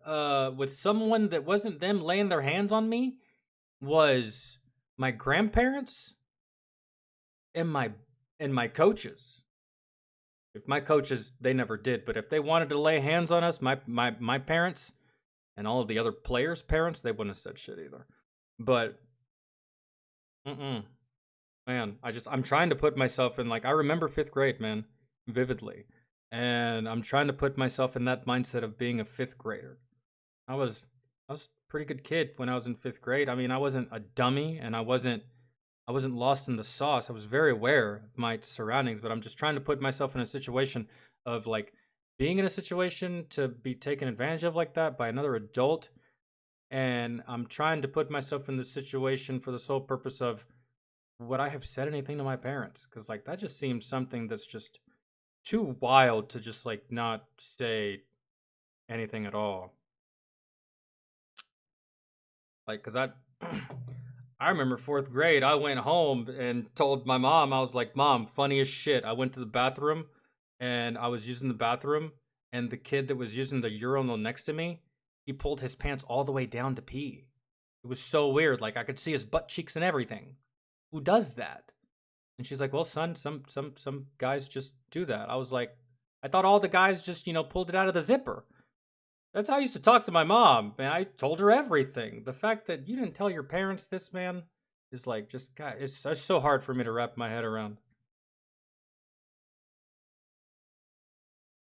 someone that wasn't them laying their hands on me was my grandparents and my coaches. If my coaches, they never did, but if they wanted to lay hands on us, my parents and all of the other players' parents, they wouldn't have said shit either. But, man, I'm trying to put myself in, I remember 5th grade, man, vividly. And I'm trying to put myself in that mindset of being a 5th grader. I was a pretty good kid when I was in 5th grade. I mean, I wasn't a dummy, and I wasn't lost in the sauce. I was very aware of my surroundings, but I'm just trying to put myself in a situation of being in a situation to be taken advantage of like that by another adult. And I'm trying to put myself in the situation for the sole purpose of, would I have said anything to my parents? Because that just seems something that's just too wild to just not say anything at all. Because I remember 4th grade, I went home and told my mom, I was like, Mom, funny as shit. I went to the bathroom and I was using the bathroom, and the kid that was using the urinal next to me, he pulled his pants all the way down to pee. It was so weird. I could see his butt cheeks and everything. Who does that? And she's like, well, son, some guys just do that. I was like, I thought all the guys just, pulled it out of the zipper. That's how I used to talk to my mom, and I told her everything. The fact that you didn't tell your parents this, man, is God, it's so hard for me to wrap my head around.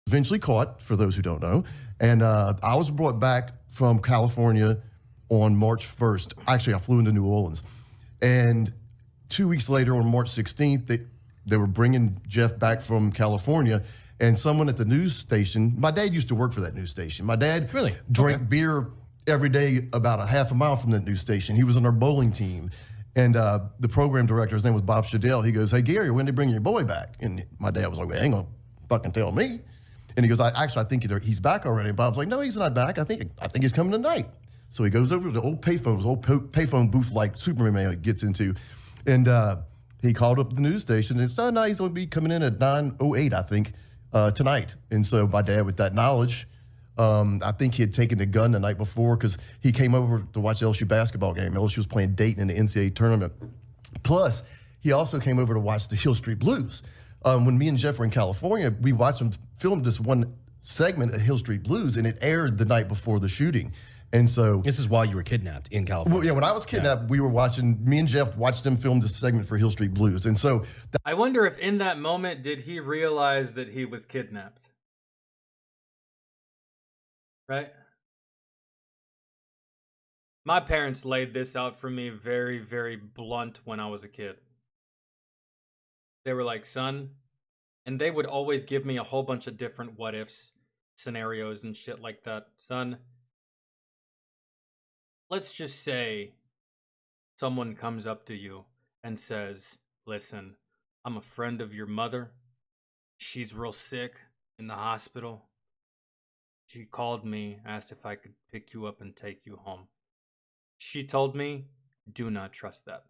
Eventually caught, for those who don't know, and I was brought back from California on March 1st. Actually, I flew into New Orleans, and 2 weeks later, on March 16th, they were bringing Jeff back from California. And someone at the news station, my dad used to work for that news station. My dad drank beer every day about a half a mile from that news station. He was on our bowling team. And the program director, his name was Bob Shadell, he goes, hey, Gary, when they bring your boy back? And my dad was like, well, ain't gonna fucking tell me. And he goes, I think he's back already. And Bob's like, no, he's not back. I think he's coming tonight. So he goes over to the old payphone booth like Superman gets into. And he called up the news station and said, no, he's going to be coming in at 9:08, I think. Tonight. And so my dad, with that knowledge, I think he had taken the gun the night before because he came over to watch the LSU basketball game. LSU was playing Dayton in the NCAA tournament. Plus, he also came over to watch the Hill Street Blues. When me and Jeff were in California, we watched him film this one segment of Hill Street Blues, and it aired the night before the shooting. And so this is while you were kidnapped in California. Well, yeah, when I was kidnapped, we were watching. Me and Jeff watched them film this segment for Hill Street Blues, and so I wonder if in that moment did he realize that he was kidnapped? Right? My parents laid this out for me very, very blunt when I was a kid. They were like, son, and they would always give me a whole bunch of different what ifs, scenarios, and shit like that. Son, let's just say someone comes up to you and says, listen, I'm a friend of your mother. She's real sick in the hospital. She called me, asked if I could pick you up and take you home. She told me, do not trust that.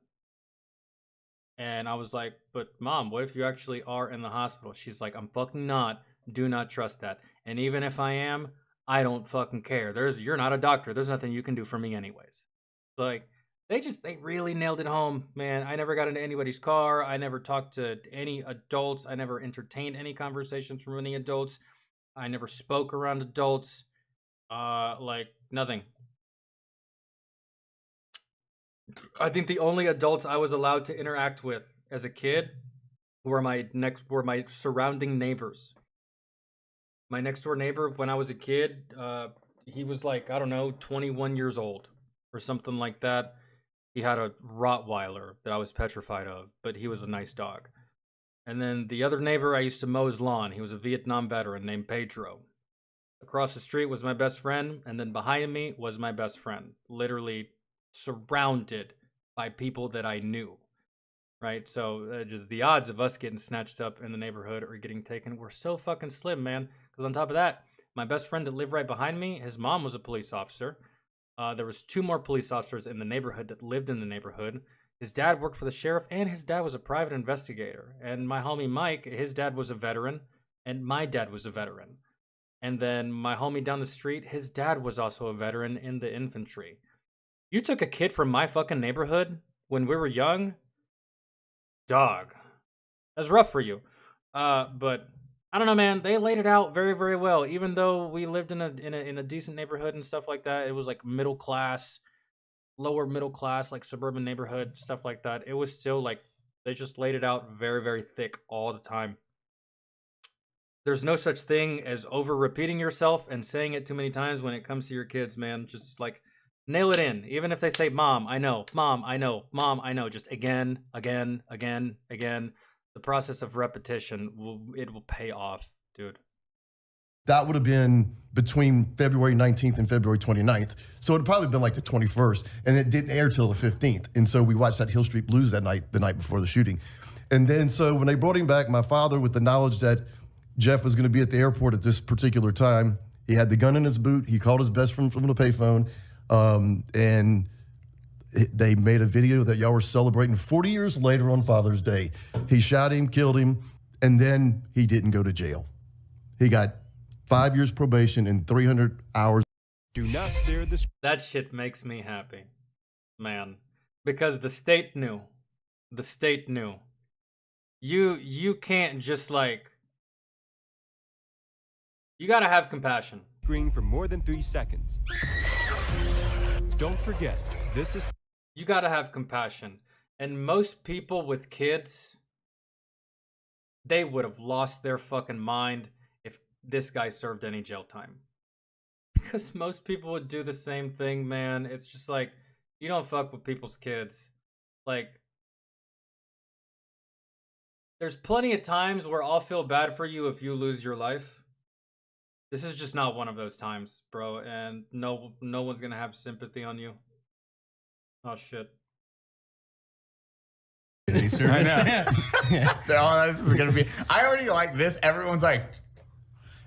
And I was like, but mom, what if you actually are in the hospital? She's like, I'm fucking not. Do not trust that. And even if I am, I don't fucking care. You're not a doctor. There's nothing you can do for me anyways. Like, they really nailed it home, man. I never got into anybody's car. I never talked to any adults. I never entertained any conversations from any adults. I never spoke around adults. Like, nothing. I think the only adults I was allowed to interact with as a kid were my surrounding neighbors. My next door neighbor when I was a kid, he was like, I don't know, 21 years old or something like that. He had a Rottweiler that I was petrified of, but he was a nice dog. And then the other neighbor, I used to mow his lawn. He was a Vietnam veteran named Pedro. Across the street was my best friend, and then behind me was my best friend. Literally surrounded by people that I knew, right? So just the odds of us getting snatched up in the neighborhood or getting taken were so fucking slim, man. Because on top of that, my best friend that lived right behind me, his mom was a police officer. There was 2 more police officers in the neighborhood that lived in the neighborhood. His dad worked for the sheriff, and his dad was a private investigator. And my homie Mike, his dad was a veteran, and my dad was a veteran. And then my homie down the street, his dad was also a veteran in the infantry. You took a kid from my fucking neighborhood when we were young? Dog. That's rough for you. But I don't know, man. They laid it out very, very well. Even though we lived in a decent neighborhood and stuff like that, it was like middle class, lower middle class, like suburban neighborhood, stuff like that. It was still like, they just laid it out very, very thick all the time. There's no such thing as over repeating yourself and saying it too many times when it comes to your kids, man. Just like, nail it in. Even if they say, Mom, I know. Mom, I know. Mom, I know. Just again, again, again, again. The process of repetition, it will pay off, dude. That would have been between February 19th and February 29th. So it would probably been like the 21st. And it didn't air till the 15th. And so we watched that Hill Street Blues that night, the night before the shooting. And then so when they brought him back, my father, with the knowledge that Jeff was going to be at the airport at this particular time, he had the gun in his boot. He called his best friend from the payphone. And they made a video that y'all were celebrating 40 years later on Father's Day. He shot him, killed him, and then he didn't go to jail. He got 5 years probation and 300 hours. Do not stare at this. That shit makes me happy, man, because the state knew. The state knew. You can't just like. You gotta have compassion. Screen for more than 3 seconds. Don't forget, this is... You gotta have compassion. And most people with kids, they would have lost their fucking mind if this guy served any jail time. Because most people would do the same thing, man. It's just like, you don't fuck with people's kids. Like, there's plenty of times where I'll feel bad for you if you lose your life. This is just not one of those times, bro, and no one's gonna have sympathy on you. Oh shit. I know. Oh, this is gonna be. I already like this. Everyone's like,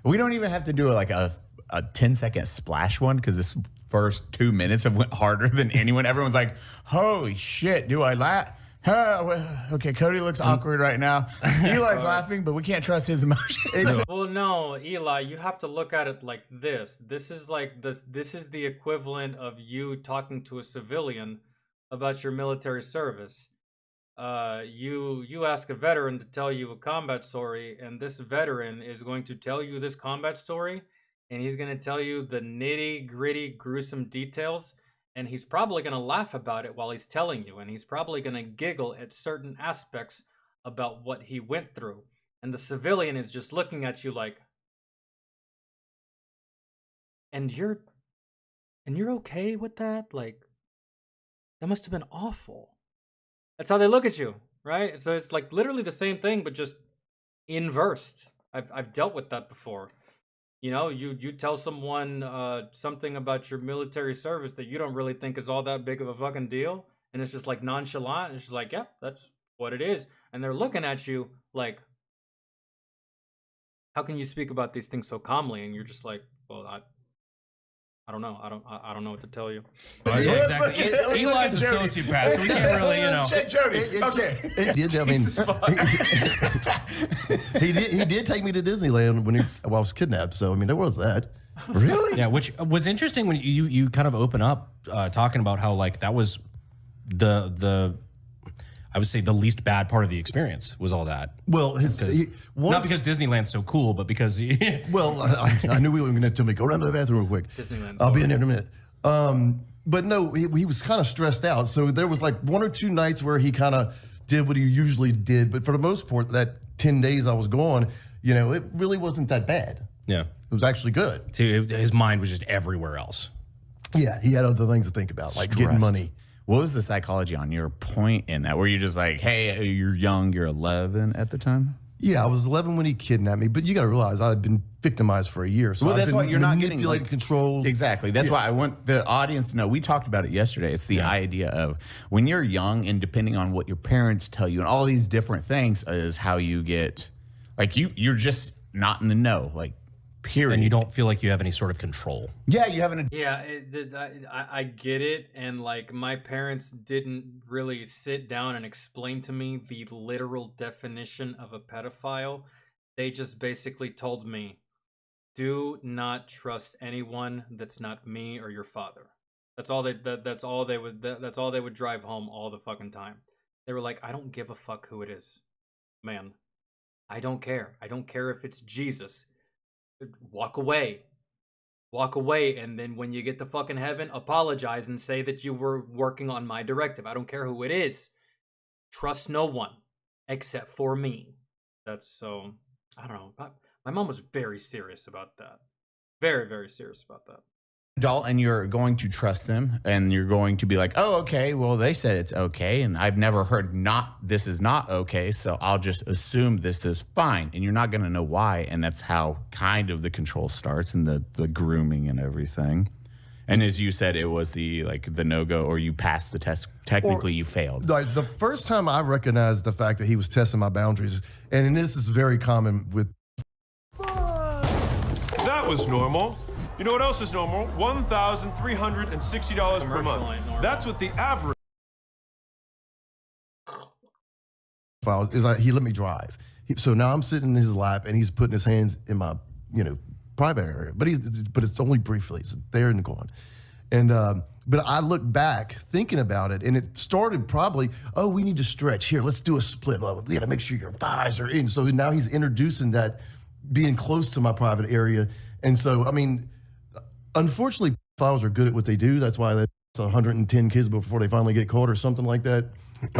we don't even have to do like a 10-second splash one because this first 2 minutes have went harder than anyone. Everyone's like, holy shit, do I laugh? Okay, Cody looks awkward right now. Eli's laughing, but we can't trust his emotions. Well, no, Eli, you have to look at it like this. This is the equivalent of you talking to a civilian about your military service. You ask a veteran to tell you a combat story, and this veteran is going to tell you this combat story, and he's going to tell you the nitty-gritty, gruesome details, and he's probably going to laugh about it while he's telling you, and he's probably going to giggle at certain aspects about what he went through. And the civilian is just looking at you like, and you're okay with that? Like, that must have been awful. That's how they look at you, right? So it's like literally the same thing, but just inversed. I've dealt with that before. You know, you tell someone something about your military service that you don't really think is all that big of a fucking deal, and it's just like nonchalant. And it's just like, yeah, that's what it is. And they're looking at you like, how can you speak about these things so calmly? And you're just like, well, I don't know. I don't know what to tell you. Yeah, exactly. Eli's a sociopath, so we can't really, you know. Check Jody. Okay. He did take me to Disneyland when I was kidnapped. So I mean, there was that. Really? Yeah, which was interesting when you kind of open up talking about how like that was the I would say the least bad part of the experience was all that. Well, not because Disneyland's so cool, but because well, I knew we were going to tell me go run to the bathroom real quick. I'll be in there in a minute. But no, he was kind of stressed out. So there was like 1 or 2 nights where he kind of did what he usually did. But for the most part, that 10 days I was gone, you know, it really wasn't that bad. Yeah, it was actually good. So his mind was just everywhere else. Yeah, he had other things to think about, like getting money. What was the psychology on your point in that? Were you just like, hey, you're young, you're 11 at the time? Yeah, I was 11 when he kidnapped me, but you got to realize I had been victimized for a year. So well, that's why you're not getting manipulated, controlled. Exactly. That's why I want the audience to know. We talked about it yesterday. It's the idea of when you're young and depending on what your parents tell you and all these different things is how you get, like you're just not in the know. Like, period. And you don't feel like you have any sort of control. Yeah, you haven't. Yeah, I get it. And like my parents didn't really sit down and explain to me the literal definition of a pedophile. They just basically told me, do not trust anyone that's not me or your father. That's all they would drive home all the fucking time. They were like, I don't give a fuck who it is, man. I don't care. I don't care if it's Jesus. Walk away, and then when you get to fucking heaven, apologize and say that you were working on my directive. I don't care who it is. Trust no one except for me. That's so, I don't know. My mom was very serious about that. Very, very serious about that. Adult, and you're going to trust them and you're going to be like, oh, okay, well, they said it's okay. And I've never heard this is not okay. So I'll just assume this is fine. And you're not going to know why. And that's how kind of the control starts and the grooming and everything. And as you said, it was the no-go or you passed the test. Technically, you failed. Like the first time I recognized the fact that he was testing my boundaries, and this is very common with. That was normal. You know what else is normal? $1,360 per month. That's what the average is like. He let me drive. So now I'm sitting in his lap, and he's putting his hands in my, private area. But it's only briefly. It's there and gone. And but I look back thinking about it, and it started probably. Oh, we need to stretch here. Let's do a split. We got to make sure your thighs are in. So now he's introducing that, being close to my private area, and so I mean. Unfortunately, pedophiles are good at what they do. That's why that's 110 kids before they finally get caught or something like that.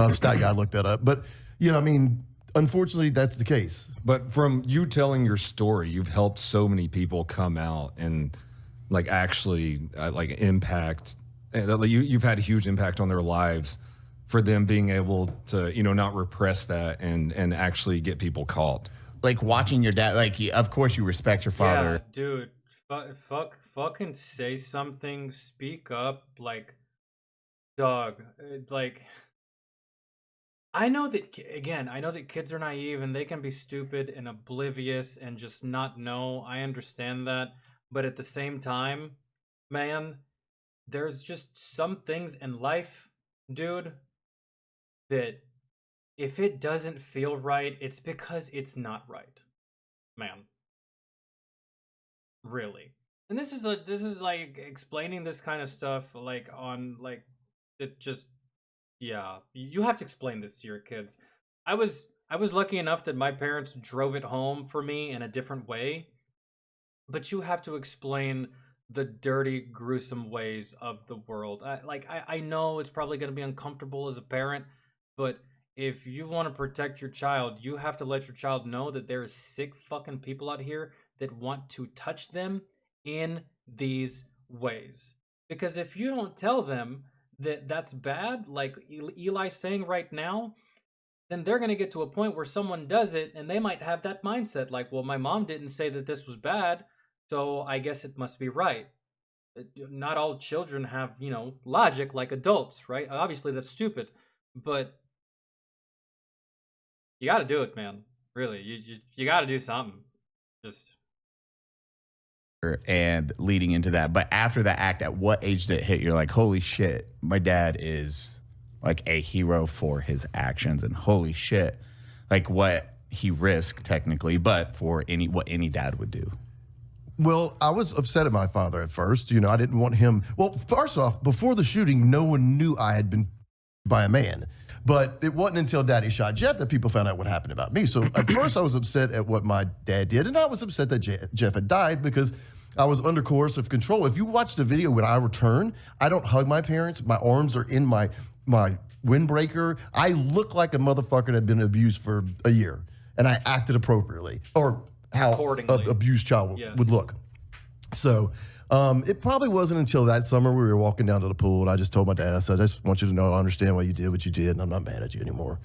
Stat guy looked that up. But, unfortunately, that's the case. But from you telling your story, you've helped so many people come out and, actually, impact. You've had a huge impact on their lives for them being able to, not repress that and actually get people caught. Like watching your dad, of course you respect your father. Yeah, dude. Fucking say something, speak up, dog, I know that kids are naive and they can be stupid and oblivious and just not know. I understand that. But at the same time, man, there's just some things in life, dude, that if it doesn't feel right, it's because it's not right, man. Really. And this is like explaining this kind of stuff like on like it just yeah, you have to explain this to your kids. I was lucky enough that my parents drove it home for me in a different way, but you have to explain the dirty, gruesome ways of the world. I know it's probably going to be uncomfortable as a parent, but if you want to protect your child, you have to let your child know that there is sick fucking people out here that want to touch them in these ways. Because if you don't tell them that that's bad, like Eli's saying right now, then they're going to get to a point where someone does it and they might have that mindset like, well, my mom didn't say that this was bad, so I guess it must be right. Not all children have, logic like adults, right? Obviously, that's stupid, but you got to do it, man. Really, you got to do something. Just. And leading into that, but after that act, at what age did it hit? You're like, holy shit, my dad is like a hero for his actions, and holy shit, like what he risked technically, but for what any dad would do. Well, I was upset at my father at first. I didn't want him. Well, first off, before the shooting, no one knew I had been by a man. But it wasn't until Daddy shot Jeff that people found out what happened about me. So at first I was upset at what my dad did, and I was upset that Jeff had died because I was under coercive control. If you watch the video when I return, I don't hug my parents. My arms are in my windbreaker. I look like a motherfucker that had been abused for a year, and I acted appropriately, or how an abused child would look. So it probably wasn't until that summer we were walking down to the pool, and I just told my dad, I said, I just want you to know I understand why you did what you did, and I'm not mad at you anymore.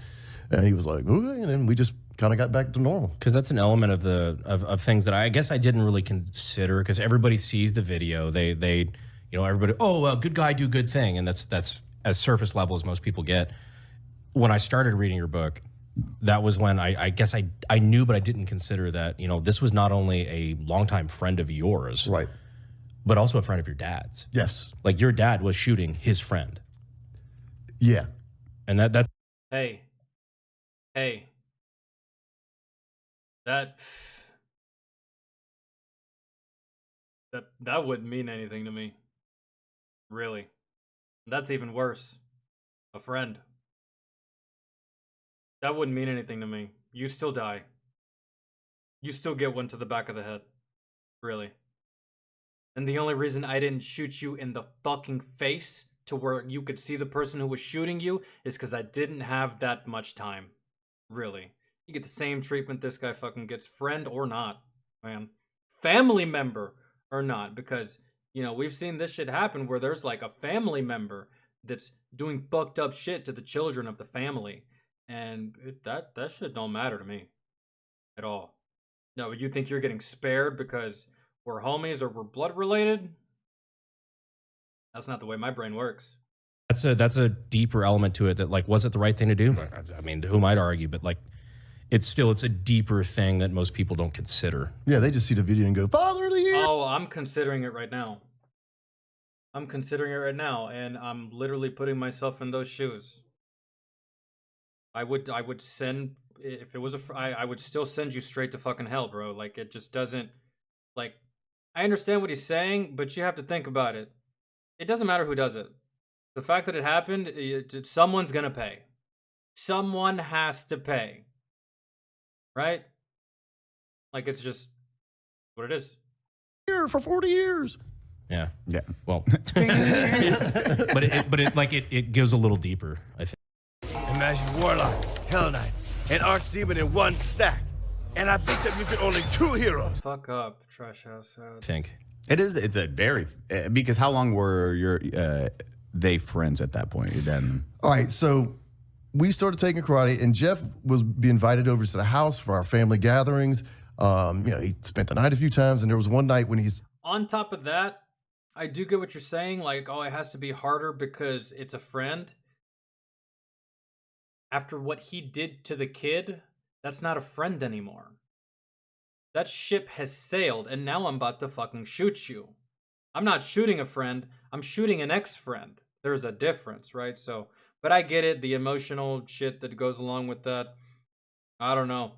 And he was like, okay, and then we just kind of got back to normal. Because that's an element of of things that I guess I didn't really consider, because everybody sees the video. They everybody, good guy, do good thing. And that's as surface level as most people get. When I started reading your book, that was when I guess I knew, but I didn't consider that, this was not only a longtime friend of yours, right, but also a friend of your dad's. Yes. Like your dad was shooting his friend. Yeah. And that's... Hey. That wouldn't mean anything to me. Really. That's even worse. A friend. That wouldn't mean anything to me. You still die. You still get one to the back of the head. Really. And the only reason I didn't shoot you in the fucking face to where you could see the person who was shooting you is because I didn't have that much time. Really. You get the same treatment this guy fucking gets, friend or not, man. Family member or not, because, we've seen this shit happen where there's like a family member that's doing fucked up shit to the children of the family. And that shit don't matter to me at all. No, you think you're getting spared because we're homies or we're blood related? That's not the way my brain works. That's a deeper element to it that, like, was it the right thing to do? I mean, who might argue, but like, it's a deeper thing that most people don't consider. Yeah, they just see the video and go, Father of the Year. Oh, I'm considering it right now. And I'm literally putting myself in those shoes. I would send, if it was I would still send you straight to fucking hell, bro. Like, it just doesn't, like, I understand what he's saying, but you have to think about it. It doesn't matter who does it. The fact that it happened, someone's gonna pay. Someone has to pay. Right? Like, it's just what it is. Here for 40 years. Yeah. Well, but it goes a little deeper, I think. Imagine Warlock, Hell Knight, and Archdemon in one stack. And I think that makes only two heroes. Fuck up, Trash House. I think. It's a very, because how long were they friends at that point? All right, so we started taking karate, and Jeff was being invited over to the house for our family gatherings. He spent the night a few times, and there was one night when he's... On top of that, I do get what you're saying, like, it has to be harder because it's a friend. After what he did to the kid, that's not a friend anymore. That ship has sailed, and now I'm about to fucking shoot you. I'm not shooting a friend, I'm shooting an ex-friend. There's a difference, right? So But I get it, the emotional shit that goes along with that. I don't know.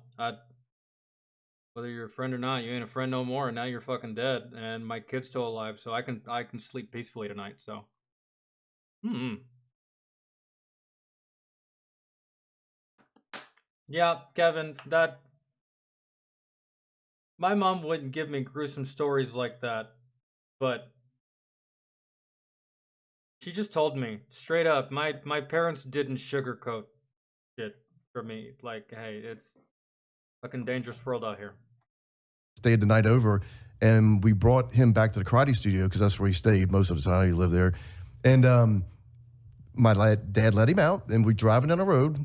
Whether you're a friend or not, you ain't a friend no more. And now you're fucking dead, and my kid's still alive, so I can sleep peacefully tonight. So, yeah, Kevin, that my mom wouldn't give me gruesome stories like that, but she just told me straight up. My parents didn't sugarcoat shit for me. Like, hey, it's fucking dangerous world out here. Stayed the night over, and we brought him back to the karate studio because that's where he stayed most of the time. He lived there, and my dad let him out, and we're driving down the road,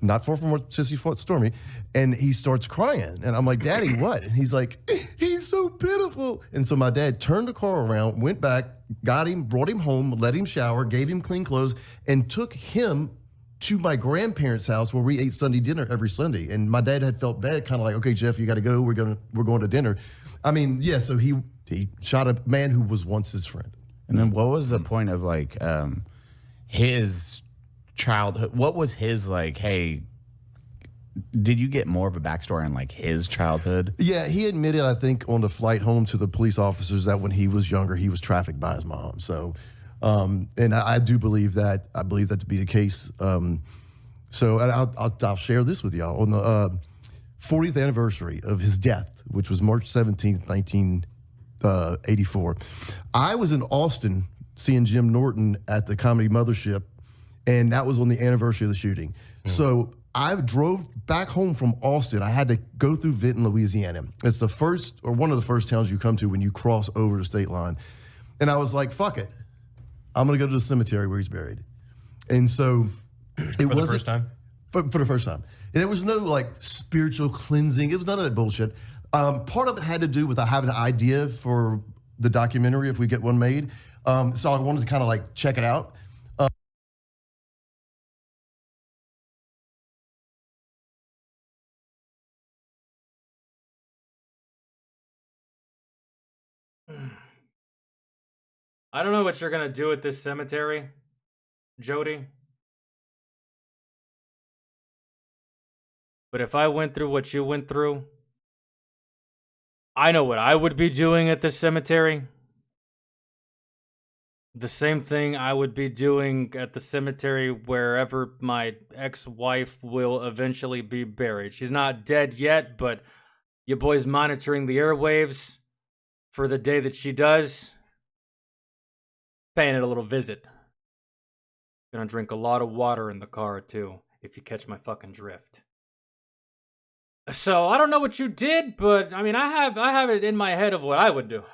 not far from where Sissy fought Stormy, and he starts crying, and I'm like, "Daddy, what?" And he's like, "He's so pitiful." And so my dad turned the car around, went back, got him, brought him home, let him shower, gave him clean clothes, and took him to my grandparents' house where we ate Sunday dinner every Sunday. And my dad had felt bad, kind of like, "Okay, Jeff, you got to go. We're going to dinner." I mean, yeah. So he shot a man who was once his friend. And then what was the point of like his childhood? What was his like? Hey, did you get more of a backstory on like his childhood? Yeah, he admitted, I think, on the flight home to the police officers that when he was younger, he was trafficked by his mom. So. And I do believe that. I believe that to be the case. So I'll share this with y'all. On the 40th anniversary of his death, which was March 17th, 1984, I was in Austin seeing Jim Norton at the Comedy Mothership, and that was on the anniversary of the shooting. So I drove back home from Austin. I had to go through Vinton, Louisiana. It's the first, or one of the first towns you come to when you cross over the state line. And I was like, fuck it. I'm going to go to the cemetery where he's buried. And so it was the first time? For the first time. And there was no like spiritual cleansing. It was none of that bullshit. Part of it had to do with I having an idea for the documentary if we get one made. So I wanted to kind of like check it out. I don't know what you're gonna do at this cemetery, Jody. But if I went through what you went through, I know what I would be doing at this cemetery. The same thing I would be doing at the cemetery wherever my ex-wife will eventually be buried. She's not dead yet, but your boy's monitoring the airwaves for the day that she does. Paying it a little visit. Gonna drink a lot of water in the car too, if you catch my fucking drift. So I don't know what you did, but I mean I have it in my head of what I would do.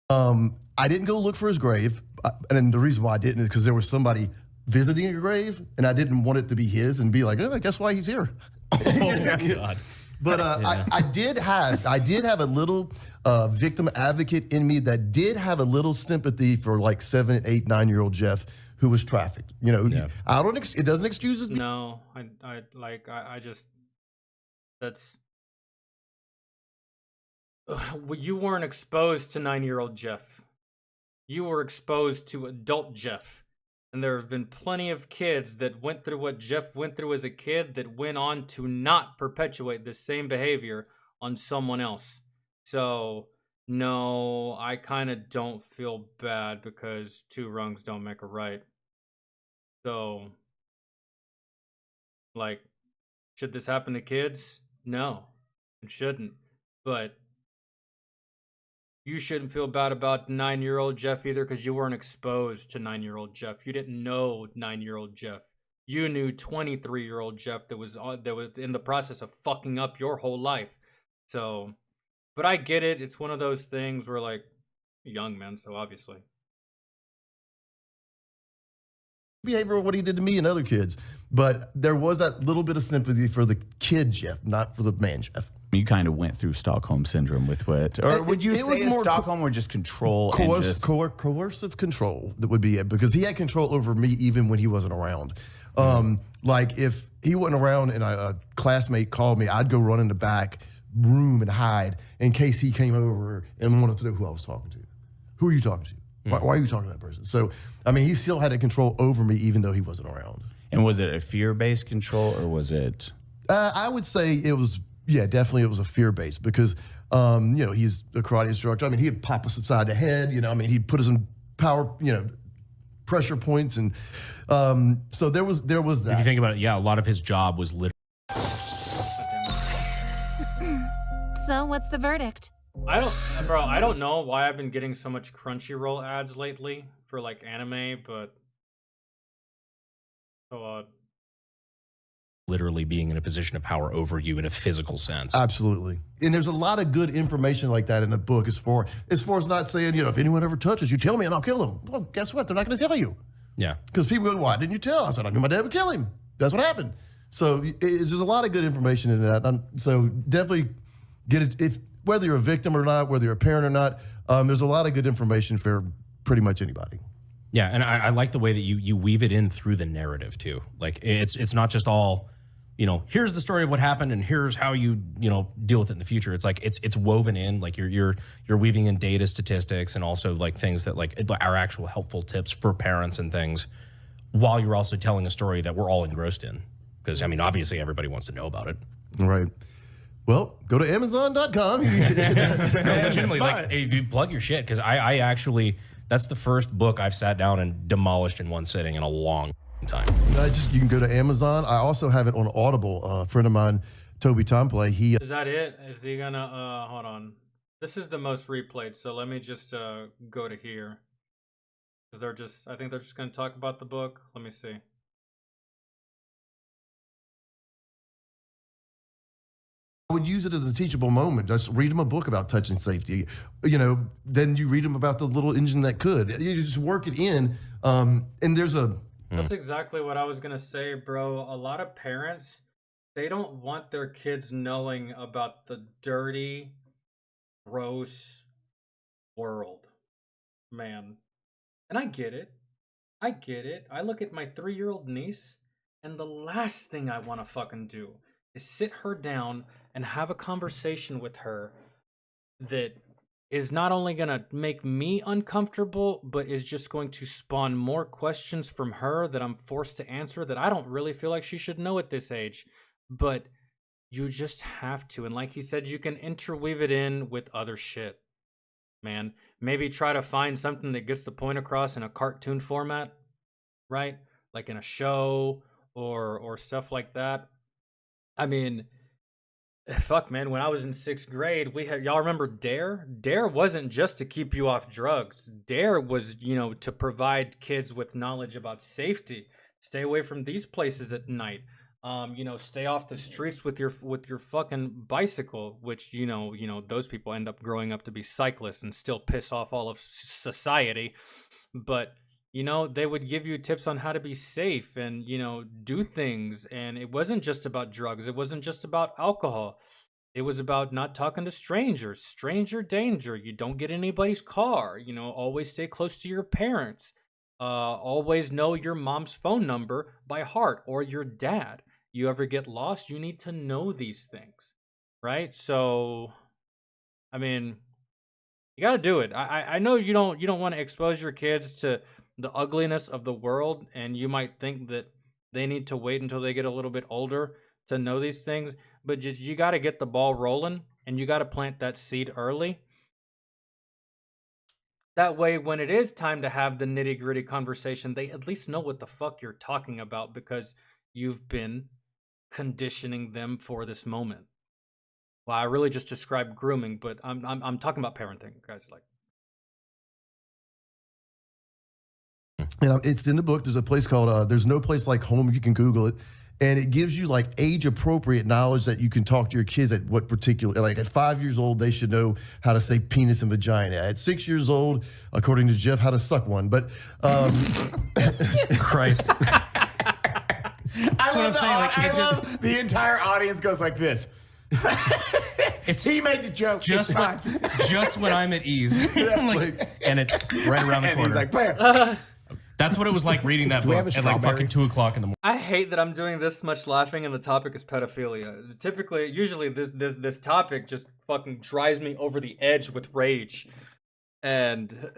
I didn't go look for his grave, and the reason why I didn't is because there was somebody visiting a grave, and I didn't want it to be his and be like, oh, I guess why he's here. Oh God. But Yeah. I did have a little victim advocate in me that did have a little sympathy for like 7, 8, 9-year-old Jeff who was trafficked. You know, I don't. It doesn't excuse his. No, I just that's. You weren't exposed to 9-year-old Jeff. You were exposed to adult Jeff. And there have been plenty of kids that went through what Jeff went through as a kid that went on to not perpetuate the same behavior on someone else. So, no, I kind of don't feel bad because 2 wrongs don't make a right. So, like, should this happen to kids? No, it shouldn't. But you shouldn't feel bad about 9-year-old Jeff either because you weren't exposed to 9-year-old Jeff. You didn't know 9-year-old Jeff. You knew 23-year-old Jeff that was in the process of fucking up your whole life. So, but I get it. It's one of those things where like, young man, so obviously. Behavior of what he did to me and other kids. But there was that little bit of sympathy for the kid Jeff, not for the man Jeff. You kind of went through Stockholm Syndrome with what? Or would you say more Stockholm or just control? Coercive control, that would be it. Because he had control over me even when he wasn't around. Like if he wasn't around and a classmate called me, I'd go run in the back room and hide in case he came over and wanted to know who I was talking to. Who are you talking to? Why are you talking to that person? So, I mean, he still had a control over me even though he wasn't around. And was it a fear-based control or was it? I would say it was, definitely it was a fear-based because, he's a karate instructor. I mean, he'd pop us upside the head, he'd put us in power, pressure points. And so there was that. If you think about it, a lot of his job was literally. So what's the verdict? I don't know why I've been getting so much Crunchyroll ads lately for like anime, but so odd. Literally being in a position of power over you in a physical sense. Absolutely. And there's a lot of good information like that in the book as far as not saying, if anyone ever touches you, tell me and I'll kill them. Well, guess what? They're not going to tell you. Yeah. Because people go, why didn't you tell? I said, I knew my dad would kill him. That's what happened. So there's a lot of good information in that. So definitely get it. Whether you're a victim or not, whether you're a parent or not, there's a lot of good information for pretty much anybody. Yeah, and I like the way that you weave it in through the narrative too. Like it's not just all, here's the story of what happened and here's how you deal with it in the future. It's like it's woven in, like you're weaving in data, statistics, and also like things that like are actual helpful tips for parents and things, while you're also telling a story that we're all engrossed in. Because I mean, obviously everybody wants to know about it. Right. Well, go to Amazon.com. No, legitimately, like, hey, you plug your shit, because I actually, that's the first book I've sat down and demolished in one sitting in a long time. You can go to Amazon. I also have it on Audible. A friend of mine, Toby Tomplay, Is that it? Is he gonna hold on? This is the most replayed, so let me just go to here. Because I think they're just gonna talk about the book. Let me see. I would use it as a teachable moment. Just read them a book about touch and safety. Then you read them about the little engine that could. You just work it in. And there's a... That's exactly what I was going to say, bro. A lot of parents, they don't want their kids knowing about the dirty, gross world, man. And I get it. I look at my 3-year-old niece, and the last thing I want to fucking do is sit her down and have a conversation with her that is not only going to make me uncomfortable, but is just going to spawn more questions from her that I'm forced to answer that I don't really feel like she should know at this age. But you just have to. And like he said, you can interweave it in with other shit, man. Maybe try to find something that gets the point across in a cartoon format, right? Like in a show or stuff like that. I mean, fuck, man, when I was in 6th grade, y'all remember DARE? DARE wasn't just to keep you off drugs. DARE was, to provide kids with knowledge about safety. Stay away from these places at night. Stay off the streets with your fucking bicycle, which, those people end up growing up to be cyclists and still piss off all of society. But they would give you tips on how to be safe and, do things. And it wasn't just about drugs. It wasn't just about alcohol. It was about not talking to strangers, stranger danger. You don't get anybody's car, always stay close to your parents. Always know your mom's phone number by heart, or your dad. You ever get lost, you need to know these things, right? So, I mean, you got to do it. I know you don't want to expose your kids to the ugliness of the world, and you might think that they need to wait until they get a little bit older to know these things, but you got to get the ball rolling, and you got to plant that seed early. That way, when it is time to have the nitty-gritty conversation, they at least know what the fuck you're talking about, because you've been conditioning them for this moment. Well, I really just described grooming, but I'm talking about parenting, guys. Like, and it's in the book. There's a place called There's No Place Like Home. You can Google it. And it gives you like age appropriate knowledge that you can talk to your kids at what particular, like at 5 years old, they should know how to say penis and vagina. At 6 years old, according to Jeff, how to suck one. But Christ. That's what I'm saying. Like, I love the entire audience goes like this. He made the joke. Just when I'm at ease. And it's right around the and corner. He's like, bam. That's what it was like reading that book at like fucking 2 o'clock in the morning. I hate that I'm doing this much laughing and the topic is pedophilia. Usually this topic just fucking drives me over the edge with rage. And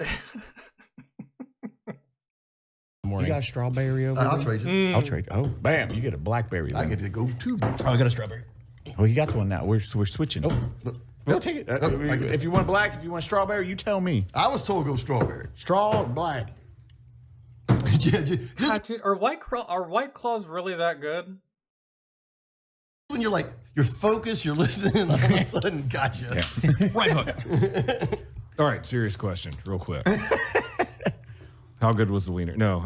You got a strawberry over I'll there? trade you. I'll trade. Oh, bam! You get a blackberry. I then. get to go too. Oh, I got a strawberry. Oh, you got one now. We're switching. No, take it. If you want black, if you want strawberry, you tell me. I was told go strawberry. Straw or black. God, dude, are White Claws really that good? When you're like, you're focused, you're listening, all of a sudden, gotcha. Right hook. All right, serious question, real quick. How good was the wiener? No.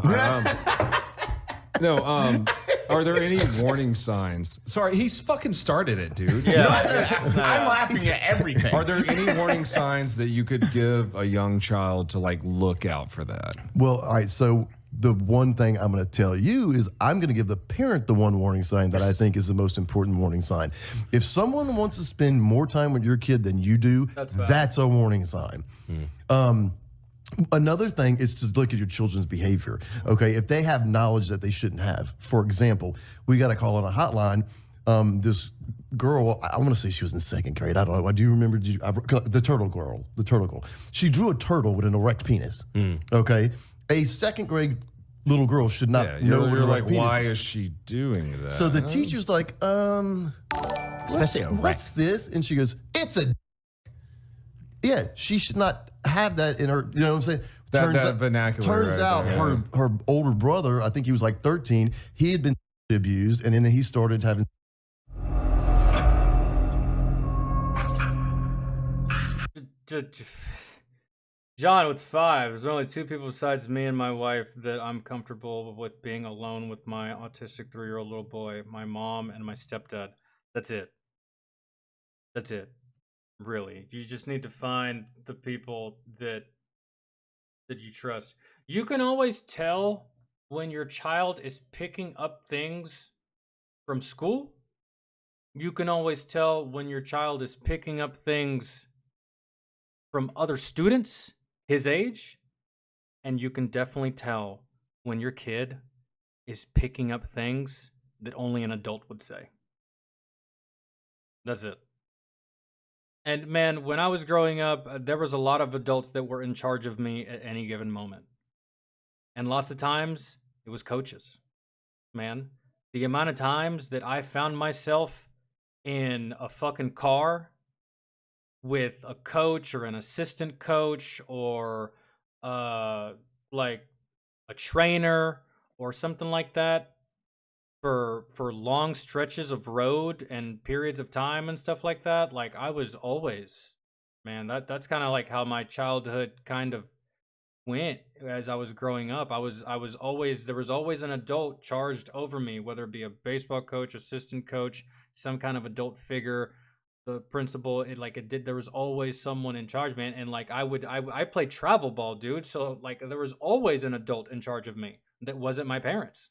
Are there any warning signs? Sorry, he's fucking started it, dude. Yeah. I'm laughing at everything. Are there any warning signs that you could give a young child to like look out for that? Well, all right, so the one thing I'm going to tell you is I'm going to give the parent the one warning sign that I think is the most important warning sign. If someone wants to spend more time with your kid than you do, that's a warning sign. Another thing is to look at your children's behavior. Okay, if they have knowledge that they shouldn't have. For example, we got a call on a hotline. This girl, I want to say she was in second grade. I don't know. Do you remember the turtle girl? The turtle girl. She drew a turtle with an erect penis. Okay, a second grade little girl should not know what you're an like, erect penis why is. is she doing that? So the teacher's like, Especially what's this? And she goes, it's a. Yeah, she should not have that in her. You know what I'm saying? That vernacular. Turns out her older brother, I think he was like 13. He had been abused, and then he started having. John with 5. There's only 2 people besides me and my wife that I'm comfortable with being alone with my autistic 3-year-old little boy, my mom and my stepdad. That's it. That's it. Really. You just need to find the people that you trust. You can always tell when your child is picking up things from school. You can always tell when your child is picking up things from other students his age, and you can definitely tell when your kid is picking up things that only an adult would say. That's it. And man, when I was growing up, there was a lot of adults that were in charge of me at any given moment. And lots of times, it was coaches. Man, the amount of times that I found myself in a fucking car with a coach or an assistant coach or like a trainer or something like that for long stretches of road and periods of time and stuff like that, like I was always, man, that's kind of like how my childhood kind of went as I was growing up. I was always, there was always an adult charged over me, whether it be a baseball coach, assistant coach, some kind of adult figure, the principal. There was always someone in charge, man. And like I played travel ball, dude, so like there was always an adult in charge of me that wasn't my parents.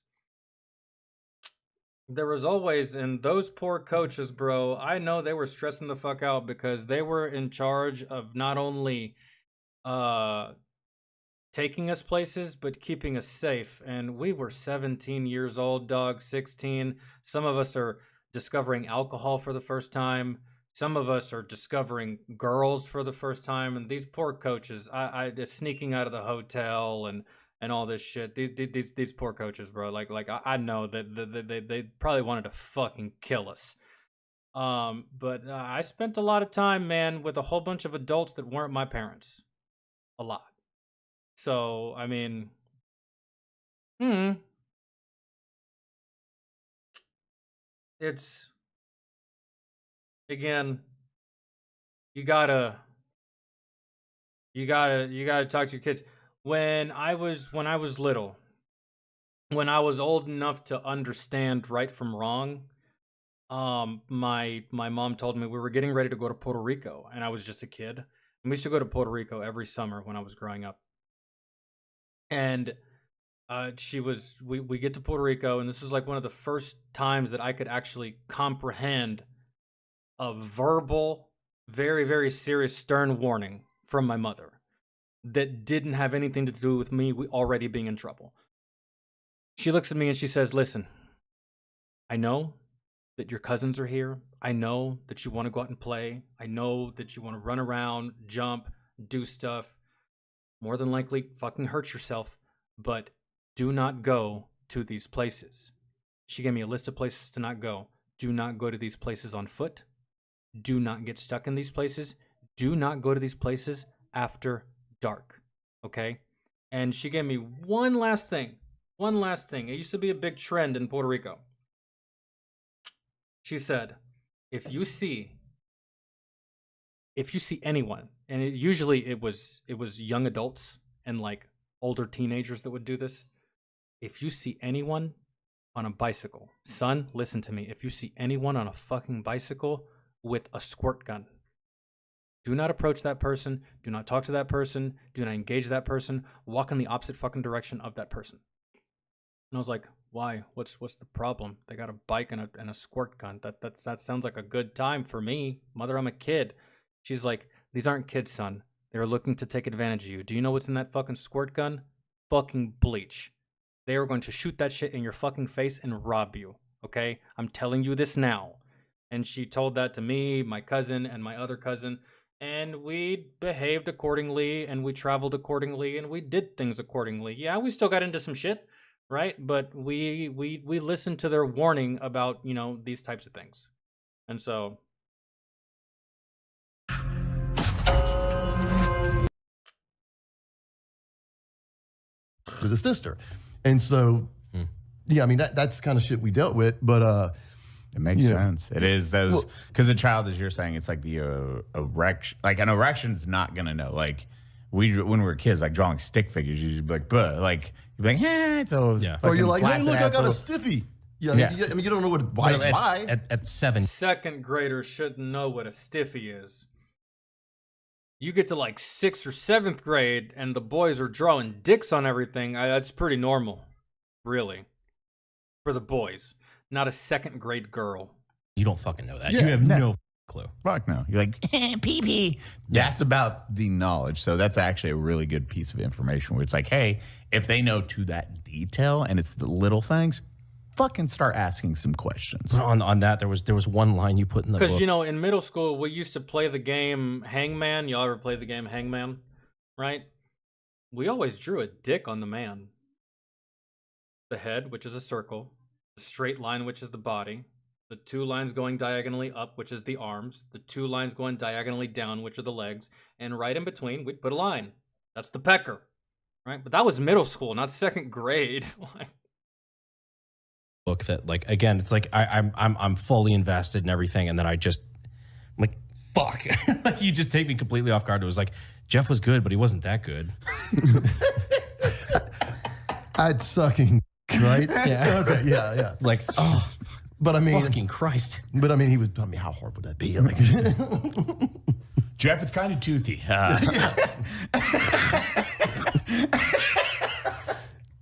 There was always, and those poor coaches, bro, I know they were stressing the fuck out because they were in charge of not only taking us places, but keeping us safe. And we were 17 years old, dog, 16. Some of us are discovering alcohol for the first time. Some of us are discovering girls for the first time. And these poor coaches, I just sneaking out of the hotel and all this shit. These poor coaches, bro. Like I know that they probably wanted to fucking kill us. But I spent a lot of time, man, with a whole bunch of adults that weren't my parents. A lot. So, I mean, it's, again, you gotta talk to your kids. When I was little, when I was old enough to understand right from wrong, my mom told me we were getting ready to go to Puerto Rico, and I was just a kid. And we used to go to Puerto Rico every summer when I was growing up. And we get to Puerto Rico, and this was like one of the first times that I could actually comprehend a verbal, very, very serious, stern warning from my mother that didn't have anything to do with me already being in trouble. She looks at me and she says, "Listen, I know that your cousins are here. I know that you want to go out and play. I know that you want to run around, jump, do stuff. More than likely fucking hurt yourself. But do not go to these places. She gave me a list of places to not go. Do not go to these places on foot. Do not get stuck in these places. Do not go to these places after dark. Okay? And she gave me one last thing. One last thing. It used to be a big trend in Puerto Rico. She said, if you see anyone, and usually it was young adults and like older teenagers that would do this. If you see anyone on a bicycle, son, listen to me. If you see anyone on a fucking bicycle with a squirt gun, do not approach that person. Do not talk to that person. Do not engage that person. Walk in the opposite fucking direction of that person. And I was like, why? What's the problem? They got a bike and a squirt gun. That sounds like a good time for me. Mother, I'm a kid. She's like, these aren't kids, son. They're looking to take advantage of you. Do you know what's in that fucking squirt gun? Fucking bleach. They are going to shoot that shit in your fucking face and rob you. Okay? I'm telling you this now. And she told that to me, my cousin, and my other cousin. And we behaved accordingly, and we traveled accordingly, and we did things accordingly. Yeah, we still got into some shit, right? But we listened to their warning about, you know, these types of things. And so... with a sister. And so, yeah, I mean, that's kind of shit we dealt with, but it makes sense. It is those, because the child, as you're saying, it's like the erection. Like an erection's not gonna know. Like when we were kids, like drawing stick figures, you'd be like, but like you'd be like, it's all or you're like, hey, look, I got a stiffy. Yeah, I mean, you don't know what to buy. At 7. Second graders shouldn't know what a stiffy is. You get to like 6th or 7th grade and the boys are drawing dicks on everything. That's pretty normal, really, for the boys. Not a 2nd grade girl. You don't fucking know that. You have no clue. Fuck no. You're like, pee-pee. That's about the knowledge. So that's actually a really good piece of information where it's like, hey, if they know to that detail and it's the little things, fucking start asking some questions. On that, there was one line you put in the book. Because, you know, in middle school, we used to play the game Hangman. Y'all ever play the game Hangman? Right? We always drew a dick on the man. The head, which is a circle. The straight line, which is the body. The 2 lines going diagonally up, which is the arms. The 2 lines going diagonally down, which are the legs. And right in between, we'd put a line. That's the pecker. Right? But that was middle school, not 2nd grade. Book that, like, again, it's like I'm fully invested in everything, and then I'm like, fuck. Like, you just take me completely off guard. It was like, Jeff was good, but he wasn't that good. I'd sucking, right? Yeah. Okay, yeah. It's like, oh, but I mean, fucking Christ. But I mean, he was. I mean, how hard would that be? Like, Jeff, it's kind of toothy.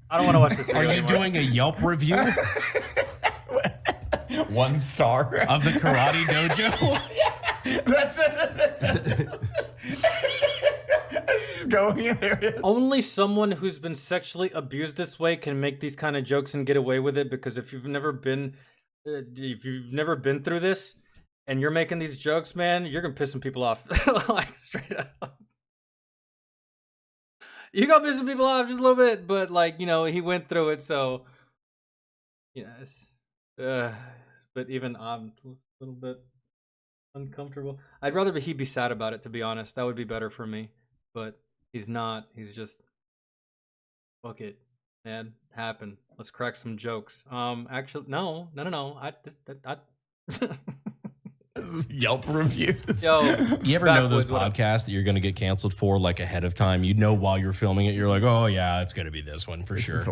I don't want to watch this video Are you anymore. doing a Yelp review? 1 star of the Karate Dojo? That's it. Just going in there. Only someone who's been sexually abused this way can make these kind of jokes and get away with it. Because if you've never been through this and you're making these jokes, man, you're gonna piss some people off. Like, straight up. You got pissing people off just a little bit, but like, you know, he went through it, so yes. But even I'm a little bit uncomfortable. I'd rather he'd be sad about it, to be honest. That would be better for me. But he's not. He's just, fuck it, man. Happened. Let's crack some jokes. Actually, no. I This is Yelp reviews. Yo, you ever know those podcasts that you're going to get canceled for, like, ahead of time? You know, while you're filming it, you're like, oh yeah, it's going to be this one for sure.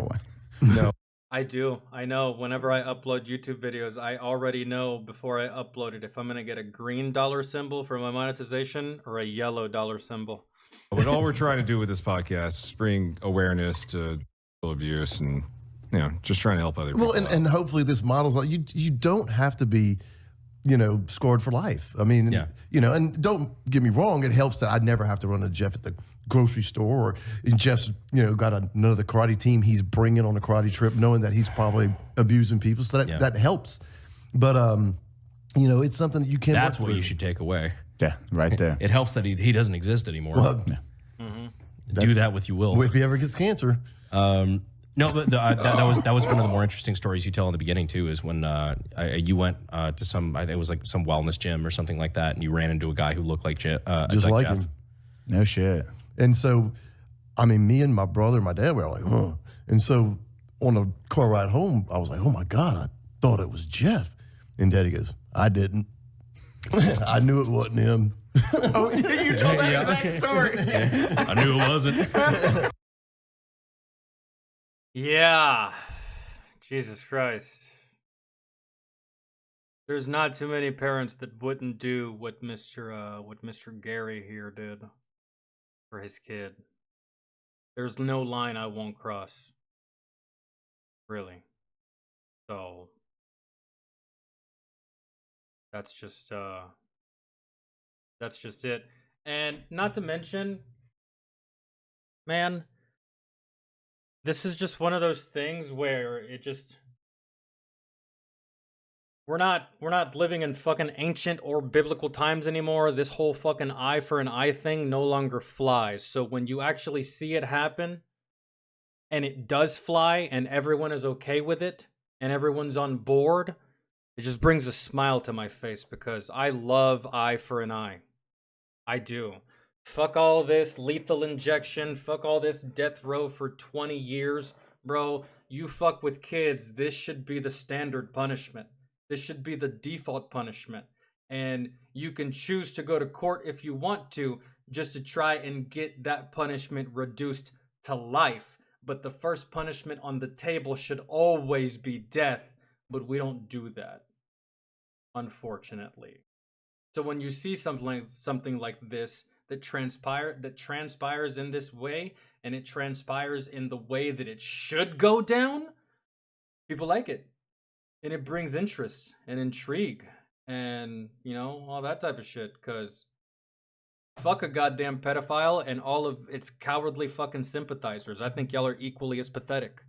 no. I do. I know. Whenever I upload YouTube videos, I already know before I upload it if I'm going to get a green dollar symbol for my monetization or a yellow dollar symbol. But all we're trying to do with this podcast is bring awareness to abuse and, you know, just trying to help other people. Well, and hopefully this model's like, you don't have to be, you know, scored for life. I mean, you know, and don't get me wrong, it helps that I'd never have to run a Jeff at the grocery store, or Jeff's, you know, got another karate team he's bringing on a karate trip, knowing that he's probably abusing people. So that helps. But, you know, it's something that you can't. That's what you should take away. Yeah, right there. It helps that he doesn't exist anymore. Well, do that with you will. If he ever gets cancer. No, but that was one of the more interesting stories you tell in the beginning too. Is when you went to some, I think it was like some wellness gym or something like that, and you ran into a guy who looked like just like Jeff. him. No shit. And so, I mean, me and my brother and my dad were like, huh. And so on the car ride home, I was like, oh my God, I thought it was Jeff. And Daddy goes, I didn't. I knew it wasn't him. Oh, you told that exact story. I knew it wasn't. Yeah. Jesus Christ. There's not too many parents that wouldn't do what Mr. Gary here did for his kid. There's no line I won't cross. Really. So that's just it. And not to mention, man, this is just one of those things where it just we're not living in fucking ancient or biblical times anymore. This whole fucking eye for an eye thing no longer flies. So when you actually see it happen and it does fly and everyone is okay with it and everyone's on board, it just brings a smile to my face because I love eye for an eye. I do. Fuck all this lethal injection. Fuck all this death row for 20 years. Bro, you fuck with kids. This should be the standard punishment. This should be the default punishment. And you can choose to go to court if you want to, just to try and get that punishment reduced to life. But the first punishment on the table should always be death. But we don't do that, unfortunately. So when you see something like this that transpires in this way, and it transpires in the way that it should go down, people like it. And it brings interest and intrigue and, you know, all that type of shit. Because fuck a goddamn pedophile and all of its cowardly fucking sympathizers. I think y'all are equally as pathetic.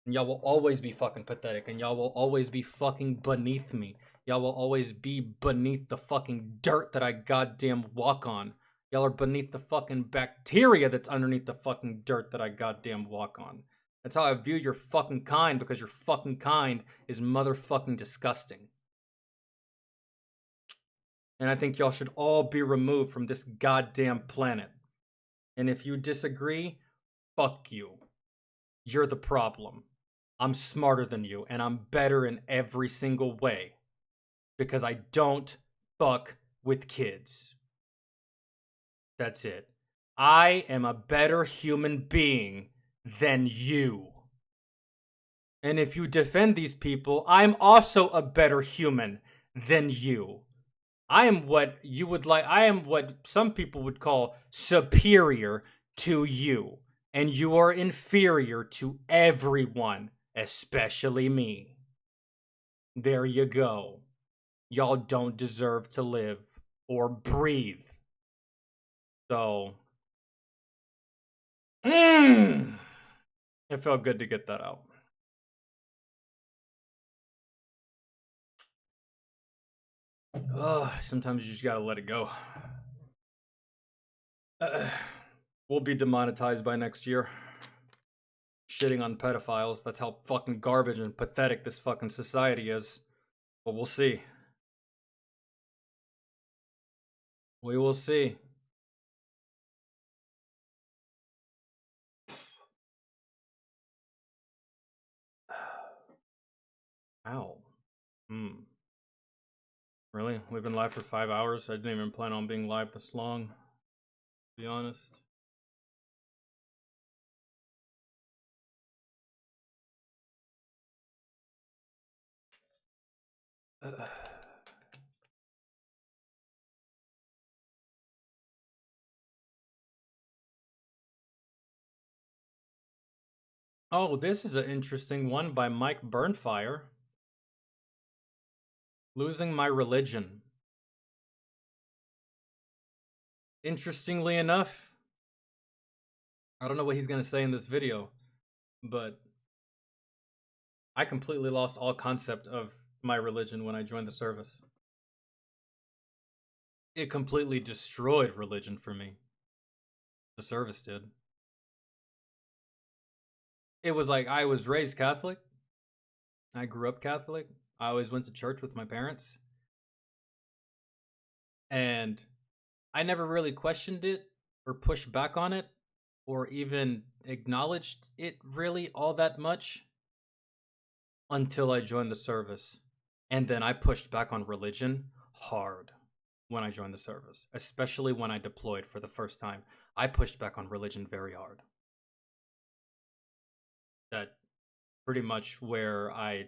And y'all will always be fucking pathetic. And y'all will always be fucking beneath me. Y'all will always be beneath the fucking dirt that I goddamn walk on. Y'all are beneath the fucking bacteria that's underneath the fucking dirt that I goddamn walk on. That's how I view your fucking kind, because your fucking kind is motherfucking disgusting. And I think y'all should all be removed from this goddamn planet. And if you disagree, fuck you. You're the problem. I'm smarter than you, and I'm better in every single way. Because I don't fuck with kids. That's it. I am a better human being than you. And if you defend these people, I'm also a better human than you. I am what some people would call superior to you. And you are inferior to everyone, especially me. There you go. Y'all don't deserve to live or breathe. So, it felt good to get that out. Sometimes you just gotta let it go. We'll be demonetized by next year. Shitting on pedophiles. That's how fucking garbage and pathetic this fucking society is. But we'll see. We will see. Ow. Really? We've been live for 5 hours? I didn't even plan on being live this long, to be honest. Oh, this is an interesting one by Mike Burnfire. Losing my religion. Interestingly enough, I don't know what he's going to say in this video, but I completely lost all concept of my religion when I joined the service. It completely destroyed religion for me. The service did. it was like I was raised Catholic. I grew up Catholic. I always went to church with my parents. And I never really questioned it or pushed back on it or even acknowledged it really all that much until I joined the service. And then I pushed back on religion hard when I joined the service, especially when I deployed for the first time. I pushed back on religion very hard. That pretty much where I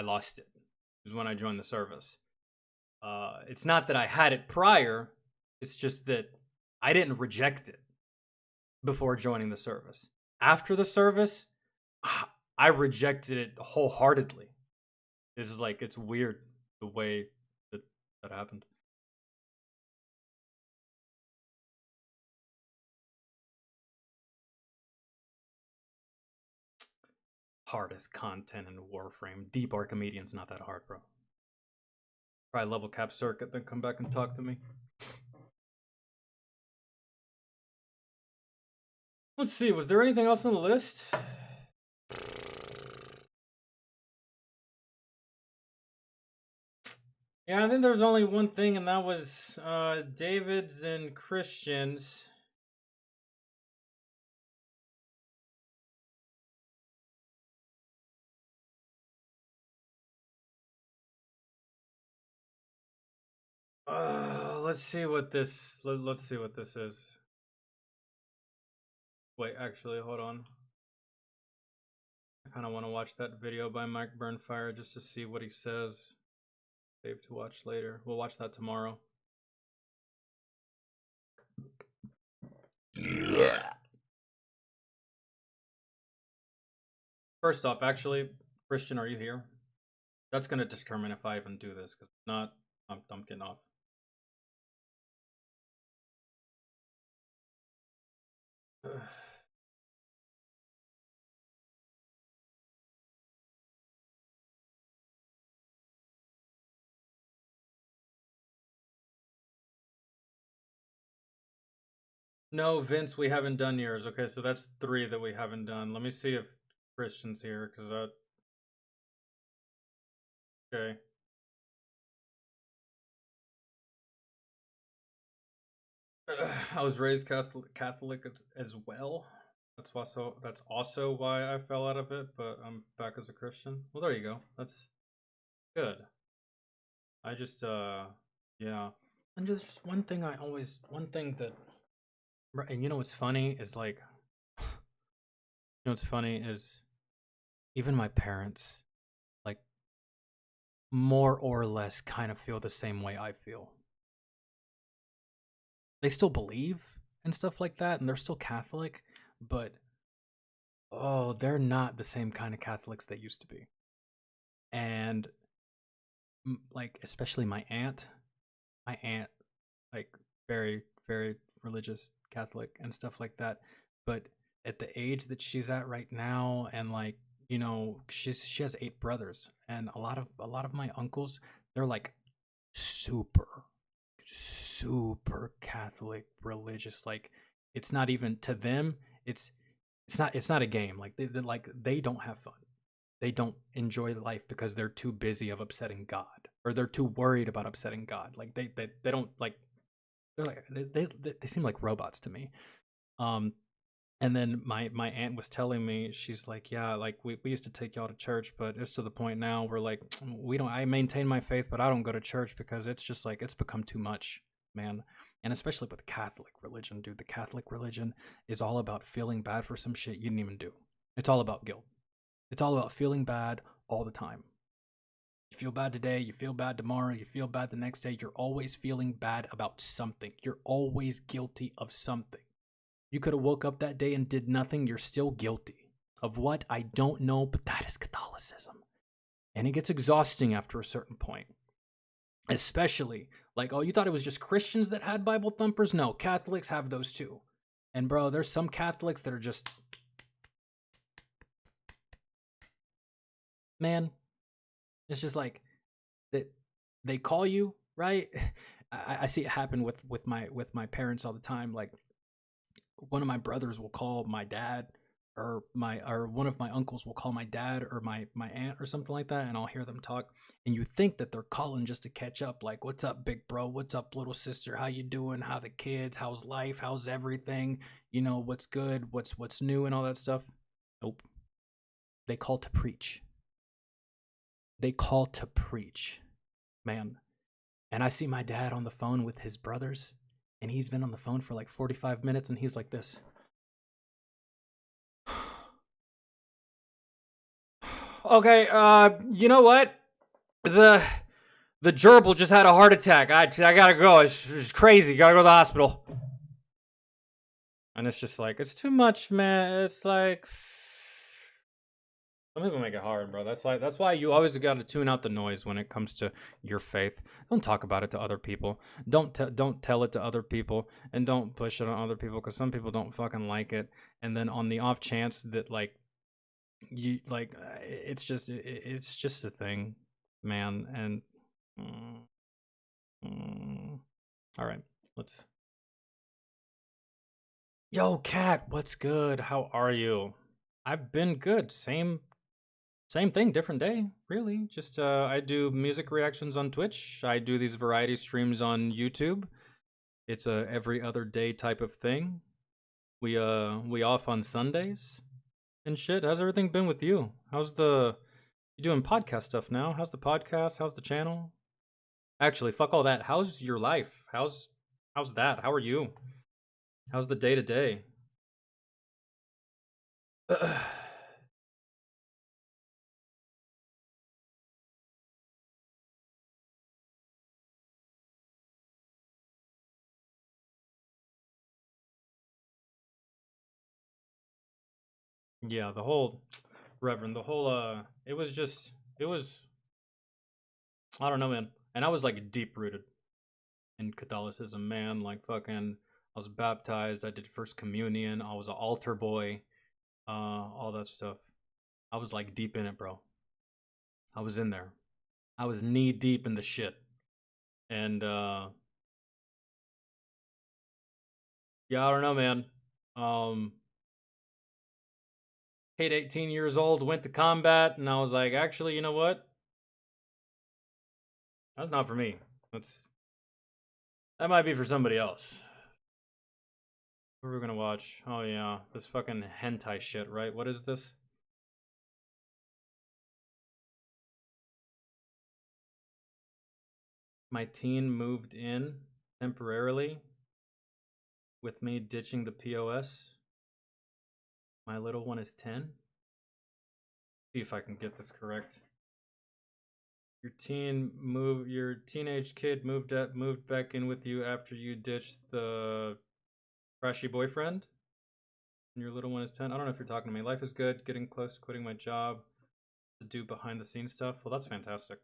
lost it was when I joined the service. It's not that I had it prior, it's just that I didn't reject it before joining the service. After the service, I rejected it wholeheartedly. This is like, it's weird the way that happened. Hardest content in Warframe. Deep Archimedian's not that hard, bro. Try level cap circuit, then come back and talk to me. Let's see, was there anything else on the list? Yeah, I think there's only one thing, and that was David's and Christian's. Let's see what this. Let's see what this is. Wait, actually, hold on. I kind of want to watch that video by Mike Burnfire just to see what he says. Save to watch later. We'll watch that tomorrow. Yeah. First off, actually, Christian, are you here? That's gonna determine if I even do this. Because if not, I'm getting off. No, Vince, we haven't done yours. Okay, so that's 3 that we haven't done. Let me see if Christian's here, because that... Okay. I was raised Catholic as well. That's also why I fell out of it, but I'm back as a Christian. Well, there you go. That's good. I just, yeah. And just one thing that... And you know what's funny is like... you know what's funny is... Even my parents, like, more or less kind of feel the same way I feel. They still believe and stuff like that, and they're still Catholic, but oh, they're not the same kind of Catholics they used to be. And like, especially my aunt, like, very, very religious Catholic and stuff like that. But at the age that she's at right now, and like, you know, she has 8 brothers, and a lot of my uncles, they're like super Catholic religious. Like, it's not even to them, it's not a game. Like they don't have fun, they don't enjoy life because they're too busy of upsetting God, or they're too worried about upsetting God. Like they don't like, they're like, they seem like robots to me. And then my aunt was telling me, she's like, yeah, like we used to take y'all to church, but it's to the point now where like I maintain my faith, but I don't go to church because it's just like, it's become too much, man. And especially with the Catholic religion, dude, the Catholic religion is all about feeling bad for some shit you didn't even do. It's all about guilt. It's all about feeling bad all the time. You feel bad today, you feel bad tomorrow, you feel bad the next day. You're always feeling bad about something. You're always guilty of something. You could have woke up that day and did nothing. You're still guilty. Of what? I don't know, but that is Catholicism. And it gets exhausting after a certain point. Especially, like, oh, you thought it was just Christians that had Bible thumpers? No, Catholics have those too. And bro, there's some Catholics that are just... Man, it's just like, they call you, right? I see it happen with my parents all the time. Like, one of my brothers will call my dad or one of my uncles will call my dad or my aunt or something like that, and I'll hear them talk, and you think that they're calling just to catch up, like, what's up, big bro, what's up, little sister, how you doing, how the kids, how's life, how's everything, you know, what's good, what's new, and all that stuff. Nope. They call to preach. They call to preach, man. And I see my dad on the phone with his brothers, and he's been on the phone for like 45 minutes, and he's like this. Okay, you know what? The gerbil just had a heart attack. I gotta go. It's crazy. Gotta go to the hospital. And it's just like, it's too much, man. It's like, some people make it hard, bro. That's why you always got to tune out the noise when it comes to your faith. Don't talk about it to other people. Don't tell it to other people, and don't push it on other people, because some people don't fucking like it. And then on the off chance that like you like, it's just a thing, man. And all right, let's. Yo, Kat, what's good? How are you? I've been good. Same thing, different day, really. Just I do music reactions on Twitch. I do these variety streams on YouTube. It's a every other day type of thing. We off on Sundays and shit. How's everything been with you? You doing podcast stuff now? How's the podcast? How's the channel? Actually, fuck all that. How's your life? How's that? How are you? How's the day to day? Yeah, the whole Reverend, it was I don't know, man. And I was like deep rooted in Catholicism, man. Like fucking, I was baptized, I did first communion, I was an altar boy, all that stuff. I was like deep in it, bro. I was in there. I was knee deep in the shit. And yeah, I don't know, man. Hit 18 years old, went to combat, and I was like, actually, you know what? That's not for me. That might be for somebody else. What are we gonna watch? Oh yeah, this fucking hentai shit, right? What is this? My teen moved in temporarily with me ditching the POS. My little one is 10. See if I can get this correct. Your teenage kid moved back in with you after you ditched the trashy boyfriend. And your little one is 10. I don't know if you're talking to me. Life is good. Getting close to quitting my job to do behind the scenes stuff. Well, that's fantastic.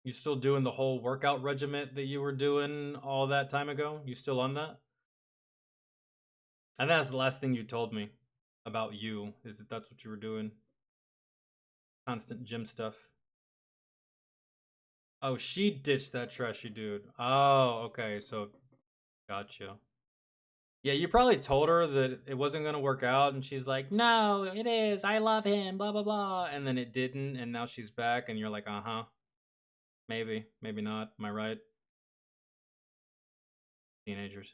You still doing the whole workout regiment that you were doing all that time ago? You still on that? And that's the last thing you told me about you, is that that's what you were doing. Constant gym stuff. Oh, she ditched that trashy dude. Oh, okay, so gotcha. Yeah, you probably told her that it wasn't gonna work out, and she's like, no, it is, I love him, blah, blah, blah. And then it didn't, and now she's back, and you're like, uh-huh. Maybe, maybe not, am I right? Teenagers.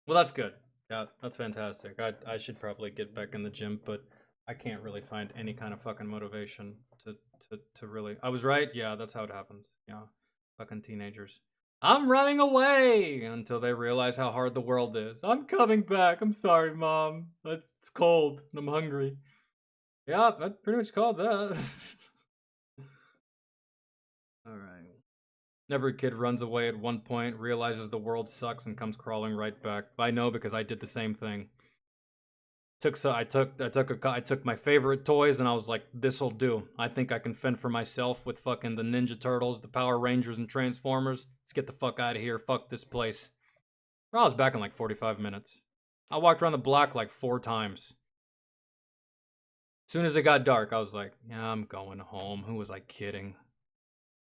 Well, that's good. Yeah, that's fantastic. I should probably get back in the gym, but I can't really find any kind of fucking motivation to really. I was right. Yeah, that's how it happens. Yeah, fucking teenagers. I'm running away until they realize how hard the world is. I'm coming back. I'm sorry, Mom. It's cold and I'm hungry. Yeah, I pretty much called that. All right. Every kid runs away at one point, realizes the world sucks, and comes crawling right back. I know because I did the same thing. I took my favorite toys, and I was like, this'll do. I think I can fend for myself with fucking the Ninja Turtles, the Power Rangers, and Transformers. Let's get the fuck out of here. Fuck this place. Well, I was back in like 45 minutes. I walked around the block like 4 times. As soon as it got dark, I was like, yeah, I'm going home. Who was I kidding?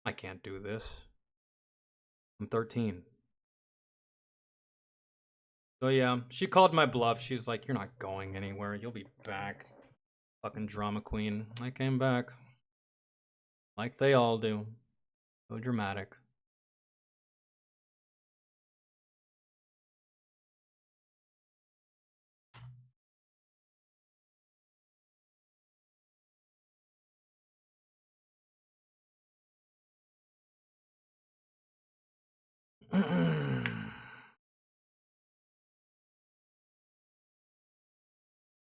I can't do this. I'm 13. So yeah, she called my bluff. She's like, you're not going anywhere. You'll be back. Fucking drama queen. I came back. Like they all do. So dramatic.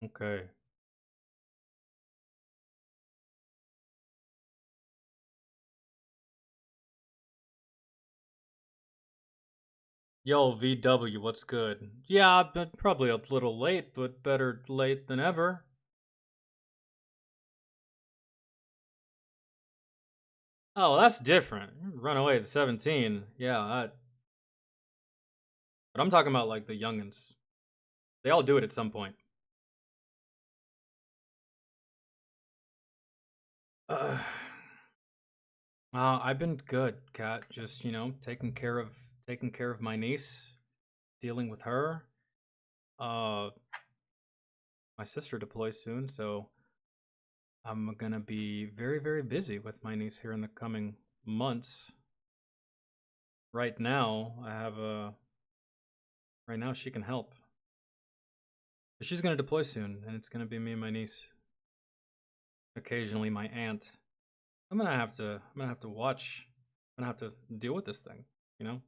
Okay. Yo, VW, what's good? Yeah, but probably a little late, but better late than ever. Oh, that's different. Run away at 17. Yeah, but I'm talking about like the youngins. They all do it at some point. I've been good, Kat. Just, you know, taking care of my niece, dealing with her. My sister deploys soon, so I'm gonna be very, very busy with my niece here in the coming months. Right now, right now she can help. But she's gonna deploy soon, and it's gonna be me and my niece. Occasionally my aunt. I'm gonna have to watch. I'm gonna have to deal with this thing, you know?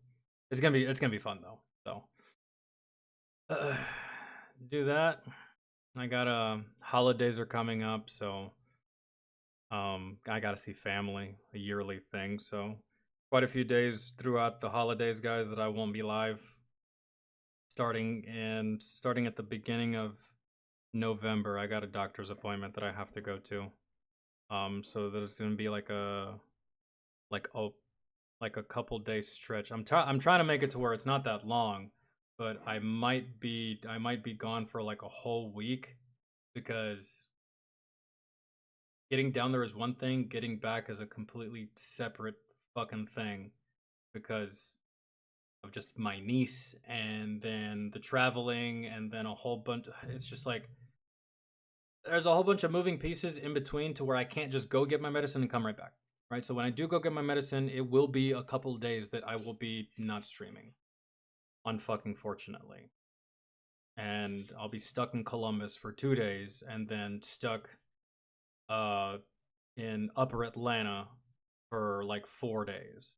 It's gonna be fun though. So do that. I got holidays are coming up, so I gotta see family, a yearly thing. So quite a few days throughout the holidays, guys, that I won't be live. Starting at the beginning of November, I got a doctor's appointment that I have to go to. So there's gonna be like a couple days stretch. I'm trying to make it to where it's not that long, but I might be gone for like a whole week, because getting down there is one thing, getting back is a completely separate fucking thing, because of just my niece and then the traveling and then a whole bunch. It's just like there's a whole bunch of moving pieces in between to where I can't just go get my medicine and come right back. Right? So when I do go get my medicine, it will be a couple days that I will be not streaming. Unfucking fortunately. And I'll be stuck in Columbus for 2 days and then stuck in Upper Atlanta for like 4 days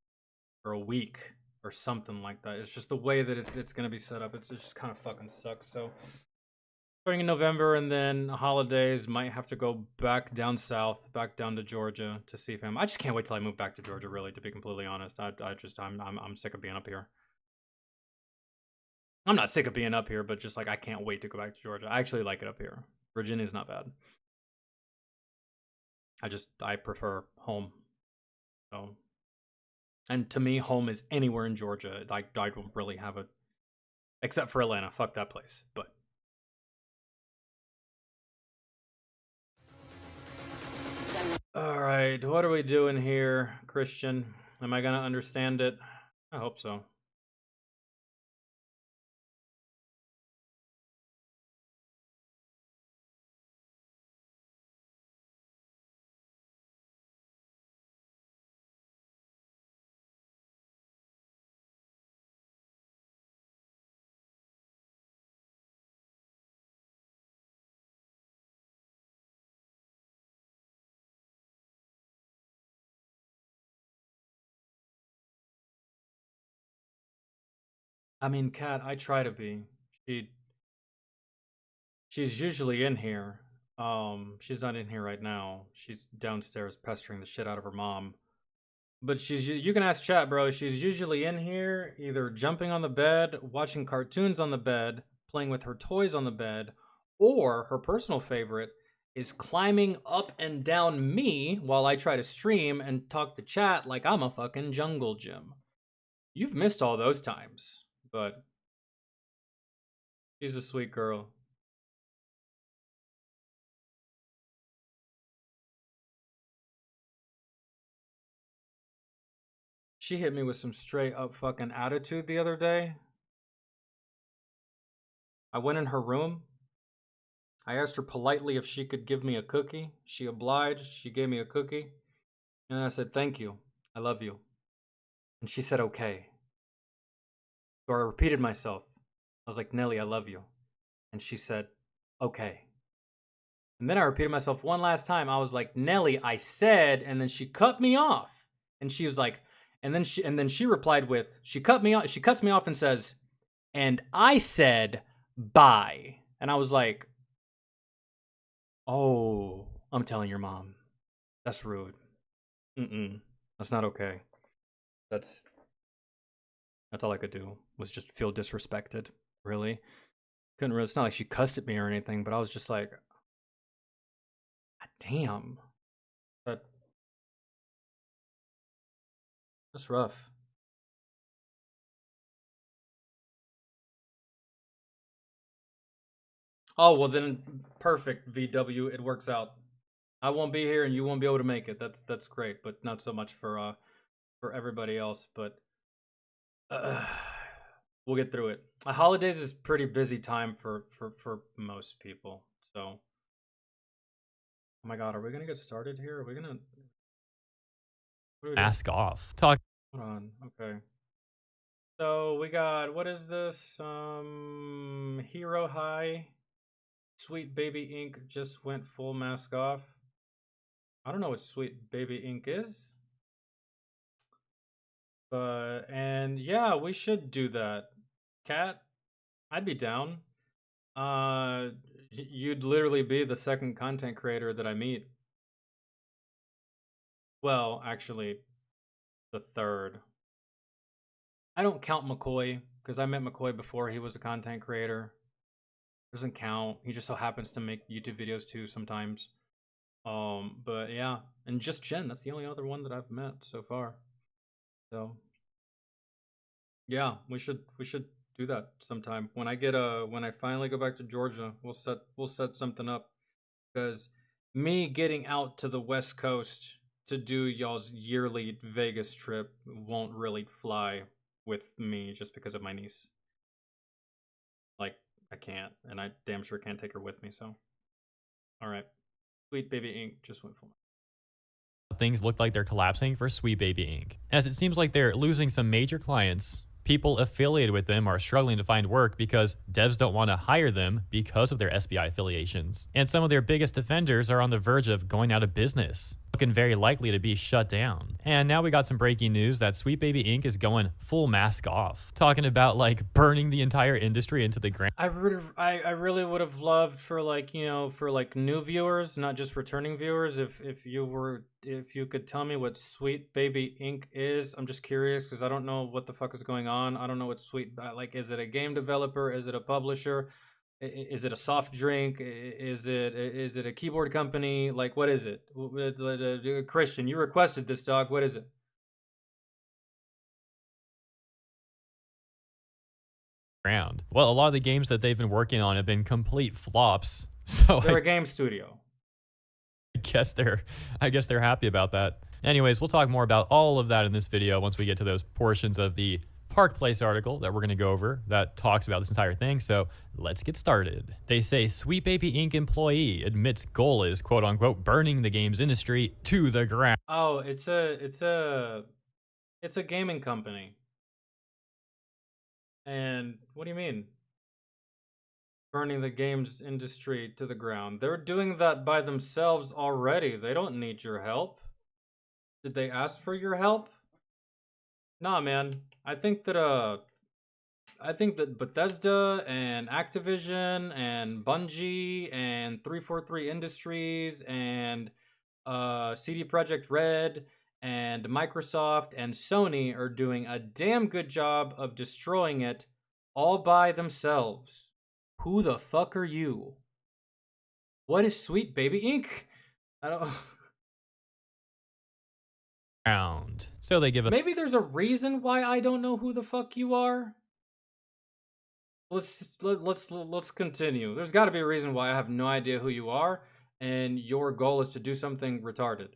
or a week or something like that. It's just the way that it's gonna be set up. It just kind of fucking sucks. So starting in November, and then holidays, might have to go back down south, back down to Georgia to see him. I just can't wait till I move back to Georgia. Really, to be completely honest, I'm sick of being up here. I'm not sick of being up here, but just like I can't wait to go back to Georgia. I actually like it up here. Virginia's not bad. I prefer home. So, and to me, home is anywhere in Georgia. I don't really have a, except for Atlanta. Fuck that place. But all right, what are we doing here, Christian? Am I gonna understand it? I hope so. I mean, Kat, I try to be. She's usually in here. She's not in here right now. She's downstairs pestering the shit out of her mom. But you can ask chat, bro. She's usually in here, either jumping on the bed, watching cartoons on the bed, playing with her toys on the bed, or her personal favorite is climbing up and down me while I try to stream and talk to chat like I'm a fucking jungle gym. You've missed all those times, but she's a sweet girl. She hit me with some straight up fucking attitude the other day. I went in her room. I asked her politely if she could give me a cookie. She obliged. She gave me a cookie. And I said, thank you. I love you. And she said, okay. So I repeated myself. I was like, Nelly, I love you. And she said, okay. And then I repeated myself one last time. I was like, Nelly, I said, and then she cut me off. And she was like, and then she replied with, she cuts me off and says, and I said, bye. And I was like, oh, I'm telling your mom. That's rude. That's not okay. That's all I could do was just feel disrespected. Really. Couldn't really, it's not like she cussed at me or anything, but I was just like, God damn. That's rough. Oh, well then perfect, VW, it works out. I won't be here and you won't be able to make it. That's great, but not so much for everybody else, but we'll get through it. Holidays is pretty busy time for most people. So, oh my god, are we gonna get started here? Are we gonna Mask off. Talk. Hold on. Okay. So we got, what is this? Hero High. Sweet Baby Inc. just went full mask off. I don't know what Sweet Baby Inc. is. But, and yeah, we should do that. Cat, I'd be down. You'd literally be the second content creator that I meet. Well, actually, the third. I don't count McCoy, because I met McCoy before he was a content creator. Doesn't count. He just so happens to make YouTube videos too sometimes. But yeah, and just Jen, that's the only other one that I've met so far. So yeah, we should do that sometime. When I finally go back to Georgia, we'll set something up, because me getting out to the West Coast to do y'all's yearly Vegas trip won't really fly with me just because of my niece. Like, I can't, and I damn sure can't take her with me, so. Alright. Sweet Baby Inc. just went full. Things look like they're collapsing for Sweet Baby Inc. As it seems like they're losing some major clients. People affiliated with them are struggling to find work because devs don't want to hire them because of their SBI affiliations. And some of their biggest defenders are on the verge of going out of business, looking very likely to be shut down. And now we got some breaking news that Sweet Baby Inc. is going full mask off, talking about like burning the entire industry into the ground. I really would have loved for new viewers, not just returning viewers, if you could tell me what Sweet Baby Inc. is. I'm just curious because I don't know what the fuck is going on. I don't know what is it a game developer? Is it a publisher? Is it a soft drink? Is it a keyboard company? Like, what is it? Christian, you requested this, dog. What is it? Well, a lot of the games that they've been working on have been complete flops. So they're a game studio. I guess they're happy about that. Anyways, we'll talk more about all of that in this video once we get to those portions of the Park Place article that we're going to go over that talks about this entire thing. So let's get started. They say Sweet Baby Inc. employee admits goal is quote unquote burning the games industry to the ground. Oh, it's a gaming company. And what do you mean? Burning the games industry to the ground. They're doing that by themselves already. They don't need your help. Did they ask for your help? Nah, man. I think that Bethesda and Activision and Bungie and 343 Industries and CD Projekt Red and Microsoft and Sony are doing a damn good job of destroying it all by themselves. Who the fuck are you? What is Sweet Baby Inc? I don't. So they give a. Maybe there's a reason why I don't know who the fuck you are. Let's continue. There's got to be a reason why I have no idea who you are, and your goal is to do something retarded.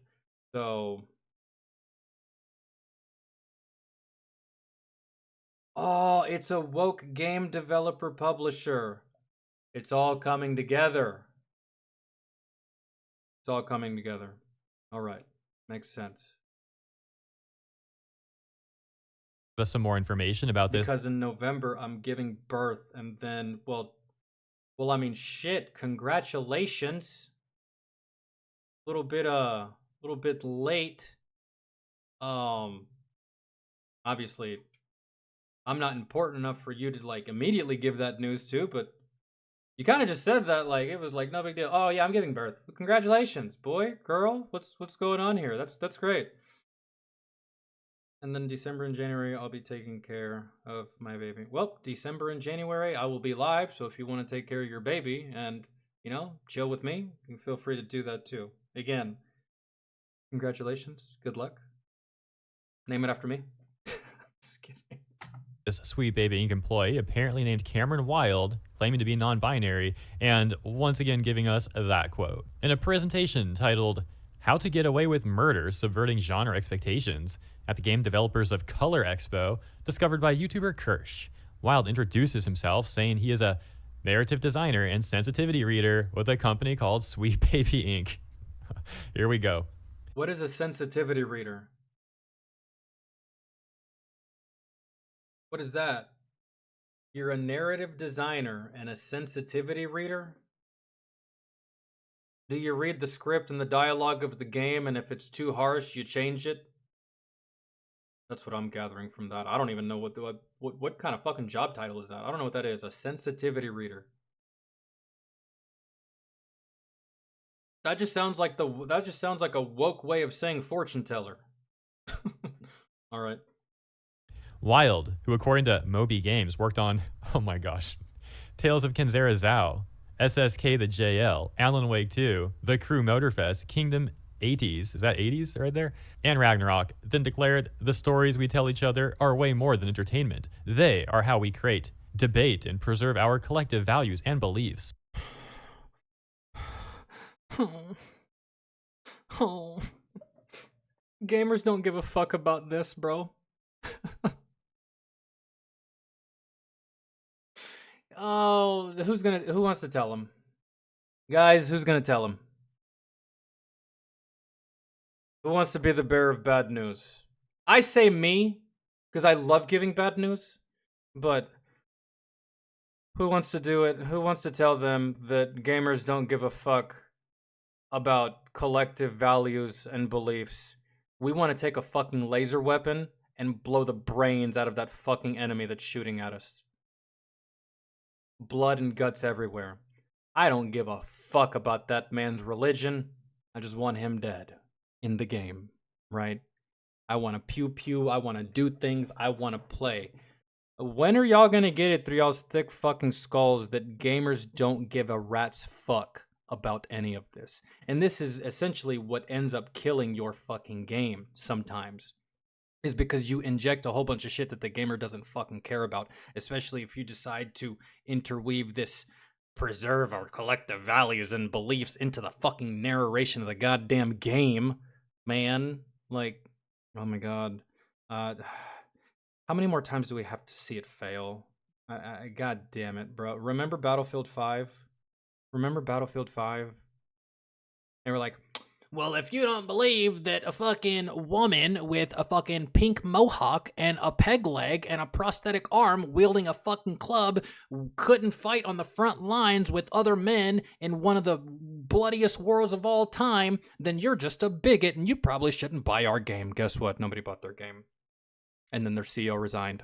So Oh, it's a woke game developer publisher. It's all coming together. It's all coming together. All right. Makes sense. Give us some more information about this. Because in November I'm giving birth, and then well I mean shit, congratulations. Little bit late. Obviously I'm not important enough for you to like immediately give that news to, but you kind of just said that like it was like no big deal. Oh yeah, I'm giving birth. Congratulations, boy, girl. What's going on here? That's great. And then December and January, I'll be taking care of my baby. Well, December and January, I will be live. So if you want to take care of your baby and, you know, chill with me, you can feel free to do that too. Again, congratulations. Good luck. Name it after me. Just kidding. This Sweet Baby Inc. employee, apparently named Cameron Wild, claiming to be non-binary, and once again giving us that quote. In a presentation titled, How to Get Away with Murder, Subverting Genre Expectations, at the Game Developers of Color Expo, discovered by YouTuber Kirsch. Wild introduces himself, saying he is a narrative designer and sensitivity reader with a company called Sweet Baby Inc. Here we go. What is a sensitivity reader? What is that? You're a narrative designer and a sensitivity reader? Do you read the script and the dialogue of the game, and if it's too harsh, you change it? That's what I'm gathering from that. I don't even know what kind of fucking job title is that. I don't know what that is. A sensitivity reader. That just sounds like a woke way of saying fortune teller. All right. Wild, who according to Moby Games worked on, oh my gosh, Tales of Kenzera Zhao, SSK the JL, Alan Wake 2, The Crew Motorfest, Kingdom 80s, is that 80s right there? And Ragnarok, then declared, the stories we tell each other are way more than entertainment. They are how we create, debate, and preserve our collective values and beliefs. Oh. Gamers don't give a fuck about this, bro. Oh, who wants to tell him? Guys, who's gonna tell him? Who wants to be the bearer of bad news? I say me, because I love giving bad news, but who wants to do it? Who wants to tell them that gamers don't give a fuck about collective values and beliefs? We want to take a fucking laser weapon and blow the brains out of that fucking enemy that's shooting at us. Blood and guts everywhere. I don't give a fuck about that man's religion. I just want him dead in the game, right? I want to pew pew. I want to do things. I want to play. When are y'all gonna get it through y'all's thick fucking skulls that gamers don't give a rat's fuck about any of this? And this is essentially what ends up killing your fucking game sometimes. Is because you inject a whole bunch of shit that the gamer doesn't fucking care about, especially if you decide to interweave this preserve our collective values and beliefs into the fucking narration of the goddamn game, man. Like, oh my god. How many more times do we have to see it fail? God damn it, bro. Remember Battlefield 5? Remember Battlefield 5? They were like, well, if you don't believe that a fucking woman with a fucking pink mohawk and a peg leg and a prosthetic arm wielding a fucking club couldn't fight on the front lines with other men in one of the bloodiest wars of all time, then you're just a bigot and you probably shouldn't buy our game. Guess what? Nobody bought their game. And then their CEO resigned.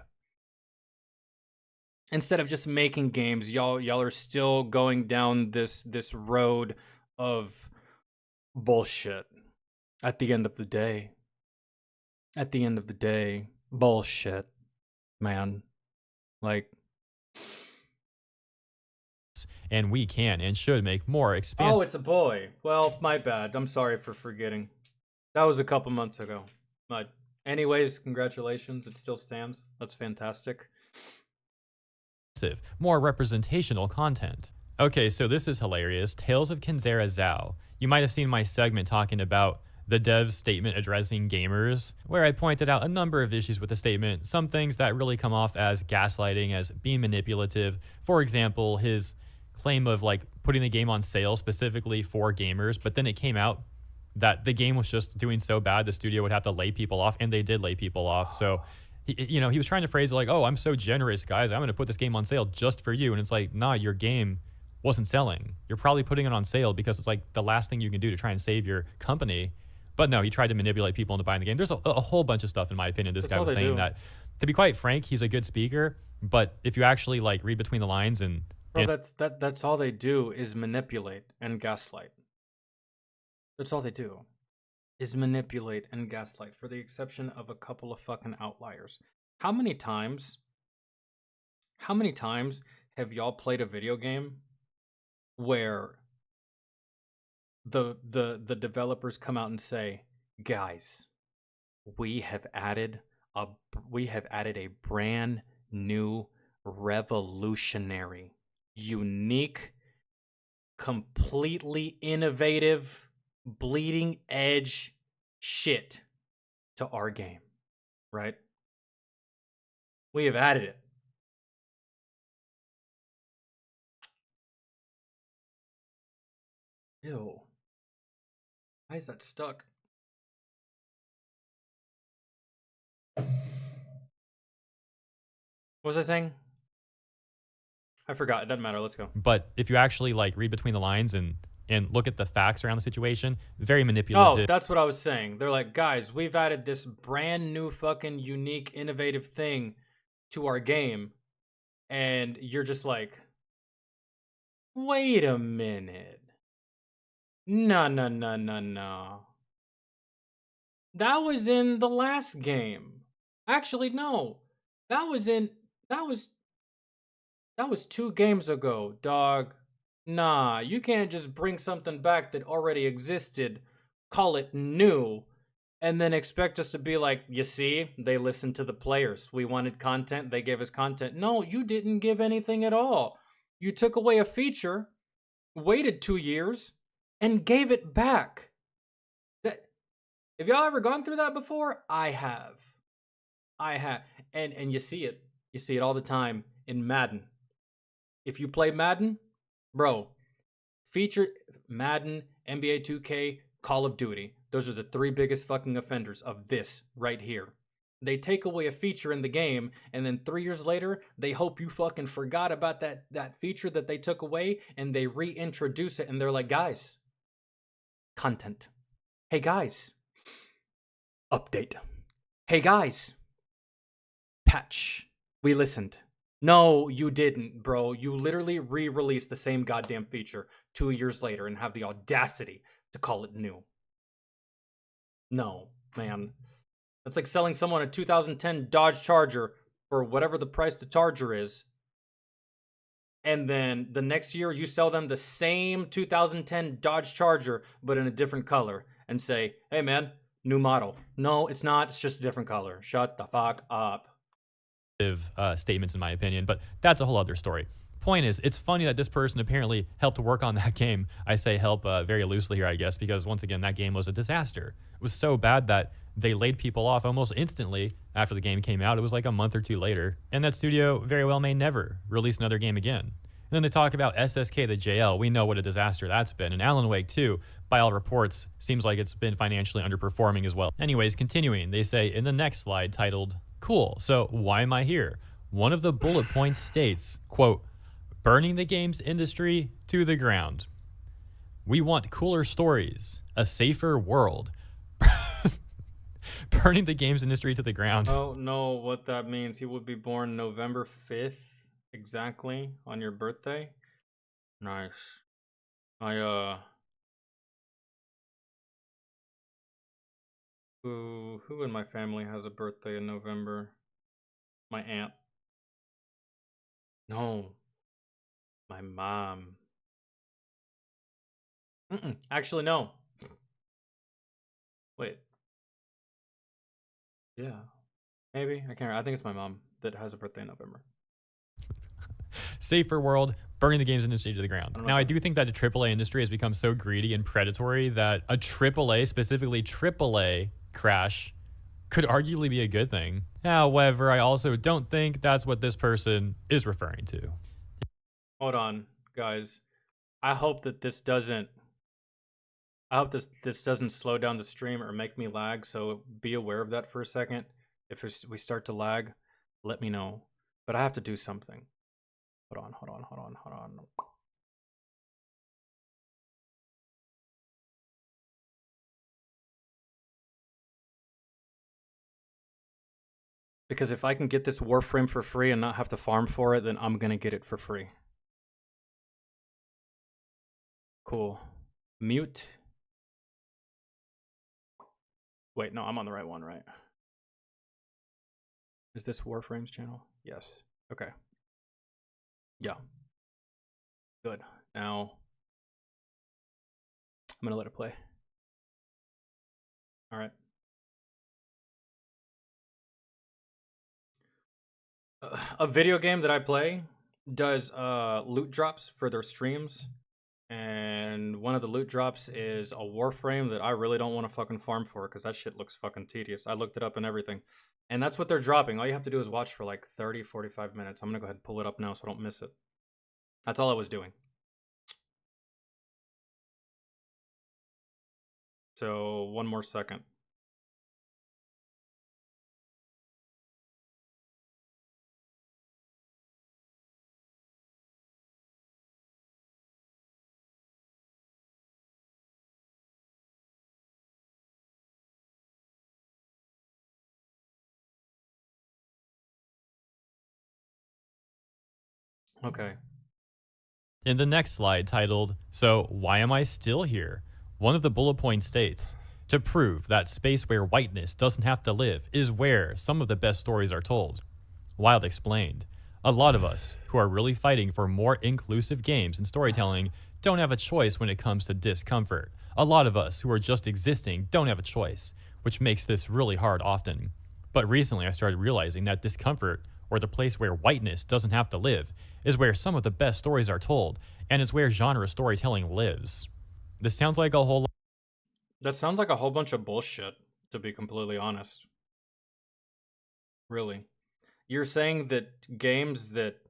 Instead of just making games, y'all are still going down this road of bullshit. At the end of the day, bullshit, man. Like, and we can and should make more expansive. Oh, it's a boy. Well, my bad. I'm sorry for forgetting. That was a couple months ago. But anyways, congratulations. It still stands. That's fantastic. More representational content. Okay, so this is hilarious. Tales of Kenzera Zhao. You might have seen my segment talking about the dev's statement addressing gamers, where I pointed out a number of issues with the statement, some things that really come off as gaslighting, as being manipulative. For example, his claim of like putting the game on sale specifically for gamers, but then it came out that the game was just doing so bad the studio would have to lay people off, and they did lay people off. So he was trying to phrase it like, oh, I'm so generous, guys, I'm going to put this game on sale just for you. And it's like, nah, your game wasn't selling. You're probably putting it on sale because it's like the last thing you can do to try and save your company. But no, he tried to manipulate people into buying the game. There's a whole bunch of stuff, in my opinion. This guy was saying that, to be quite frank, he's a good speaker, but if you actually like read between the lines and That's all they do is manipulate and gaslight. That's all they do is manipulate and gaslight, for the exception of a couple of fucking outliers. How many times have y'all played a video game where the developers come out and say, guys, we have added a brand new, revolutionary, unique, completely innovative, bleeding edge shit to our game, right? We have added it. Ew. Why is that stuck? What was I saying? I forgot. It doesn't matter. Let's go. But if you actually like read between the lines and look at the facts around the situation, very manipulative. Oh, that's what I was saying. They're like, guys, we've added this brand new fucking unique, innovative thing to our game. And you're just like, wait a minute. No. That was in the last game. Actually, no. That was 2 games ago, dog. Nah, you can't just bring something back that already existed, call it new, and then expect us to be like, you see, they listened to the players. We wanted content, they gave us content. No, you didn't give anything at all. You took away a feature, waited 2 years, and gave it back. Have y'all ever gone through that before? I have. And you see it. You see it all the time in Madden. If you play Madden, bro, feature Madden, NBA 2K, Call of Duty. Those are the 3 biggest fucking offenders of this right here. They take away a feature in the game, and then 3 years later, they hope you fucking forgot about that feature that they took away, and they reintroduce it, and they're like, guys, content. Hey, guys, update. Hey, guys, patch. We listened. No, you didn't, bro. You literally re-released the same goddamn feature 2 years later and have the audacity to call it new. No, man. That's like selling someone a 2010 Dodge Charger for whatever the price the Charger is. And then the next year you sell them the same 2010 Dodge Charger, but in a different color, and say, hey man, new model. No, it's not. It's just a different color. Shut the fuck up. Statements in my opinion, but that's a whole other story. Point is, it's funny that this person apparently helped work on that game. I say help very loosely here, I guess, because once again, that game was a disaster. It was so bad that they laid people off almost instantly after the game came out. It was like a month or 2 later, and that studio very well may never release another game again. And then they talk about SSK, the JL. We know what a disaster that's been. And Alan Wake 2, by all reports, seems like it's been financially underperforming as well. Anyways, continuing, they say in the next slide titled, cool, so why am I here? One of the bullet points states, quote, burning the games industry to the ground. We want cooler stories, a safer world. Burning the games industry to the ground. I don't know what that means. He would be born November 5th, exactly, on your birthday. Nice. Who in my family has a birthday in November? My aunt. No. My mom. Actually, no. Wait. Yeah. Maybe. I can't remember. I think it's my mom that has a birthday in November. safer world, burning the games industry to the ground. Now, I do think that the AAA industry has become so greedy and predatory that a AAA, specifically AAA crash could arguably be a good thing. However, I also don't think that's what this person is referring to. Hold on, guys. I hope that this doesn't slow down the stream or make me lag, so be aware of that for a second. If we start to lag, let me know. But I have to do something. Hold on. Because if I can get this Warframe for free and not have to farm for it, then I'm gonna get it for free. Cool. Mute. Wait, no, I'm on the right one, right? Is this Warframe's channel? Yes. Okay. Yeah. Good. Now, I'm gonna let it play. All right. A video game that I play does loot drops for their streams, and one of the loot drops is a Warframe that I really don't want to fucking farm for because that shit looks fucking tedious. I looked it up and everything, and that's what they're dropping. All you have to do is watch for like 30-45 minutes. I'm gonna go ahead and pull it up now so I don't miss it. That's all I was doing. So one more second. Okay. In the next slide titled, "So Why Am I Still Here?" one of the bullet points states, "To prove that space where whiteness doesn't have to live is where some of the best stories are told." Wild explained, "A lot of us who are really fighting for more inclusive games and storytelling don't have a choice when it comes to discomfort. A lot of us who are just existing don't have a choice, which makes this really hard often. But recently I started realizing that discomfort, or the place where whiteness doesn't have to live, is where some of the best stories are told, and it's where genre storytelling lives." This sounds like a whole lot. That sounds like a whole bunch of bullshit, to be completely honest. Really. You're saying that games that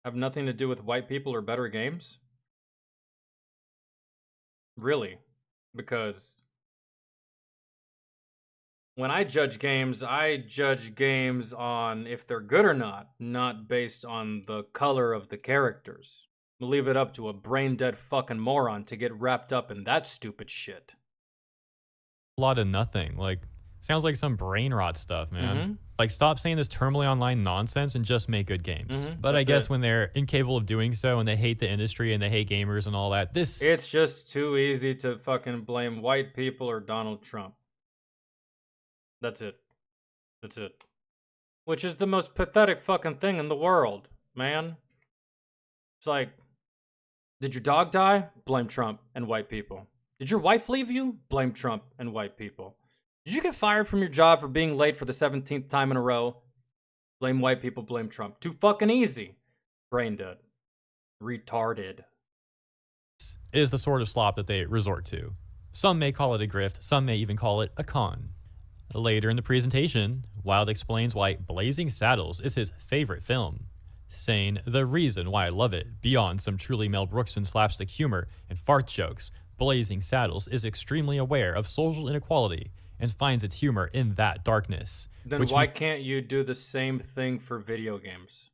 have nothing to do with white people are better games? Really? Because when I judge games on if they're good or not based on the color of the characters. Leave it up to a brain-dead fucking moron to get wrapped up in that stupid shit. A lot of nothing. Like, sounds like some brain rot stuff, man. Mhm. Like, stop saying this terminally online nonsense and just make good games. Mhm, But I that's guess it. when they're incapable of doing so and they hate the industry and they hate gamers and all that, It's just too easy to fucking blame white people or Donald Trump. That's it. That's it. Which is the most pathetic fucking thing in the world, man. It's like, did your dog die? Blame Trump and white people. Did your wife leave you? Blame Trump and white people. Did you get fired from your job for being late for the 17th time in a row? Blame white people, blame Trump. Too fucking easy. Brain dead. Retarded. is the sort of slop that they resort to. Some may call it a grift, some may even call it a con. Later in the presentation, Wild explains why Blazing Saddles is his favorite film, saying the reason why I love it, beyond some truly Mel Brookson slapstick humor and fart jokes, Blazing Saddles is extremely aware of social inequality and finds its humor in that darkness. Then why can't you do the same thing for video games?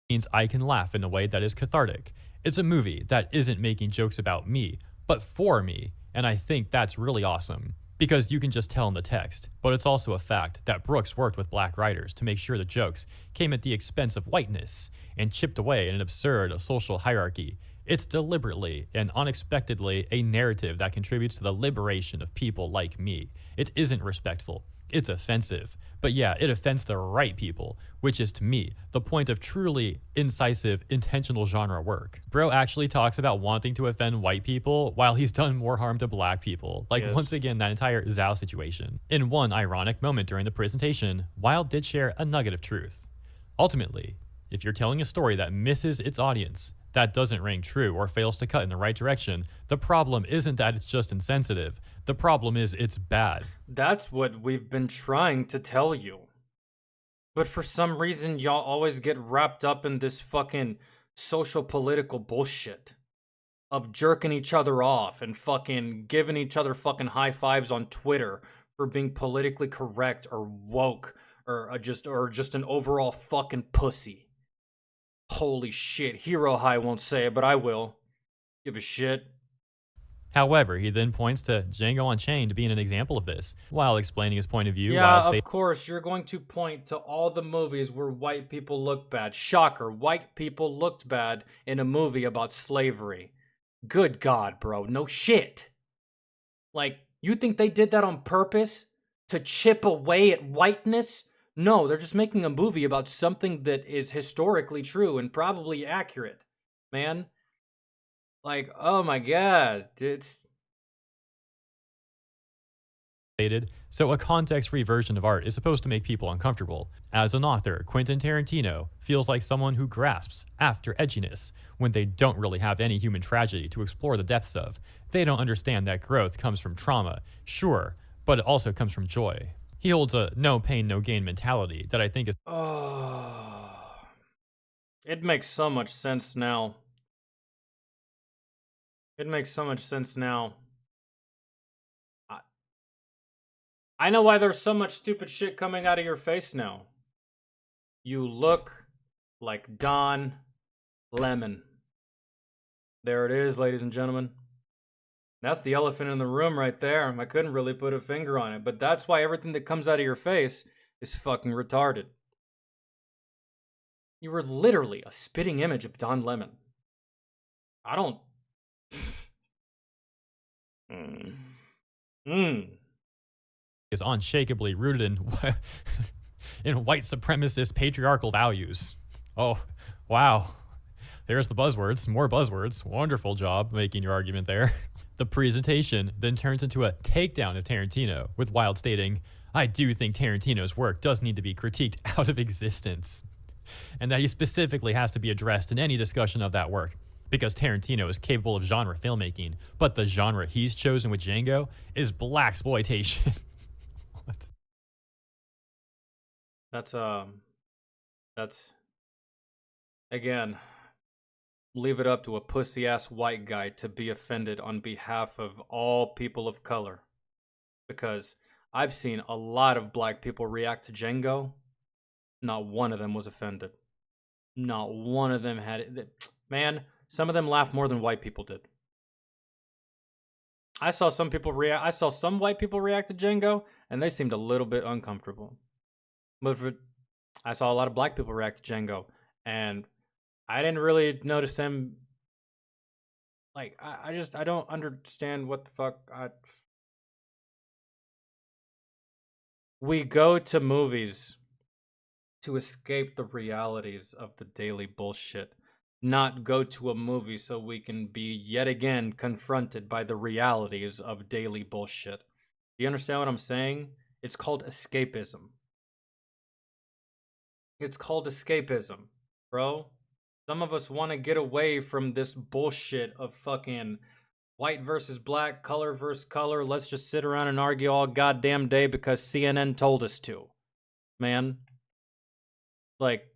Means I can laugh in a way that is cathartic. It's a movie that isn't making jokes about me, but for me, and I think that's really awesome. Because you can just tell in the text, but it's also a fact that Brooks worked with black writers to make sure the jokes came at the expense of whiteness and chipped away at an absurd social hierarchy. It's deliberately and unexpectedly a narrative that contributes to the liberation of people like me. It isn't respectful. It's offensive. But yeah, it offends the right people, which is to me the point of truly incisive, intentional genre work. Bro actually talks about wanting to offend white people while he's done more harm to black people. Like, Yes. once again, that entire Zhao situation. In one ironic moment during the presentation, Wild did share a nugget of truth. Ultimately, if you're telling a story that misses its audience, that doesn't ring true, or fails to cut in the right direction, the problem isn't that it's just insensitive. The problem is it's bad. That's what we've been trying to tell you. But for some reason, y'all always get wrapped up in this fucking social political bullshit of jerking each other off and fucking giving each other fucking high fives on Twitter for being politically correct or woke or just an overall fucking pussy. Holy shit, Hero High won't say it, but I will. Give a shit. However, he then points to Django Unchained being an example of this, while explaining his point of view. Yeah, while of course, you're going to point to all the movies where white people look bad. Shocker, white people looked bad in a movie about slavery. Good God, bro, no shit. Like, you think they did that on purpose? To chip away at whiteness? No, they're just making a movie about something that is historically true and probably accurate, man. Like, oh my God, it's... So a context-free version of art is supposed to make people uncomfortable. As an author, Quentin Tarantino feels like someone who grasps after edginess when they don't really have any human tragedy to explore the depths of. They don't understand that growth comes from trauma, sure, but it also comes from joy. He holds a no pain, no gain mentality that I think is... Oh, it makes so much sense now. It makes so much sense now. I know why there's so much stupid shit coming out of your face now. You look like Don Lemon. There it is, ladies and gentlemen. That's the elephant in the room right there. I couldn't really put a finger on it, but that's why everything that comes out of your face is fucking retarded. You were literally a spitting image of Don Lemon. I don't... is unshakably rooted in in white supremacist patriarchal values. Oh, wow. There's the buzzwords, more buzzwords. Wonderful job making your argument there. The presentation then turns into a takedown of Tarantino, with Wilde stating, I do think Tarantino's work does need to be critiqued out of existence, and that he specifically has to be addressed in any discussion of that work, because Tarantino is capable of genre filmmaking, but the genre he's chosen with Django is blaxploitation. What? That's again, leave it up to a pussy-ass white guy to be offended on behalf of all people of color. Because I've seen a lot of black people react to Django. Not one of them was offended. Not one of them had it. Man, some of them laughed more than white people did. I saw some white people react to Django, and they seemed a little bit uncomfortable. But I saw a lot of black people react to Django, and I didn't really notice them. Like, I don't understand what the fuck. We go to movies to escape the realities of the daily bullshit. Not go to a movie so we can be yet again confronted by the realities of daily bullshit. Do you understand what I'm saying? It's called escapism. It's called escapism, bro. Some of us want to get away from this bullshit of fucking white versus black, color versus color. Let's just sit around and argue all goddamn day because CNN told us to. Man. Like,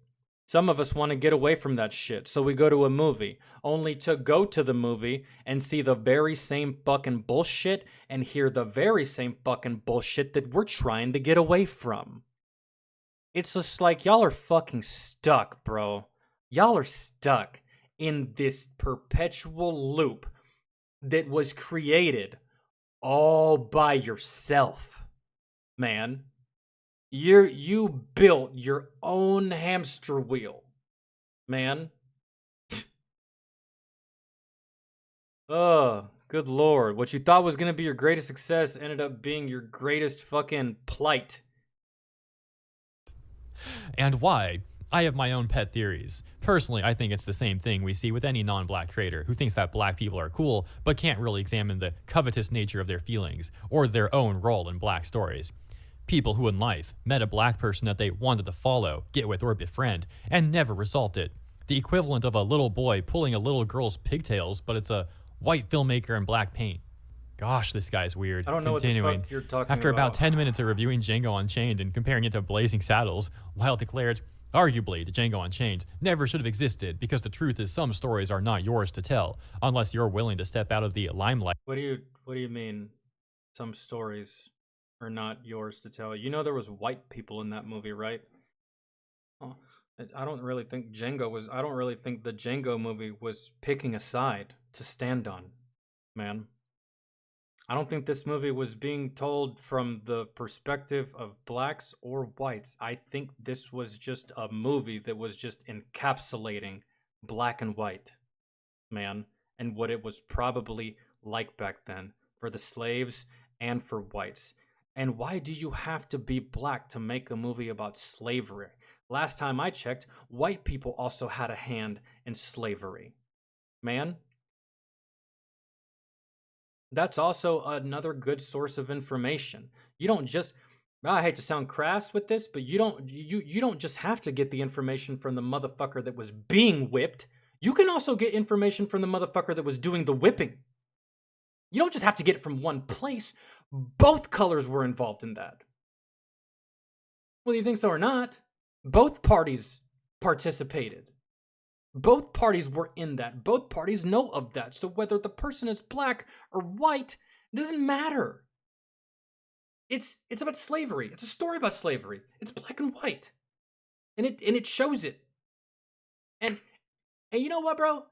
some of us want to get away from that shit, so we go to a movie, only to go to the movie and see the very same fucking bullshit and hear the very same fucking bullshit that we're trying to get away from. It's just like, y'all are fucking stuck, bro. Y'all are stuck in this perpetual loop that was created all by yourself, man. You built your own hamster wheel, man. Oh, good lord. What you thought was going to be your greatest success ended up being your greatest fucking plight. And why? I have my own pet theories. Personally, I think it's the same thing we see with any non-black creator who thinks that black people are cool, but can't really examine the covetous nature of their feelings or their own role in black stories. People who in life met a black person that they wanted to follow, get with, or befriend, and never resolved it. The equivalent of a little boy pulling a little girl's pigtails, but it's a white filmmaker in black paint. Gosh, this guy's weird. I don't know Continuing. what the fuck you're talking After about about. 10 minutes of reviewing Django Unchained and comparing it to Blazing Saddles, Wilde declared, arguably, Django Unchained never should have existed because the truth is some stories are not yours to tell unless you're willing to step out of the limelight. What do you mean some stories are not yours to tell? You know there was white people in that movie, right? Oh, I don't really think the Django movie was picking a side to stand on, man. I don't think this movie was being told from the perspective of blacks or whites. I think this was just a movie that was just encapsulating black and white, man, and what it was probably like back then for the slaves and for whites. And why do you have to be black to make a movie about slavery? Last time I checked, white people also had a hand in slavery, man. That's also another good source of information. You don't just, I hate to sound crass with this, but you don't just have to get the information from the motherfucker that was being whipped. You can also get information from the motherfucker that was doing the whipping. You don't just have to get it from one place. Both colors were involved in that. Whether you think so or not, both parties participated. Both parties were in that. Both parties know of that. So whether the person is black or white, it doesn't matter. It's about slavery. It's a story about slavery. It's black and white. And it shows it. And you know what, bro?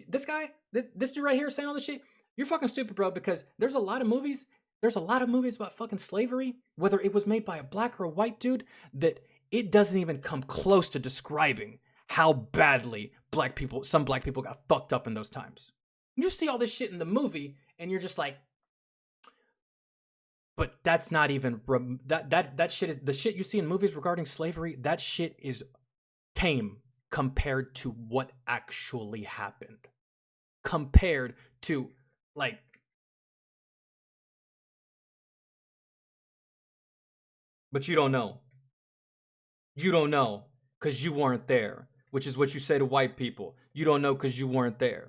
This guy, this dude right here saying all this shit, you're fucking stupid, bro, because there's a lot of movies about fucking slavery, whether it was made by a black or a white dude, that it doesn't even come close to describing how badly some black people got fucked up in those times. You see all this shit in the movie, and you're just like, but that's not even that shit is the shit you see in movies regarding slavery. That shit is tame compared to what actually happened. Compared to like. But you don't know. You don't know because you weren't there, which is what you say to white people. You don't know because you weren't there.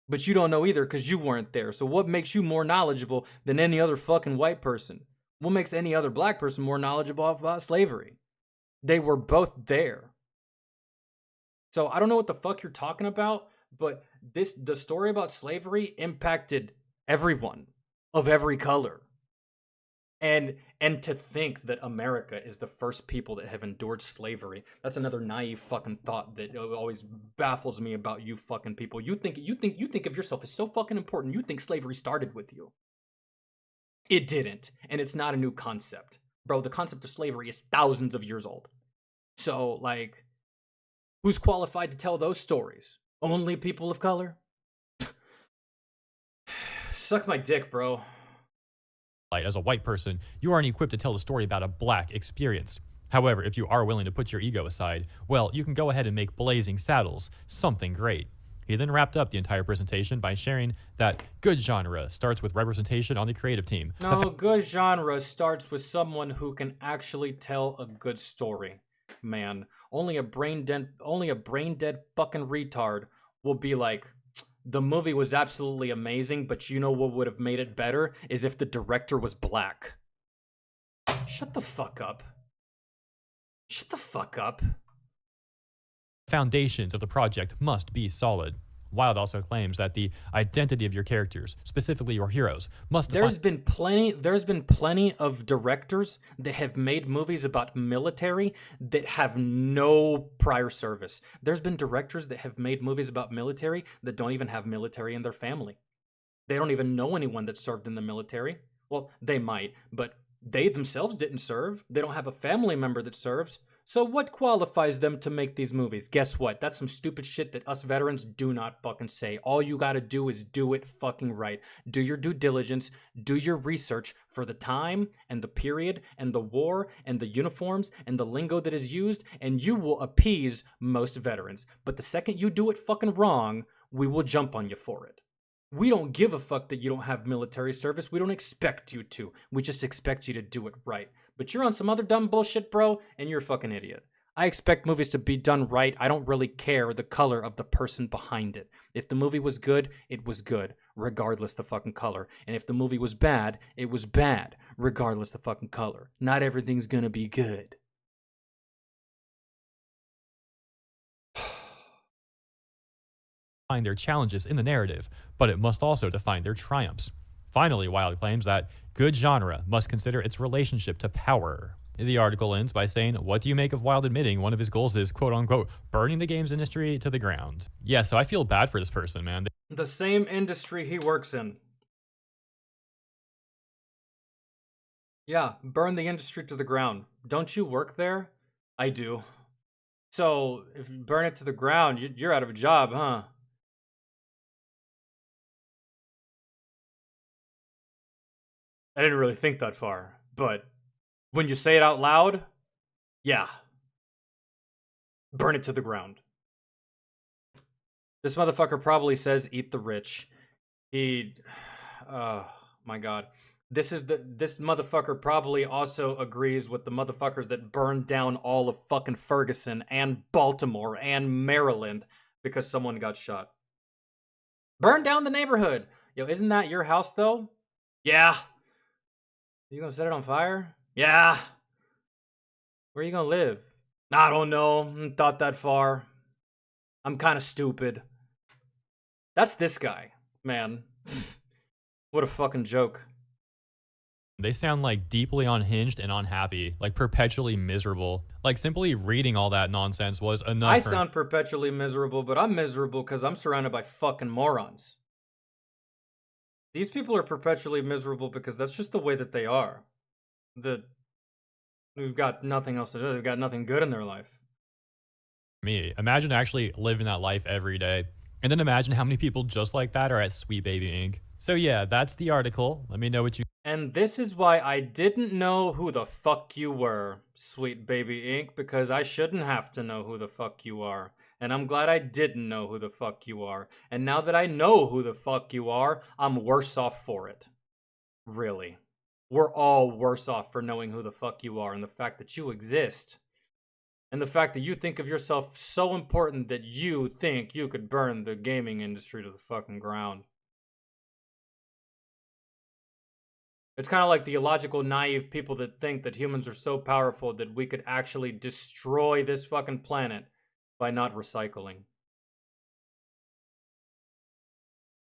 But you don't know either because you weren't there. So what makes you more knowledgeable than any other fucking white person? What makes any other black person more knowledgeable about slavery? They were both there. So I don't know what the fuck you're talking about, but the story about slavery impacted everyone of every color. And to think that America is the first people that have endured slavery, that's another naive fucking thought that always baffles me about you fucking people. You think of yourself as so fucking important. You think slavery started with you. It didn't, and it's not a new concept. Bro, the concept of slavery is thousands of years old. So, like, who's qualified to tell those stories? Only people of color? Suck my dick, bro. As a white person, you aren't equipped to tell the story about a black experience. However, if you are willing to put your ego aside, well, you can go ahead and make Blazing Saddles something great. He then wrapped up the entire presentation by sharing that good genre starts with representation on the creative team. No, good genre starts with someone who can actually tell a good story. Man, only a brain dead fucking retard will be like, the movie was absolutely amazing, but you know what would have made it better is if the director was black. Shut the fuck up. Shut the fuck up. Foundations of the project must be solid. Wilde also claims that the identity of your characters, specifically your heroes, must There's been plenty of directors that have made movies about military that have no prior service. There's been directors that have made movies about military that don't even have military in their family. They don't even know anyone that served in the military. Well, they might, but they themselves didn't serve. They don't have a family member that serves. So what qualifies them to make these movies? Guess what? That's some stupid shit that us veterans do not fucking say. All you gotta do is do it fucking right. Do your due diligence, do your research for the time and the period and the war and the uniforms and the lingo that is used, and you will appease most veterans. But the second you do it fucking wrong, we will jump on you for it. We don't give a fuck that you don't have military service. We don't expect you to. We just expect you to do it right. But you're on some other dumb bullshit, bro, and you're a fucking idiot. I expect movies to be done right. I don't really care the color of the person behind it. If the movie was good, it was good, regardless the fucking color. And if the movie was bad, it was bad, regardless the fucking color. Not everything's gonna be good. Find their challenges in the narrative, but it must also define their triumphs. Finally, Wild claims that good genre must consider its relationship to power. The article ends by saying, what do you make of Wild admitting one of his goals is, quote unquote, burning the games industry to the ground? Yeah, so I feel bad for this person, man. The same industry he works in. Yeah, burn the industry to the ground. Don't you work there? I do. So, if you burn it to the ground, you're out of a job, huh? I didn't really think that far, but when you say it out loud, yeah. Burn it to the ground. This motherfucker probably says eat the rich. Oh my god. This motherfucker probably also agrees with the motherfuckers that burned down all of fucking Ferguson and Baltimore and Maryland because someone got shot. Burn down the neighborhood. Yo, isn't that your house though? Yeah. You gonna set it on fire? Yeah. Where are you gonna live? I don't know. Thought that far. I'm kind of stupid. That's this guy, man. What a fucking joke. They sound like deeply unhinged and unhappy, like perpetually miserable. Like simply reading all that nonsense was enough. I sound perpetually miserable, but I'm miserable because I'm surrounded by fucking morons. These people are perpetually miserable because that's just the way that they are. We've got nothing else to do. They've got nothing good in their life. Me. Imagine actually living that life every day. And then imagine how many people just like that are at Sweet Baby Inc. So yeah, that's the article. Let me know what you... And this is why I didn't know who the fuck you were, Sweet Baby Inc., because I shouldn't have to know who the fuck you are. And I'm glad I didn't know who the fuck you are. And now that I know who the fuck you are, I'm worse off for it. Really. We're all worse off for knowing who the fuck you are and the fact that you exist. And the fact that you think of yourself so important that you think you could burn the gaming industry to the fucking ground. It's kind of like the illogical, naive people that think that humans are so powerful that we could actually destroy this fucking planet by not recycling.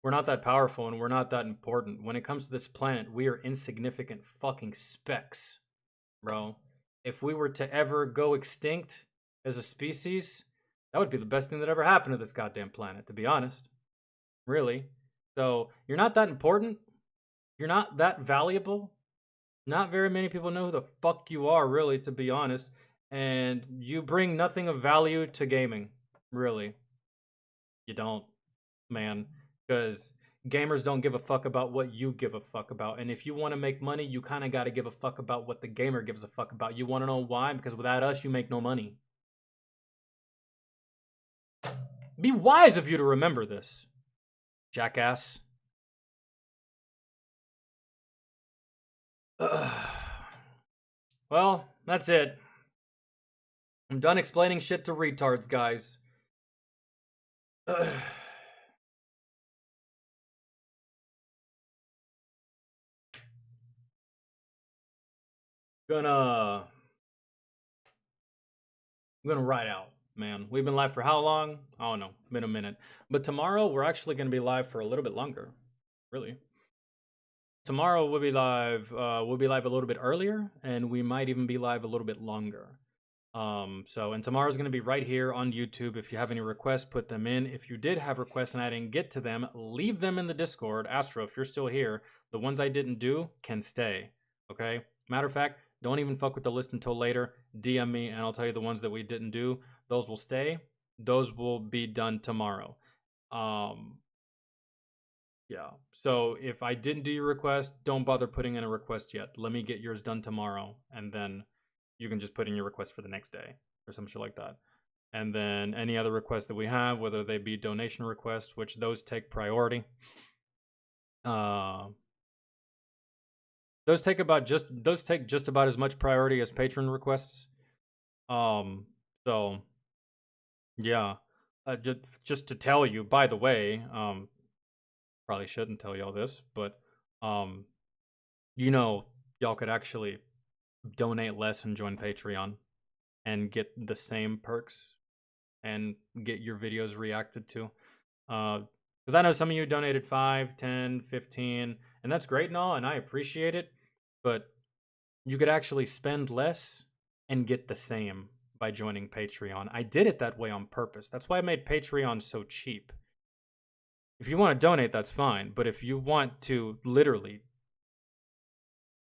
We're not that powerful and we're not that important. When it comes to this planet, we are insignificant fucking specks, bro. If we were to ever go extinct as a species, that would be the best thing that ever happened to this goddamn planet, to be honest. Really. So, you're not that important. You're not that valuable. Not very many people know who the fuck you are, really, to be honest. And you bring nothing of value to gaming, really. You don't, man. Because gamers don't give a fuck about what you give a fuck about. And if you want to make money, you kind of got to give a fuck about what the gamer gives a fuck about. You want to know why? Because without us, you make no money. Be wise of you to remember this, jackass. Well, that's it. I'm done explaining shit to retards, guys. I'm gonna ride out, man. We've been live for how long? I don't know. Been a minute. But tomorrow we're actually gonna be live for a little bit longer. Really. Tomorrow we'll be live. We'll be live a little bit earlier, and we might even be live a little bit longer. And tomorrow's gonna be right here on YouTube. If you have any requests, put them in. If you did have requests and I didn't get to them, leave them in the Discord. Astro, if you're still here, the ones I didn't do can stay. Okay. Matter of fact, don't even fuck with the list until later. DM me and I'll tell you the ones that we didn't do. Those will stay. Those will be done tomorrow. Yeah. So if I didn't do your request, don't bother putting in a request yet. Let me get yours done tomorrow, and then you can just put in your request for the next day or some shit like that. And then any other requests that we have, whether they be donation requests, which those take priority. Those take just about as much priority as patron requests. So yeah, just to tell you, by the way, probably shouldn't tell y'all this, but y'all could actually donate less and join Patreon and get the same perks and get your videos reacted to. Because I know some of you donated 5, 10, 15, and that's great and all, and I appreciate it, but you could actually spend less and get the same by joining Patreon. I did it that way on purpose. That's why I made Patreon so cheap. If you want to donate, that's fine, but if you want to literally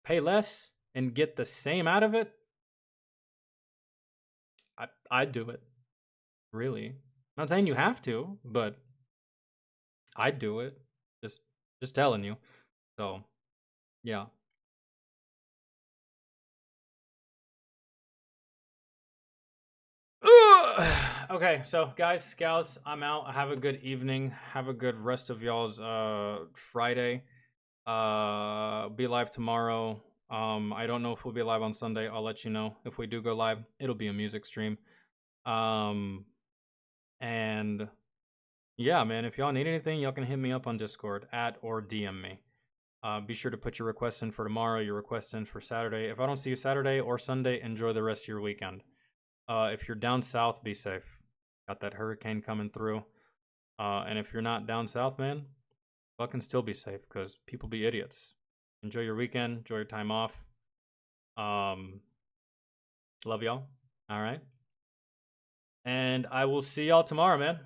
pay less and get the same out of it, I'd do it. Really. I'm not saying you have to, but I'd do it. Just telling you. So, yeah. Okay, so guys, gals, I'm out. Have a good evening. Have a good rest of y'all's Friday. Be live tomorrow. I don't know if we'll be live on Sunday. I'll let you know. If we do go live, it'll be a music stream. And yeah, man, if y'all need anything, y'all can hit me up on Discord or DM me. Be sure to put your requests in for tomorrow, your requests in for Saturday. If I don't see you Saturday or Sunday, enjoy the rest of your weekend. If you're down south, be safe. Got that hurricane coming through. And if you're not down south, man, fucking still be safe because people be idiots. Enjoy your weekend. Enjoy your time off. Love y'all. All right. And I will see y'all tomorrow, man.